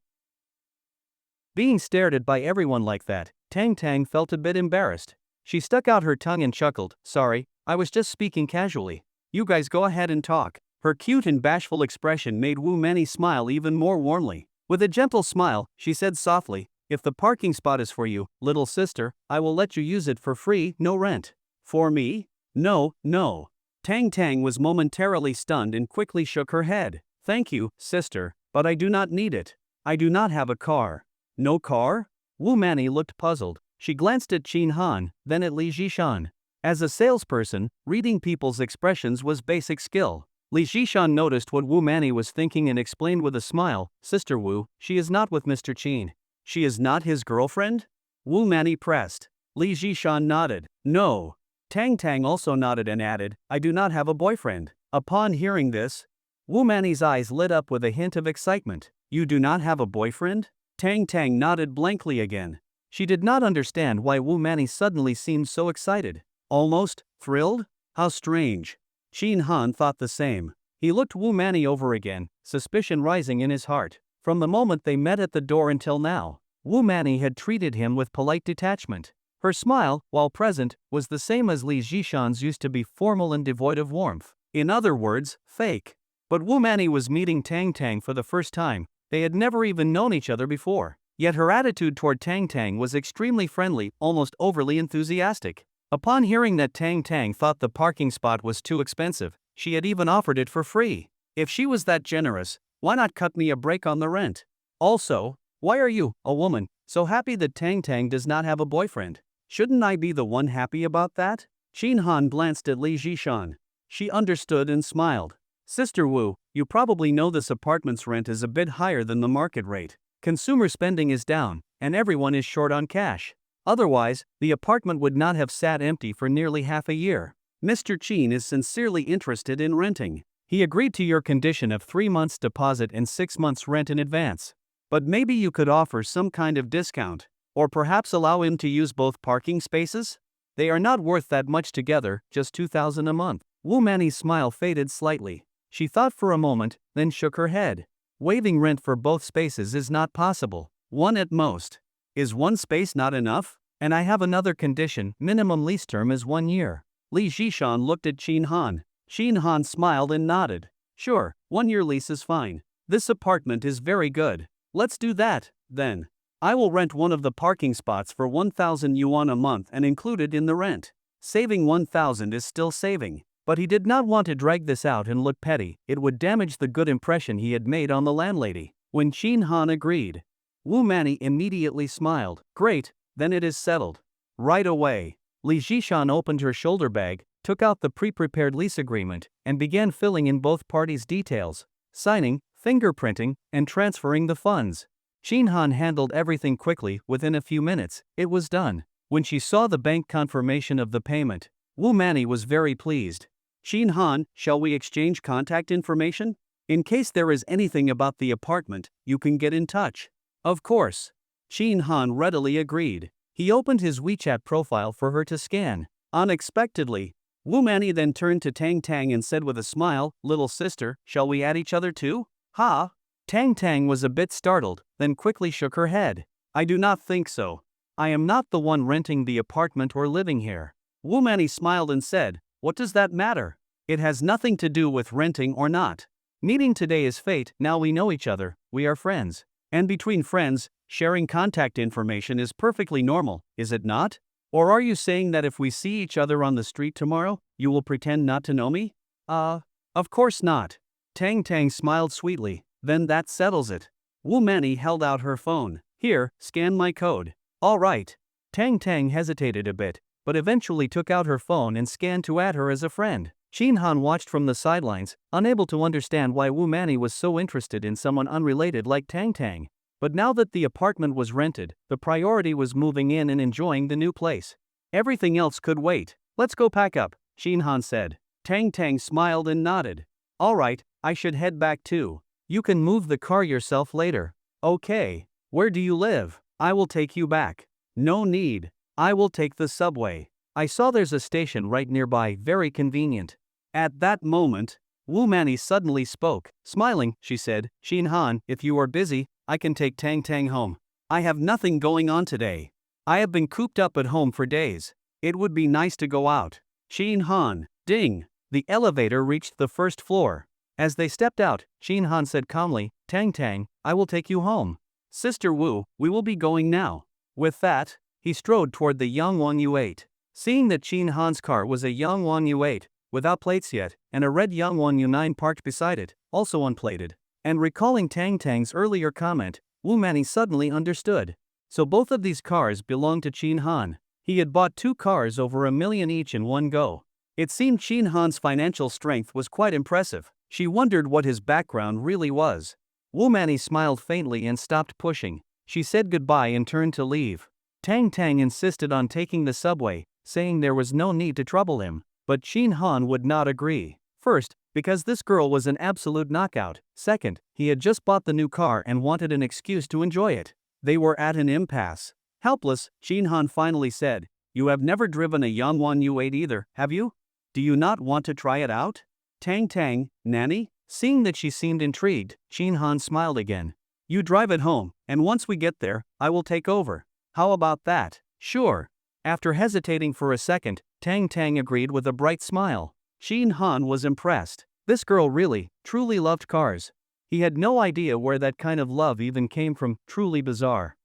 Being stared at by everyone like that, Tang Tang felt a bit embarrassed. She stuck out her tongue and chuckled, sorry, I was just speaking casually. You guys go ahead and talk. Her cute and bashful expression made Wu Manny smile even more warmly. With a gentle smile, she said softly, if the parking spot is for you, little sister, I will let you use it for free, no rent. For me? No, no. Tang Tang was momentarily stunned and quickly shook her head. Thank you, sister, but I do not need it. I do not have a car. No car? Wu Manny looked puzzled. She glanced at Shin Han, then at Li Zhishan. As a salesperson, reading people's expressions was basic skill. Li Zhishan noticed what Wu Manny was thinking and explained with a smile, Sister Wu, she is not with Mr. Qin. She is not his girlfriend? Wu Manny pressed. Li Zhishan nodded. No. Tang Tang also nodded and added, I do not have a boyfriend. Upon hearing this, Wu Manny's eyes lit up with a hint of excitement. You do not have a boyfriend? Tang Tang nodded blankly again. She did not understand why Wu Manny suddenly seemed so excited. Almost thrilled? How strange. Shin Han thought the same. He looked Wu Manny over again, suspicion rising in his heart. From the moment they met at the door until now, Wu Manny had treated him with polite detachment. Her smile, while present, was the same as Li Zhishan's used to be formal and devoid of warmth. In other words, fake. But Wu Manny was meeting Tang Tang for the first time. They had never even known each other before. Yet her attitude toward Tang Tang was extremely friendly, almost overly enthusiastic. Upon hearing that Tang Tang thought the parking spot was too expensive, she had even offered it for free. If she was that generous, why not cut me a break on the rent? Also, why are you, a woman, so happy that Tang Tang does not have a boyfriend? Shouldn't I be the one happy about that? Shin Han glanced at Li Zhishan. She understood and smiled. Sister Wu, you probably know this apartment's rent is a bit higher than the market rate. Consumer spending is down, and everyone is short on cash. Otherwise, the apartment would not have sat empty for nearly half a year. Mr. Qin is sincerely interested in renting. He agreed to your condition of 3 months deposit and 6 months rent in advance. But maybe you could offer some kind of discount, or perhaps allow him to use both parking spaces? They are not worth that much together, just 2,000 a month. Wu Manny's smile faded slightly. She thought for a moment, then shook her head. Waiving rent for both spaces is not possible. One at most. Is one space not enough? And I have another condition, minimum lease term is 1 year. Li Zhishan looked at Shin Han. Shin Han smiled and nodded. Sure, 1-year lease is fine. This apartment is very good. Let's do that, then. I will rent one of the parking spots for 1,000 yuan a month and include it in the rent. Saving 1,000 is still saving. But he did not want to drag this out and look petty, it would damage the good impression he had made on the landlady. When Shin Han agreed, Wu Manny immediately smiled. Great, then it is settled. Right away, Li Zhishan opened her shoulder bag, took out the pre-prepared lease agreement, and began filling in both parties' details, signing, fingerprinting, and transferring the funds. Shin Han handled everything quickly. Within a few minutes, it was done. When she saw the bank confirmation of the payment, Wu Manny was very pleased. Shin Han, shall we exchange contact information? In case there is anything about the apartment, you can get in touch. Of course. Shin Han readily agreed. He opened his WeChat profile for her to scan. Unexpectedly, Wu Manny then turned to Tang Tang and said with a smile, little sister, shall we add each other too? Ha! Tang Tang was a bit startled, then quickly shook her head. I do not think so. I am not the one renting the apartment or living here. Wu Mani smiled and said, what does that matter? It has nothing to do with renting or not. Meeting today is fate, now we know each other, we are friends. And between friends, sharing contact information is perfectly normal, is it not? Or are you saying that if we see each other on the street tomorrow, you will pretend not to know me? Of course not. Tang Tang smiled sweetly, then that settles it. Wu Mani held out her phone. Here, scan my code. All right. Tang Tang hesitated a bit, but eventually took out her phone and scanned to add her as a friend. Shin Han watched from the sidelines, unable to understand why Wu Mani was so interested in someone unrelated like Tang Tang. But now that the apartment was rented, the priority was moving in and enjoying the new place. Everything else could wait. Let's go pack up, Shin Han said. Tang Tang smiled and nodded. All right, I should head back too. You can move the car yourself later. Okay. Where do you live? I will take you back. No need. I will take the subway. I saw there's a station right nearby, very convenient. At that moment, Wu Mani suddenly spoke. Smiling, she said, Shin Han, if you are busy, I can take Tang Tang home. I have nothing going on today. I have been cooped up at home for days. It would be nice to go out. Shin Han, ding. The elevator reached the first floor. As they stepped out, Shin Han said calmly, Tang Tang, I will take you home. Sister Wu, we will be going now. With that, he strode toward the Yangwang U8. Seeing that Shin Han's car was a Yangwang U8, without plates yet, and a red Yangwang U9 parked beside it, also unplated, and recalling Tang Tang's earlier comment, Wu Mani suddenly understood. So both of these cars belonged to Shin Han. He had bought 2 cars over $1 million each in one go. It seemed Shin Han's financial strength was quite impressive. She wondered what his background really was. Wu Mani smiled faintly and stopped pushing. She said goodbye and turned to leave. Tang Tang insisted on taking the subway, saying there was no need to trouble him, but Shin Han would not agree. First, because this girl was an absolute knockout. Second, he had just bought the new car and wanted an excuse to enjoy it. They were at an impasse. Helpless, Shin Han finally said, You have never driven a Yangwang U8 either, have you? Do you not want to try it out? Tang Tang, nanny? Seeing that she seemed intrigued, Shin Han smiled again. You drive it home, and once we get there, I will take over. How about that? Sure. After hesitating for a second, Tang Tang agreed with a bright smile. Shin Han was impressed. This girl really, truly loved cars. He had no idea where that kind of love even came from, truly bizarre.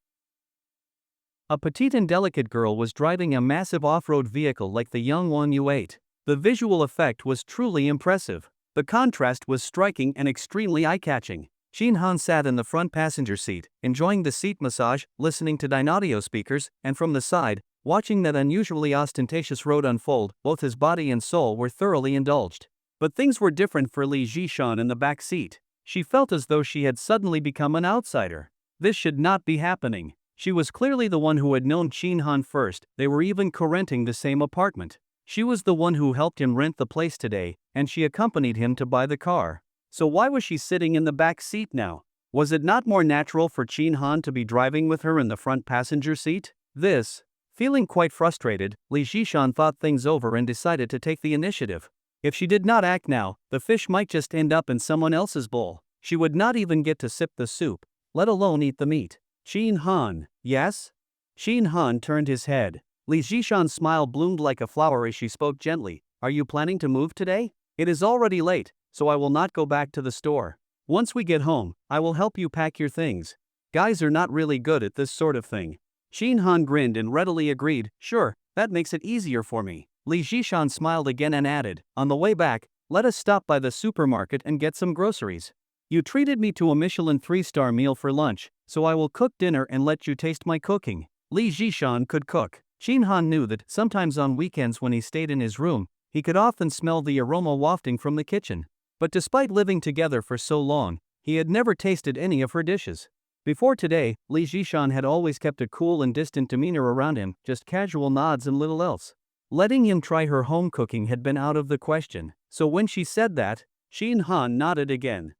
A petite and delicate girl was driving a massive off-road vehicle like the Yangwang U8. The visual effect was truly impressive. The contrast was striking and extremely eye-catching. Shin Han sat in the front passenger seat, enjoying the seat massage, listening to Dynaudio speakers, and from the side, watching that unusually ostentatious road unfold. Both his body and soul were thoroughly indulged. But things were different for Li Jishan in the back seat. She felt as though she had suddenly become an outsider. This should not be happening. She was clearly the one who had known Shin Han first. They were even co-renting the same apartment. She was the one who helped him rent the place today, and she accompanied him to buy the car. So why was she sitting in the back seat now? Was it not more natural for Shin Han to be driving with her in the front passenger seat? Feeling quite frustrated, Li Jishan thought things over and decided to take the initiative. If she did not act now, the fish might just end up in someone else's bowl. She would not even get to sip the soup, let alone eat the meat. Shin Han, yes? Shin Han turned his head. Li Jishan's smile bloomed like a flower as she spoke gently. Are you planning to move today? It is already late, so I will not go back to the store. Once we get home, I will help you pack your things. Guys are not really good at this sort of thing. Shin Han grinned and readily agreed, sure, that makes it easier for me. Li Jishan smiled again and added, on the way back, let us stop by the supermarket and get some groceries. You treated me to a Michelin 3-star meal for lunch, so I will cook dinner and let you taste my cooking. Li Jishan could cook. Shin Han knew that sometimes on weekends when he stayed in his room, he could often smell the aroma wafting from the kitchen. But despite living together for so long, he had never tasted any of her dishes. Before today, Li Jishan had always kept a cool and distant demeanor around him, just casual nods and little else. Letting him try her home cooking had been out of the question, so when she said that, Shin Han nodded again.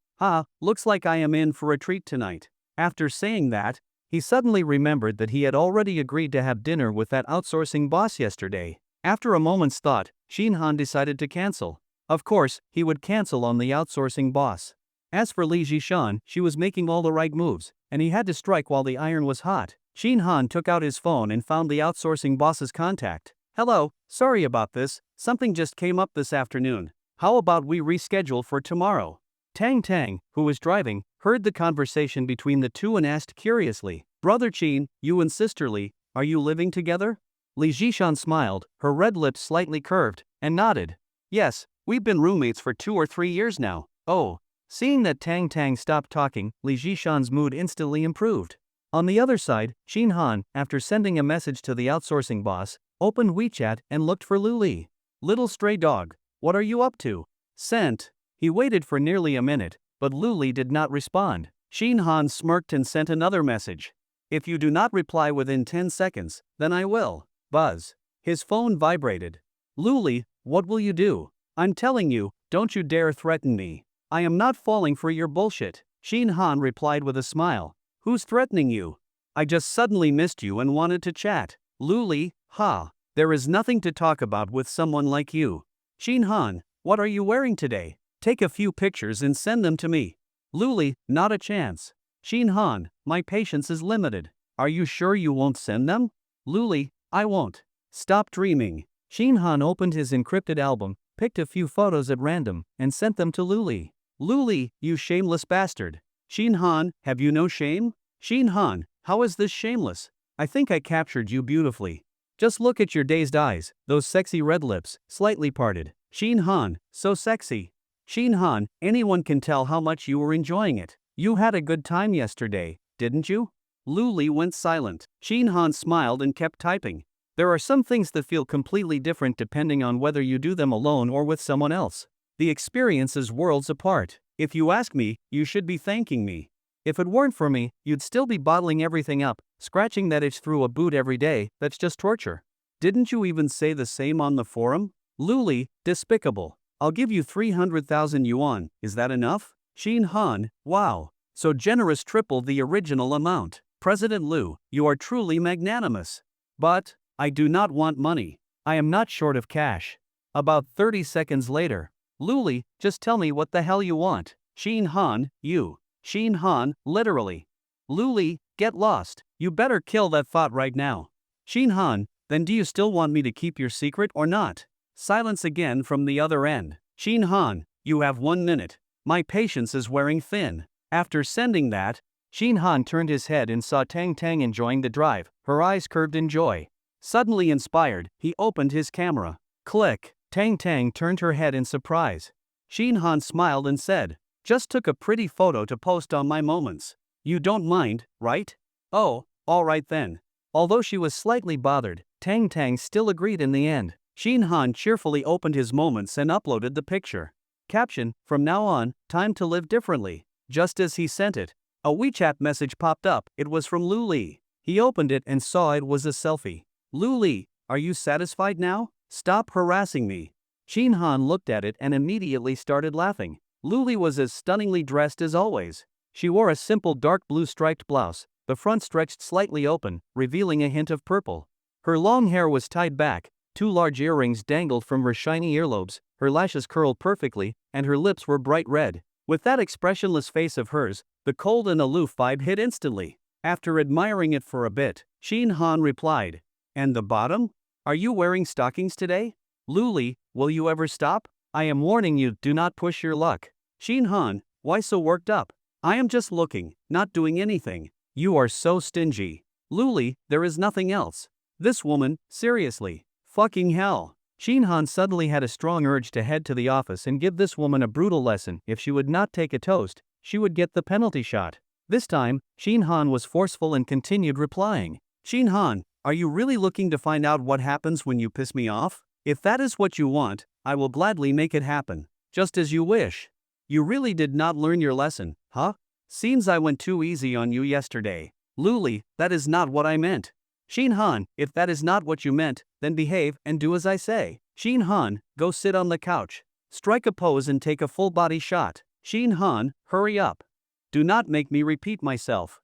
Looks like I am in for a treat tonight. After saying that, he suddenly remembered that he had already agreed to have dinner with that outsourcing boss yesterday. After a moment's thought, Shin Han decided to cancel. Of course, he would cancel on the outsourcing boss. As for Li Jishan, she was making all the right moves, and he had to strike while the iron was hot. Shin Han took out his phone and found the outsourcing boss's contact. "Hello, sorry about this, something just came up this afternoon. How about we reschedule for tomorrow?" Tang Tang, who was driving, heard the conversation between the two and asked curiously, "Brother Qin, you and Sister Li, are you living together?" Li Jishan smiled, her red lips slightly curved, and nodded. "Yes, we've been roommates for 2 or 3 years now." "Oh." Seeing that Tang Tang stopped talking, Li Jishan's mood instantly improved. On the other side, Shin Han, after sending a message to the outsourcing boss, opened WeChat and looked for Lu Li. "Little stray dog, what are you up to?" "Sent." He waited for nearly a minute, but Lu Li did not respond. Shin Han smirked and sent another message. "If you do not reply within 10 seconds, then I will." Buzz. His phone vibrated. "Lu Li, what will you do? I'm telling you, don't you dare threaten me. I am not falling for your bullshit." Shin Han replied with a smile. "Who's threatening you? I just suddenly missed you and wanted to chat." Lu Li, ha. "There is nothing to talk about with someone like you." Shin Han, "What are you wearing today? Take a few pictures and send them to me." Lu Li, "Not a chance." Shin Han, "My patience is limited. Are you sure you won't send them?" Lu Li, "I won't." Stop dreaming. Shin Han opened his encrypted album, picked a few photos at random, and sent them to Lu Li. "Lu Li, you shameless bastard." Shin Han, "Have you no shame?" Shin Han, "How is this shameless? I think I captured you beautifully. Just look at your dazed eyes, those sexy red lips, slightly parted." Shin Han, "So sexy." Shin Han, "Anyone can tell how much you were enjoying it. You had a good time yesterday, didn't you?" Lu Li went silent. Shin Han smiled and kept typing. There are some things that feel completely different depending on whether you do them alone or with someone else. The experience is worlds apart. If you ask me, you should be thanking me. If it weren't for me, you'd still be bottling everything up, scratching that itch through a boot every day. That's just torture. Didn't you even say the same on the forum? Lu Li, despicable. I'll give you 300,000 yuan, is that enough? Shin Han, wow. So generous, triple the original amount. President Liu, you are truly magnanimous. But, I do not want money. I am not short of cash. About 30 seconds later. Lu Li, just tell me what the hell you want. Shin Han, you. Shin Han, literally. Lu Li, get lost. You better kill that thought right now. Shin Han, then do you still want me to keep your secret or not? Silence again from the other end. Shin Han, you have 1 minute. My patience is wearing thin. After sending that, Shin Han turned his head and saw Tang Tang enjoying the drive, her eyes curved in joy. Suddenly inspired, he opened his camera. Click. Tang Tang turned her head in surprise. Shin Han smiled and said, "Just took a pretty photo to post on my moments. You don't mind, right?" "Oh, alright then." Although she was slightly bothered, Tang Tang still agreed in the end. Shin Han cheerfully opened his moments and uploaded the picture. Caption, "From now on, time to live differently." Just as he sent it, a WeChat message popped up. It was from Lu Li. He opened it and saw it was a selfie. "Lu Li, are you satisfied now? Stop harassing me." Shin Han looked at it and immediately started laughing. Lu Li was as stunningly dressed as always. She wore a simple dark blue striped blouse, the front stretched slightly open, revealing a hint of purple. Her long hair was tied back, 2 large earrings dangled from her shiny earlobes, her lashes curled perfectly, and her lips were bright red. With that expressionless face of hers, the cold and aloof vibe hit instantly. After admiring it for a bit, Shin Han replied, "And the bottom? Are you wearing stockings today? Lu Li, will you ever stop? I am warning you, do not push your luck." Shin Han, why so worked up? I am just looking, not doing anything. You are so stingy. Lu Li, there is nothing else. This woman, seriously. Fucking hell. Shin Han suddenly had a strong urge to head to the office and give this woman a brutal lesson. If she would not take a toast, she would get the penalty shot. This time, Shin Han was forceful and continued replying. Shin Han, are you really looking to find out what happens when you piss me off? If that is what you want, I will gladly make it happen. Just as you wish. You really did not learn your lesson, huh? Seems I went too easy on you yesterday. Lu Li, that is not what I meant. Shin Han, if that is not what you meant, then behave and do as I say. Shin Han, go sit on the couch. Strike a pose and take a full body shot. Shin Han, hurry up. Do not make me repeat myself.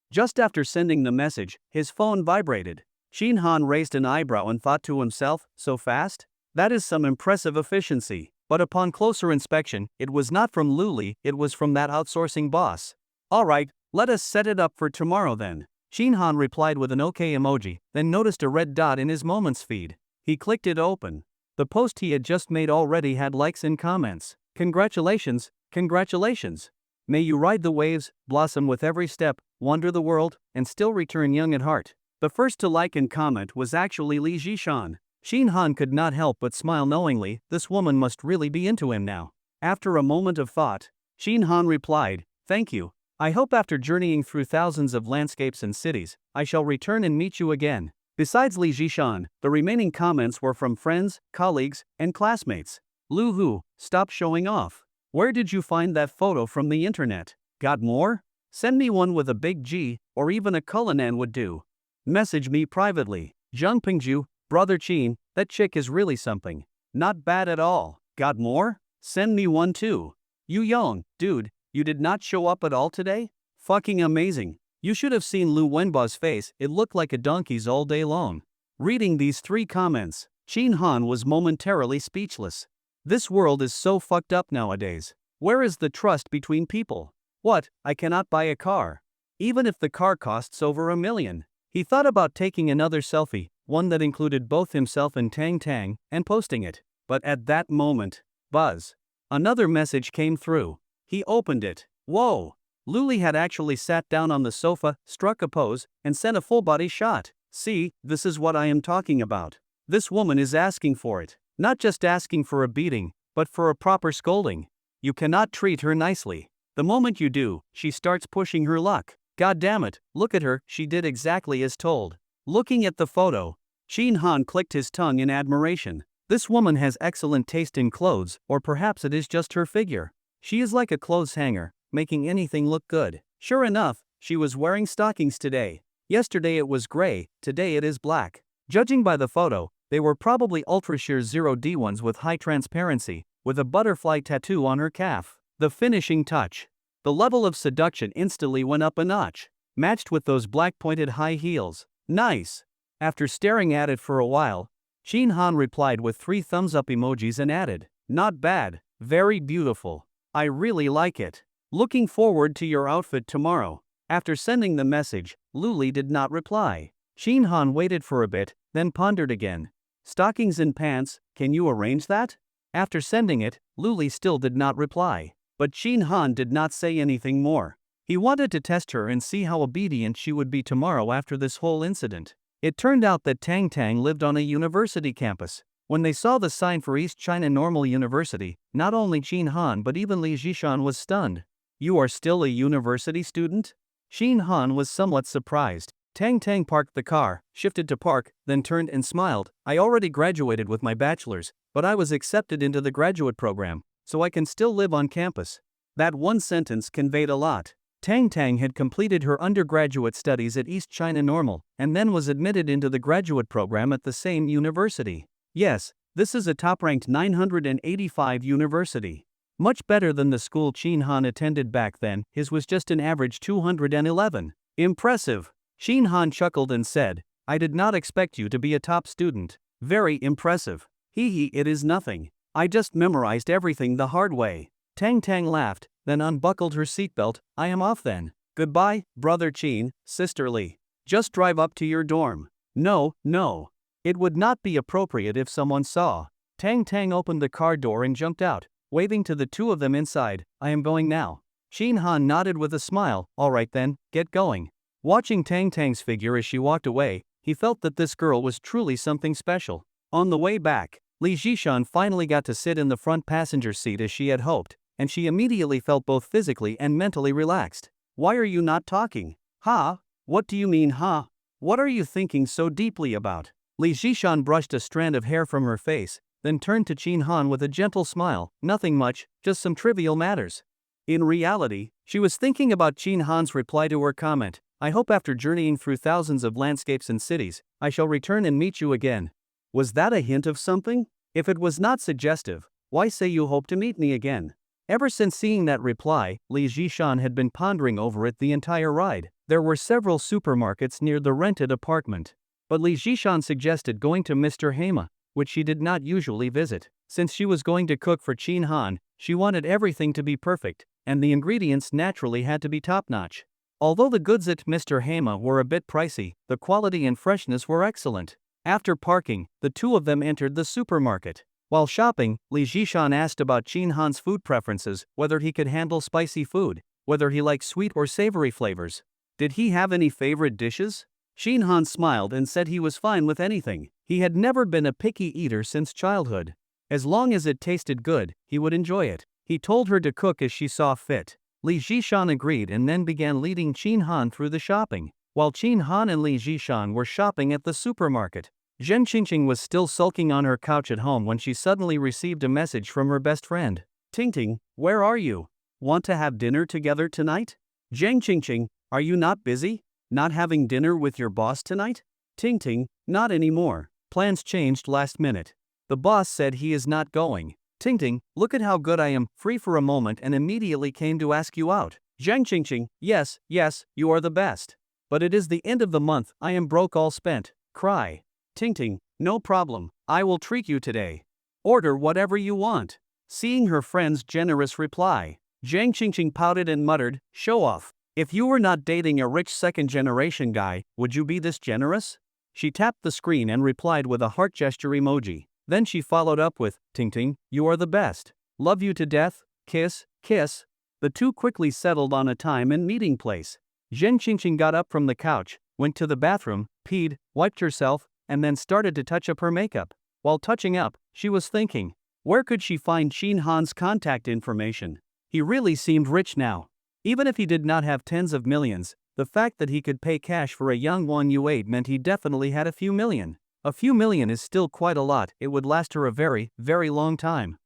Just after sending the message, his phone vibrated. Shin Han raised an eyebrow and thought to himself, so fast? That is some impressive efficiency. But upon closer inspection, it was not from Luli, it was from that outsourcing boss. Alright, let us set it up for tomorrow then. Shinhan replied with an OK emoji, then noticed a red dot in his Moments feed. He clicked it open. The post he had just made already had likes and comments. Congratulations, congratulations. May you ride the waves, blossom with every step, wander the world, and still return young at heart. The first to like and comment was actually Li Jishan. Shinhan could not help but smile knowingly, this woman must really be into him now. After a moment of thought, Shinhan replied, thank you. I hope after journeying through thousands of landscapes and cities, I shall return and meet you again. Besides Li Jishan, the remaining comments were from friends, colleagues, and classmates. Lu Hu, stop showing off. Where did you find that photo from the internet? Got more? Send me one with a big G, or even a Cullinan would do. Message me privately. Zhang Pingju, brother Qin, that chick is really something. Not bad at all. Got more? Send me one too. Yu Yong, dude, you did not show up at all today? Fucking amazing. You should have seen Lu Wenba's face, it looked like a donkey's all day long. Reading these 3 comments, Qin Han was momentarily speechless. This world is so fucked up nowadays. Where is the trust between people? What, I cannot buy a car. Even if the car costs over $1 million. He thought about taking another selfie, one that included both himself and Tang Tang, and posting it. But at that moment, buzz. Another message came through. He opened it. Whoa! Luli had actually sat down on the sofa, struck a pose, and sent a full-body shot. See, this is what I am talking about. This woman is asking for it. Not just asking for a beating, but for a proper scolding. You cannot treat her nicely. The moment you do, she starts pushing her luck. God damn it, look at her, she did exactly as told. Looking at the photo, Qin Han clicked his tongue in admiration. This woman has excellent taste in clothes, or perhaps it is just her figure. She is like a clothes hanger, making anything look good. Sure enough, she was wearing stockings today. Yesterday it was gray, today it is black. Judging by the photo, they were probably ultra sheer 0D ones with high transparency, with a butterfly tattoo on her calf. The finishing touch. The level of seduction instantly went up a notch, matched with those black pointed high heels. Nice. After staring at it for a while, Qin Han replied with 3 thumbs up emojis and added, not bad, very beautiful. I really like it. Looking forward to your outfit tomorrow. After sending the message, Luli did not reply. Qin Han waited for a bit, then pondered again. Stockings and pants, can you arrange that? After sending it, Luli still did not reply. But Qin Han did not say anything more. He wanted to test her and see how obedient she would be tomorrow after this whole incident. It turned out that Tang Tang lived on a university campus. When they saw the sign for East China Normal University, not only Qin Han but even Li Jishan was stunned. You are still a university student? Qin Han was somewhat surprised. Tang Tang parked the car, shifted to park, then turned and smiled. I already graduated with my bachelor's, but I was accepted into the graduate program, so I can still live on campus. That one sentence conveyed a lot. Tang Tang had completed her undergraduate studies at East China Normal, and then was admitted into the graduate program at the same university. Yes, this is a top-ranked 985 university. Much better than the school Qin Han attended back then, his was just an average 211. Impressive. Qin Han chuckled and said, I did not expect you to be a top student. Very impressive. Hee hee, it is nothing. I just memorized everything the hard way. Tang Tang laughed, then unbuckled her seatbelt. I am off then. Goodbye, brother Qin, sister Li. Just drive up to your dorm. No, no. It would not be appropriate if someone saw. Tang Tang opened the car door and jumped out, waving to the 2 of them inside. I am going now. Qin Han nodded with a smile. Alright then, get going. Watching Tang Tang's figure as she walked away, he felt that this girl was truly something special. On the way back, Li Jishan finally got to sit in the front passenger seat as she had hoped, and she immediately felt both physically and mentally relaxed. Why are you not talking? Ha? What do you mean, ha? What are you thinking so deeply about? Li Jishan brushed a strand of hair from her face, then turned to Qin Han with a gentle smile. Nothing much, just some trivial matters. In reality, she was thinking about Qin Han's reply to her comment. I hope after journeying through thousands of landscapes and cities, I shall return and meet you again. Was that a hint of something? If it was not suggestive, why say you hope to meet me again? Ever since seeing that reply, Li Jishan had been pondering over it the entire ride. There were several supermarkets near the rented apartment. But Li Jishan suggested going to Mr. Hema, which she did not usually visit. Since she was going to cook for Chin Han, she wanted everything to be perfect, and the ingredients naturally had to be top-notch. Although the goods at Mr. Hama were a bit pricey, the quality and freshness were excellent. After parking, the two of them entered the supermarket. While shopping, Lee Jishan asked about Chin Han's food preferences, whether he could handle spicy food, whether he liked sweet or savory flavors. Did he have any favorite dishes? Chin Han smiled and said he was fine with anything. He had never been a picky eater since childhood. As long as it tasted good, he would enjoy it. He told her to cook as she saw fit. Li Jishan agreed and then began leading Chin Han through the shopping. While Chin Han and Li Jishan were shopping at the supermarket, Zhen Qingqing was still sulking on her couch at home when she suddenly received a message from her best friend. Tingting, where are you? Want to have dinner together tonight? Zheng Qingqing, are you not busy? Not having dinner with your boss tonight? Tingting, not anymore. Plans changed last minute. The boss said he is not going. Tingting, look at how good I am, free for a moment and immediately came to ask you out. Zhang Qingqing, yes, you are the best. But it is the end of the month, I am broke all spent. Cry. Tingting, no problem, I will treat you today. Order whatever you want. Seeing her friend's generous reply, Zhang Qingqing pouted and muttered, show off. If you were not dating a rich second-generation guy, would you be this generous? She tapped the screen and replied with a heart gesture emoji. Then she followed up with, Tingting, you are the best. Love you to death, kiss, kiss. The two quickly settled on a time and meeting place. Zhen Qingqing got up from the couch, went to the bathroom, peed, wiped herself, and then started to touch up her makeup. While touching up, she was thinking, where could she find Chin Han's contact information? He really seemed rich now. Even if he did not have tens of millions, the fact that he could pay cash for a young Wan Yue meant he definitely had a few million. A few million is still quite a lot, it would last her a very, very long time.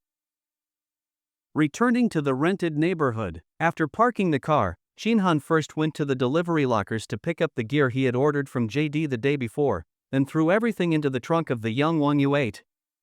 Returning to the rented neighborhood. After parking the car, Chin Han first went to the delivery lockers to pick up the gear he had ordered from JD the day before, then threw everything into the trunk of the young Wan Yue.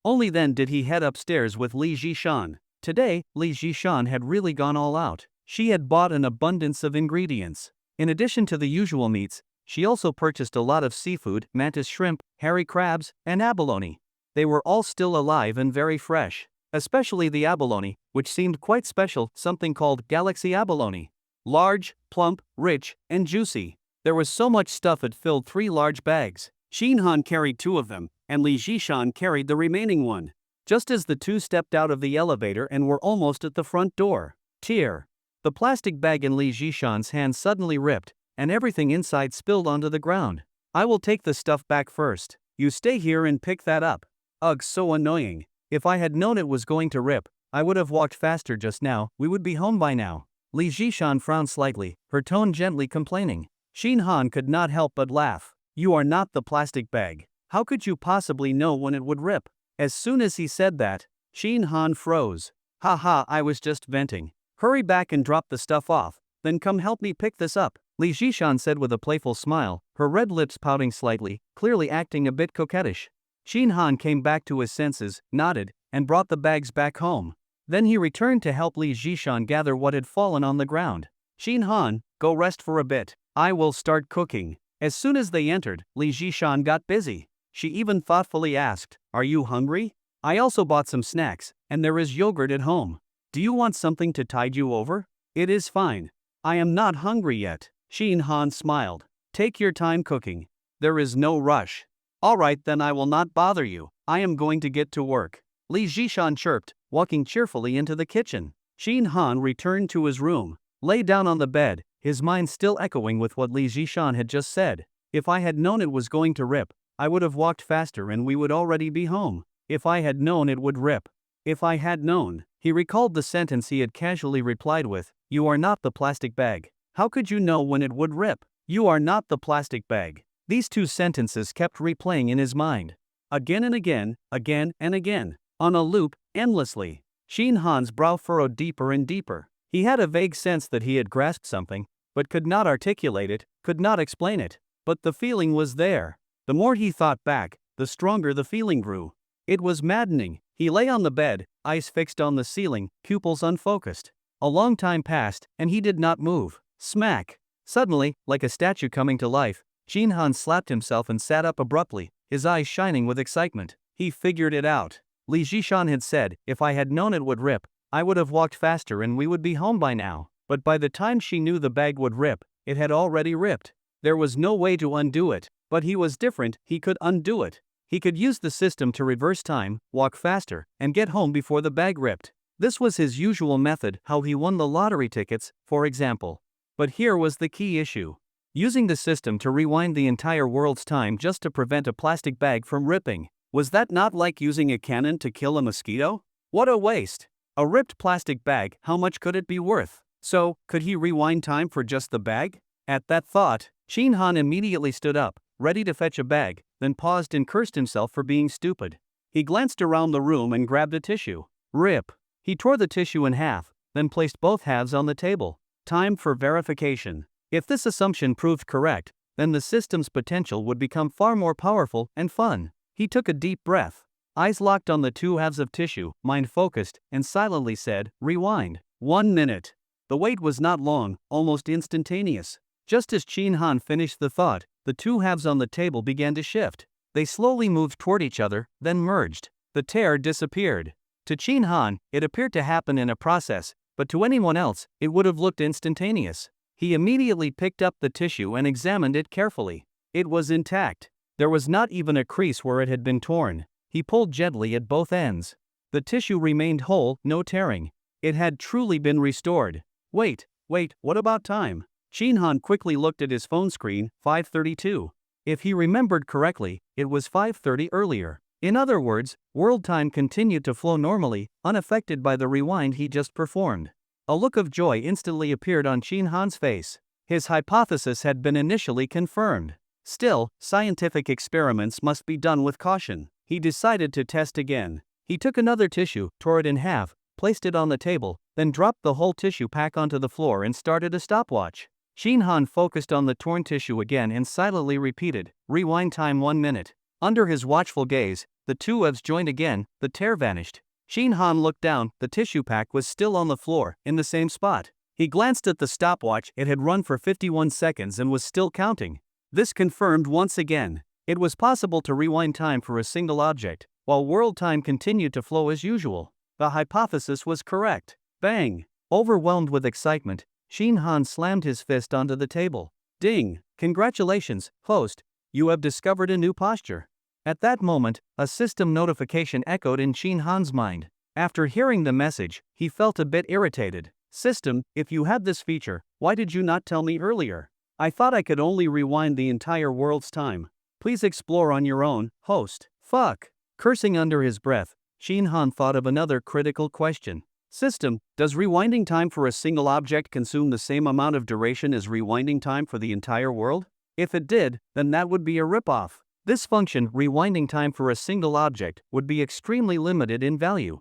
Only then did he head upstairs with Li Jishan. Today, Li Jishan had really gone all out. She had bought an abundance of ingredients. In addition to the usual meats, she also purchased a lot of seafood, mantis shrimp, hairy crabs, and abalone. They were all still alive and very fresh. Especially the abalone, which seemed quite special, something called galaxy abalone. Large, plump, rich, and juicy. There was so much stuff it filled 3 large bags. Chin Han carried 2 of them, and Li Jishan carried the remaining one. Just as the two stepped out of the elevator and were almost at the front door. Tear. The plastic bag in Li Jishan's hand suddenly ripped, and everything inside spilled onto the ground. I will take the stuff back first. You stay here and pick that up. Ugh, so annoying. If I had known it was going to rip, I would have walked faster just now, we would be home by now. Li Jishan frowned slightly, her tone gently complaining. Chin Han could not help but laugh. You are not the plastic bag. How could you possibly know when it would rip? As soon as he said that, Chin Han froze. Haha, I was just venting. Hurry back and drop the stuff off, then come help me pick this up. Li Jishan said with a playful smile, her red lips pouting slightly, clearly acting a bit coquettish. Chin Han came back to his senses, nodded, and brought the bags back home. Then he returned to help Li Jishan gather what had fallen on the ground. Chin Han, go rest for a bit. I will start cooking. As soon as they entered, Li Jishan got busy. She even thoughtfully asked, are you hungry? I also bought some snacks, and there is yogurt at home. Do you want something to tide you over? It is fine. I am not hungry yet. Chin Han smiled. Take your time cooking. There is no rush. Alright, then I will not bother you. I am going to get to work. Li Jishan chirped, walking cheerfully into the kitchen. Chin Han returned to his room, lay down on the bed, his mind still echoing with what Li Jishan had just said. If I had known it was going to rip, I would have walked faster and we would already be home. If I had known it would rip. If I had known. He recalled the sentence he had casually replied with, you are not the plastic bag. How could you know when it would rip? You are not the plastic bag. These 2 sentences kept replaying in his mind. Again and again, again and again. On a loop, endlessly. Chin Han's brow furrowed deeper and deeper. He had a vague sense that he had grasped something, but could not articulate it, could not explain it. But the feeling was there. The more he thought back, the stronger the feeling grew. It was maddening. He lay on the bed, eyes fixed on the ceiling, pupils unfocused. A long time passed, and he did not move. Smack! Suddenly, like a statue coming to life, Chin Han slapped himself and sat up abruptly, his eyes shining with excitement. He figured it out. Li Zhishan had said, if I had known it would rip, I would have walked faster and we would be home by now. But by the time she knew the bag would rip, it had already ripped. There was no way to undo it, but he was different, he could undo it. He could use the system to reverse time, walk faster, and get home before the bag ripped. This was his usual method, how he won the lottery tickets, for example. But here was the key issue. Using the system to rewind the entire world's time just to prevent a plastic bag from ripping. Was that not like using a cannon to kill a mosquito? What a waste! A ripped plastic bag, how much could it be worth? So, could he rewind time for just the bag? At that thought, Shin Han immediately stood up, ready to fetch a bag, then paused and cursed himself for being stupid. He glanced around the room and grabbed a tissue. Rip! He tore the tissue in half, then placed both halves on the table. Time for verification. If this assumption proved correct, then the system's potential would become far more powerful and fun. He took a deep breath. Eyes locked on the two halves of tissue, mind focused, and silently said, rewind. 1 minute. The wait was not long, almost instantaneous. Just as Shin Han finished the thought, the two halves on the table began to shift. They slowly moved toward each other, then merged. The tear disappeared. To Shin Han, it appeared to happen in a process, but to anyone else, it would have looked instantaneous. He immediately picked up the tissue and examined it carefully. It was intact. There was not even a crease where it had been torn. He pulled gently at both ends. The tissue remained whole, no tearing. It had truly been restored. Wait, what about time? Shin Han quickly looked at his phone screen, 5:32. If he remembered correctly, it was 5:30 earlier. In other words, world time continued to flow normally, unaffected by the rewind he just performed. A look of joy instantly appeared on Shin Han's face. His hypothesis had been initially confirmed. Still, scientific experiments must be done with caution. He decided to test again. He took another tissue, tore it in half, placed it on the table, then dropped the whole tissue pack onto the floor and started a stopwatch. Shin Han focused on the torn tissue again and silently repeated, rewind time 1 minute. Under his watchful gaze, the two halves joined again, the tear vanished. Shin Han looked down, the tissue pack was still on the floor, in the same spot. He glanced at the stopwatch, it had run for 51 seconds and was still counting. This confirmed once again, it was possible to rewind time for a single object, while world time continued to flow as usual. The hypothesis was correct. Bang! Overwhelmed with excitement, Shin Han slammed his fist onto the table. Ding! Congratulations, host, you have discovered a new posture. At that moment, a system notification echoed in Shin Han's mind. After hearing the message, he felt a bit irritated. System, if you had this feature, why did you not tell me earlier? I thought I could only rewind the entire world's time. Please explore on your own, host. Fuck. Cursing under his breath, Shin Han thought of another critical question. System, does rewinding time for a single object consume the same amount of duration as rewinding time for the entire world? If it did, then that would be a ripoff. This function, rewinding time for a single object, would be extremely limited in value.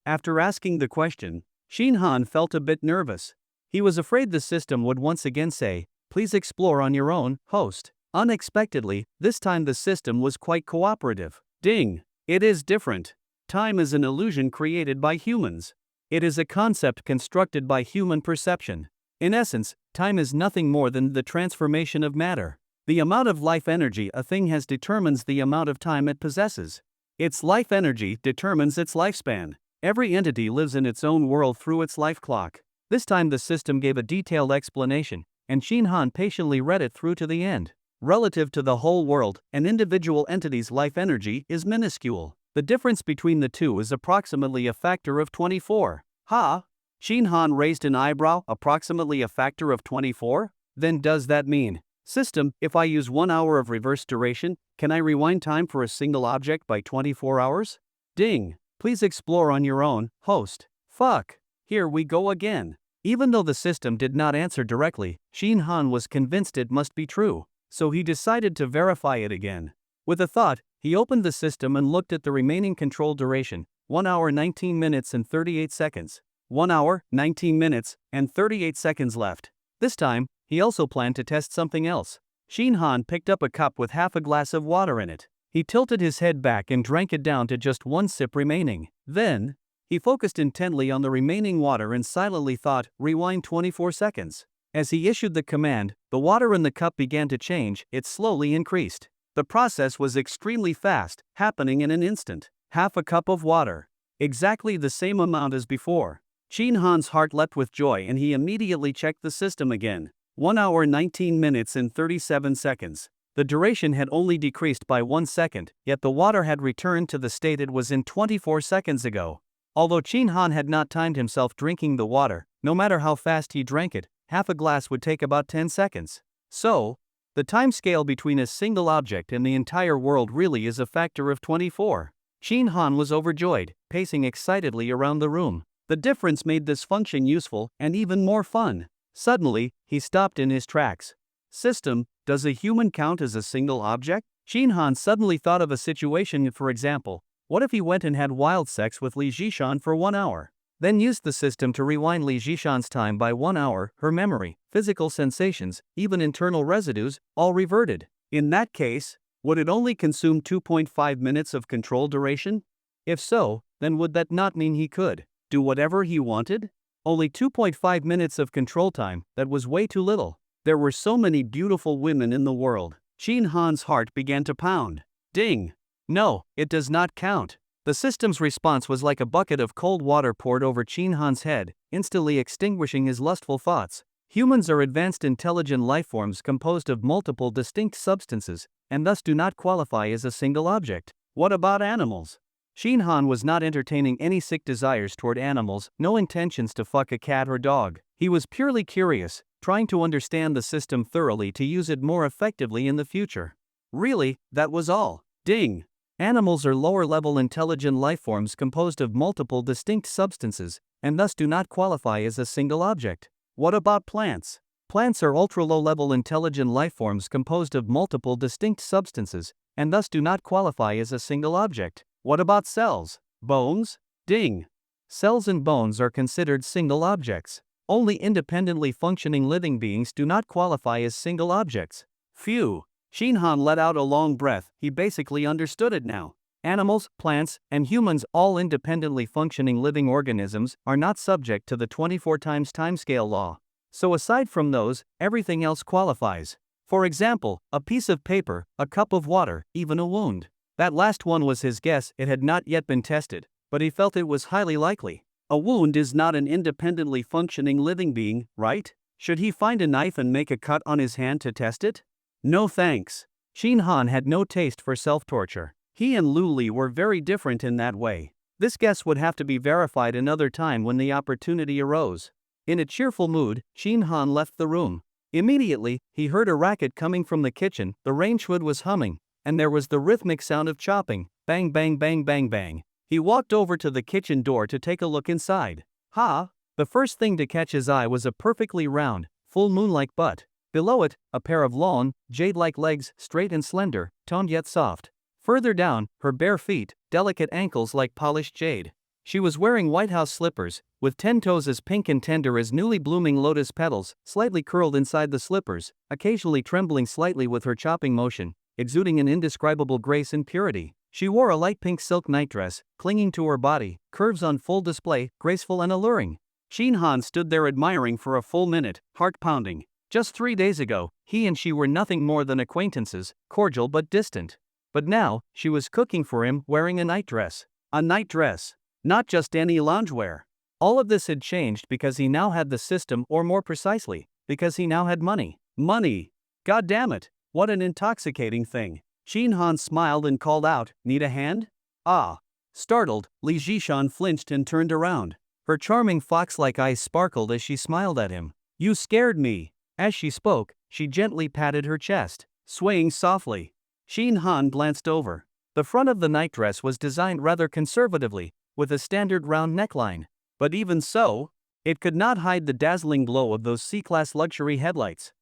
After asking the question, Shin Han felt a bit nervous. He was afraid the system would once again say, please explore on your own, host. Unexpectedly, this time the system was quite cooperative. Ding! It is different. Time is an illusion created by humans. It is a concept constructed by human perception. In essence, time is nothing more than the transformation of matter. The amount of life energy a thing has determines the amount of time it possesses. Its life energy determines its lifespan. Every entity lives in its own world through its life clock. This time the system gave a detailed explanation, and Shin Han patiently read it through to the end. Relative to the whole world, an individual entity's life energy is minuscule. The difference between the two is approximately a factor of 24. Ha! Shin Han raised an eyebrow, approximately a factor of 24? Then does that mean, system, if I use 1 hour of reverse duration, can I rewind time for a single object by 24 hours? Ding! Please explore on your own, host. Fuck! Here we go again. Even though the system did not answer directly, Shin Han was convinced it must be true, so he decided to verify it again. With a thought, he opened the system and looked at the remaining control duration, 1 hour 19 minutes and 38 seconds. 1 hour, 19 minutes, and 38 seconds left. This time, he also planned to test something else. Shin Han picked up a cup with half a glass of water in it. He tilted his head back and drank it down to just 1 sip remaining. Then, he focused intently on the remaining water and silently thought, rewind 24 seconds. As he issued the command, the water in the cup began to change, it slowly increased. The process was extremely fast, happening in an instant. Half a cup of water. Exactly the same amount as before. Shin Han's heart leapt with joy and he immediately checked the system again. 1 hour 19 minutes and 37 seconds. The duration had only decreased by 1 second, yet the water had returned to the state it was in 24 seconds ago. Although Shin Han had not timed himself drinking the water, no matter how fast he drank it, half a glass would take about 10 seconds. So, the time scale between a single object and the entire world really is a factor of 24. Shin Han was overjoyed, pacing excitedly around the room. The difference made this function useful and even more fun. Suddenly, he stopped in his tracks. System, does a human count as a single object? Shin Han suddenly thought of a situation, for example, what if he went and had wild sex with Li Zhishan for 1 hour? Then used the system to rewind Li Zhishan's time by 1 hour, her memory, physical sensations, even internal residues, all reverted. In that case, would it only consume 2.5 minutes of control duration? If so, then would that not mean he could do whatever he wanted? Only 2.5 minutes of control time, that was way too little. There were so many beautiful women in the world. Shin Han's heart began to pound. Ding! No, it does not count. The system's response was like a bucket of cold water poured over Shin Han's head, instantly extinguishing his lustful thoughts. Humans are advanced intelligent lifeforms composed of multiple distinct substances, and thus do not qualify as a single object. What about animals? Shin Han was not entertaining any sick desires toward animals, no intentions to fuck a cat or dog. He was purely curious, trying to understand the system thoroughly to use it more effectively in the future. Really, that was all. Ding! Animals are lower-level intelligent lifeforms composed of multiple distinct substances, and thus do not qualify as a single object. What about plants? Plants are ultra-low-level intelligent lifeforms composed of multiple distinct substances, and thus do not qualify as a single object. What about cells? Bones? Ding! Cells and bones are considered single objects. Only independently functioning living beings do not qualify as single objects. Phew! Shin Han let out a long breath, he basically understood it now. Animals, plants, and humans, all independently functioning living organisms, are not subject to the 24 times timescale law. So aside from those, everything else qualifies. For example, a piece of paper, a cup of water, even a wound. That last one was his guess, it had not yet been tested, but he felt it was highly likely. A wound is not an independently functioning living being, right? Should he find a knife and make a cut on his hand to test it? No thanks. Shin Han had no taste for self-torture. He and Lu Li were very different in that way. This guess would have to be verified another time when the opportunity arose. In a cheerful mood, Shin Han left the room. Immediately, he heard a racket coming from the kitchen, the range hood was humming, and there was the rhythmic sound of chopping, bang bang bang bang bang. He walked over to the kitchen door to take a look inside. Ha! The first thing to catch his eye was a perfectly round, full moon-like butt. Below it, a pair of long, jade-like legs, straight and slender, toned yet soft. Further down, her bare feet, delicate ankles like polished jade. She was wearing White House slippers, with 10 toes as pink and tender as newly blooming lotus petals, slightly curled inside the slippers, occasionally trembling slightly with her chopping motion, exuding an indescribable grace and purity. She wore a light pink silk nightdress, clinging to her body, curves on full display, graceful and alluring. Shin Han stood there admiring for a full minute, heart pounding. Just 3 days ago, he and she were nothing more than acquaintances, cordial but distant. But now, she was cooking for him wearing a nightdress. A nightdress. Not just any loungewear. All of this had changed because he now had the system, or more precisely, because he now had money. Money! God damn it, what an intoxicating thing. Shin Han smiled and called out, "Need a hand?" Ah! Startled, Li Zhishan flinched and turned around. Her charming fox-like eyes sparkled as she smiled at him. "You scared me." As she spoke, she gently patted her chest, swaying softly. Shin Han glanced over. The front of the nightdress was designed rather conservatively, with a standard round neckline. But even so, it could not hide the dazzling glow of those C-class luxury headlights.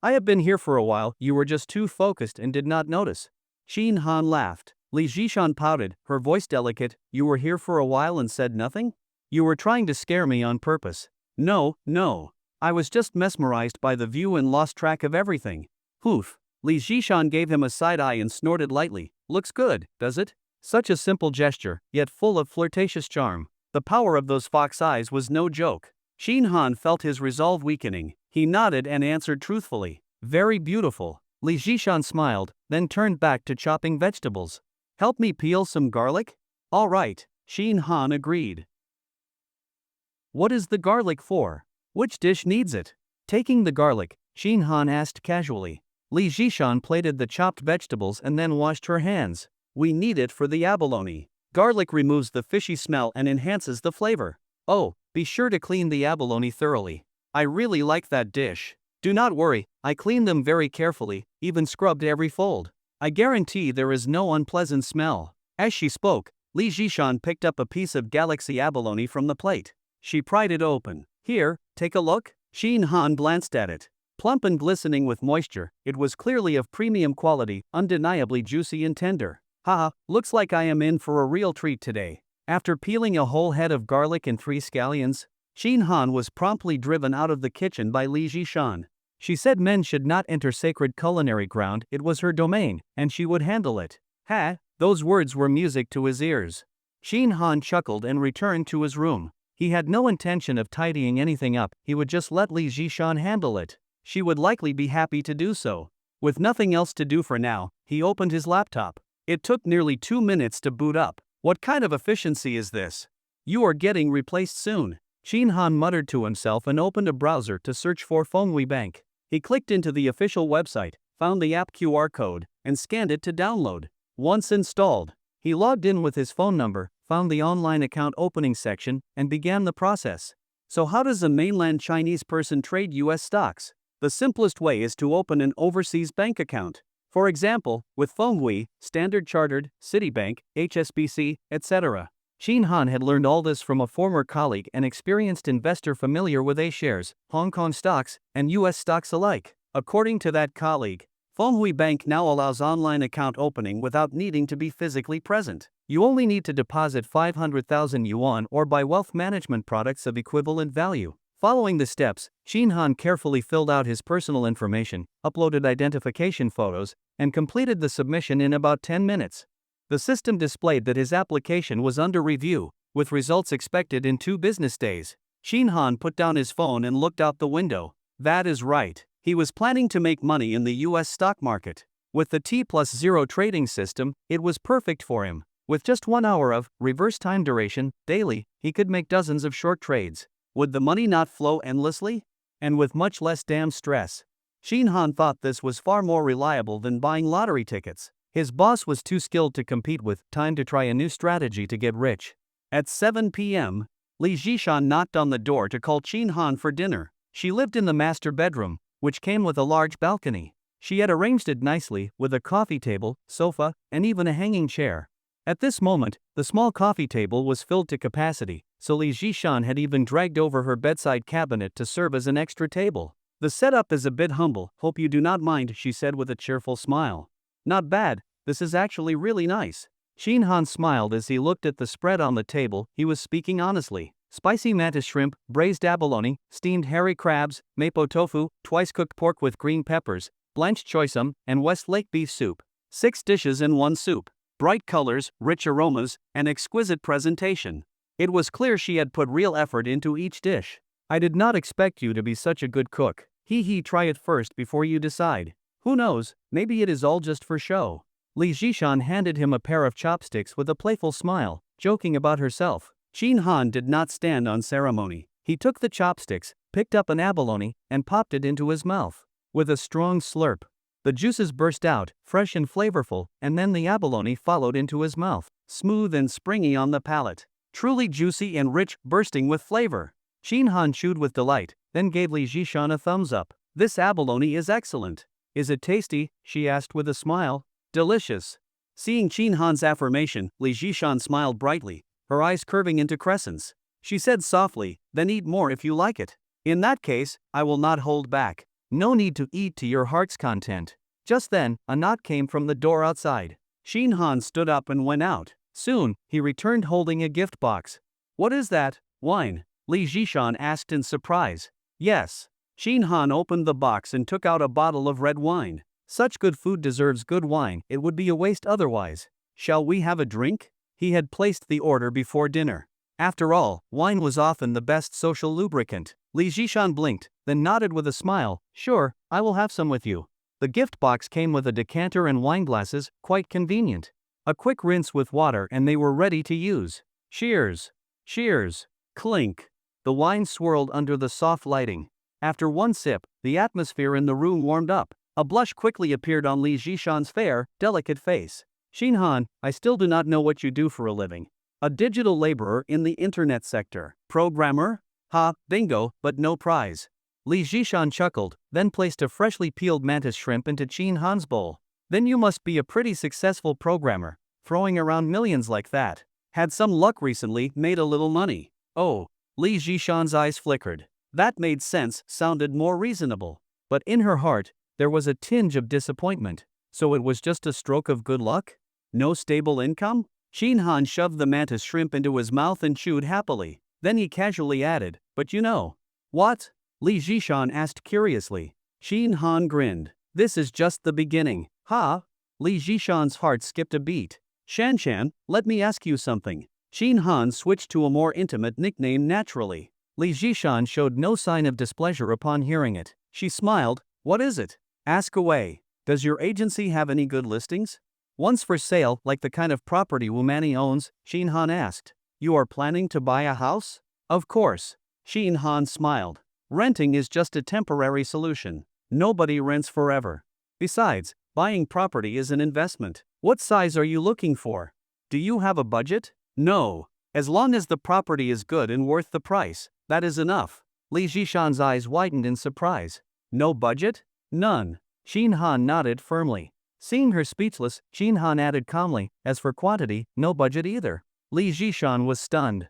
I have been here for a while, you were just too focused and did not notice." Shin Han laughed. Li Zhishan pouted, her voice delicate. "You were here for a while and said nothing? You were trying to scare me on purpose." No. I was just mesmerized by the view and lost track of everything." Hoof. Li Zhishan gave him a side eye and snorted lightly. "Looks good, does it?" Such a simple gesture, yet full of flirtatious charm. The power of those fox eyes was no joke. Shin Han felt his resolve weakening. He nodded and answered truthfully, "Very beautiful." Li Zhishan smiled, then turned back to chopping vegetables. "Help me peel some garlic?" All right, Shin Han agreed. What is the garlic for? Which dish needs it? Taking the garlic, Shin Han asked casually. Li Jishan plated the chopped vegetables and then washed her hands. We need it for the abalone. Garlic removes the fishy smell and enhances the flavor. Oh, be sure to clean the abalone thoroughly. I really like that dish. Do not worry, I cleaned them very carefully, even scrubbed every fold. I guarantee there is no unpleasant smell. As she spoke, Li Jishan picked up a piece of galaxy abalone from the plate. She pried it open. Here, take a look. Shin Han glanced at it. Plump and glistening with moisture, it was clearly of premium quality, undeniably juicy and tender. Haha, looks like I am in for a real treat today. After peeling a whole head of garlic and 3 scallions, Shin Han was promptly driven out of the kitchen by Li Jishan. She said men should not enter sacred culinary ground, it was her domain, and she would handle it. Ha, those words were music to his ears. Shin Han chuckled and returned to his room. He had no intention of tidying anything up, he would just let Li Jishan handle it. She would likely be happy to do so. With nothing else to do for now, he opened his laptop. It took nearly 2 minutes to boot up. What kind of efficiency is this? You are getting replaced soon. Shin Han muttered to himself and opened a browser to search for Fenghui Bank. He clicked into the official website, found the app QR code, and scanned it to download. Once installed, he logged in with his phone number, found the online account opening section, and began the process. So how does a mainland Chinese person trade US stocks? The simplest way is to open an overseas bank account. For example, with Fenghui, Standard Chartered, Citibank, HSBC, etc. Shin Han had learned all this from a former colleague and experienced investor familiar with A-shares, Hong Kong stocks, and US stocks alike. According to that colleague, Fenghui Bank now allows online account opening without needing to be physically present. You only need to deposit 500,000 yuan or buy wealth management products of equivalent value. Following the steps, Shin Han carefully filled out his personal information, uploaded identification photos, and completed the submission in about 10 minutes. The system displayed that his application was under review, with results expected in 2 business days. Shin Han put down his phone and looked out the window. That is right. He was planning to make money in the US stock market. With the T+0 trading system, it was perfect for him. With just 1 hour of reverse time duration daily, he could make dozens of short trades. Would the money not flow endlessly? And with much less damn stress. Shin Han thought this was far more reliable than buying lottery tickets. His boss was too skilled to compete with. Time to try a new strategy to get rich. At 7 p.m., Li Jishan knocked on the door to call Shin Han for dinner. She lived in the master bedroom, which came with a large balcony. She had arranged it nicely, with a coffee table, sofa, and even a hanging chair. At this moment, the small coffee table was filled to capacity, so Li Jishan had even dragged over her bedside cabinet to serve as an extra table. The setup is a bit humble, hope you do not mind, she said with a cheerful smile. Not bad, this is actually really nice. Shin Han smiled as he looked at the spread on the table, he was speaking honestly. Spicy mantis shrimp, braised abalone, steamed hairy crabs, mapo tofu, twice-cooked pork with green peppers, blanched choysum, and Westlake beef soup. 6 dishes in one soup. Bright colors, rich aromas, and exquisite presentation. It was clear she had put real effort into each dish. I did not expect you to be such a good cook. Try it first before you decide. Who knows, maybe it is all just for show. Li Jishan handed him a pair of chopsticks with a playful smile, joking about herself. Shin Han did not stand on ceremony. He took the chopsticks, picked up an abalone, and popped it into his mouth. With a strong slurp, the juices burst out, fresh and flavorful, and then the abalone followed into his mouth, smooth and springy on the palate. Truly juicy and rich, bursting with flavor. Shin Han chewed with delight, then gave Li Jishan a thumbs up. This abalone is excellent. Is it tasty? She asked with a smile. Delicious. Seeing Shin Han's affirmation, Li Jishan smiled brightly, her eyes curving into crescents. She said softly, then eat more if you like it. In that case, I will not hold back. No need to eat to your heart's content. Just then, a knock came from the door outside. Shin Han stood up and went out. Soon, he returned holding a gift box. What is that? Wine? Li Jishan asked in surprise. Yes. Shin Han opened the box and took out a bottle of red wine. Such good food deserves good wine, it would be a waste otherwise. Shall we have a drink? He had placed the order before dinner. After all, wine was often the best social lubricant. Li Jishan blinked, then nodded with a smile. Sure, I will have some with you. The gift box came with a decanter and wine glasses, quite convenient. A quick rinse with water and they were ready to use. Cheers. Cheers. Clink. The wine swirled under the soft lighting. After one sip, the atmosphere in the room warmed up. A blush quickly appeared on Li Zhishan's fair, delicate face. Shinhan, I still do not know what you do for a living. A digital laborer in the internet sector. Programmer? Ha, bingo, but no prize. Li Zhishan chuckled, then placed a freshly peeled mantis shrimp into Shinhan's bowl. Then you must be a pretty successful programmer, throwing around millions like that. Had some luck recently, made a little money. Oh, Li Zhishan's eyes flickered. That made sense, sounded more reasonable. But in her heart, there was a tinge of disappointment. So it was just a stroke of good luck? No stable income? Shinhan shoved the mantis shrimp into his mouth and chewed happily. Then he casually added, but you know. What? Li Zhishan asked curiously. Shinhan grinned. This is just the beginning. Ha? Li Zhishan's heart skipped a beat. Shanshan, let me ask you something. Shinhan switched to a more intimate nickname naturally. Li Zhishan showed no sign of displeasure upon hearing it. She smiled. What is it? Ask away. Does your agency have any good listings? Ones for sale, like the kind of property Wumani owns, Shinhan asked. You are planning to buy a house? Of course. Shinhan smiled. Renting is just a temporary solution. Nobody rents forever. Besides, buying property is an investment. What size are you looking for? Do you have a budget? No. As long as the property is good and worth the price, that is enough. Li Zhishan's eyes widened in surprise. No budget? None. Shinhan nodded firmly. Seeing her speechless, Shinhan added calmly, as for quantity, no budget either. Li Zhishan was stunned.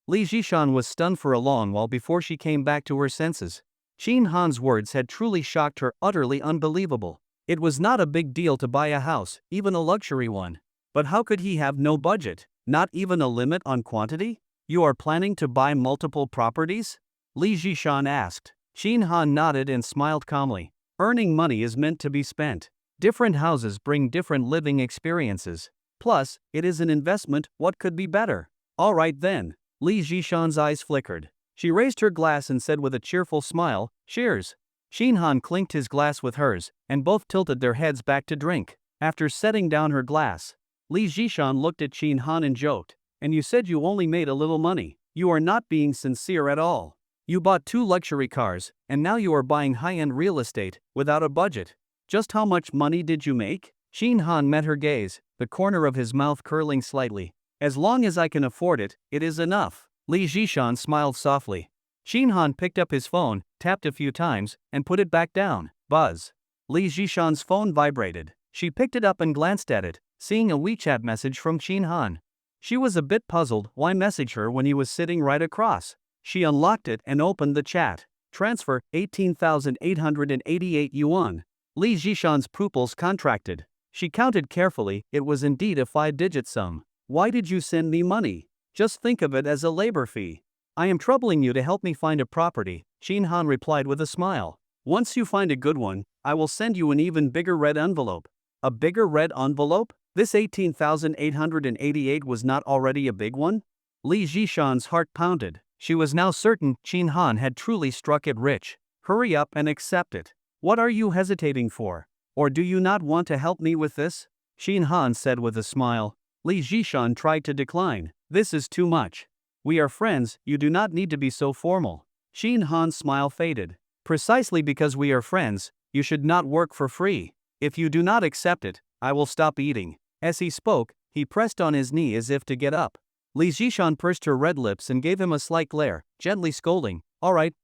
Li Zhishan was stunned for a long while before she came back to her senses. Shinhan's words had truly shocked her, utterly unbelievable. It was not a big deal to buy a house, even a luxury one. But how could he have no budget? Not even a limit on quantity? You are planning to buy multiple properties? Li Zhishan asked. Shinhan nodded and smiled calmly. Earning money is meant to be spent. Different houses bring different living experiences. Plus, it is an investment, what could be better? All right then. Li Zhishan's eyes flickered. She raised her glass and said with a cheerful smile, cheers. Shinhan clinked his glass with hers, and both tilted their heads back to drink. After setting down her glass, Li Zhishan looked at Shinhan and joked, and you said you only made a little money. You are not being sincere at all. You bought 2 luxury cars, and now you are buying high-end real estate, without a budget. Just how much money did you make? Shinhan met her gaze, the corner of his mouth curling slightly. As long as I can afford it, it is enough. Li Zhishan smiled softly. Shinhan picked up his phone, tapped a few times, and put it back down. Buzz. Li Zhishan's phone vibrated. She picked it up and glanced at it, seeing a WeChat message from Shinhan. She was a bit puzzled why message her when he was sitting right across. She unlocked it and opened the chat. Transfer, 18,888 yuan. Li Zhishan's pupils contracted. She counted carefully, it was indeed a 5-digit sum. Why did you send me money? Just think of it as a labor fee. I am troubling you to help me find a property, Shinhan replied with a smile. Once you find a good one, I will send you an even bigger red envelope. A bigger red envelope? This 18,888 was not already a big one? Li Zhishan's heart pounded. She was now certain Shinhan had truly struck it rich. Hurry up and accept it. What are you hesitating for? Or do you not want to help me with this? Shinhan said with a smile. Li Zhishan tried to decline. This is too much. We are friends, you do not need to be so formal. Shinhan's smile faded. Precisely because we are friends, you should not work for free. If you do not accept it, I will stop eating. As he spoke, he pressed on his knee as if to get up. Li Zhishan pursed her red lips and gave him a slight glare, gently scolding. All right,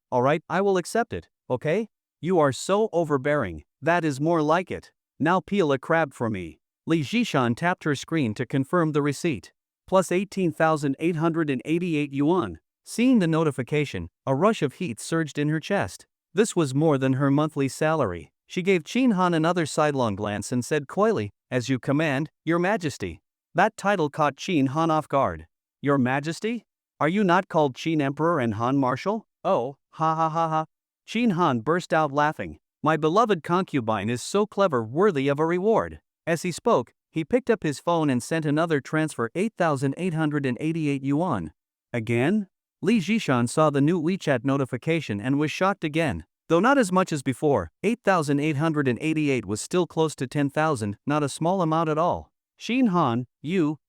I will accept it, okay? You are so overbearing. That is more like it. Now peel a crab for me. Li Zhishan tapped her screen to confirm the receipt. Plus 18,888 yuan. Seeing the notification, a rush of heat surged in her chest. This was more than her monthly salary. She gave Shinhan another sidelong glance and said coyly, as you command, Your Majesty. That title caught Shinhan off guard. Your Majesty? Are you not called Qin Emperor and Han Marshal? Oh, ha ha ha ha. Shinhan burst out laughing. My beloved concubine is so clever, worthy of a reward. As he spoke, he picked up his phone and sent another transfer 8,888 yuan. Again? Li Zhishan saw the new WeChat notification and was shocked again. Though not as much as before, 8,888 was still close to 10,000, not a small amount at all. Shin Han,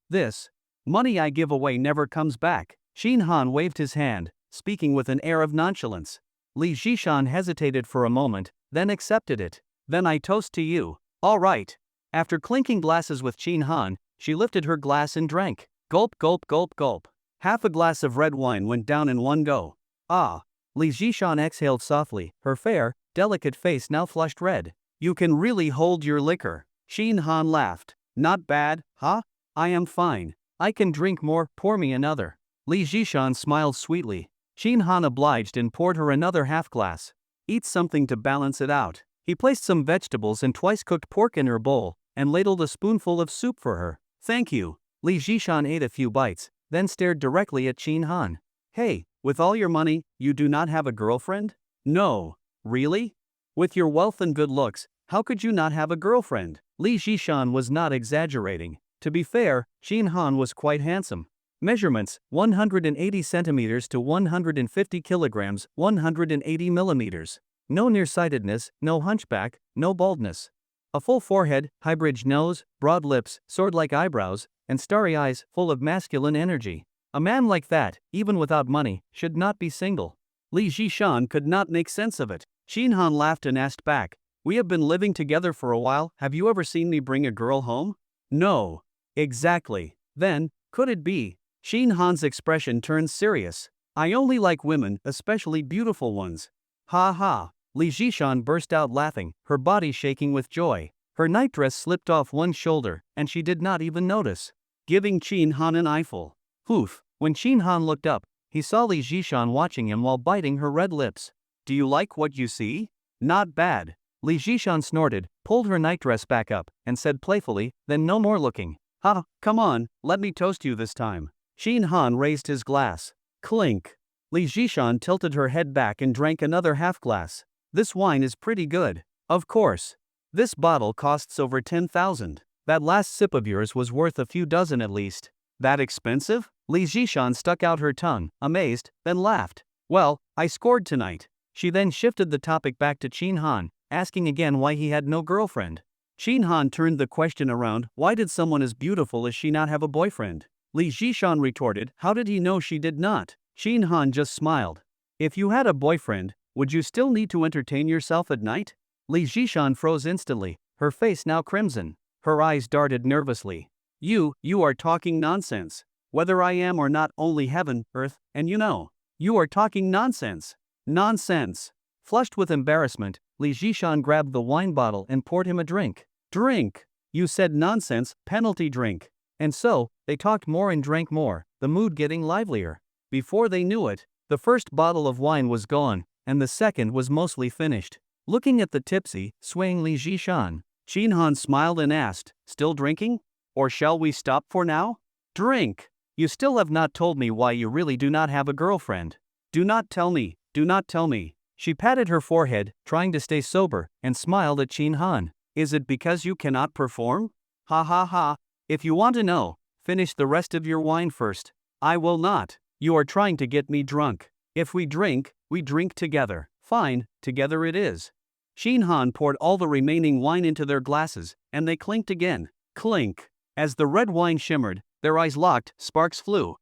this money I give away never comes back. Shin Han waved his hand, speaking with an air of nonchalance. Li Zhishan hesitated for a moment, then accepted it. Then I toast to you. All right. After clinking glasses with Shin Han, she lifted her glass and drank. Gulp, gulp, gulp, gulp. Half a glass of red wine went down in one go. Ah. Li Zhishan exhaled softly, her fair, delicate face now flushed red. You can really hold your liquor. Shin Han laughed. Not bad, huh? I am fine. I can drink more, pour me another. Li Zhishan smiled sweetly. Shin Han obliged and poured her another half glass. Eat something to balance it out. He placed some vegetables and twice-cooked pork in her bowl, and ladled a spoonful of soup for her. Thank you. Li Zhishan ate a few bites, then stared directly at Shin Han. Hey, with all your money, you do not have a girlfriend? No. Really? With your wealth and good looks, how could you not have a girlfriend? Li Zhishan was not exaggerating. To be fair, Shin Han was quite handsome. Measurements, 180 centimeters to 150 kilograms, 180 millimeters. No nearsightedness, no hunchback, no baldness. A full forehead, high-bridged nose, broad lips, sword-like eyebrows, and starry eyes full of masculine energy. A man like that, even without money, should not be single. Li Zhishan could not make sense of it. Shin Han laughed and asked back, we have been living together for a while, have you ever seen me bring a girl home? No. Exactly. Then, could it be? Shin Han's expression turned serious. I only like women, especially beautiful ones. Ha ha. Li Zhishan burst out laughing, her body shaking with joy. Her nightdress slipped off one shoulder, and she did not even notice. Giving Shin Han an eyeful. Hoof. When Shin Han looked up, he saw Li Zhishan watching him while biting her red lips. Do you like what you see? Not bad. Li Zhishan snorted, pulled her nightdress back up, and said playfully, then no more looking. Ha, come on, let me toast you this time. Shin Han raised his glass. Clink. Li Zhishan tilted her head back and drank another half glass. This wine is pretty good. Of course. This bottle costs over 10,000. That last sip of yours was worth a few dozen at least. That expensive? Li Zhishan stuck out her tongue, amazed, then laughed. Well, I scored tonight. She then shifted the topic back to Shin Han, asking again why he had no girlfriend. Shin Han turned the question around, why did someone as beautiful as she not have a boyfriend? Li Zhishan retorted, how did he know she did not? Shin Han just smiled. If you had a boyfriend, would you still need to entertain yourself at night? Li Zhishan froze instantly, her face now crimson. Her eyes darted nervously. You are talking nonsense. Whether I am or not, only heaven, earth, and you know. You are talking nonsense. Nonsense. Flushed with embarrassment, Li Zhishan grabbed the wine bottle and poured him a drink. Drink. You said nonsense, penalty drink. And so, they talked more and drank more, the mood getting livelier. Before they knew it, the first bottle of wine was gone, and the second was mostly finished. Looking at the tipsy, swaying Li Zhishan, Shin Han smiled and asked, still drinking? Or shall we stop for now? Drink. You still have not told me why you really do not have a girlfriend. Do not tell me, do not tell me. She patted her forehead, trying to stay sober, and smiled at Shin Han. Is it because you cannot perform? Ha ha ha. If you want to know, finish the rest of your wine first. I will not. You are trying to get me drunk. If we drink together. Fine, together it is. Shin Han poured all the remaining wine into their glasses, and they clinked again. Clink. As the red wine shimmered, their eyes locked, sparks flew.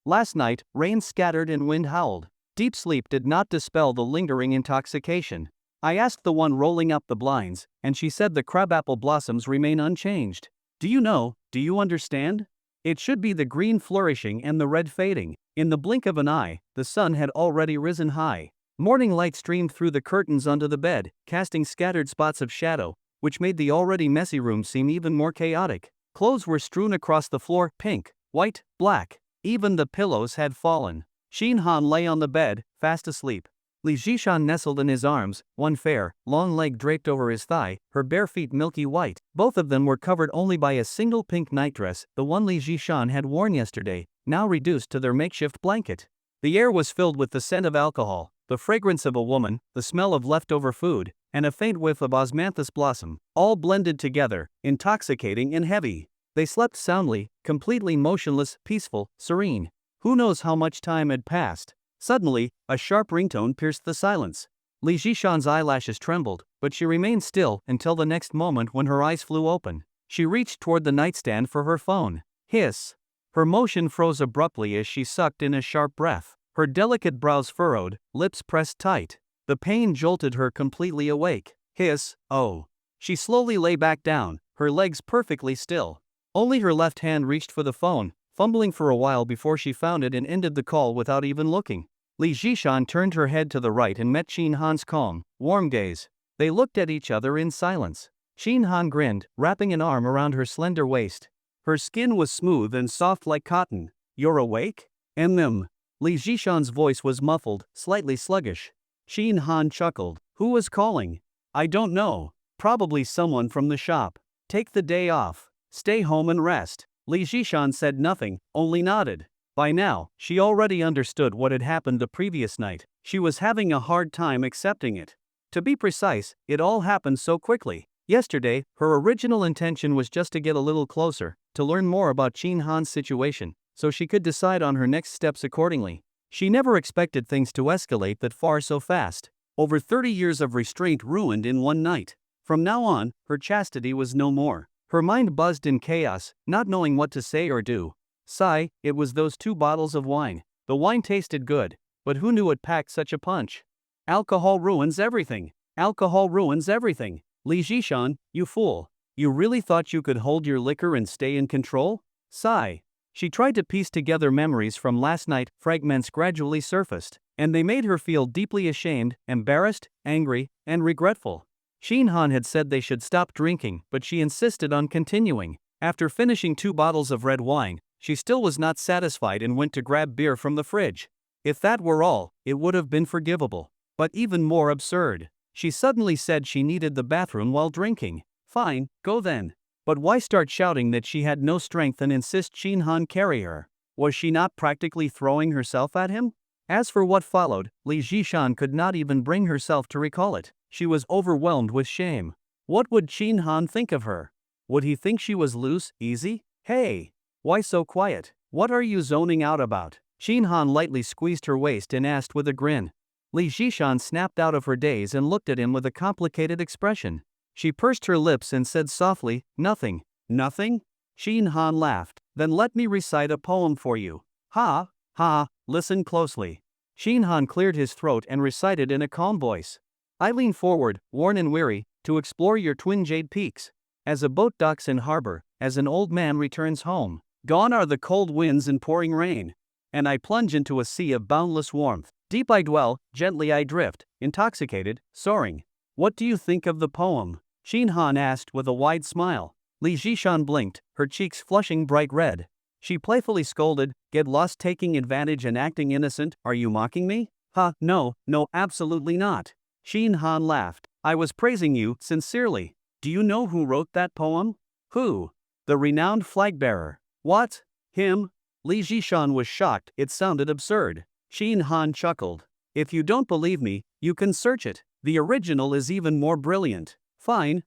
Last night, rain scattered and wind howled. Deep sleep did not dispel the lingering intoxication. I asked the one rolling up the blinds, and she said the crabapple blossoms remain unchanged. Do you know, do you understand? It should be the green flourishing and the red fading. In the blink of an eye, the sun had already risen high. Morning light streamed through the curtains onto the bed, casting scattered spots of shadow, which made the already messy room seem even more chaotic. Clothes were strewn across the floor, pink, white, black. Even the pillows had fallen. Shin Han lay on the bed, fast asleep. Li Zhishan nestled in his arms, one fair, long leg draped over his thigh, her bare feet milky white. Both of them were covered only by a single pink nightdress, the one Li Zhishan had worn yesterday, now reduced to their makeshift blanket. The air was filled with the scent of alcohol, the fragrance of a woman, the smell of leftover food, and a faint whiff of osmanthus blossom, all blended together, intoxicating and heavy. They slept soundly, completely motionless, peaceful, serene. Who knows how much time had passed? Suddenly, a sharp ringtone pierced the silence. Li Jishan's eyelashes trembled, but she remained still until the next moment when her eyes flew open. She reached toward the nightstand for her phone. Hiss! Her motion froze abruptly as she sucked in a sharp breath. Her delicate brows furrowed, lips pressed tight. The pain jolted her completely awake. Hiss! Oh! She slowly lay back down, her legs perfectly still. Only her left hand reached for the phone, fumbling for a while before she found it and ended the call without even looking. Li Jishan turned her head to the right and met Shin Han's calm, warm gaze. They looked at each other in silence. Shin Han grinned, wrapping an arm around her slender waist. Her skin was smooth and soft like cotton. "You're awake?" "Mm." Li Jishan's voice was muffled, slightly sluggish. Shin Han chuckled. "Who was calling?" "I don't know. Probably someone from the shop. Take the day off. Stay home and rest." Li Jishan said nothing, only nodded. By now, she already understood what had happened the previous night. She was having a hard time accepting it. To be precise, it all happened so quickly. Yesterday, her original intention was just to get a little closer, to learn more about Shin Han's situation, so she could decide on her next steps accordingly. She never expected things to escalate that far so fast. Over 30 years of restraint ruined in one night. From now on, her chastity was no more. Her mind buzzed in chaos, not knowing what to say or do. Sigh, it was those 2 bottles of wine. The wine tasted good, but who knew it packed such a punch? Alcohol ruins everything. Alcohol ruins everything. Li Jishan, you fool. You really thought you could hold your liquor and stay in control? Sigh. She tried to piece together memories from last night. Fragments gradually surfaced, and they made her feel deeply ashamed, embarrassed, angry, and regretful. Shin Han had said they should stop drinking, but she insisted on continuing. After finishing 2 bottles of red wine, she still was not satisfied and went to grab beer from the fridge. If that were all, it would have been forgivable. But even more absurd. She suddenly said she needed the bathroom while drinking. Fine, go then. But why start shouting that she had no strength and insist Shin Han carry her? Was she not practically throwing herself at him? As for what followed, Li Jishan could not even bring herself to recall it. She was overwhelmed with shame. What would Shin Han think of her? Would he think she was loose, easy? Hey! Why so quiet? What are you zoning out about? Shin Han lightly squeezed her waist and asked with a grin. Li Jishan snapped out of her daze and looked at him with a complicated expression. She pursed her lips and said softly, "Nothing." "Nothing?" Shin Han laughed. "Then let me recite a poem for you." "Ha, ha, listen closely." Shin Han cleared his throat and recited in a calm voice. "I lean forward, worn and weary, to explore your twin jade peaks. As a boat docks in harbor, as an old man returns home. Gone are the cold winds and pouring rain. And I plunge into a sea of boundless warmth. Deep I dwell, gently I drift, intoxicated, soaring. What do you think of the poem?" Shin Han asked with a wide smile. Li Jishan blinked, her cheeks flushing bright red. She playfully scolded, "Get lost taking advantage and acting innocent, are you mocking me?" "Ha, no, absolutely not." Shin Han laughed. "I was praising you, sincerely. Do you know who wrote that poem?" "Who?" "The renowned flag-bearer." "What? Him?" Li Jishan was shocked, it sounded absurd. Shin Han chuckled. "If you don't believe me, you can search it. The original is even more brilliant." Fine.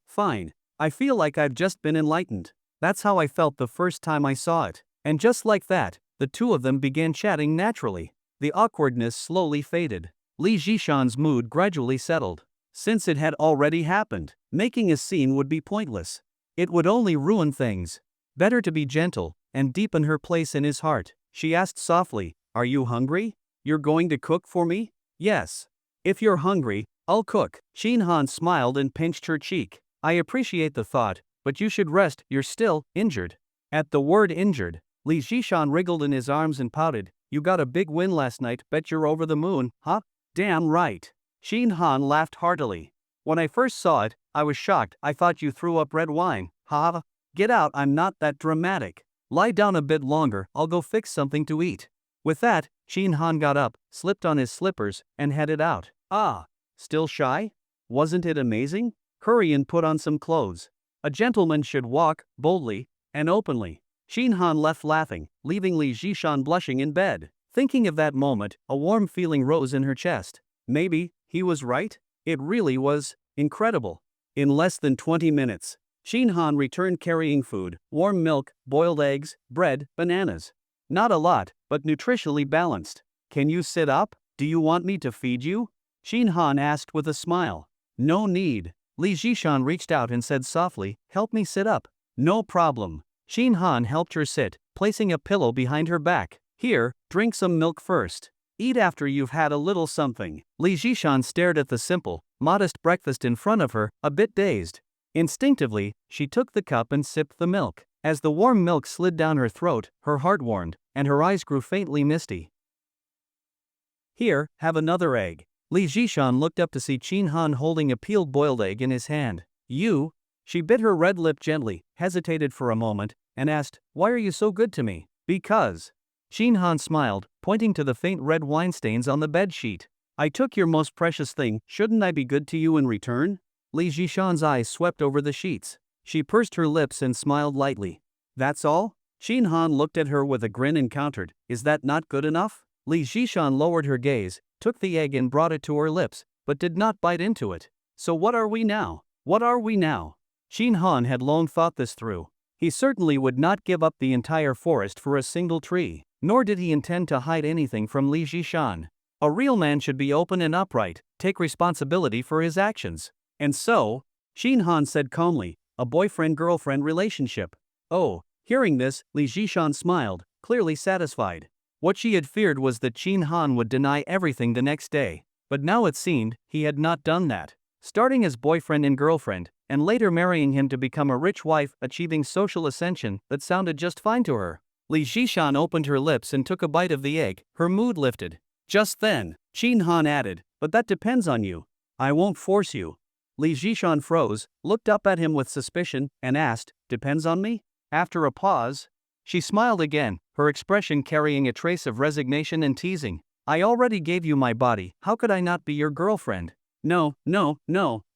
I feel like I've just been enlightened. That's how I felt the first time I saw it." And just like that, the 2 of them began chatting naturally. The awkwardness slowly faded. Li Jishan's mood gradually settled. Since it had already happened, making a scene would be pointless. It would only ruin things. Better to be gentle and deepen her place in his heart. She asked softly, "Are you hungry? You're going to cook for me?" "Yes. If you're hungry, I'll cook." Shin Han smiled and pinched her cheek. "I appreciate the thought, but you should rest, you're still injured." At the word injured, Li Jishan wriggled in his arms and pouted. "You got a big win last night, bet you're over the moon, huh?" "Damn right." Shin Han laughed heartily. "When I first saw it, I was shocked. I thought you threw up red wine. Ha! Get out, I'm not that dramatic. Lie down a bit longer, I'll go fix something to eat." With that, Shin Han got up, slipped on his slippers, and headed out. "Ah, still shy? Wasn't it amazing? Hurry and put on some clothes. A gentleman should walk boldly and openly." Shin Han left laughing, leaving Li Jishan blushing in bed. Thinking of that moment, a warm feeling rose in her chest. Maybe he was right? It really was incredible. In less than 20 minutes, Shin Han returned carrying food: warm milk, boiled eggs, bread, bananas. Not a lot, but nutritionally balanced. "Can you sit up?" Do you want me to feed you? Shin Han asked with a smile. No need. Li Jishan reached out and said softly, help me sit up. No problem. Shin Han helped her sit, placing a pillow behind her back. Here, drink some milk first. Eat after you've had a little something. Li Jishan stared at the simple, modest breakfast in front of her, a bit dazed. Instinctively, she took the cup and sipped the milk. As the warm milk slid down her throat, her heart warmed, and her eyes grew faintly misty. Here, have another egg. Li Jishan looked up to see Shin Han holding a peeled boiled egg in his hand. You? She bit her red lip gently, hesitated for a moment, and asked, why are you so good to me? Because. Shin Han smiled, pointing to the faint red wine stains on the bed sheet. I took your most precious thing, shouldn't I be good to you in return? Li Jishan's eyes swept over the sheets. She pursed her lips and smiled lightly. That's all? Shin Han looked at her with a grin and countered, is that not good enough? Li Jishan lowered her gaze, took the egg and brought it to her lips, but did not bite into it. So what are we now? What are we now? Shin Han had long thought this through. He certainly would not give up the entire forest for a single tree, nor did he intend to hide anything from Li Jishan. A real man should be open and upright, take responsibility for his actions. And so, Shin Han said calmly, a boyfriend-girlfriend relationship. Oh, hearing this, Li Jishan smiled, clearly satisfied. What she had feared was that Shin Han would deny everything the next day, but now it seemed he had not done that. Starting as boyfriend and girlfriend, and later marrying him to become a rich wife, achieving social ascension, that sounded just fine to her. Li Jishan opened her lips and took a bite of the egg, her mood lifted. Just then, Shin Han added, but that depends on you. I won't force you. Li Jishan froze, looked up at him with suspicion, and asked, depends on me? After a pause, she smiled again, her expression carrying a trace of resignation and teasing. I already gave you my body, how could I not be your girlfriend? No,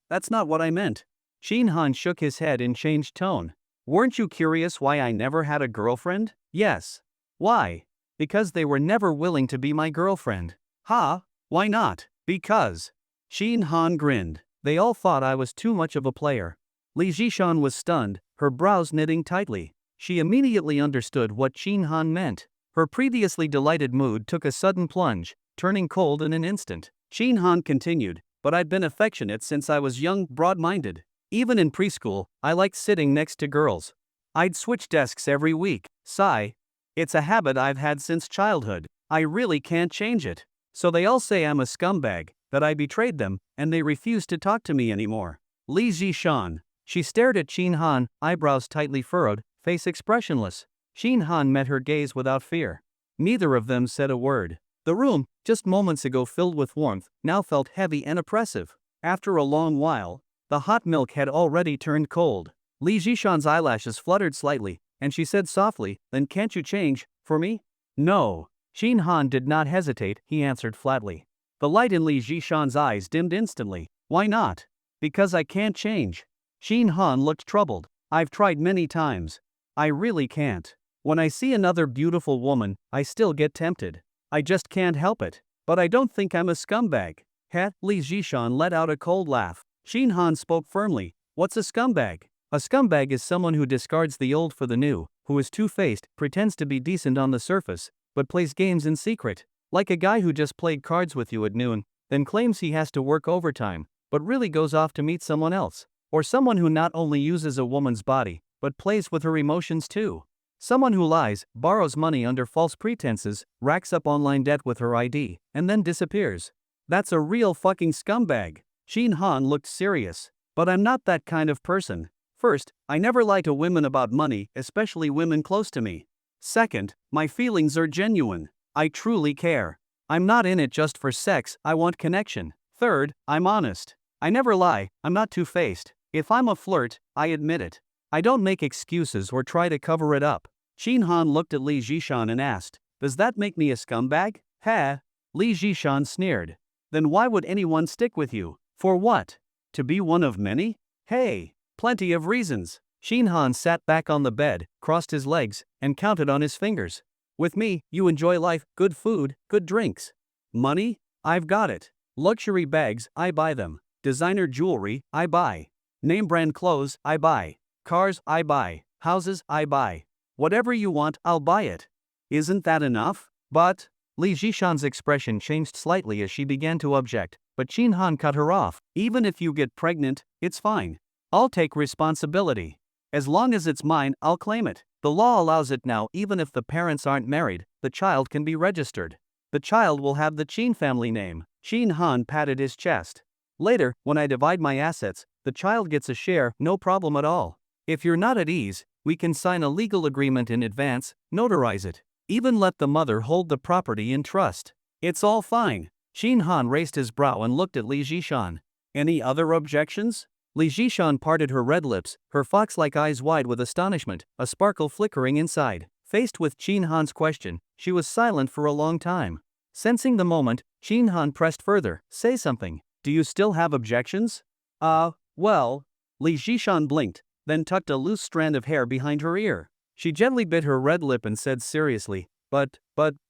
that's not what I meant. Shin Han shook his head and changed tone. Weren't you curious why I never had a girlfriend? Yes. Why? Because they were never willing to be my girlfriend. Ha? Why not? Because. Shin Han grinned. They all thought I was too much of a player. Li Jishan was stunned, her brows knitting tightly. She immediately understood what Shin Han meant. Her previously delighted mood took a sudden plunge, turning cold in an instant. Shin Han continued, but I'd been affectionate since I was young, broad-minded. Even in preschool, I liked sitting next to girls. I'd switch desks every week. Sigh. It's a habit I've had since childhood. I really can't change it. So they all say I'm a scumbag, that I betrayed them, and they refuse to talk to me anymore. Li Jishan. She stared at Shin Han, eyebrows tightly furrowed, face expressionless. Shin Han met her gaze without fear. Neither of them said a word. The room, just moments ago filled with warmth, now felt heavy and oppressive. After a long while, the hot milk had already turned cold. Li Jishan's eyelashes fluttered slightly, and she said softly, then can't you change, for me? No. Shin Han did not hesitate, he answered flatly. The light in Li Jishan's eyes dimmed instantly. Why not? Because I can't change. Shin Han looked troubled. I've tried many times. I really can't. When I see another beautiful woman, I still get tempted. I just can't help it. But I don't think I'm a scumbag. Heh? Li Jishan let out a cold laugh. Shin Han spoke firmly. What's a scumbag? A scumbag is someone who discards the old for the new, who is two-faced, pretends to be decent on the surface, but plays games in secret. Like a guy who just played cards with you at noon, then claims he has to work overtime, but really goes off to meet someone else. Or someone who not only uses a woman's body, but plays with her emotions too. Someone who lies, borrows money under false pretenses, racks up online debt with her ID, and then disappears. That's a real fucking scumbag. Shin Han looked serious. But I'm not that kind of person. First, I never lie to women about money, especially women close to me. Second, my feelings are genuine. I truly care. I'm not in it just for sex, I want connection. Third, I'm honest. I never lie, I'm not two-faced. If I'm a flirt, I admit it. I don't make excuses or try to cover it up. Shin Han looked at Li Jishan and asked, does that make me a scumbag? Heh? Li Jishan sneered. Then why would anyone stick with you? For what? To be one of many? Hey, plenty of reasons. Shin Han sat back on the bed, crossed his legs, and counted on his fingers. With me, you enjoy life, good food, good drinks. Money? I've got it. Luxury bags, I buy them. Designer jewelry, I buy. Name brand clothes, I buy. Cars, I buy. Houses, I buy. Whatever you want, I'll buy it. Isn't that enough? But, Li Zhishan's expression changed slightly as she began to object, but Qin Han cut her off. Even if you get pregnant, it's fine. I'll take responsibility. As long as it's mine, I'll claim it. The law allows it now. Even if the parents aren't married, the child can be registered. The child will have the Qin family name. Qin Han patted his chest. Later, when I divide my assets, the child gets a share, no problem at all. If you're not at ease, we can sign a legal agreement in advance, notarize it. Even let the mother hold the property in trust. It's all fine. Qin Han raised his brow and looked at Li Zhishan. Any other objections? Li Zhishan parted her red lips, her fox-like eyes wide with astonishment, a sparkle flickering inside. Faced with Qin Han's question, she was silent for a long time. Sensing the moment, Qin Han pressed further. Say something. Do you still have objections? Well. Li Zhishan blinked, then tucked a loose strand of hair behind her ear. She gently bit her red lip and said seriously, but,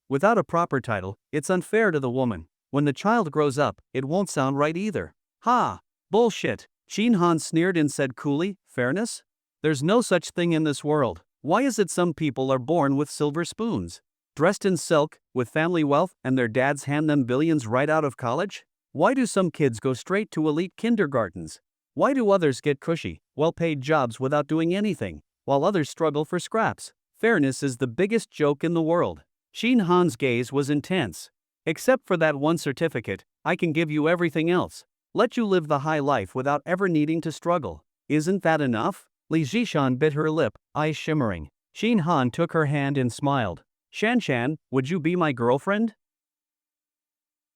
without a proper title, it's unfair to the woman. When the child grows up, it won't sound right either. Ha! Bullshit. Qin Han sneered and said coolly, fairness? There's no such thing in this world. Why is it some people are born with silver spoons? Dressed in silk, with family wealth, and their dads hand them billions right out of college? Why do some kids go straight to elite kindergartens? Why do others get cushy, well-paid jobs without doing anything, while others struggle for scraps? Fairness is the biggest joke in the world. Qin Han's gaze was intense. Except for that one certificate, I can give you everything else. Let you live the high life without ever needing to struggle. Isn't that enough? Li Zhishan bit her lip, eyes shimmering. Qin Han took her hand and smiled. Shanshan, would you be my girlfriend?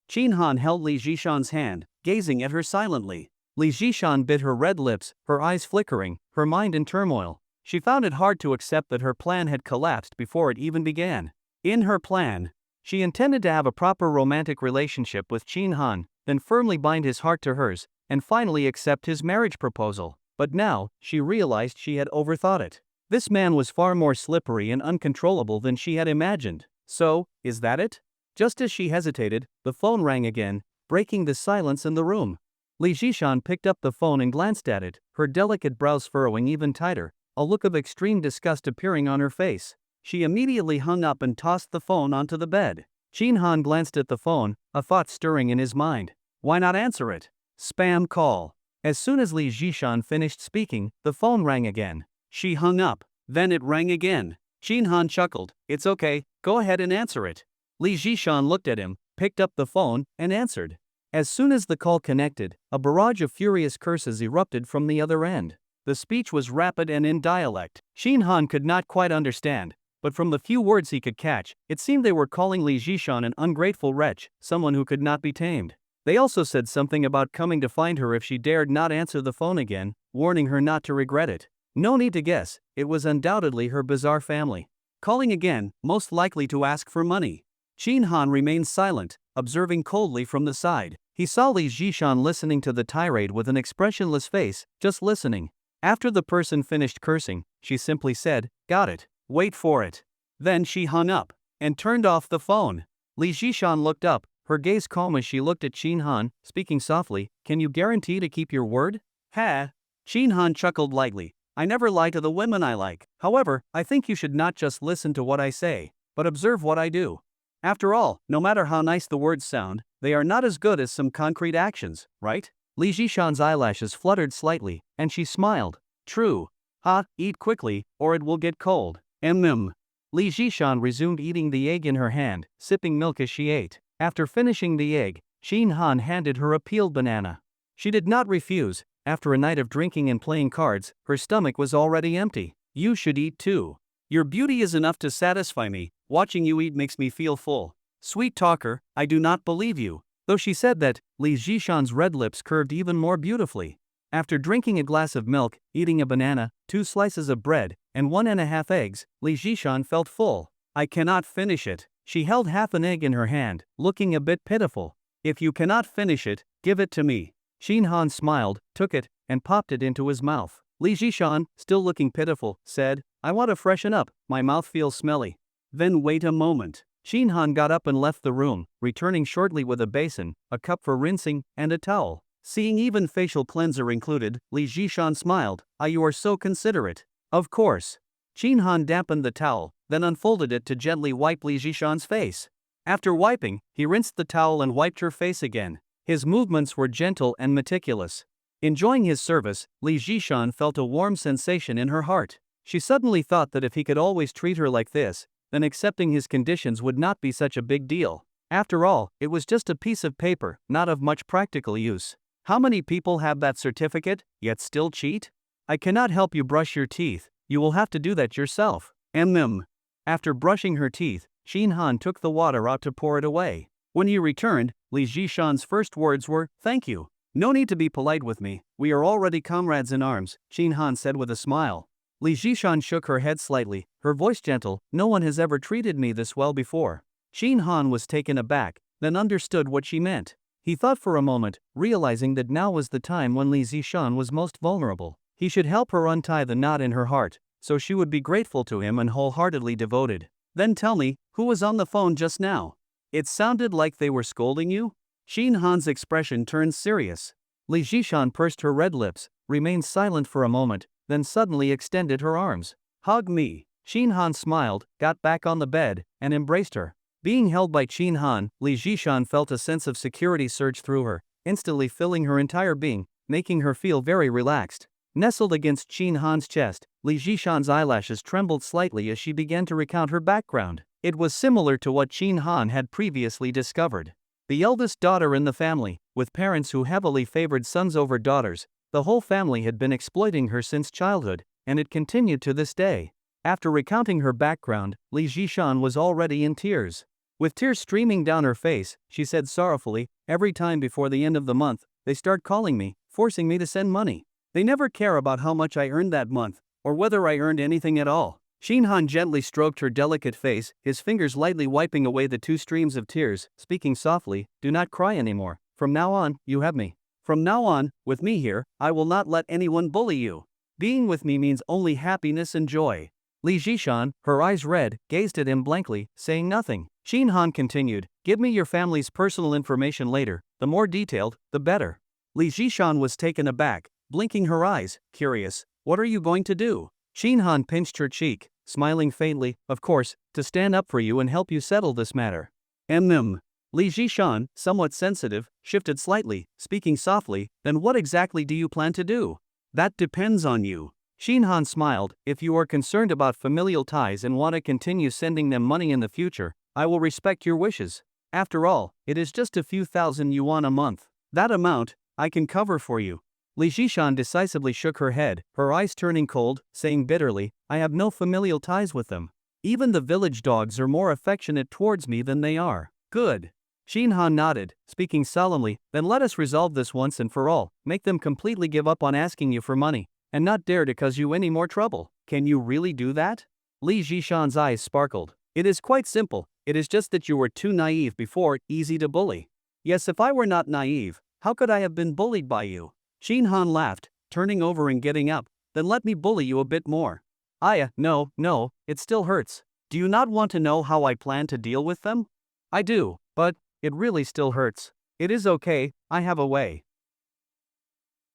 Qin Han held Li Zhishan's hand, gazing at her silently. Li Zhishan bit her red lips, her eyes flickering, her mind in turmoil. She found it hard to accept that her plan had collapsed before it even began. In her plan, she intended to have a proper romantic relationship with Qin Han, then firmly bind his heart to hers, and finally accept his marriage proposal. But now, she realized she had overthought it. This man was far more slippery and uncontrollable than she had imagined. So, is that it? Just as she hesitated, the phone rang again, breaking the silence in the room. Li Zhishan picked up the phone and glanced at it, her delicate brows furrowing even tighter, a look of extreme disgust appearing on her face. She immediately hung up and tossed the phone onto the bed. Qin Han glanced at the phone, a thought stirring in his mind. Why not answer it? Spam call. As soon as Li Zhishan finished speaking, the phone rang again. She hung up. Then it rang again. Qin Han chuckled. It's okay, go ahead and answer it. Li Zhishan looked at him, picked up the phone, and answered. As soon as the call connected, a barrage of furious curses erupted from the other end. The speech was rapid and in dialect. Qin Han could not quite understand, but from the few words he could catch, it seemed they were calling Li Zhishan an ungrateful wretch, someone who could not be tamed. They also said something about coming to find her if she dared not answer the phone again, warning her not to regret it. No need to guess, it was undoubtedly her bizarre family. Calling again, most likely to ask for money. Qin Han remained silent, observing coldly from the side. He saw Li Zhishan listening to the tirade with an expressionless face, just listening. After the person finished cursing, she simply said, "Got it. Wait for it." Then she hung up and turned off the phone. Li Zhishan looked up, her gaze calm as she looked at Qin Han, speaking softly, "Can you guarantee to keep your word?" Ha! Qin Han chuckled lightly. "I never lie to the women I like. However, I think you should not just listen to what I say, but observe what I do. After all, no matter how nice the words sound, they are not as good as some concrete actions, right?" Li Zhishan's eyelashes fluttered slightly, and she smiled. "True. Ha, eat quickly, or it will get cold." Li Zhishan resumed eating the egg in her hand, sipping milk as she ate. After finishing the egg, Qin Han handed her a peeled banana. She did not refuse. After a night of drinking and playing cards, her stomach was already empty. "You should eat too. Your beauty is enough to satisfy me. Watching you eat makes me feel full." Sweet talker, I do not believe you. Though she said that, Li Zhishan's red lips curved even more beautifully. After drinking a glass of milk, eating a banana, 2 slices of bread, and 1.5 eggs, Li Zhishan felt full. "I cannot finish it." She held half an egg in her hand, looking a bit pitiful. "If you cannot finish it, give it to me." Qin Han smiled, took it, and popped it into his mouth. Li Zhishan, still looking pitiful, said, "I want to freshen up, my mouth feels smelly." "Then wait a moment." Qin Han got up and left the room, returning shortly with a basin, a cup for rinsing, and a towel. Seeing even facial cleanser included, Li Zhishan smiled. "Ah, you are so considerate." "Of course." Qin Han dampened the towel, then unfolded it to gently wipe Li Zhishan's face. After wiping, he rinsed the towel and wiped her face again. His movements were gentle and meticulous. Enjoying his service, Li Jishan felt a warm sensation in her heart. She suddenly thought that if he could always treat her like this, then accepting his conditions would not be such a big deal. After all, it was just a piece of paper, not of much practical use. How many people have that certificate, yet still cheat? I cannot help you brush your teeth, you will have to do that yourself. After brushing her teeth, Shin Han took the water out to pour it away. When he returned, Li Jishan's first words were, "Thank you. No need to be polite with me, we are already comrades in arms," Shin Han said with a smile. Li Jishan shook her head slightly, her voice gentle, "No one has ever treated me this well before." Shin Han was taken aback, then understood what she meant. He thought for a moment, realizing that now was the time when Li Jishan was most vulnerable. He should help her untie the knot in her heart, so she would be grateful to him and wholeheartedly devoted. "Then tell me, who was on the phone just now? It sounded like they were scolding you?" Shin Han's expression turned serious. Li Jishan pursed her red lips, remained silent for a moment, then suddenly extended her arms. "Hug me." Shin Han smiled, got back on the bed, and embraced her. Being held by Shin Han, Li Jishan felt a sense of security surge through her, instantly filling her entire being, making her feel very relaxed. Nestled against Shin Han's chest, Li Jishan's eyelashes trembled slightly as she began to recount her background. It was similar to what Shin Han had previously discovered. The eldest daughter in the family, with parents who heavily favored sons over daughters, the whole family had been exploiting her since childhood, and it continued to this day. After recounting her background, Li Jishan was already in tears. With tears streaming down her face, she said sorrowfully, "Every time before the end of the month, they start calling me, forcing me to send money. They never care about how much I earned that month, or whether I earned anything at all." Shin Han gently stroked her delicate face, his fingers lightly wiping away the two streams of tears, speaking softly, "Do not cry anymore. From now on, you have me. From now on, with me here, I will not let anyone bully you. Being with me means only happiness and joy." Li Jishan, her eyes red, gazed at him blankly, saying nothing. Shin Han continued, "Give me your family's personal information later, the more detailed, the better." Li Jishan was taken aback, blinking her eyes, curious. "What are you going to do?" Shin Han pinched her cheek, smiling faintly, "Of course, to stand up for you and help you settle this matter." Li Jishan, somewhat sensitive, shifted slightly, speaking softly, "Then what exactly do you plan to do?" "That depends on you." Shin Han smiled, "If you are concerned about familial ties and want to continue sending them money in the future, I will respect your wishes. After all, it is just a few thousand yuan a month. That amount, I can cover for you." Li Jishan decisively shook her head, her eyes turning cold, saying bitterly, "I have no familial ties with them. Even the village dogs are more affectionate towards me than they are." "Good." Shin Han nodded, speaking solemnly, "Then let us resolve this once and for all, make them completely give up on asking you for money, and not dare to cause you any more trouble." "Can you really do that?" Li Jishan's eyes sparkled. "It is quite simple, it is just that you were too naive before, easy to bully." "Yes, if I were not naive, how could I have been bullied by you?" Shin Han laughed, turning over and getting up. "Then let me bully you a bit more." No, it still hurts." "Do you not want to know how I plan to deal with them?" "I do, but it really still hurts." "It is okay, I have a way."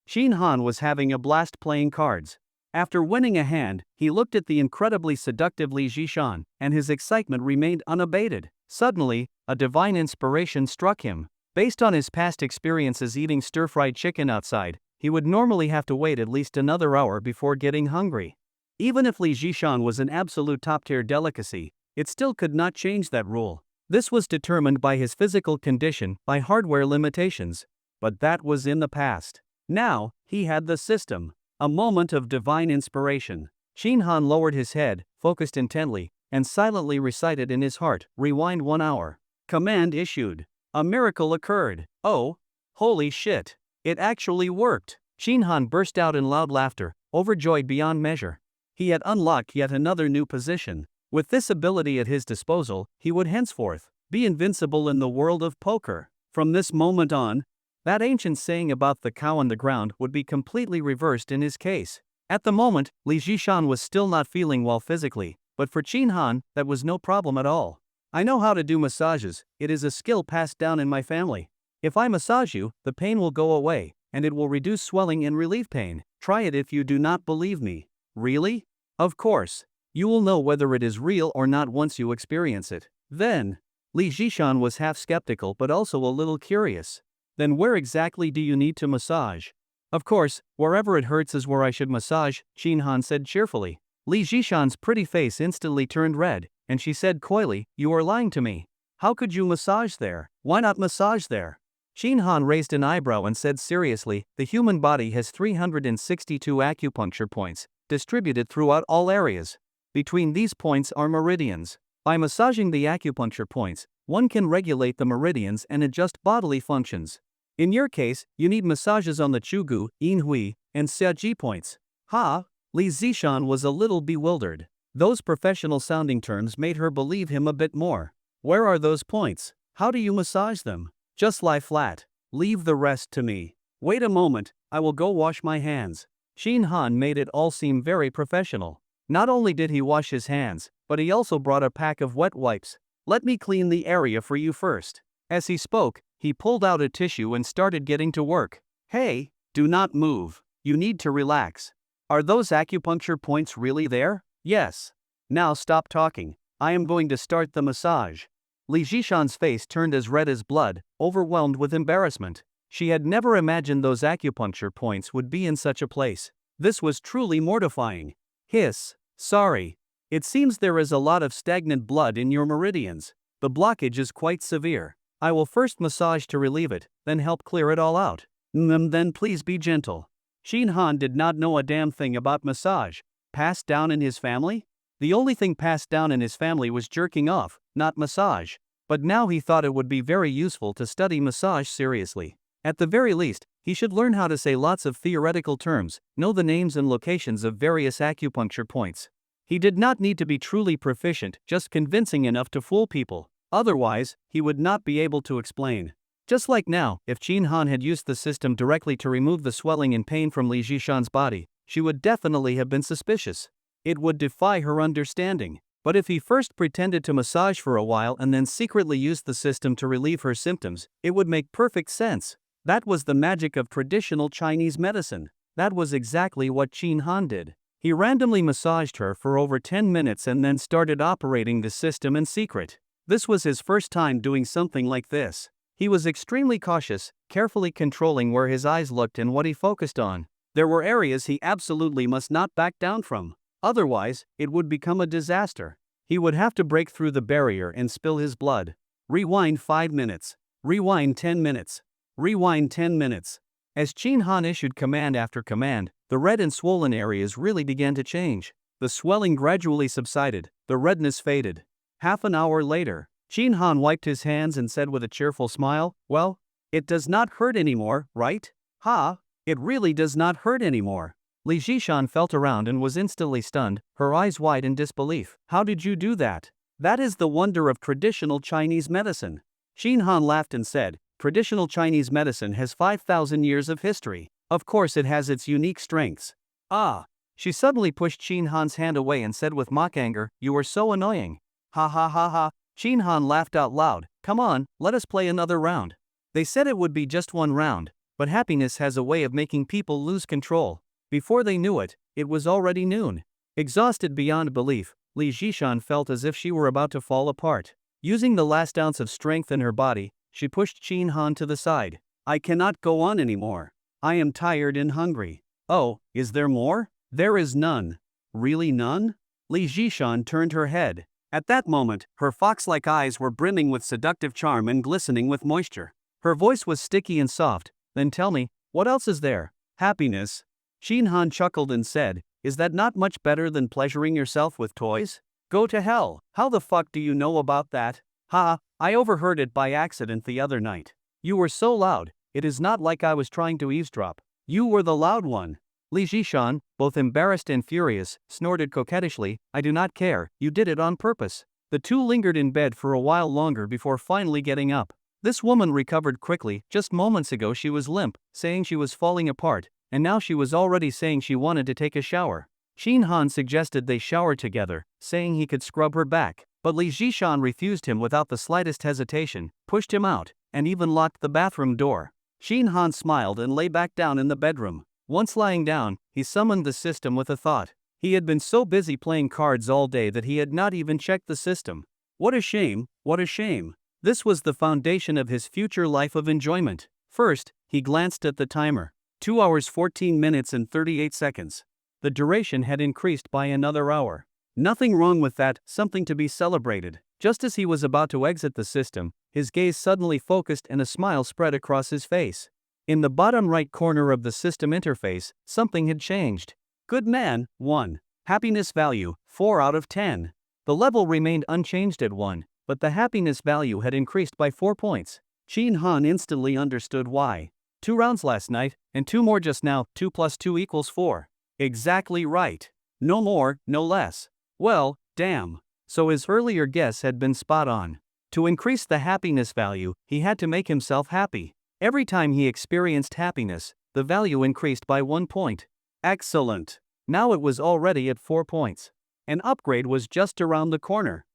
Shin Han was having a blast playing cards. After winning a hand, he looked at the incredibly seductive Li Jishan, and his excitement remained unabated. Suddenly, a divine inspiration struck him. Based on his past experiences eating stir-fried chicken outside, he would normally have to wait at least another hour before getting hungry. Even if Li Jishan was an absolute top-tier delicacy, it still could not change that rule. This was determined by his physical condition, by hardware limitations. But that was in the past. Now, he had the system. A moment of divine inspiration. Shin Han lowered his head, focused intently, and silently recited in his heart, "Rewind 1 hour." Command issued. A miracle occurred. "Oh, holy shit. It actually worked." Shin Han burst out in loud laughter, overjoyed beyond measure. He had unlocked yet another new position. With this ability at his disposal, he would henceforth be invincible in the world of poker. From this moment on, that ancient saying about the cow on the ground would be completely reversed in his case. At the moment, Li Jishan was still not feeling well physically, but for Shin Han, that was no problem at all. "I know how to do massages, it is a skill passed down in my family. If I massage you, the pain will go away, and it will reduce swelling and relieve pain. Try it if you do not believe me." "Really?" "Of course. You will know whether it is real or not once you experience it. Then." Li Zhishan was half skeptical but also a little curious. Then where exactly do you need to massage? Of course, wherever it hurts is where I should massage, Qin Han said cheerfully. Li Zhishan's pretty face instantly turned red, and she said coyly, "You are lying to me. How could you massage there? Why not massage there?" Qin Han raised an eyebrow and said seriously, "The human body has 362 acupuncture points, distributed throughout all areas. Between these points are meridians. By massaging the acupuncture points, one can regulate the meridians and adjust bodily functions. In your case, you need massages on the Chugu, Yinhui, and Xiaji points." Ha! Li Zishan was a little bewildered. Those professional sounding terms made her believe him a bit more. Where are those points? How do you massage them? Just lie flat. Leave the rest to me. Wait a moment, I will go wash my hands. Qin Han made it all seem very professional. Not only did he wash his hands, but he also brought a pack of wet wipes. "Let me clean the area for you first." As he spoke, he pulled out a tissue and started getting to work. "Hey, do not move. You need to relax. Are those acupuncture points really there?" "Yes." "Now stop talking. I am going to start the massage." Li Zhishan's face turned as red as blood, overwhelmed with embarrassment. She had never imagined those acupuncture points would be in such a place. This was truly mortifying. Hiss. "Sorry. It seems there is a lot of stagnant blood in your meridians. The blockage is quite severe. I will first massage to relieve it, then help clear it all out." Then please be gentle." Qin Han did not know a damn thing about massage. Passed down in his family? The only thing passed down in his family was jerking off, not massage. But now he thought it would be very useful to study massage seriously. At the very least, he should learn how to say lots of theoretical terms, know the names and locations of various acupuncture points. He did not need to be truly proficient, just convincing enough to fool people. Otherwise, he would not be able to explain. Just like now, if Qin Han had used the system directly to remove the swelling and pain from Li Zhishan's body, she would definitely have been suspicious. It would defy her understanding. But if he first pretended to massage for a while and then secretly used the system to relieve her symptoms, it would make perfect sense. That was the magic of traditional Chinese medicine. That was exactly what Qin Han did. He randomly massaged her for over 10 minutes and then started operating the system in secret. This was his first time doing something like this. He was extremely cautious, carefully controlling where his eyes looked and what he focused on. There were areas he absolutely must not back down from. Otherwise, it would become a disaster. He would have to break through the barrier and spill his blood. Rewind 5 minutes. Rewind 10 minutes. Rewind 10 minutes. As Qin Han issued command after command, the red and swollen areas really began to change. The swelling gradually subsided, the redness faded. Half an hour later, Qin Han wiped his hands and said with a cheerful smile, "Well, it does not hurt anymore, right? Ha! It really does not hurt anymore." Li Zhishan felt around and was instantly stunned, her eyes wide in disbelief. "How did you do that?" "That is the wonder of traditional Chinese medicine." Qin Han laughed and said, "Traditional Chinese medicine has 5,000 years of history. Of course it has its unique strengths." "Ah!" She suddenly pushed Qin Han's hand away and said with mock anger, "You are so annoying." "Ha ha ha ha." Qin Han laughed out loud. "Come on, let us play another round." They said it would be just one round, but happiness has a way of making people lose control. Before they knew it, it was already noon. Exhausted beyond belief, Li Zhishan felt as if she were about to fall apart. Using the last ounce of strength in her body, she pushed Qin Han to the side. "I cannot go on anymore. I am tired and hungry." "Oh, is there more?" "There is none." "Really none?" Li Zhishan turned her head. At that moment, her fox-like eyes were brimming with seductive charm and glistening with moisture. Her voice was sticky and soft. "Then tell me, what else is there?" "Happiness." Qin Han chuckled and said, "Is that not much better than pleasuring yourself with toys?" "Go to hell. How the fuck do you know about that?" "Ha, I overheard it by accident the other night. You were so loud, it is not like I was trying to eavesdrop. You were the loud one." Li Zhishan, both embarrassed and furious, snorted coquettishly, "I do not care, you did it on purpose." The two lingered in bed for a while longer before finally getting up. This woman recovered quickly. Just moments ago she was limp, saying she was falling apart, and now she was already saying she wanted to take a shower. Qin Han suggested they shower together, saying he could scrub her back, but Li Zhishan refused him without the slightest hesitation, pushed him out, and even locked the bathroom door. Qin Han smiled and lay back down in the bedroom. Once lying down, he summoned the system with a thought. He had been so busy playing cards all day that he had not even checked the system. What a shame, what a shame. This was the foundation of his future life of enjoyment. First, he glanced at the timer. 2 hours 14 minutes and 38 seconds. The duration had increased by another hour. Nothing wrong with that, something to be celebrated. Just as he was about to exit the system, his gaze suddenly focused and a smile spread across his face. In the bottom right corner of the system interface, something had changed. Good man, 1. Happiness value, 4 out of 10. The level remained unchanged at 1, but the happiness value had increased by 4 points. Shin Han instantly understood why. 2 rounds last night, and 2 more just now, 2 plus 2 equals 4. Exactly right. No more, no less. Well, damn. So his earlier guess had been spot on. To increase the happiness value, he had to make himself happy. Every time he experienced happiness, the value increased by 1 point. Excellent. Now it was already at 4 points. An upgrade was just around the corner.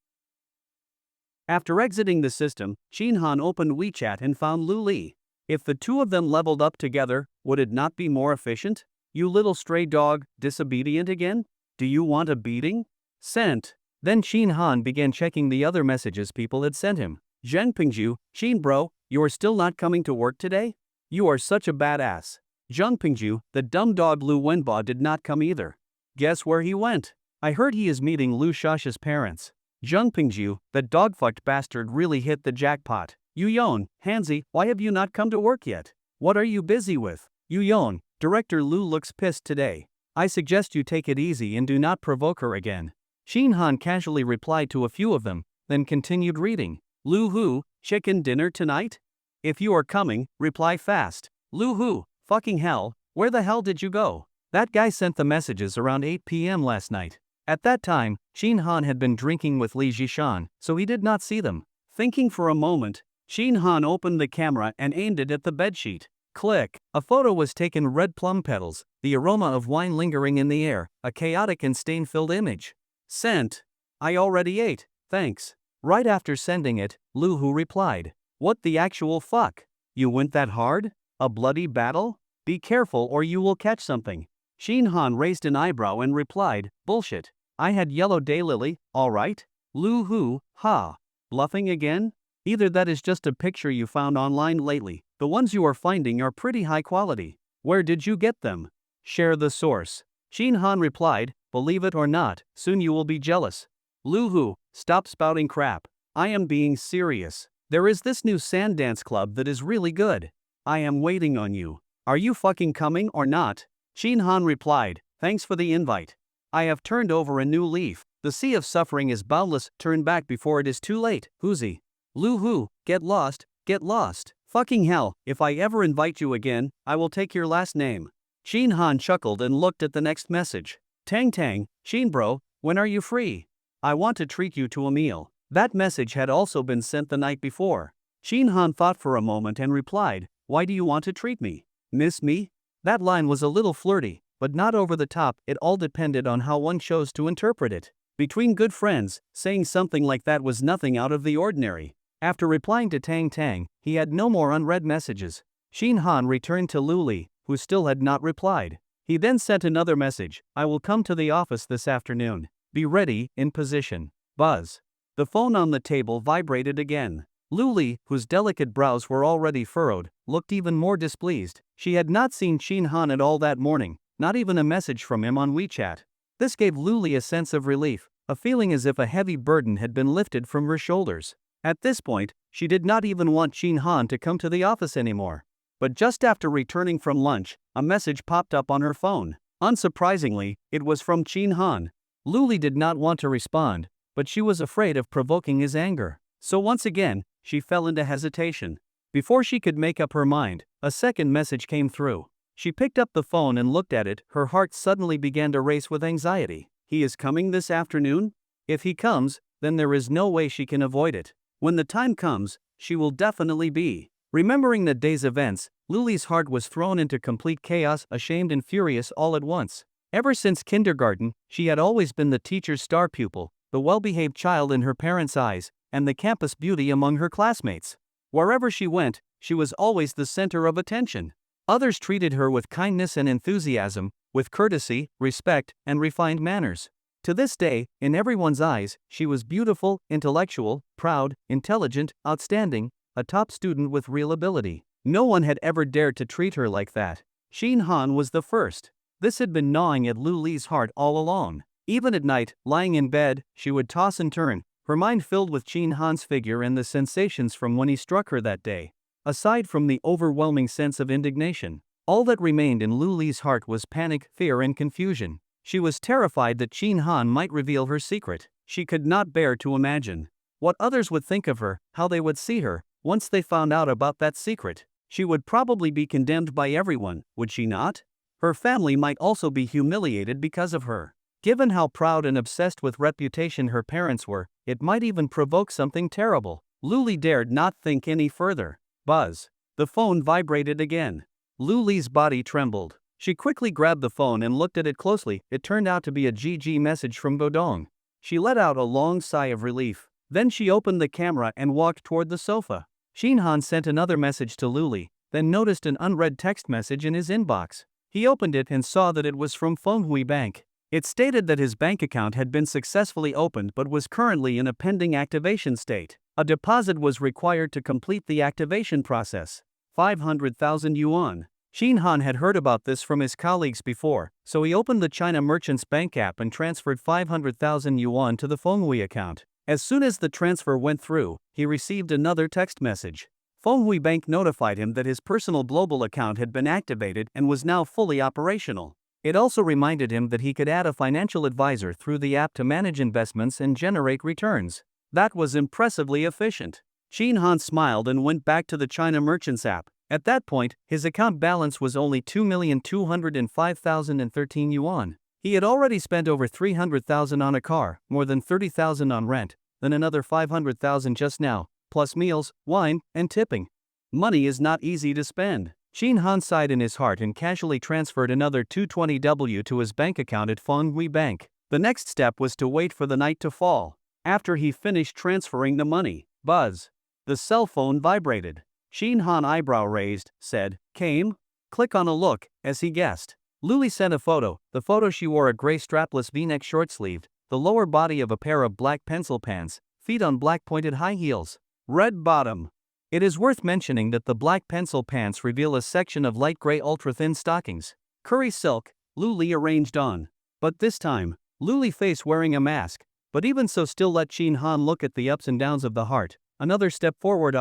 After exiting the system, Shin Han opened WeChat and found Lu Li. If the two of them leveled up together, would it not be more efficient? You little stray dog, disobedient again? Do you want a beating? Sent. Then Shin Han began checking the other messages people had sent him. Zheng Pingju, Shin bro, you are still not coming to work today? You are such a badass. Zheng Pingju, the dumb dog Lu Wenba did not come either. Guess where he went? I heard he is meeting Lu Shasha's parents. Zheng Pingju, the dog-fucked bastard really hit the jackpot. Yu Yon, Hanzi, why have you not come to work yet? What are you busy with? Yu Yon, Director Lu looks pissed today. I suggest you take it easy and do not provoke her again. Shin Han casually replied to a few of them, then continued reading. Lu Hu, chicken dinner tonight? If you are coming, reply fast. Lu Hu, fucking hell, where the hell did you go? That guy sent the messages around 8 p.m. last night. At that time, Shin Han had been drinking with Li Jishan, so he did not see them. Thinking for a moment, Shin Han opened the camera and aimed it at the bedsheet. Click. A photo was taken. Red plum petals, the aroma of wine lingering in the air, a chaotic and stain-filled image. Sent. I already ate, thanks. Right after sending it, Lu Hu replied. What the actual fuck? You went that hard? A bloody battle? Be careful or you will catch something. Shin Han raised an eyebrow and replied, bullshit. I had yellow daylily, alright? Lu Hu, ha. Bluffing again? Either that is just a picture you found online lately, the ones you are finding are pretty high quality. Where did you get them? Share the source. Shin Han replied, believe it or not, soon you will be jealous. Lu Hu, stop spouting crap. I am being serious. There is this new sand dance club that is really good. I am waiting on you. Are you fucking coming or not? Shin Han replied, thanks for the invite. I have turned over a new leaf. The sea of suffering is boundless, turn back before it is too late. Whoozy. Lu Hu, get lost, get lost. Fucking hell, if I ever invite you again, I will take your last name. Shin Han chuckled and looked at the next message. Tang Tang, Shin bro, when are you free? I want to treat you to a meal. That message had also been sent the night before. Shin Han thought for a moment and replied, why do you want to treat me? Miss me? That line was a little flirty, but not over the top. It all depended on how one chose to interpret it. Between good friends, saying something like that was nothing out of the ordinary. After replying to Tang Tang, he had no more unread messages. Shin Han returned to Lu Li, who still had not replied. He then sent another message, I will come to the office this afternoon. Be ready, in position. Buzz. The phone on the table vibrated again. Lu Li, whose delicate brows were already furrowed, looked even more displeased. She had not seen Shin Han at all that morning, not even a message from him on WeChat. This gave Lu Li a sense of relief, a feeling as if a heavy burden had been lifted from her shoulders. At this point, she did not even want Shin Han to come to the office anymore. But just after returning from lunch, a message popped up on her phone. Unsurprisingly, it was from Shin Han. Lu Li did not want to respond, but she was afraid of provoking his anger. So once again, she fell into hesitation. Before she could make up her mind, a second message came through. She picked up the phone and looked at it. Her heart suddenly began to race with anxiety. He is coming this afternoon? If he comes, then there is no way she can avoid it. When the time comes, she will definitely be. Remembering that day's events, Lu Li's heart was thrown into complete chaos, ashamed and furious all at once. Ever since kindergarten, she had always been the teacher's star pupil, the well-behaved child in her parents' eyes, and the campus beauty among her classmates. Wherever she went, she was always the center of attention. Others treated her with kindness and enthusiasm, with courtesy, respect, and refined manners. To this day, in everyone's eyes, she was beautiful, intellectual, proud, intelligent, outstanding, a top student with real ability. No one had ever dared to treat her like that. Shin Han was the first. This had been gnawing at Lu Li's heart all along. Even at night, lying in bed, she would toss and turn, her mind filled with Shin Han's figure and the sensations from when he struck her that day. Aside from the overwhelming sense of indignation, all that remained in Lu Li's heart was panic, fear, and confusion. She was terrified that Shin Han might reveal her secret. She could not bear to imagine what others would think of her, how they would see her, once they found out about that secret. She would probably be condemned by everyone, would she not? Her family might also be humiliated because of her. Given how proud and obsessed with reputation her parents were, it might even provoke something terrible. Lu Li dared not think any further. Buzz. The phone vibrated again. Lu Li's body trembled. She quickly grabbed the phone and looked at it closely. It turned out to be a GG message from Bodong. She let out a long sigh of relief. Then she opened the camera and walked toward the sofa. Shin Han sent another message to Lu Li, then noticed an unread text message in his inbox. He opened it and saw that it was from Fenghui Bank. It stated that his bank account had been successfully opened but was currently in a pending activation state. A deposit was required to complete the activation process. 500,000 yuan. Shin Han had heard about this from his colleagues before, so he opened the China Merchants Bank app and transferred 500,000 yuan to the Fenghui account. As soon as the transfer went through, he received another text message. Fenghui Bank notified him that his personal global account had been activated and was now fully operational. It also reminded him that he could add a financial advisor through the app to manage investments and generate returns. That was impressively efficient. Shin Han smiled and went back to the China Merchants app. At that point, his account balance was only 2,205,013 yuan. He had already spent over 300,000 on a car, more than 30,000 on rent, then another 500,000 just now, plus meals, wine, and tipping. Money is not easy to spend. Shin Han sighed in his heart and casually transferred another 220W to his bank account at Fenghui Bank. The next step was to wait for the night to fall. After he finished transferring the money, buzz. The cell phone vibrated. Shin Han, eyebrow raised, said, "Came?" Click on a look, as he guessed. Lu Li sent a photo. The photo, she wore a gray strapless v-neck short-sleeved, the lower body of a pair of black pencil pants, feet on black pointed high heels, red bottom. It is worth mentioning that the black pencil pants reveal a section of light gray ultra-thin stockings. Curry silk, Lu Li arranged on. But this time, Lu Li face wearing a mask, but even so still let Shin Han look at the ups and downs of the heart. Another step forward.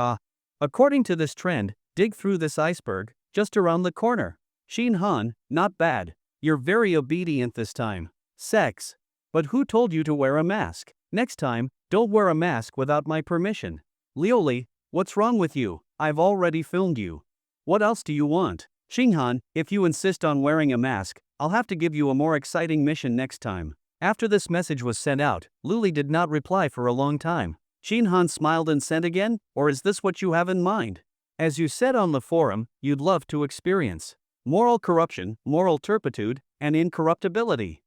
According to this trend, dig through this iceberg, just around the corner. Shin Han, not bad. You're very obedient this time. Sex. But who told you to wear a mask? Next time, don't wear a mask without my permission. Lioli, what's wrong with you? I've already filmed you. What else do you want? Shin Han, if you insist on wearing a mask, I'll have to give you a more exciting mission next time. After this message was sent out, Lu Li did not reply for a long time. Shin Han smiled and sent again, or is this what you have in mind? As you said on the forum, you'd love to experience moral corruption, moral turpitude, and incorruptibility.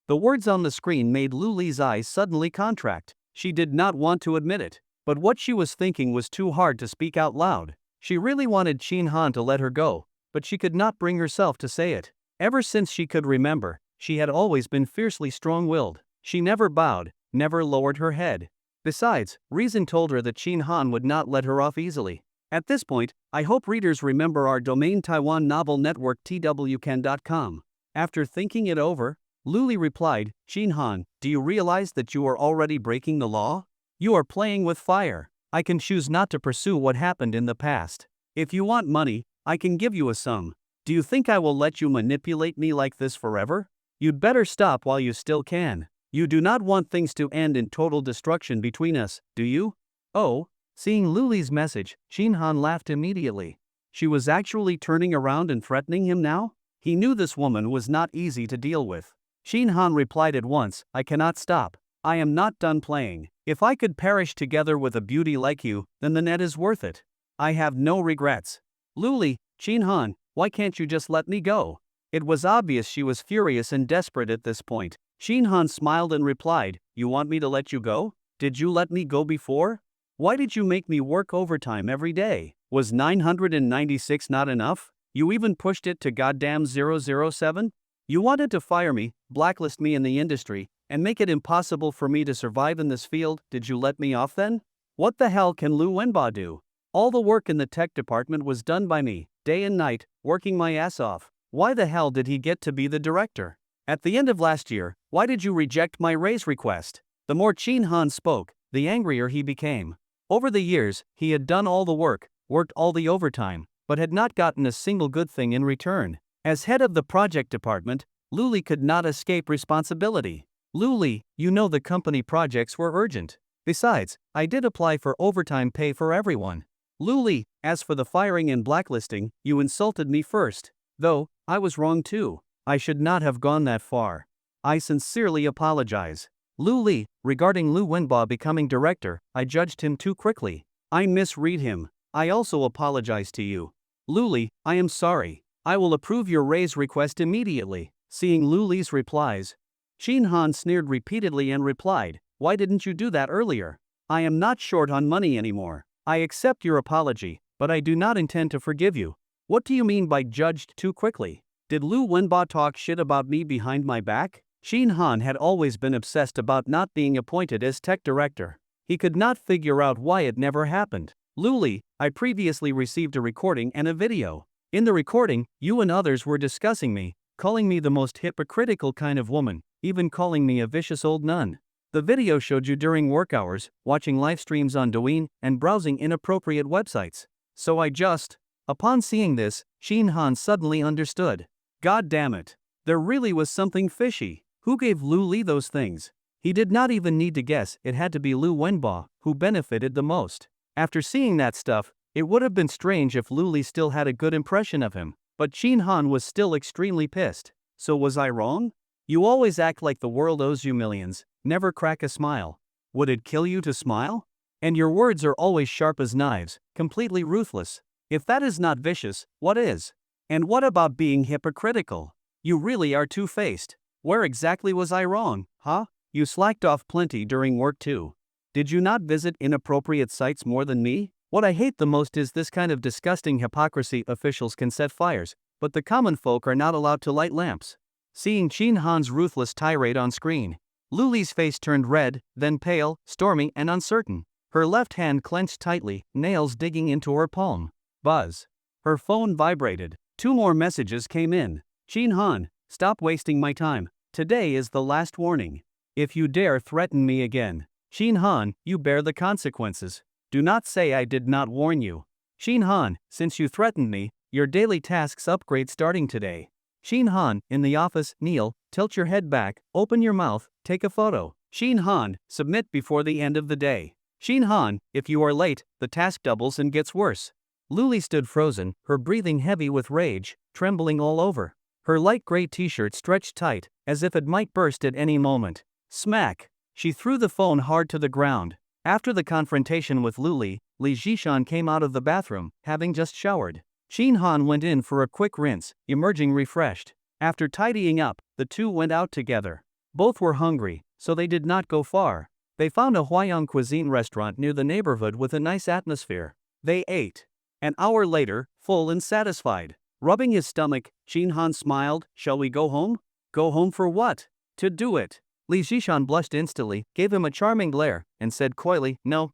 The words on the screen made Lu Li's eyes suddenly contract. She did not want to admit it, but what she was thinking was too hard to speak out loud. She really wanted Shin Han to let her go, but she could not bring herself to say it. Ever since she could remember, she had always been fiercely strong-willed. She never bowed, never lowered her head. Besides, reason told her that Shin Han would not let her off easily. At this point, I hope readers remember our domain Taiwan Novel Network twcan.com. After thinking it over, Lu Li replied, Shin Han, do you realize that you are already breaking the law? You are playing with fire. I can choose not to pursue what happened in the past. If you want money, I can give you a sum. Do you think I will let you manipulate me like this forever? You'd better stop while you still can. You do not want things to end in total destruction between us, do you? Oh. Seeing Lu Li's message, Shin Han laughed immediately. She was actually turning around and threatening him now? He knew this woman was not easy to deal with. Shin Han replied at once, I cannot stop. I am not done playing. If I could perish together with a beauty like you, then the net is worth it. I have no regrets. Lu Li, Shin Han, why can't you just let me go? It was obvious she was furious and desperate at this point. Shin Han smiled and replied, you want me to let you go? Did you let me go before? Why did you make me work overtime every day? Was 996 not enough? You even pushed it to goddamn 007? You wanted to fire me, blacklist me in the industry, and make it impossible for me to survive in this field. Did you let me off then? What the hell can Lu Wenba do? All the work in the tech department was done by me, day and night, working my ass off. Why the hell did he get to be the director? At the end of last year, why did you reject my raise request? The more Chin Han spoke, the angrier he became. Over the years, he had done all the work, worked all the overtime, but had not gotten a single good thing in return. As head of the project department, Luli could not escape responsibility. Luli, you know the company projects were urgent. Besides, I did apply for overtime pay for everyone. Luli, as for the firing and blacklisting, you insulted me first. Though, I was wrong too. I should not have gone that far. I sincerely apologize. Luli, regarding Lu Wenba becoming director, I judged him too quickly. I misread him. I also apologize to you. Luli, I am sorry. I will approve your raise request immediately. Seeing Luli's replies, Chin Han sneered repeatedly and replied, why didn't you do that earlier? I am not short on money anymore. I accept your apology, but I do not intend to forgive you. What do you mean by judged too quickly? Did Lu Wenba talk shit about me behind my back? Chin Han had always been obsessed about not being appointed as tech director. He could not figure out why it never happened. Luli, I previously received a recording and a video. In the recording, you and others were discussing me, calling me the most hypocritical kind of woman, even calling me a vicious old nun. The video showed you during work hours, watching live streams on Douyin, and browsing inappropriate websites. So I just. Upon seeing this, Chin Han suddenly understood. God damn it. There really was something fishy. Who gave Lu Li those things? He did not even need to guess, it had to be Lu Wenba, who benefited the most. After seeing that stuff, it would have been strange if Lu Li still had a good impression of him, but Chin Han was still extremely pissed. So was I wrong? You always act like the world owes you millions, never crack a smile. Would it kill you to smile? And your words are always sharp as knives, completely ruthless. If that is not vicious, what is? And what about being hypocritical? You really are two-faced. Where exactly was I wrong, huh? You slacked off plenty during work too. Did you not visit inappropriate sites more than me? What I hate the most is this kind of disgusting hypocrisy. Officials can set fires, but the common folk are not allowed to light lamps. Seeing Chin Han's ruthless tirade on screen, Luli's face turned red, then pale, stormy and uncertain. Her left hand clenched tightly, nails digging into her palm. Buzz. Her phone vibrated. 2 more messages came in. Chin Han, stop wasting my time. Today is the last warning. If you dare threaten me again, Chin Han, you bear the consequences. Do not say I did not warn you. Chin Han, since you threatened me, your daily tasks upgrade starting today. Chin Han, in the office, kneel, tilt your head back, open your mouth, take a photo. Chin Han, submit before the end of the day. Chin Han, if you are late, the task doubles and gets worse. Luli stood frozen, her breathing heavy with rage, trembling all over. Her light gray t-shirt stretched tight, as if it might burst at any moment. Smack! She threw the phone hard to the ground. After the confrontation with Luli, Li Zhishan came out of the bathroom, having just showered. Chin Han went in for a quick rinse, emerging refreshed. After tidying up, the two went out together. Both were hungry, so they did not go far. They found a Huayang cuisine restaurant near the neighborhood with a nice atmosphere. They ate. An hour later, full and satisfied. Rubbing his stomach, Chin Han smiled. Shall we go home? Go home for what? To do it. Li Zhishan blushed instantly, gave him a charming glare, and said coyly, No,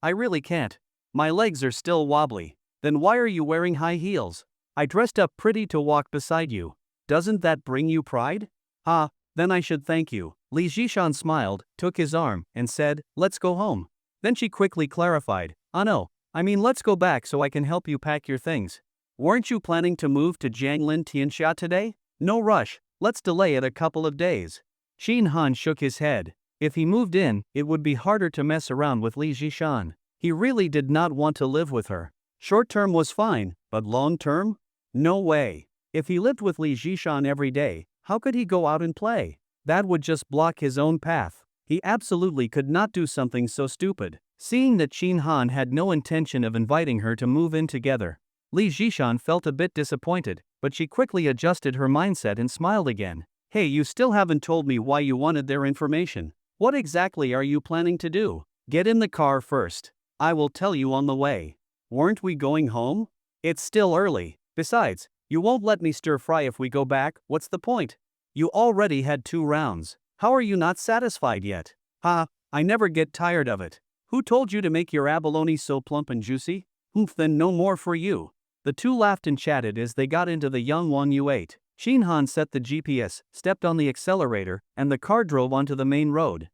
I really can't. My legs are still wobbly. Then why are you wearing high heels? I dressed up pretty to walk beside you. Doesn't that bring you pride? Ah, then I should thank you. Li Zhishan smiled, took his arm, and said, Let's go home. Then she quickly clarified, no, I mean let's go back so I can help you pack your things. Weren't you planning to move to Jianglin Tianxia today? No rush, let's delay it a couple of days. Chin Han shook his head. If he moved in, it would be harder to mess around with Li Zhishan. He really did not want to live with her. Short term was fine, but long term? No way. If he lived with Li Zhishan every day, how could he go out and play? That would just block his own path. He absolutely could not do something so stupid. Seeing that Chin Han had no intention of inviting her to move in together, Li Zhishan felt a bit disappointed, but she quickly adjusted her mindset and smiled again. Hey, you still haven't told me why you wanted their information. What exactly are you planning to do? Get in the car first. I will tell you on the way. Weren't we going home? It's still early. Besides, you won't let me stir fry if we go back. What's the point? You already had 2 rounds. How are you not satisfied yet? Ha, I never get tired of it. Who told you to make your abalone so plump and juicy? Oomph, then no more for you. The two laughed and chatted as they got into the young one you ate. Shinhan set the GPS, stepped on the accelerator, and the car drove onto the main road.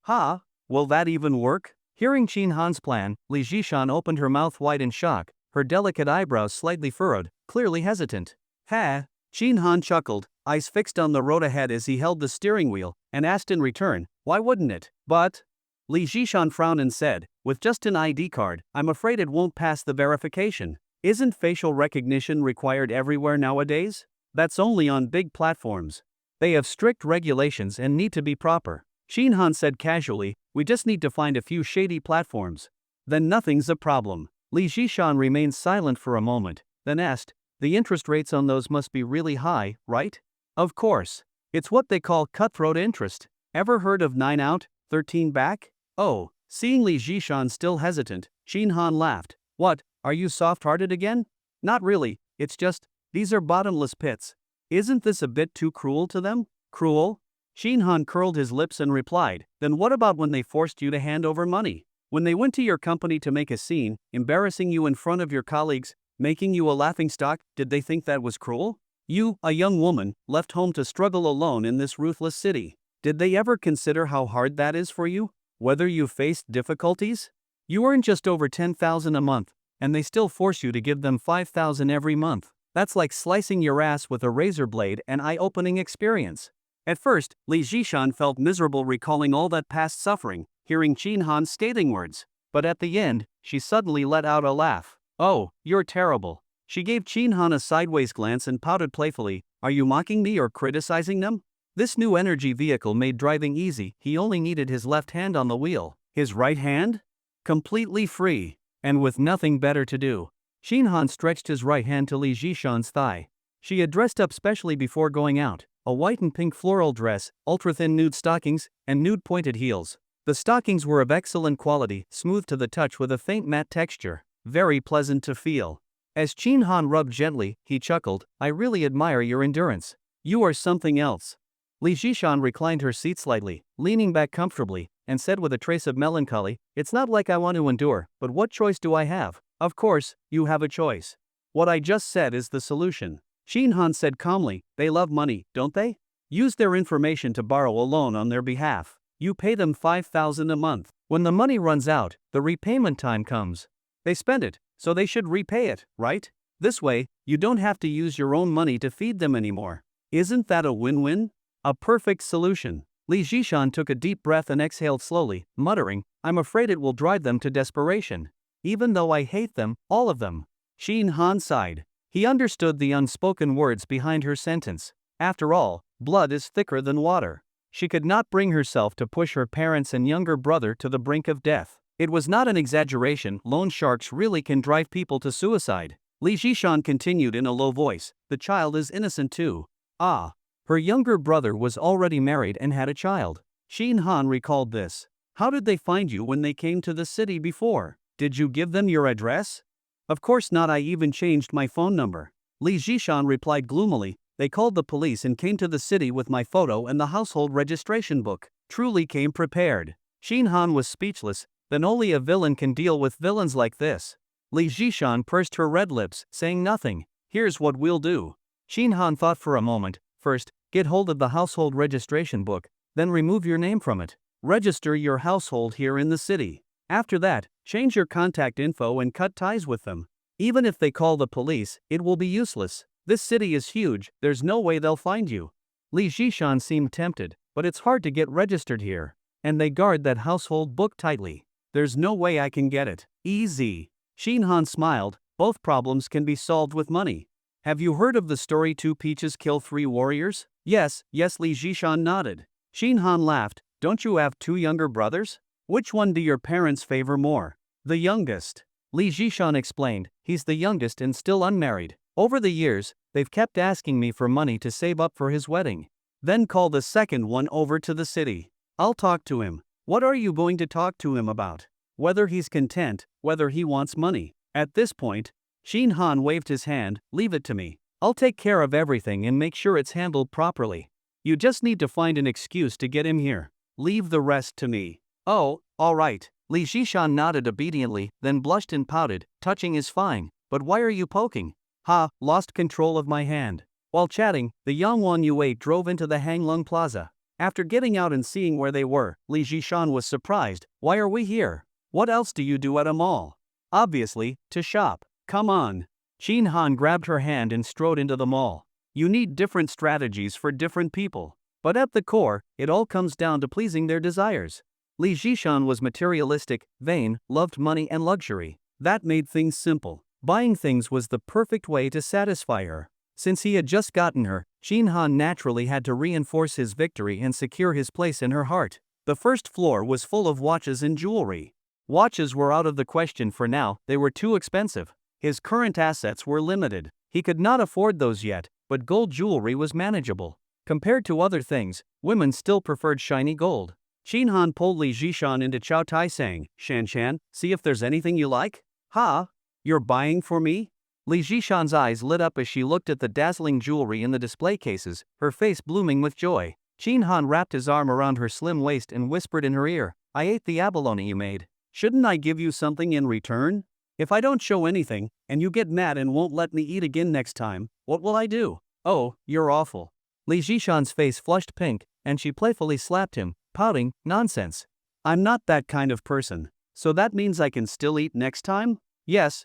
Ha, will that even work? Hearing Shinhan's plan, Li Jishan opened her mouth wide in shock, her delicate eyebrows slightly furrowed, clearly hesitant. Ha! Shinhan chuckled, eyes fixed on the road ahead as he held the steering wheel, and asked in return, why wouldn't it? But Li Jishan frowned and said, with just an ID card, I'm afraid it won't pass the verification. Isn't facial recognition required everywhere nowadays? That's only on big platforms. They have strict regulations and need to be proper. Shinhan said casually, we just need to find a few shady platforms. Then nothing's a problem. Li Jishan remained silent for a moment, then asked, the interest rates on those must be really high, right? Of course. It's what they call cutthroat interest. Ever heard of 9 out, 13 back? Oh, seeing Li Jishan still hesitant, Shinhan laughed. What, are you soft-hearted again? Not really, it's just, these are bottomless pits. Isn't this a bit too cruel to them? Cruel? Shinhan curled his lips and replied, then what about when they forced you to hand over money? When they went to your company to make a scene, embarrassing you in front of your colleagues, making you a laughingstock, did they think that was cruel? You, a young woman, left home to struggle alone in this ruthless city. Did they ever consider how hard that is for you? Whether you faced difficulties? You earn just over 10,000 a month, and they still force you to give them 5,000 every month. That's like slicing your ass with a razor blade, an eye-opening experience. At first, Li Jishan felt miserable recalling all that past suffering, hearing Shinhan's scathing words. But at the end, she suddenly let out a laugh. Oh, you're terrible. She gave Shinhan a sideways glance and pouted playfully, are you mocking me or criticizing them? This new energy vehicle made driving easy, he only needed his left hand on the wheel. His right hand? Completely free. And with nothing better to do. Shinhan stretched his right hand to Li Jishan's thigh. She had dressed up specially before going out, a white and pink floral dress, ultra-thin nude stockings, and nude pointed heels. The stockings were of excellent quality, smooth to the touch with a faint matte texture, very pleasant to feel. As Shinhan rubbed gently, he chuckled, I really admire your endurance. You are something else. Li Jishan reclined her seat slightly, leaning back comfortably, and said with a trace of melancholy, it's not like I want to endure, but what choice do I have? Of course, you have a choice. What I just said is the solution. Shinhan said calmly, they love money, don't they? Use their information to borrow a loan on their behalf. You pay them 5,000 a month. When the money runs out, the repayment time comes. They spend it, so they should repay it, right? This way, you don't have to use your own money to feed them anymore. Isn't that a win-win? A perfect solution. Li Jishan took a deep breath and exhaled slowly, muttering, I'm afraid it will drive them to desperation. Even though I hate them, all of them. Shinhan sighed. He understood the unspoken words behind her sentence. After all, blood is thicker than water. She could not bring herself to push her parents and younger brother to the brink of death. It was not an exaggeration, loan sharks really can drive people to suicide. Li Jishan continued in a low voice, the child is innocent too. Ah. Her younger brother was already married and had a child. Shinhan recalled this. How did they find you when they came to the city before? Did you give them your address? Of course not, I even changed my phone number. Li Jishan replied gloomily, they called the police and came to the city with my photo and the household registration book. Truly came prepared. Shinhan was speechless, then only a villain can deal with villains like this. Li Jishan pursed her red lips, saying nothing. Here's what we'll do. Shinhan thought for a moment. First, get hold of the household registration book, then remove your name from it. Register your household here in the city. After that, change your contact info and cut ties with them. Even if they call the police, it will be useless. This city is huge, there's no way they'll find you. Li Jishan seemed tempted, but it's hard to get registered here. And they guard that household book tightly. There's no way I can get it. Easy. Shinhan smiled, both problems can be solved with money. Have you heard of the story Two Peaches Kill Three Warriors? Yes, Li Jishan nodded. Shinhan laughed, don't you have 2 younger brothers? Which one do your parents favor more? The youngest. Li Jishan explained, he's the youngest and still unmarried. Over the years, they've kept asking me for money to save up for his wedding. Then call the second one over to the city. I'll talk to him. What are you going to talk to him about? Whether he's content, whether he wants money. At this point, Shinhan waved his hand, leave it to me. I'll take care of everything and make sure it's handled properly. You just need to find an excuse to get him here. Leave the rest to me. Oh, alright. Li Zhishan nodded obediently, then blushed and pouted. Touching is fine, but why are you poking? Ha, lost control of my hand. While chatting, the Yangwan Yue drove into the Hanglung Plaza. After getting out and seeing where they were, Li Zhishan was surprised. Why are we here? What else do you do at a mall? Obviously, to shop. Come on. Qin Han grabbed her hand and strode into the mall. You need different strategies for different people. But at the core, it all comes down to pleasing their desires. Li Zhishan was materialistic, vain, loved money and luxury. That made things simple. Buying things was the perfect way to satisfy her. Since he had just gotten her, Qin Han naturally had to reinforce his victory and secure his place in her heart. The first floor was full of watches and jewelry. Watches were out of the question for now, they were too expensive. His current assets were limited. He could not afford those yet, but gold jewelry was manageable. Compared to other things, women still preferred shiny gold. Qin Han pulled Li Zhishan into Chow Tai saying, Shan, see if there's anything you like? Ha? You're buying for me? Li Zhishan's eyes lit up as she looked at the dazzling jewelry in the display cases, her face blooming with joy. Qin Han wrapped his arm around her slim waist and whispered in her ear, I ate the abalone you made. Shouldn't I give you something in return? If I don't show anything, and you get mad and won't let me eat again next time, what will I do? Oh, you're awful. Li Zhishan's face flushed pink, and she playfully slapped him, pouting, nonsense. I'm not that kind of person. So that means I can still eat next time? Yes,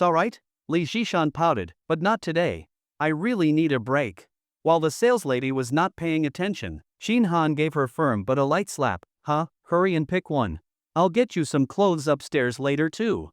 alright? Li Zhishan pouted, but not today. I really need a break. While the saleslady was not paying attention, Qin Han gave her firm but a light slap. Huh, hurry and pick one. I'll get you some clothes upstairs later too.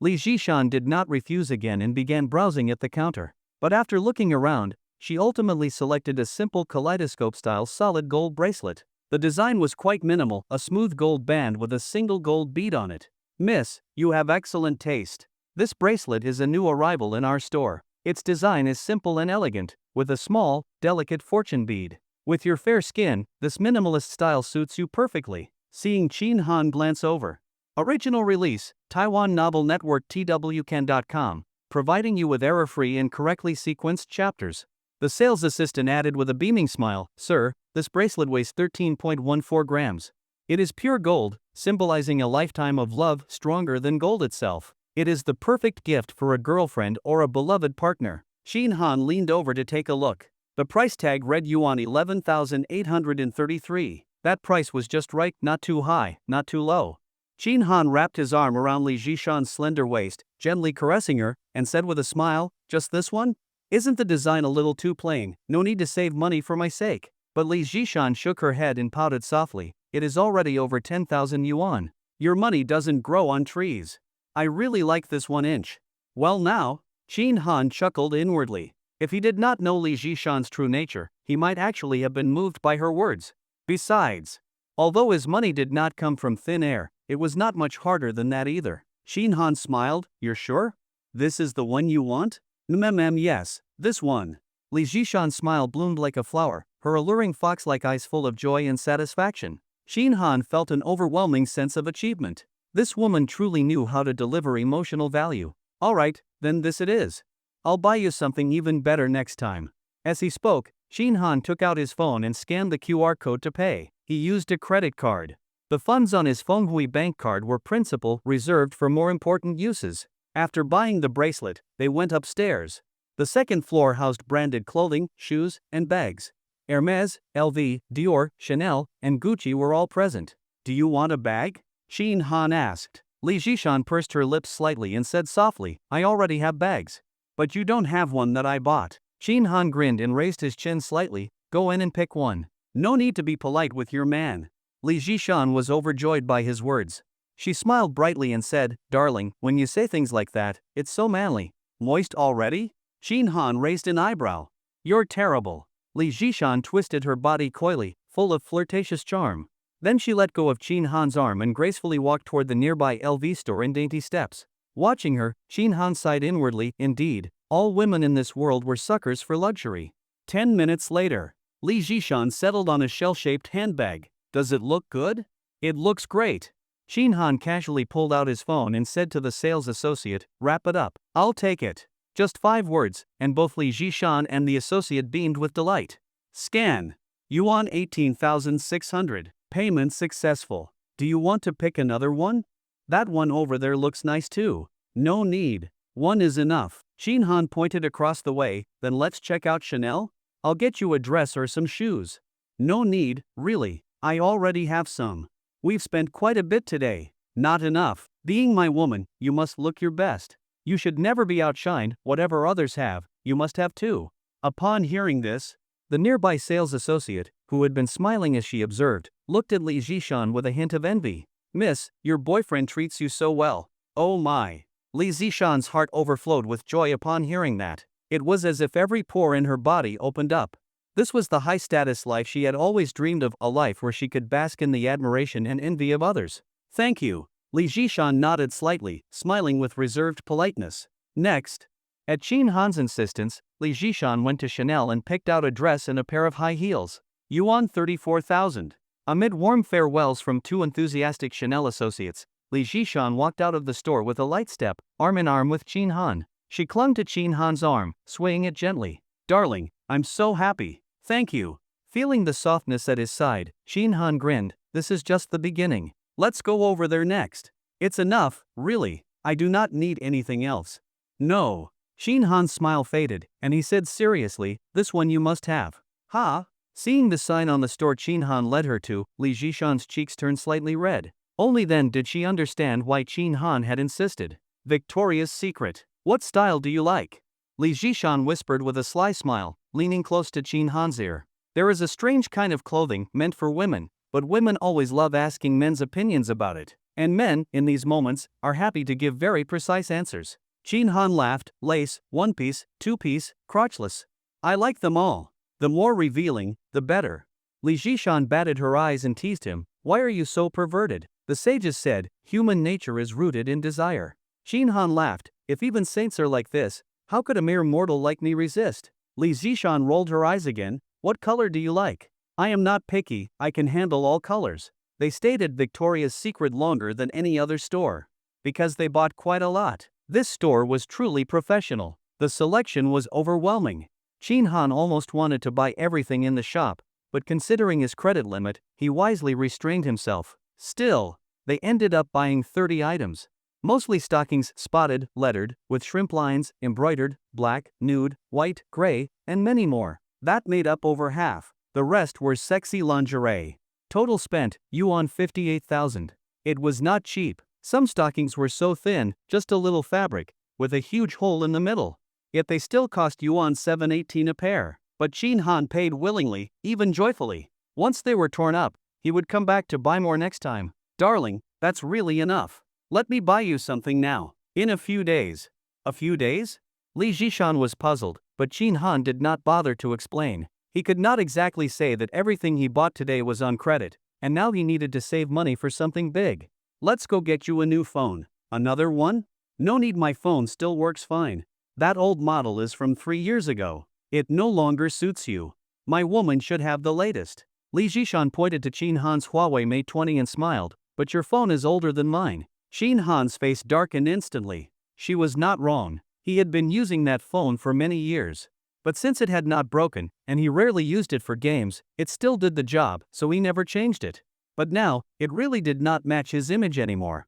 Li Zhishan did not refuse again and began browsing at the counter. But after looking around, she ultimately selected a simple kaleidoscope-style solid gold bracelet. The design was quite minimal, a smooth gold band with a single gold bead on it. Miss, you have excellent taste. This bracelet is a new arrival in our store. Its design is simple and elegant, with a small, delicate fortune bead. With your fair skin, this minimalist style suits you perfectly. Seeing Qin Han glance over. Original release, Taiwan Novel Network twcan.com, providing you with error-free and correctly sequenced chapters. The sales assistant added with a beaming smile, Sir, this bracelet weighs 13.14 grams. It is pure gold, symbolizing a lifetime of love stronger than gold itself. It is the perfect gift for a girlfriend or a beloved partner. Qin Han leaned over to take a look. The price tag read yuan 11,833. That price was just right, not too high, not too low. Qin Han wrapped his arm around Li Zhishan's slender waist, gently caressing her, and said with a smile, just this one? Isn't the design a little too plain? No need to save money for my sake. But Li Zhishan shook her head and pouted softly. It is already over 10,000 yuan. Your money doesn't grow on trees. I really like this 1 inch. Well now, Qin Han chuckled inwardly. If he did not know Li Zhishan's true nature, he might actually have been moved by her words. Besides, although his money did not come from thin air, it was not much harder than that either. Qin Han smiled, you're sure? This is the one you want? Yes, this one. Li Zhishan's smile bloomed like a flower, her alluring fox-like eyes full of joy and satisfaction. Qin Han felt an overwhelming sense of achievement. This woman truly knew how to deliver emotional value. Alright, then this it is. I'll buy you something even better next time. As he spoke, Qin Han took out his phone and scanned the QR code to pay. He used a credit card. The funds on his Fenghui bank card were principal reserved for more important uses. After buying the bracelet, they went upstairs. The second floor housed branded clothing, shoes, and bags. Hermes, LV, Dior, Chanel, and Gucci were all present. Do you want a bag? Qin Han asked. Li Zhishan pursed her lips slightly and said softly, I already have bags. But you don't have one that I bought. Qin Han grinned and raised his chin slightly. Go in and pick one. No need to be polite with your man. Li Zhishan was overjoyed by his words. She smiled brightly and said, Darling, when you say things like that, it's so manly. Moist already? Qin Han raised an eyebrow. You're terrible. Li Zhishan twisted her body coyly, full of flirtatious charm. Then she let go of Qin Han's arm and gracefully walked toward the nearby LV store in dainty steps. Watching her, Qin Han sighed inwardly, indeed, all women in this world were suckers for luxury. 10 minutes later, Li Zhishan settled on a shell-shaped handbag. Does it look good? It looks great. Qin Han casually pulled out his phone and said to the sales associate, wrap it up. I'll take it. Just 5 words, and both Li Zhishan and the associate beamed with delight. Scan. Yuan 18,600. Payment successful. Do you want to pick another one? That one over there looks nice too. No need. One is enough. Shin Han pointed across the way, then let's check out Chanel? I'll get you a dress or some shoes. No need, really. I already have some. We've spent quite a bit today. Not enough. Being my woman, you must look your best. You should never be outshined, whatever others have, you must have too. Upon hearing this, the nearby sales associate, who had been smiling as she observed, looked at Li Zhishan with a hint of envy. Miss, your boyfriend treats you so well. Oh my. Li Zhishan's heart overflowed with joy upon hearing that. It was as if every pore in her body opened up. This was the high-status life she had always dreamed of, a life where she could bask in the admiration and envy of others. Thank you. Li Zhishan nodded slightly, smiling with reserved politeness. Next, at Shin Han's insistence, Li Zhishan went to Chanel and picked out a dress and a pair of high heels. Yuan 34,000. Amid warm farewells from 2 enthusiastic Chanel associates, Li Zhishan walked out of the store with a light step, arm in arm with Shin Han. She clung to Shin Han's arm, swaying it gently. Darling, I'm so happy. Thank you. Feeling the softness at his side, Shin Han grinned. This is just the beginning. Let's go over there next. It's enough, really. I do not need anything else. No. Shin Han's smile faded, and he said seriously, this one you must have. Ha? Seeing the sign on the store Shin Han led her to, Li Zhishan's cheeks turned slightly red. Only then did she understand why Shin Han had insisted. Victoria's Secret. What style do you like? Li Zhishan whispered with a sly smile, leaning close to Shin Han's ear. There is a strange kind of clothing meant for women, but women always love asking men's opinions about it. And men, in these moments, are happy to give very precise answers. Shin Han laughed. Lace, one-piece, two-piece, crotchless. I like them all. The more revealing, the better. Li Zhishan batted her eyes and teased him. Why are you so perverted? The sages said, human nature is rooted in desire. Shin Han laughed. If even saints are like this, how could a mere mortal like me resist? Li Zhishan rolled her eyes again. What color do you like? I am not picky, I can handle all colors. They stayed at Victoria's Secret longer than any other store. Because they bought quite a lot. This store was truly professional. The selection was overwhelming. Shin Han almost wanted to buy everything in the shop, but considering his credit limit, he wisely restrained himself. Still, they ended up buying 30 items. Mostly stockings spotted, lettered, with shrimp lines, embroidered, black, nude, white, gray, and many more. That made up over half. The rest were sexy lingerie. Total spent, Yuan 58,000. It was not cheap. Some stockings were so thin, just a little fabric, with a huge hole in the middle. Yet they still cost Yuan 718 a pair. But Shin Han paid willingly, even joyfully. Once they were torn up, he would come back to buy more next time. Darling, that's really enough. Let me buy you something now. In a few days. A few days? Li Zhishan was puzzled, but Shin Han did not bother to explain. He could not exactly say that everything he bought today was on credit, and now he needed to save money for something big. Let's go get you a new phone. Another one? No need, my phone still works fine. That old model is from 3 years ago. It no longer suits you. My woman should have the latest. Li Zhishan pointed to Shin Han's Huawei Mate 20 and smiled, but your phone is older than mine. Shin Han's face darkened instantly. She was not wrong. He had been using that phone for many years. But since it had not broken, and he rarely used it for games, it still did the job, so he never changed it. But now, it really did not match his image anymore.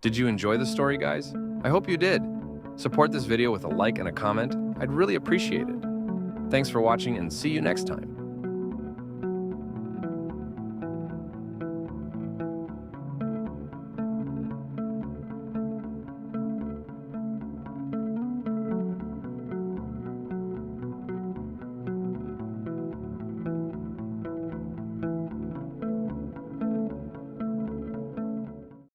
Did you enjoy the story, guys? I hope you did. Support this video with a like and a comment. I'd really appreciate it. Thanks for watching and see you next time.